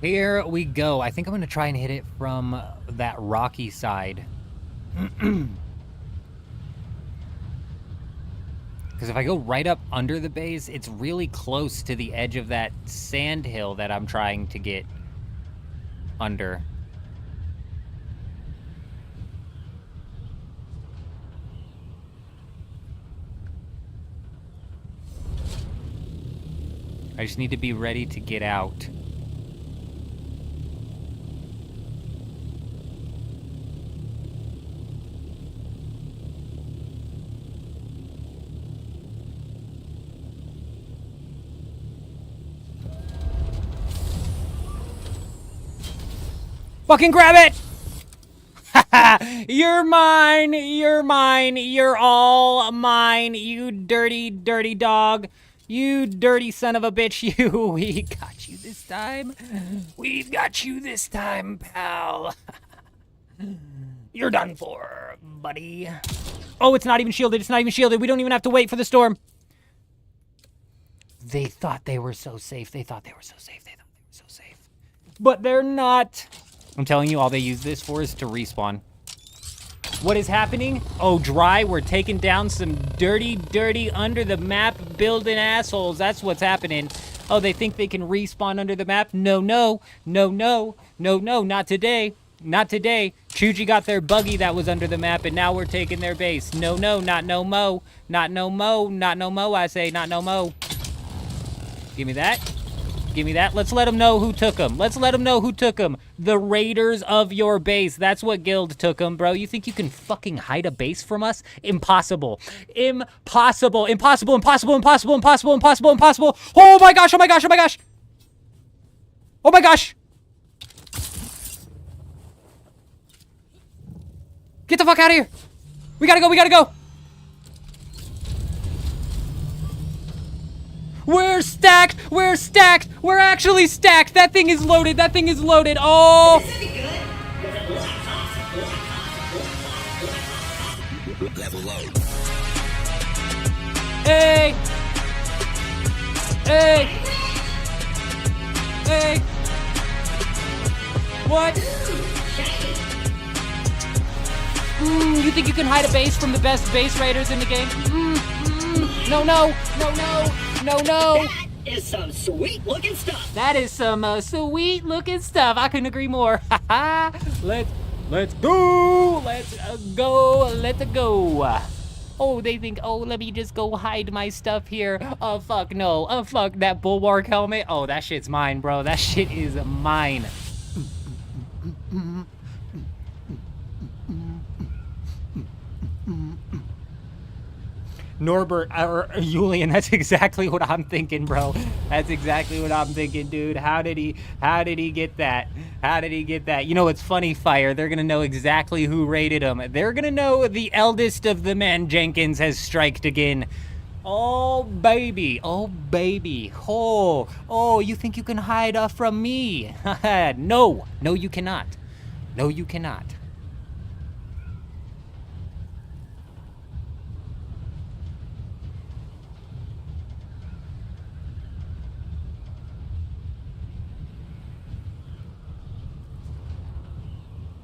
Here we go. I think I'm gonna try and hit it from that rocky side. Because if I go right up under the base, it's really close to the edge of that sand hill that I'm trying to get under. I just need to be ready to get out. Fucking grab it! You're mine! You're mine! You're all mine! You dirty, dirty dog! You dirty son of a bitch! You! We got you this time! We've got you this time, pal! You're done for, buddy. Oh, it's not even shielded! It's not even shielded! We don't even have to wait for the storm! They thought they were so safe. They thought they were so safe. They thought they were so safe. But they're not! I'm telling you, all they use this for is to respawn. What is happening? Oh, dry. We're taking down some dirty, dirty under the map building assholes. That's what's happening. Oh, they think they can respawn under the map? No, no. No, no. No, no. Not today. Not today. Chuji got their buggy that was under the map, and now we're taking their base. No, no. Not no mo. Not no mo. Not no mo, I say. Not no mo. Give me that. Give me that. Let's let them know who took them. Let's let them know who took them. The raiders of your base. That's what guild took them, bro. You think you can fucking hide a base from us? Impossible. Impossible. Impossible. Impossible. Impossible. Impossible. Impossible. Impossible. Oh my gosh. Oh my gosh. Oh my gosh. Oh my gosh. Get the fuck out of here. We gotta go. We gotta go. We're stacked! We're stacked! We're actually stacked! That thing is loaded! That thing is loaded! Oh! Hey! Hey! Hey! What? You think you can hide a base from the best base raiders in the game? No, no! No, no! No, no! That is some sweet-looking stuff. That is some sweet-looking stuff. I couldn't agree more. Let's go! Let's go! Let's go! Oh, they think, oh, let me just go hide my stuff here. Oh, fuck no. Oh, fuck that bulwark helmet. Oh, that shit's mine, bro. That shit is mine. Norbert, or Julian, that's exactly what I'm thinking, bro. That's exactly what I'm thinking, dude. How did he get that? How did he get that? You know, it's funny, Fire. They're gonna know exactly who raided him. They're gonna know the eldest of the men, Jenkins, has striked again. Oh, baby. Oh, baby. Oh, you think you can hide from me? No. No, you cannot. No, you cannot.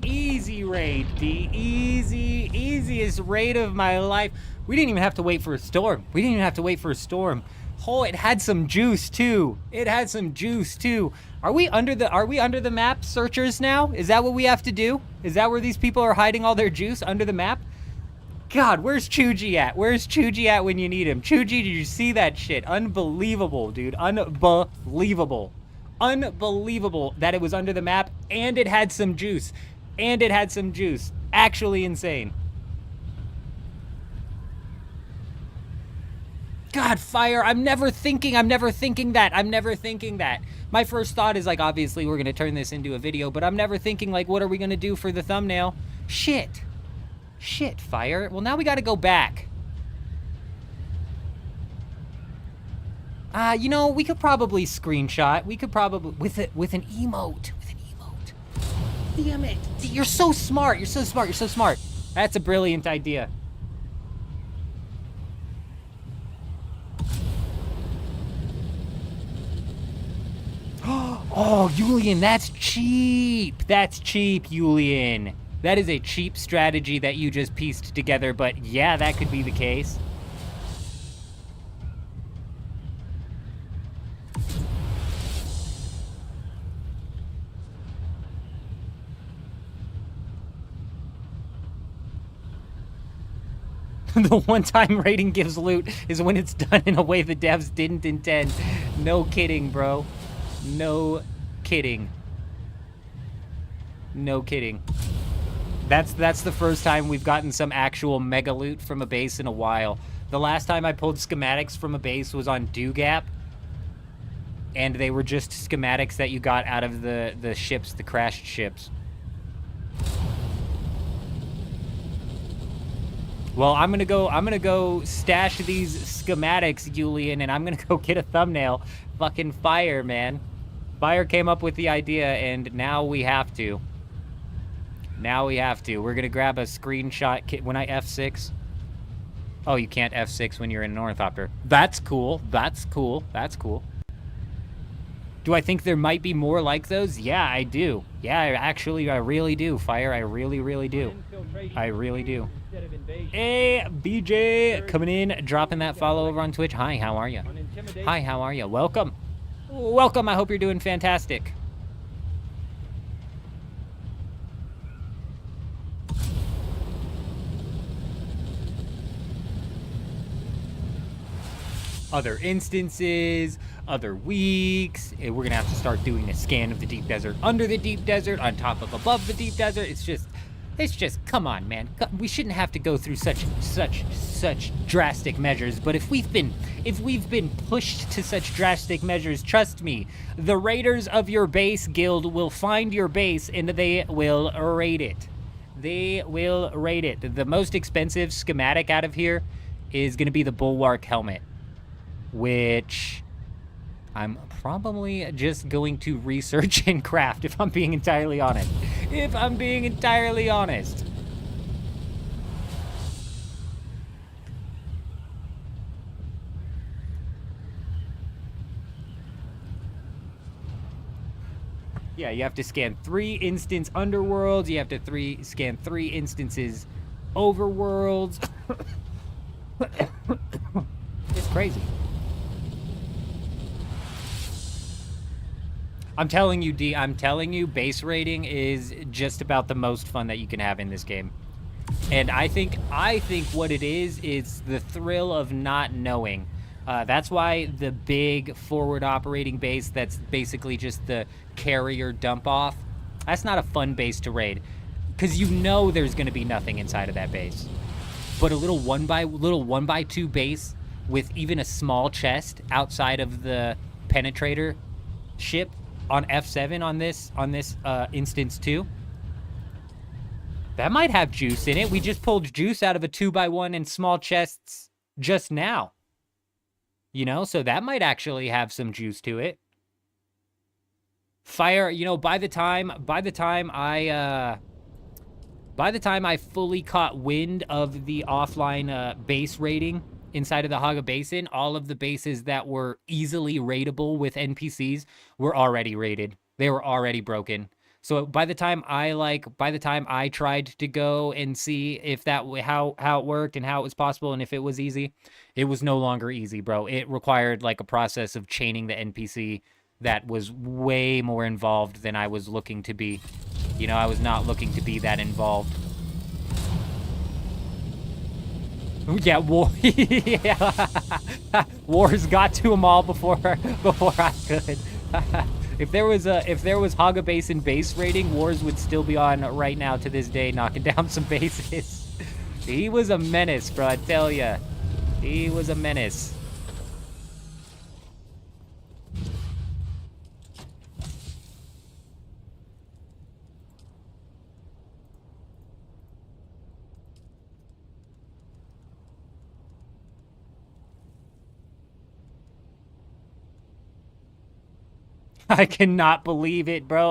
Easy raid, D. Easiest raid of my life. We didn't even have to wait for a storm. We didn't even have to wait for a storm. Oh, it had some juice too. It had some juice too. Are we under the map searchers now? Is that what we have to do? Is that where these people are hiding all their juice, under the map? God, where's Chuji at? Where's Chuji at when you need him? Chuji, did you see that shit? Unbelievable, dude. Unbelievable. Unbelievable that it was under the map and it had some juice. And it had some juice. Actually insane. God, Fire, I'm never thinking that. My first thought is like, obviously we're gonna turn this into a video, but I'm never thinking like, what are we gonna do for the thumbnail? Shit, Fire. Well, now we gotta go back. You know, we could probably screenshot. We could probably, with an emote. Damn it. You're so smart. You're so smart. That's a brilliant idea. Oh, Julian, that's cheap. That's cheap, Julian. That is a cheap strategy that you just pieced together, but yeah, that could be the case. The one-time rating gives loot is when it's done in a way the devs didn't intend. No kidding, bro. No kidding. No kidding. That's the first time we've gotten some actual mega loot from a base in a while. The last time I pulled schematics from a base was on Dugap, and they were just schematics that you got out of the ships, the crashed ships. Well, I'm gonna go stash these schematics, Julian, and I'm gonna go get a thumbnail. Fucking Fire, man. Fire came up with the idea, and now we have to. Now we have to. We're gonna grab a screenshot when I F6. Oh, you can't F6 when you're in an ornithopter. That's cool. That's cool. That's cool. Do I think there might be more like those? Yeah, I do. Yeah, I really do. Fire, I really, really do. I really do. Hey, BJ, coming in, dropping that follow over on Twitch. Hi, how are you? Hi, how are you? Welcome. Welcome, I hope you're doing fantastic. Other instances, other weeks. We're gonna have to start doing a scan of the deep desert, under the deep desert, on top of above the deep desert. It's just, come on, man. We shouldn't have to go through such drastic measures. But if we've been pushed to such drastic measures, trust me, the raiders of your base guild will find your base and they will raid it. They will raid it. The most expensive schematic out of here is gonna be the Bulwark helmet, which I'm probably just going to research and craft, if I'm being entirely honest. If I'm being entirely honest. Yeah, you have to scan 3 instance underworlds. You have to scan 3 instances overworlds. It's crazy. I'm telling you, D, I'm telling you, base raiding is just about the most fun that you can have in this game. And I think what it is the thrill of not knowing. That's why the big forward operating base that's basically just the carrier dump off, that's not a fun base to raid. Because you know there's going to be nothing inside of that base. But a little 1x2 base with even a small chest outside of the penetrator ship on F7 on this instance 2, that might have juice in it. We just pulled juice out of a 2x1 and small chests just now. You know, so that might actually have some juice to it. Fire, you know, by the time I fully caught wind of the offline base raiding inside of the Haga Basin, all of the bases that were easily raidable with NPCs were already raided. They were already broken. So by the time I tried to go and see if how it worked and how it was possible and if it was easy, it was no longer easy, bro. It required like a process of chaining the NPC that was way more involved than I was looking to be. You know, I was not looking to be that involved. Yeah, yeah. Wars got to them all before I could. If there was Haga Basin base raiding, Wars would still be on right now to this day, knocking down some bases. He was a menace, bro. I tell ya, he was a menace. I cannot believe it, bro.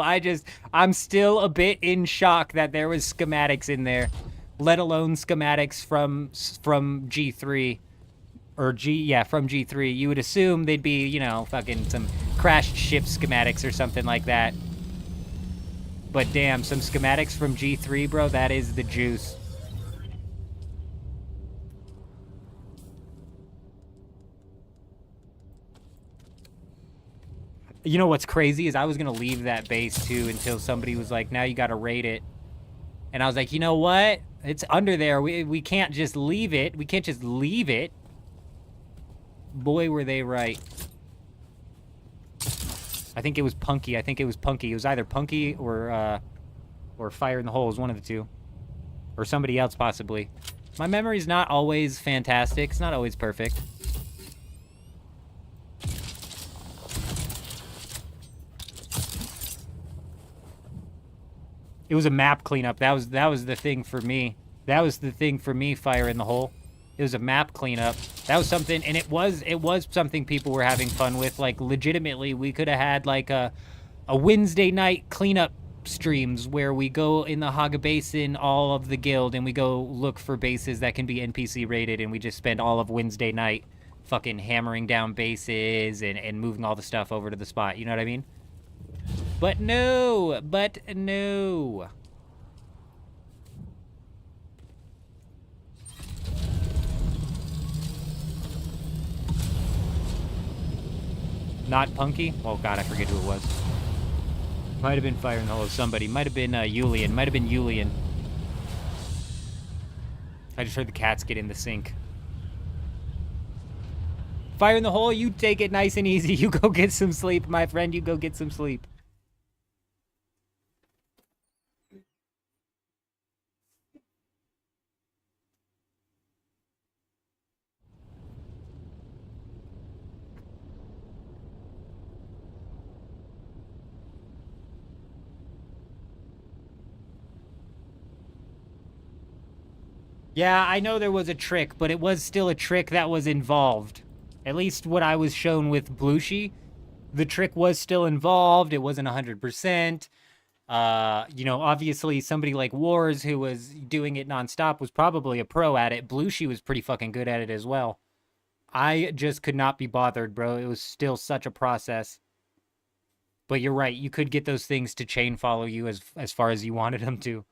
I'm still a bit in shock that there was schematics in there, let alone schematics from G3 or from G3. You would assume they'd be, you know, fucking some crashed ship schematics or something like that. But damn, some schematics from G3, bro, that is the juice. You know what's crazy is I was going to leave that base, too, until somebody was like, now you got to raid it. And I was like, you know what? It's under there. We can't just leave it. We can't just leave it. Boy, were they right. I think it was Punky. It was either Punky or Fire in the Hole. It was one of the two. Or somebody else, possibly. My memory's not always fantastic. It's not always perfect. It was a map cleanup. That was the thing for me. That was the thing for me, Fire in the Hole. It was a map cleanup. That was something, and it was something people were having fun with. Like, legitimately, we could have had, like, a Wednesday night cleanup streams where we go in the Haga Basin, all of the guild, and we go look for bases that can be NPC rated, and we just spend all of Wednesday night fucking hammering down bases and moving all the stuff over to the spot. You know what I mean? But no. Not Punky? Oh god, I forget who it was. Might have been Fire in the Hole of somebody. Might have been Yulian. Might have been Yulian. I just heard the cats get in the sink. Fire in the Hole, you take it nice and easy. You go get some sleep, my friend. You go get some sleep. Yeah, I know there was a trick, but it was still a trick that was involved. At least what I was shown with Blushi, the trick was still involved. It wasn't 100%. You know, obviously somebody like Wars, who was doing it nonstop, was probably a pro at it. Blushi was pretty fucking good at it as well. I just could not be bothered, bro. It was still such a process. But you're right. You could get those things to chain follow you as far as you wanted them to.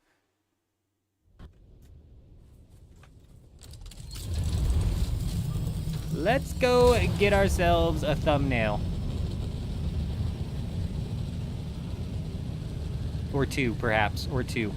Let's go get ourselves a thumbnail. Or two, perhaps. Or two.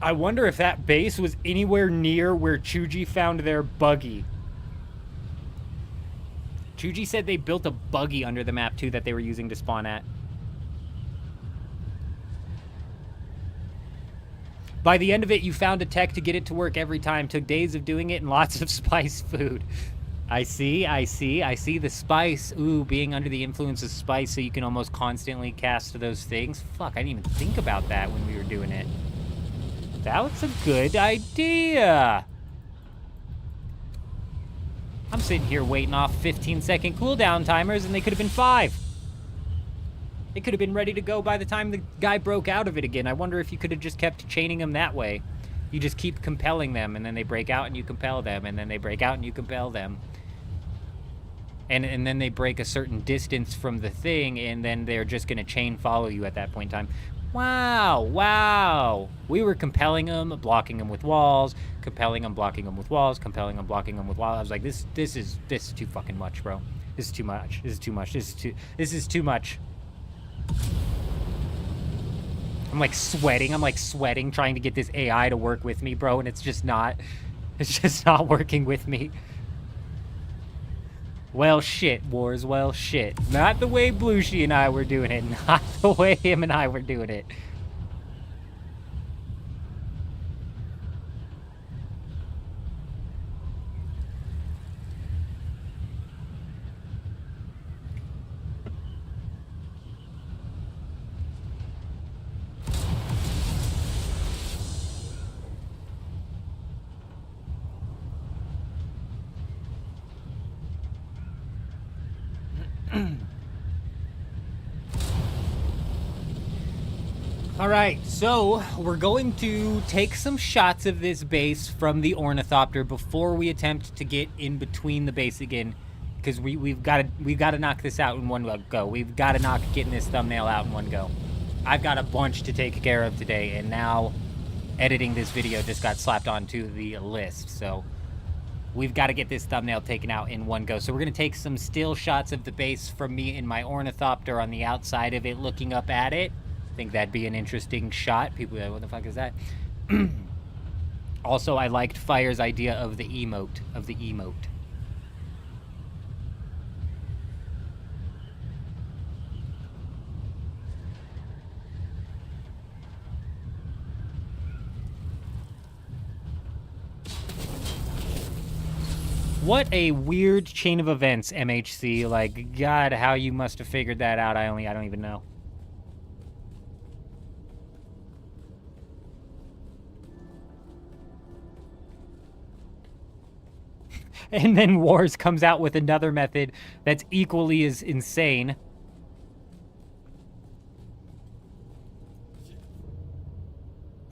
I wonder if that base was anywhere near where Chuji found their buggy. Chuji said they built a buggy under the map, too, that they were using to spawn at. By the end of it, you found a tech to get it to work every time. Took days of doing it and lots of spice food. I see the spice. Ooh, being under the influence of spice so you can almost constantly cast those things. Fuck, I didn't even think about that when we were doing it. That was a good idea. I'm sitting here waiting off 15-second cooldown timers, and they could have been 5. They could have been ready to go by the time the guy broke out of it again. I wonder if you could have just kept chaining them that way. You just keep compelling them, and then they break out and you compel them, and then they break out and you compel them. And then they break a certain distance from the thing, and then they're just going to chain follow you at that point in time. Wow. We were compelling them, blocking them with walls, compelling them, blocking them with walls, compelling them, blocking them with walls. I was like, this is too fucking much, bro. This is too much. This is too much. This is too much. I'm like sweating trying to get this AI to work with me, bro, and it's just not working with me. Well, shit, Wars, well, shit. Not the way Blushi and I were doing it. Not the way him and I were doing it. Alright, so we're going to take some shots of this base from the ornithopter before we attempt to get in between the base again. Because we've got to knock this out in one go. We've got to knock getting this thumbnail out in one go. I've got a bunch to take care of today, and now editing this video just got slapped onto the list. So we've got to get this thumbnail taken out in one go. So we're going to take some still shots of the base from me in my ornithopter on the outside of it, looking up at it. I think that'd be an interesting shot. People are like, what the fuck is that? Also, I liked Fire's idea of the emote, What a weird chain of events, MHC. Like, God, how you must have figured that out. I don't even know. And then Wars comes out with another method that's equally as insane.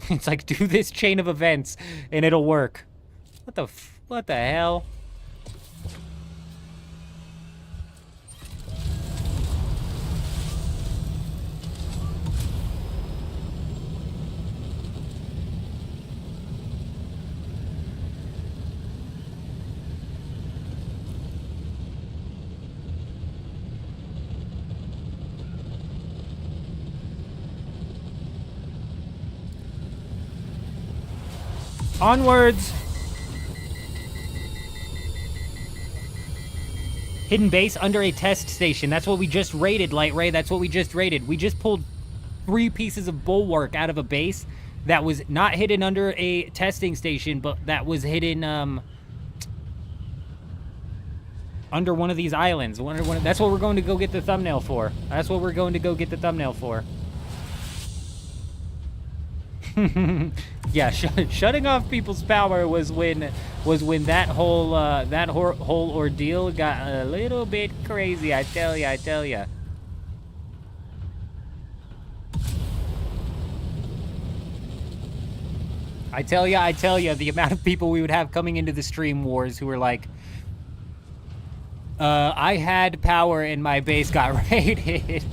It's like, do this chain of events and it'll work. What the hell? Onwards! Hidden base under a test station. That's what we just raided, Light Ray. That's what we just raided. We just pulled 3 pieces of bulwark out of a base that was not hidden under a testing station, but that was hidden under one of these islands. That's what we're going to go get the thumbnail for. That's what we're going to go get the thumbnail for. Yeah, shutting off people's power was when that whole ordeal got a little bit crazy. I tell ya. I tell ya, the amount of people we would have coming into the stream wars who were like, I had power and my base got raided.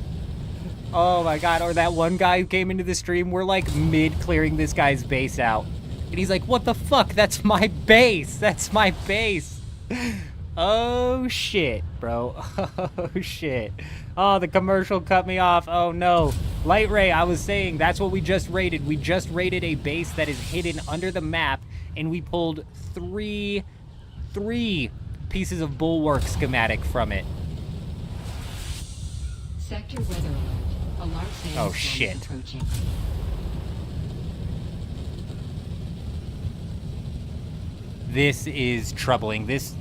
Oh my god, or that one guy who came into the stream, we're like mid-clearing this guy's base out. And he's like, what the fuck? That's my base! That's my base! Oh shit, bro. Oh shit. Oh, the commercial cut me off. Oh no. Light Ray, I was saying, that's what we just raided. We just raided a base that is hidden under the map, and we pulled three pieces of bulwark schematic from it. Sector weather alert. A large oh shit. This is troubling. This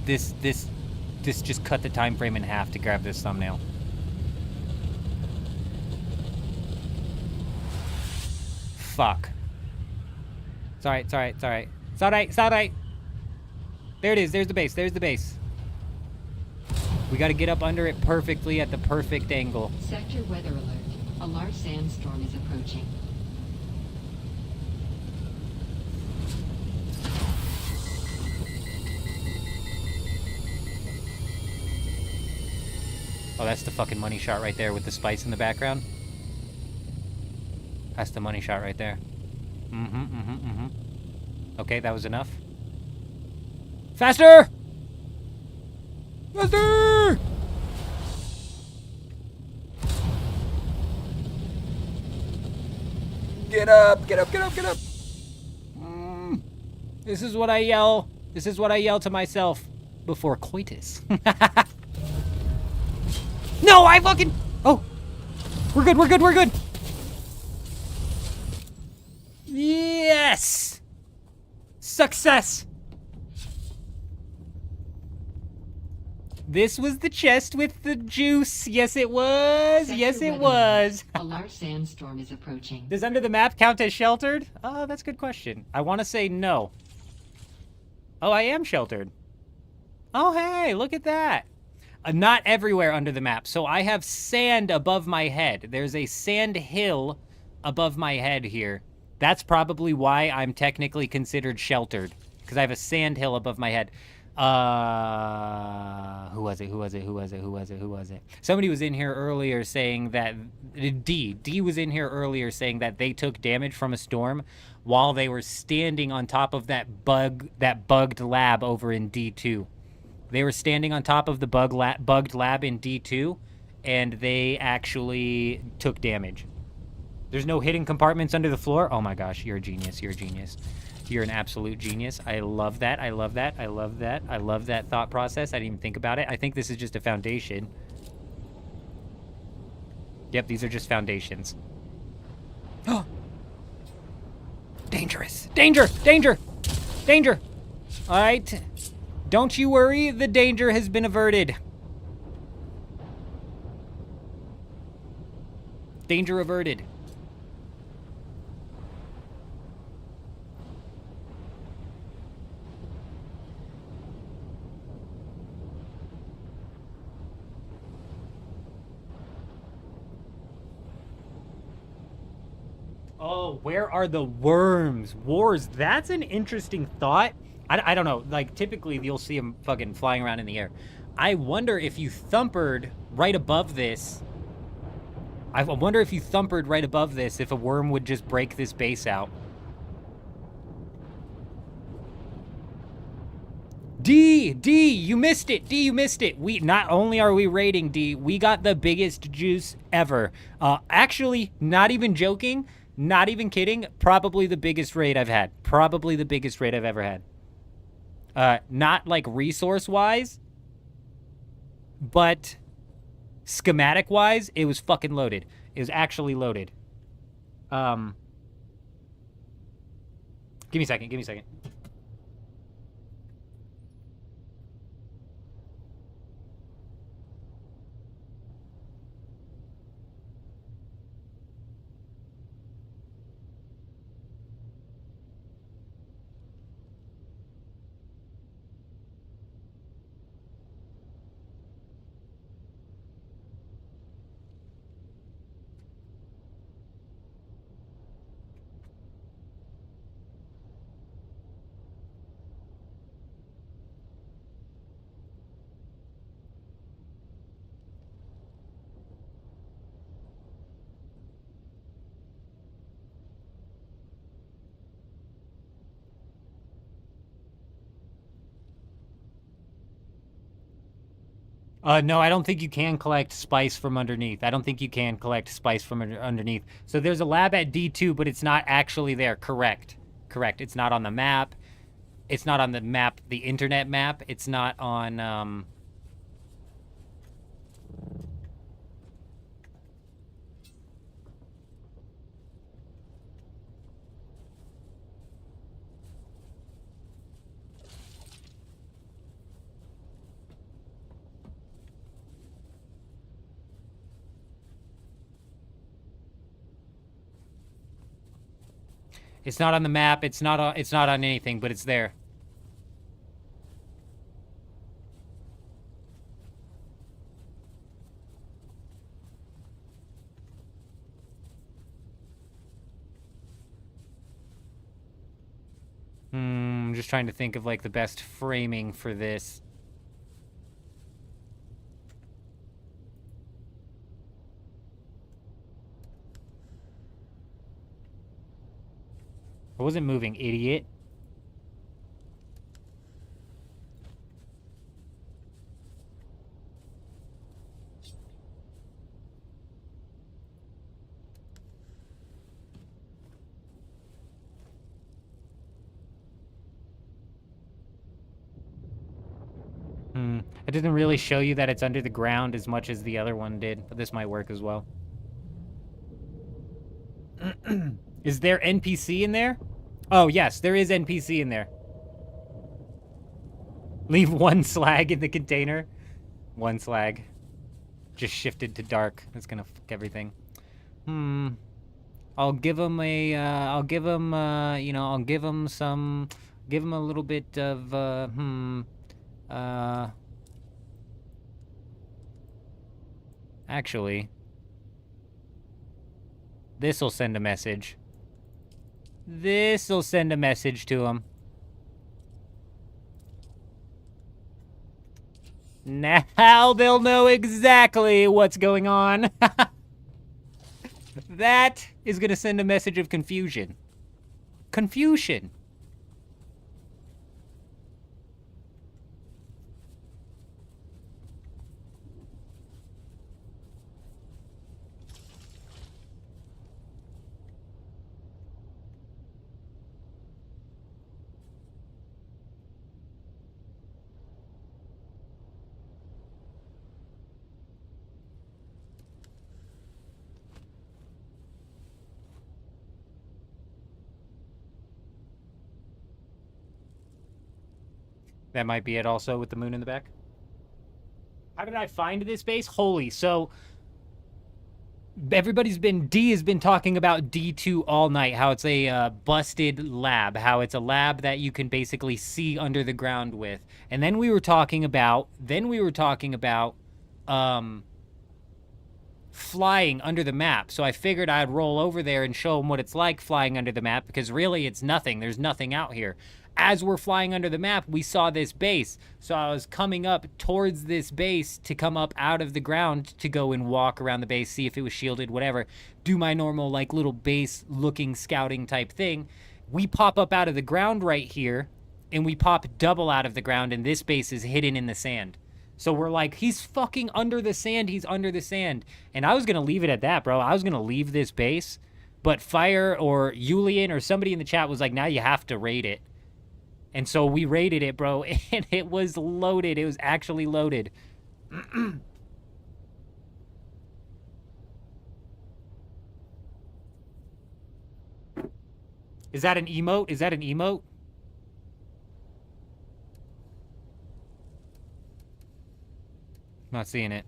just cut the time frame in half to grab this thumbnail. Fuck. It's alright. There it is. There's the base. We gotta get up under it perfectly at the perfect angle. Sector weather alert. A large sandstorm is approaching. Oh, that's the fucking money shot right there with the spice in the background. That's the money shot right there. Okay, that was enough. Faster! Faster! Get up! This is what I yell. This is what I yell to myself before coitus. No, I fucking... Oh! We're good. Yes! Success! This was the chest with the juice. Yes, it was. Yes, it was. A large sandstorm is approaching. Does under the map count as sheltered? Oh, that's a good question. I want to say no. Oh, I am sheltered. Oh, hey, look at that. Not everywhere under the map. So I have sand above my head. There's a sand hill above my head here. That's probably why I'm technically considered sheltered, because I have a sand hill above my head. Who was it? Somebody was in here earlier saying that D was in here earlier saying that they took damage from a storm while they were standing on top of that bugged lab over in D2. They were standing on top of the bugged lab in D2, and they actually took damage. There's no hidden compartments under the floor. Oh my gosh, you're a genius. You're a genius. You're an absolute genius. I love that. I love that. I love that. I love that thought process. I didn't even think about it. I think this is just a foundation. Yep, these are just foundations. Oh! Dangerous. Danger! Danger! Danger! All right. Don't you worry. The danger has been averted. Danger averted. Oh, where are the worms? Wars. That's an interesting thought. I don't know. Like, typically, you'll see them fucking flying around in the air. I wonder if you thumpered right above this. I wonder if you thumpered right above this, if a worm would just break this base out. D, you missed it. D, you missed it. We not only are we raiding D, we got the biggest juice ever. Actually, not even joking. Not even kidding. Probably the biggest raid I've had. Probably the biggest raid I've ever had. Not like resource-wise, but schematic-wise, it was fucking loaded. It was actually loaded. Give me a second. Give me a second. No, I don't think you can collect spice from underneath. I don't think you can collect spice from underneath. So there's a lab at D2, but it's not actually there. Correct. Correct. It's not on the map. It's not on the map, the internet map. It's not on, It's not on the map. It's not on anything, but it's there. I'm just trying to think of like the best framing for this. I wasn't moving, idiot. It didn't really show you that it's under the ground as much as the other one did, but this might work as well. Is there NPC in there? Oh, yes, there is NPC in there. Leave one slag in the container. One slag. Just shifted to dark. That's gonna fuck everything. I'll give him a, I'll give him a little bit of, actually, This'll send a message. This'll send a message to him. Now they'll know exactly what's going on. That is gonna send a message of confusion. Confusion. That might be it also with the moon in the back. How did I find this base? Holy, so D has been talking about D2 all night, how it's a busted lab, how it's a lab that you can basically see under the ground with. And then we were talking about, flying under the map. So I figured I'd roll over there and show them what it's like flying under the map, because really it's nothing. There's nothing out here. As we're flying under the map, we saw this base. So I was coming up towards this base to come up out of the ground to go and walk around the base, see if it was shielded, whatever. Do my normal, like, little base-looking scouting type thing. We pop up out of the ground right here, and we pop double out of the ground, and this base is hidden in the sand. So we're like, he's fucking under the sand, he's under the sand. And I was going to leave it at that, bro. I was going to leave this base, but Fire or Yulian or somebody in the chat was like, now you have to raid it. And so we raided it, bro, and it was loaded. It was actually loaded. Is that an emote? Is that an emote? Not seeing it.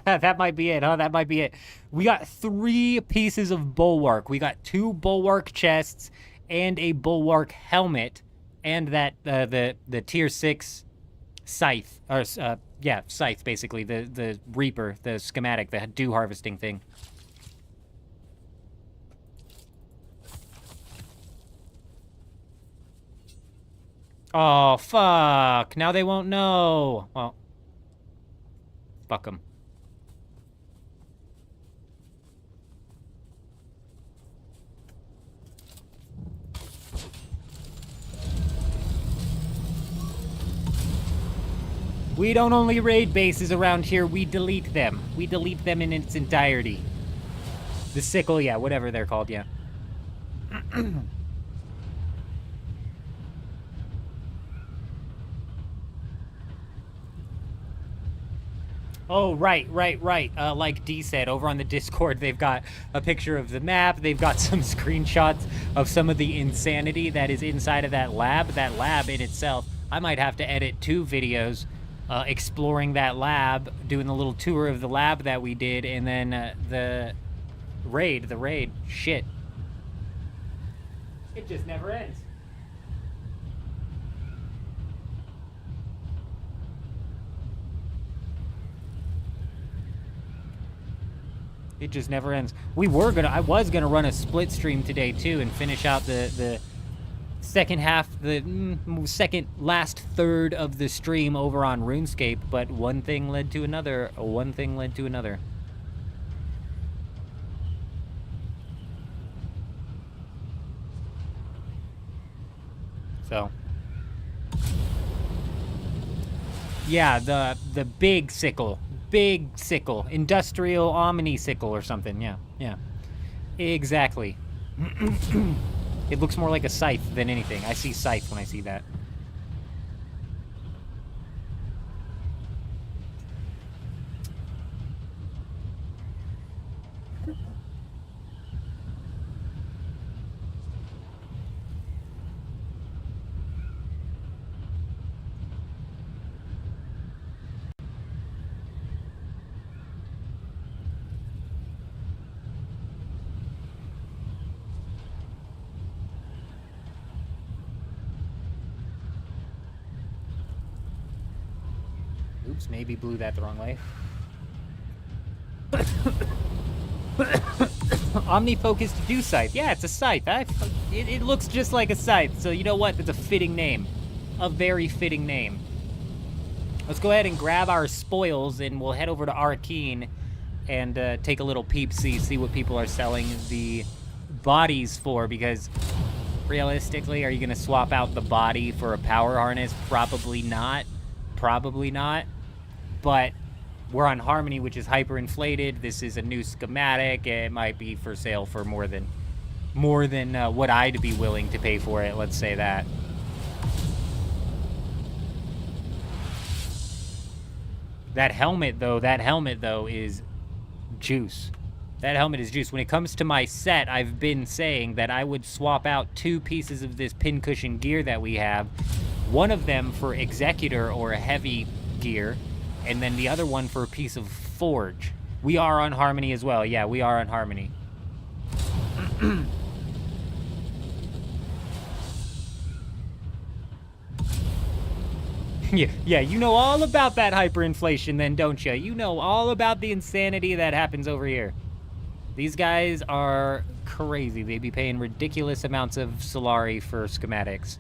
That might be it, huh? That might be it. We got 3 pieces of bulwark. We got 2 bulwark chests and a bulwark helmet, and that the tier 6 scythe, or yeah, scythe basically, the reaper, the schematic, the dew harvesting thing. Oh fuck! Now they won't know. Well, fuck them. We don't only raid bases around here, we delete them. We delete them in its entirety. The sickle, yeah, whatever they're called, yeah. Oh, right. Like D said, over on the Discord, they've got a picture of the map. They've got some screenshots of some of the insanity that is inside of that lab. That lab in itself, I might have to edit 2 videos exploring that lab, doing the little tour of the lab that we did, and then the raid. Shit. It just never ends. It just never ends. I was gonna run a split stream today too and finish out the second half, the second last third of the stream over on RuneScape, but one thing led to another. So, yeah, the big sickle, industrial omni sickle or something. Yeah, exactly. It looks more like a scythe than anything. I see scythe when I see that. Oops, maybe blew that the wrong way. Omnifocused Dew Scythe. Yeah, it's a scythe. It looks just like a scythe, so you know what? It's a fitting name. A very fitting name. Let's go ahead and grab our spoils, and we'll head over to Arkeen and take a little peep, see what people are selling the bodies for, because realistically, are you going to swap out the body for a power harness? Probably not. Probably not. But we're on Harmony, which is hyperinflated. This is a new schematic. It might be for sale for more than what I'd be willing to pay for it. Let's say that. That helmet though, is juice. That helmet is juice. When it comes to my set, I've been saying that I would swap out 2 pieces of this pincushion gear that we have. One of them for Executor or heavy gear, and then the other one for a piece of Forge. We are on Harmony as well. Yeah, we are on Harmony. Yeah, you know all about that hyperinflation then, don't you? You know all about the insanity that happens over here. These guys are crazy. They be paying ridiculous amounts of Solari for schematics.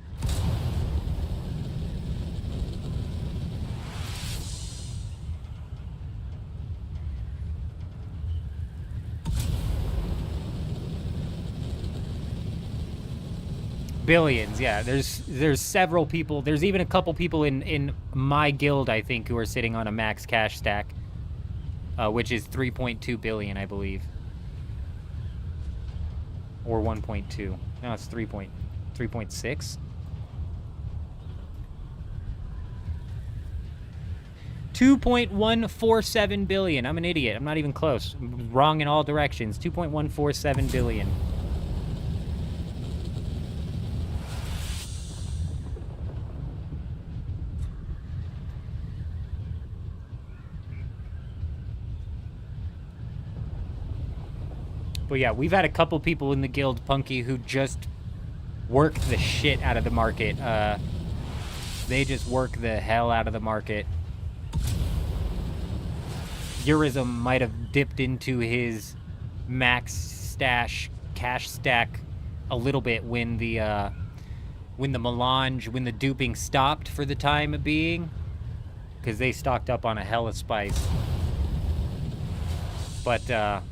Billions, yeah. There's several people. There's even a couple people in my guild, I think, who are sitting on a max cash stack, which is 3.2 billion, I believe, or 1.2. No, it's 3.6. 2.147 billion. I'm an idiot. I'm not even close. I'm wrong in all directions. 2.147 billion. But yeah, we've had a couple people in the guild, Punky, who just work the shit out of the market. They just work the hell out of the market. Urism might have dipped into his max stash cash stack a little bit when the melange, when the duping stopped for the time being, because they stocked up on a hella spice. But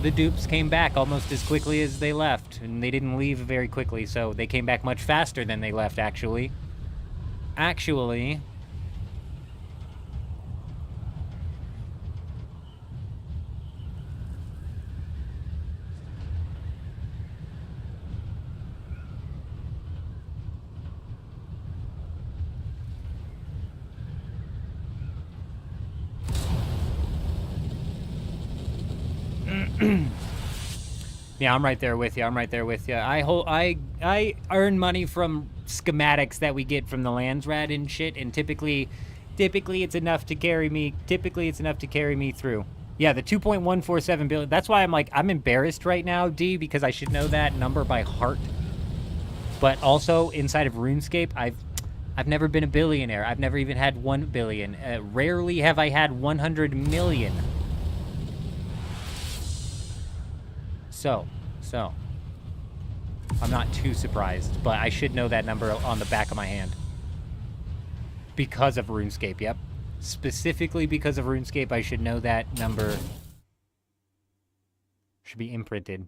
the dupes came back almost as quickly as they left, and they didn't leave very quickly, so they came back much faster than they left, actually. Yeah, I'm right there with you. I earn money from schematics that we get from the Landsrat and shit, and typically it's enough to carry me. Through. Yeah, the 2.147 billion. That's why I'm embarrassed right now, D, because I should know that number by heart. But also inside of RuneScape, I've never been a billionaire. I've never even had 1 billion. Rarely have I had 100 million. So, I'm not too surprised, but I should know that number on the back of my hand. Because of RuneScape, yep. Specifically because of RuneScape, I should know that number. Should be imprinted.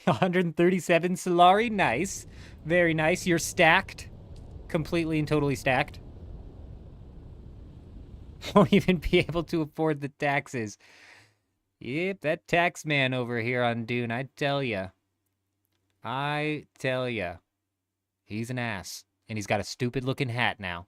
137 Solari, nice. Very nice. You're stacked. Completely and totally stacked. Won't even be able to afford the taxes. Yep, that tax man over here on Dune, I tell ya. He's an ass. And he's got a stupid looking hat now.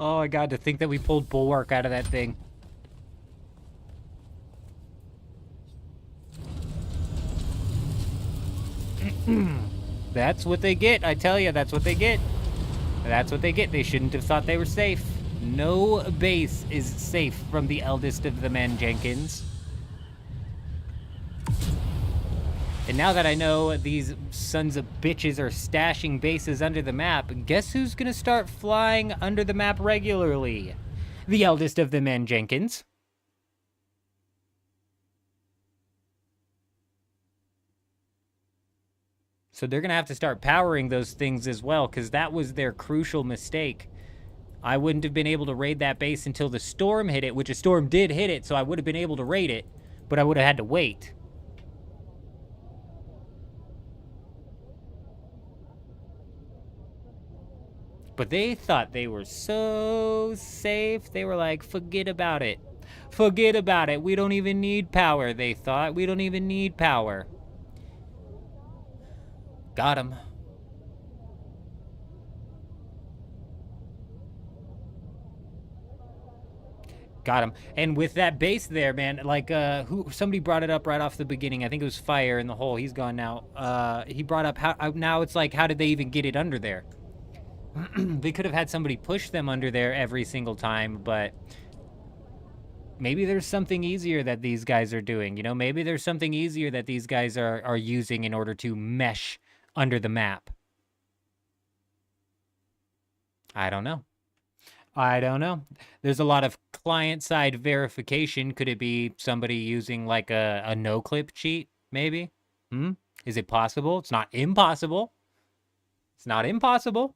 Oh my god, to think that we pulled Bulwark out of that thing. That's what they get, I tell you, that's what they get. That's what they get. They shouldn't have thought they were safe. No base is safe from the eldest of the men, Jenkins. And now that I know these sons of bitches are stashing bases under the map, guess who's gonna start flying under the map regularly? The eldest of the men, Jenkins. So they're gonna have to start powering those things as well, because that was their crucial mistake. I wouldn't have been able to raid that base until the storm hit it, which a storm did hit it, so I would have been able to raid it, but I would have had to wait. But they thought they were so safe. They were like, forget about it. Forget about it. We don't even need power, they thought. We don't even need power. Got him. Got him. And with that base there, man, like, somebody brought it up right off the beginning. I think it was Fire in the hole. He's gone now. He brought up how, now it's like, how did they even get it under there? They could have had somebody push them under there every single time, but maybe there's something easier that these guys are doing. You know, maybe there's something easier that these guys are using in order to mesh under the map. I don't know. I don't know. There's a lot of client-side verification. Could it be somebody using like a no-clip cheat, maybe? Is it possible? It's not impossible. It's not impossible.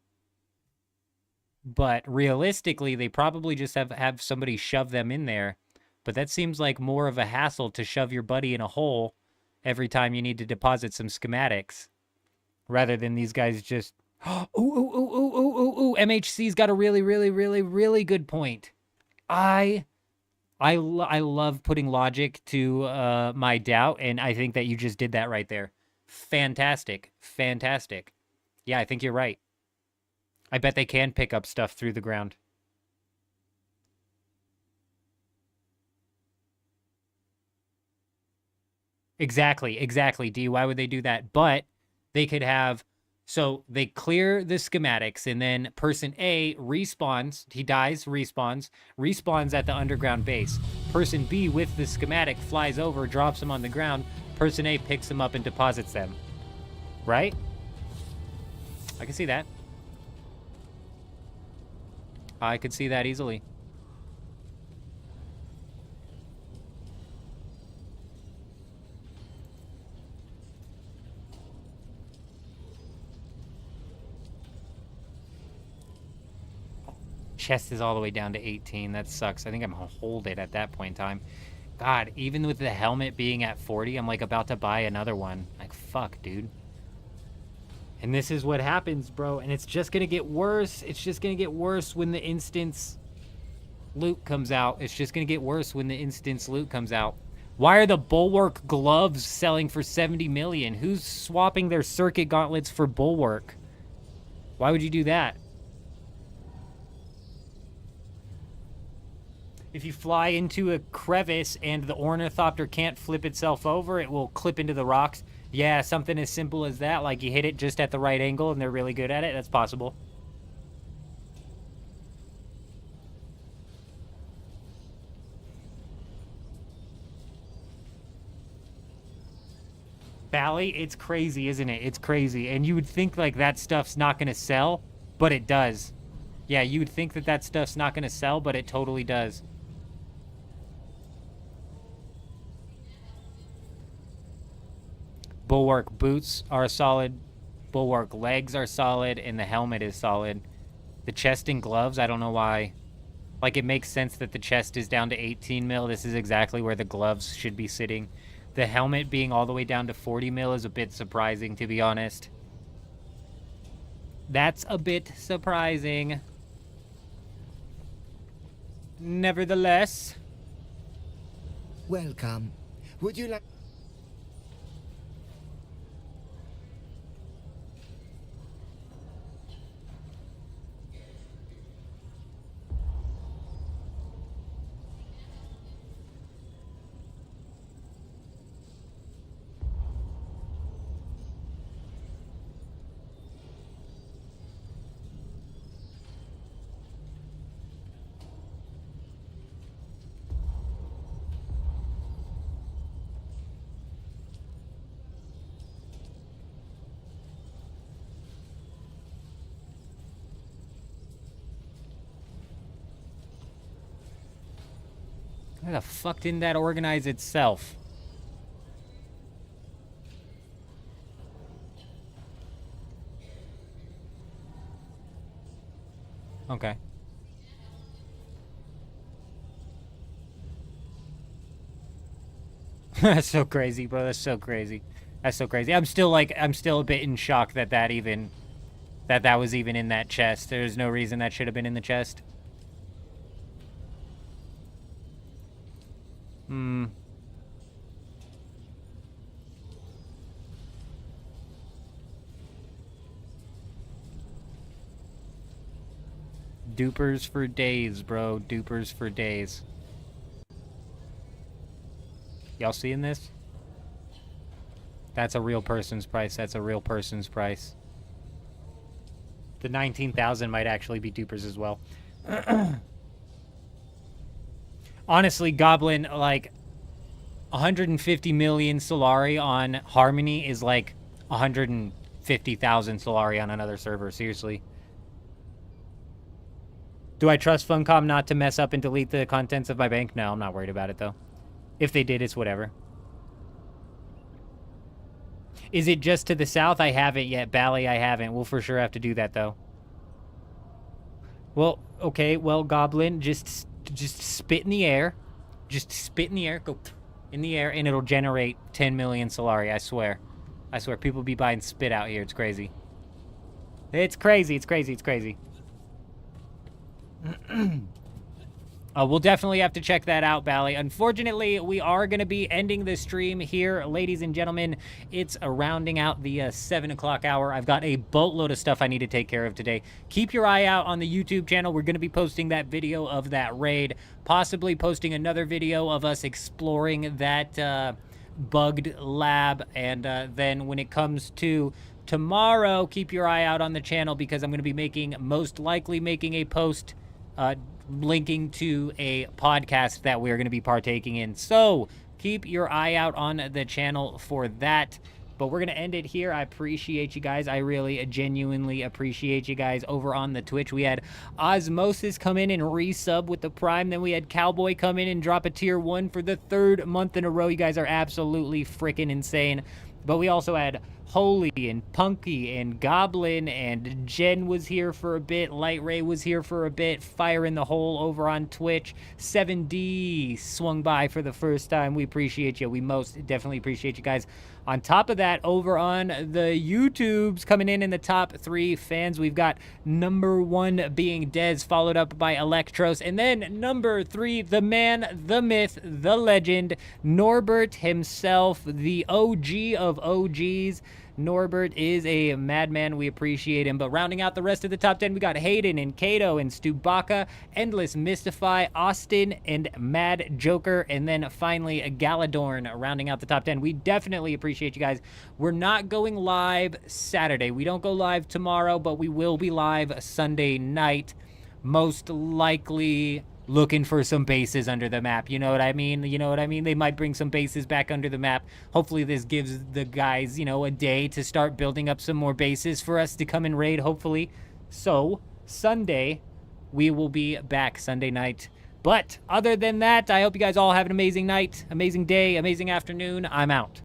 But realistically, they probably just have somebody shove them in there. But that seems like more of a hassle to shove your buddy in a hole every time you need to deposit some schematics. Rather than these guys just... Ooh, MHC's got a really good point. I love putting logic to my doubt, and I think that you just did that right there. Fantastic. Fantastic. Yeah, I think you're right. I bet they can pick up stuff through the ground. Exactly, D. Why would they do that? But they could have... So they clear the schematics, and then person A respawns. He dies, respawns at the underground base. Person B with the schematic flies over, drops him on the ground. Person A picks him up and deposits them. Right? I can see that. I could see that easily. Chest is all the way down to 18. That sucks. I think I'm gonna hold it at that point in time. God, even with the helmet being at 40, I'm like about to buy another one. Like, fuck, dude. And this is what happens, bro. And it's just gonna get worse. It's just gonna get worse when the instance loot comes out. It's just gonna get worse when the instance loot comes out. Why are the Bulwark gloves selling for 70 million? Who's swapping their circuit gauntlets for Bulwark? Why would you do that? If you fly into a crevice and the ornithopter can't flip itself over, it will clip into the rocks. Yeah, something as simple as that. Like you hit it just at the right angle and they're really good at it. That's possible. Bally, it's crazy, isn't it? It's crazy. And you would think like that stuff's not going to sell, but it does. Yeah, you would think that that stuff's not going to sell, but it totally does. Bulwark boots are solid. Bulwark legs are solid. And the helmet is solid. The chest and gloves, I don't know why. Like, it makes sense that the chest is down to 18 mil. This is exactly where the gloves should be sitting. The helmet being all the way down to 40 mil is a bit surprising, to be honest. That's a bit surprising. Nevertheless. Welcome. Would you like... Why the fuck didn't that organize itself? Okay. That's so crazy, bro. That's so crazy. That's so crazy. I'm still a bit in shock that that was even in that chest. There's no reason that should have been in the chest. Hmm. Dupers for days, bro. Dupers for days. Y'all seeing this? That's a real person's price. That's a real person's price. The 19,000 might actually be dupers as well. Honestly, Goblin, like 150 million Solari on Harmony is like 150,000 Solari on another server. Seriously. Do I trust Funcom not to mess up and delete the contents of my bank? No, I'm not worried about it, though. If they did, it's whatever. Is it just to the south? I haven't yet. Bally, I haven't. We'll for sure have to do that, though. Well, okay. Well, Goblin, just spit in the air. Just spit in the air. Go in the air, and it'll generate 10 million Solari. I swear. I swear. People be buying spit out here. It's crazy. It's crazy. It's crazy. It's crazy. We'll definitely have to check that out, Bally. Unfortunately, we are going to be ending the stream here, ladies and gentlemen. It's rounding out the 7 o'clock hour. I've got a boatload of stuff I need to take care of today. Keep your eye out on the YouTube channel. We're going to be posting that video of that raid, possibly posting another video of us exploring that bugged lab. And then when it comes to tomorrow, keep your eye out on the channel because I'm going to be most likely making a post linking to a podcast that we're going to be partaking in. So keep your eye out on the channel for that. But we're going to end it here. I appreciate you guys. I really genuinely appreciate you guys over on the Twitch. We had Osmosis come in and resub with the Prime. Then we had Cowboy come in and drop a tier 1 for the 3rd month in a row. You guys are absolutely freaking insane. But we also had Holy and Punky and Goblin and Jen was here for a bit. Light Ray was here for a bit. Fire in the Hole over on Twitch. 7D swung by for the first time. We appreciate you. We most definitely appreciate you guys. On top of that, over on the YouTubes, coming in the top 3 fans, we've got number 1 being Dez, followed up by Electros, and then number 3, the man, the myth, the legend, Norbert himself, the OG of OGs. Norbert is a madman. We appreciate him. But rounding out the rest of the top 10, we got Hayden and Kato and Stubaka, Endless Mystify, Austin, and Mad Joker. And then finally, Galadorn rounding out the top 10. We definitely appreciate you guys. We're not going live Saturday. We don't go live tomorrow, but we will be live Sunday night. Most likely looking for some bases under the map. You know what I mean? You know what I mean? They might bring some bases back under the map. Hopefully this gives the guys, you know, a day to start building up some more bases for us to come and raid, hopefully. So, Sunday, we will be back Sunday night. But other than that, I hope you guys all have an amazing night, amazing day, amazing afternoon. I'm out.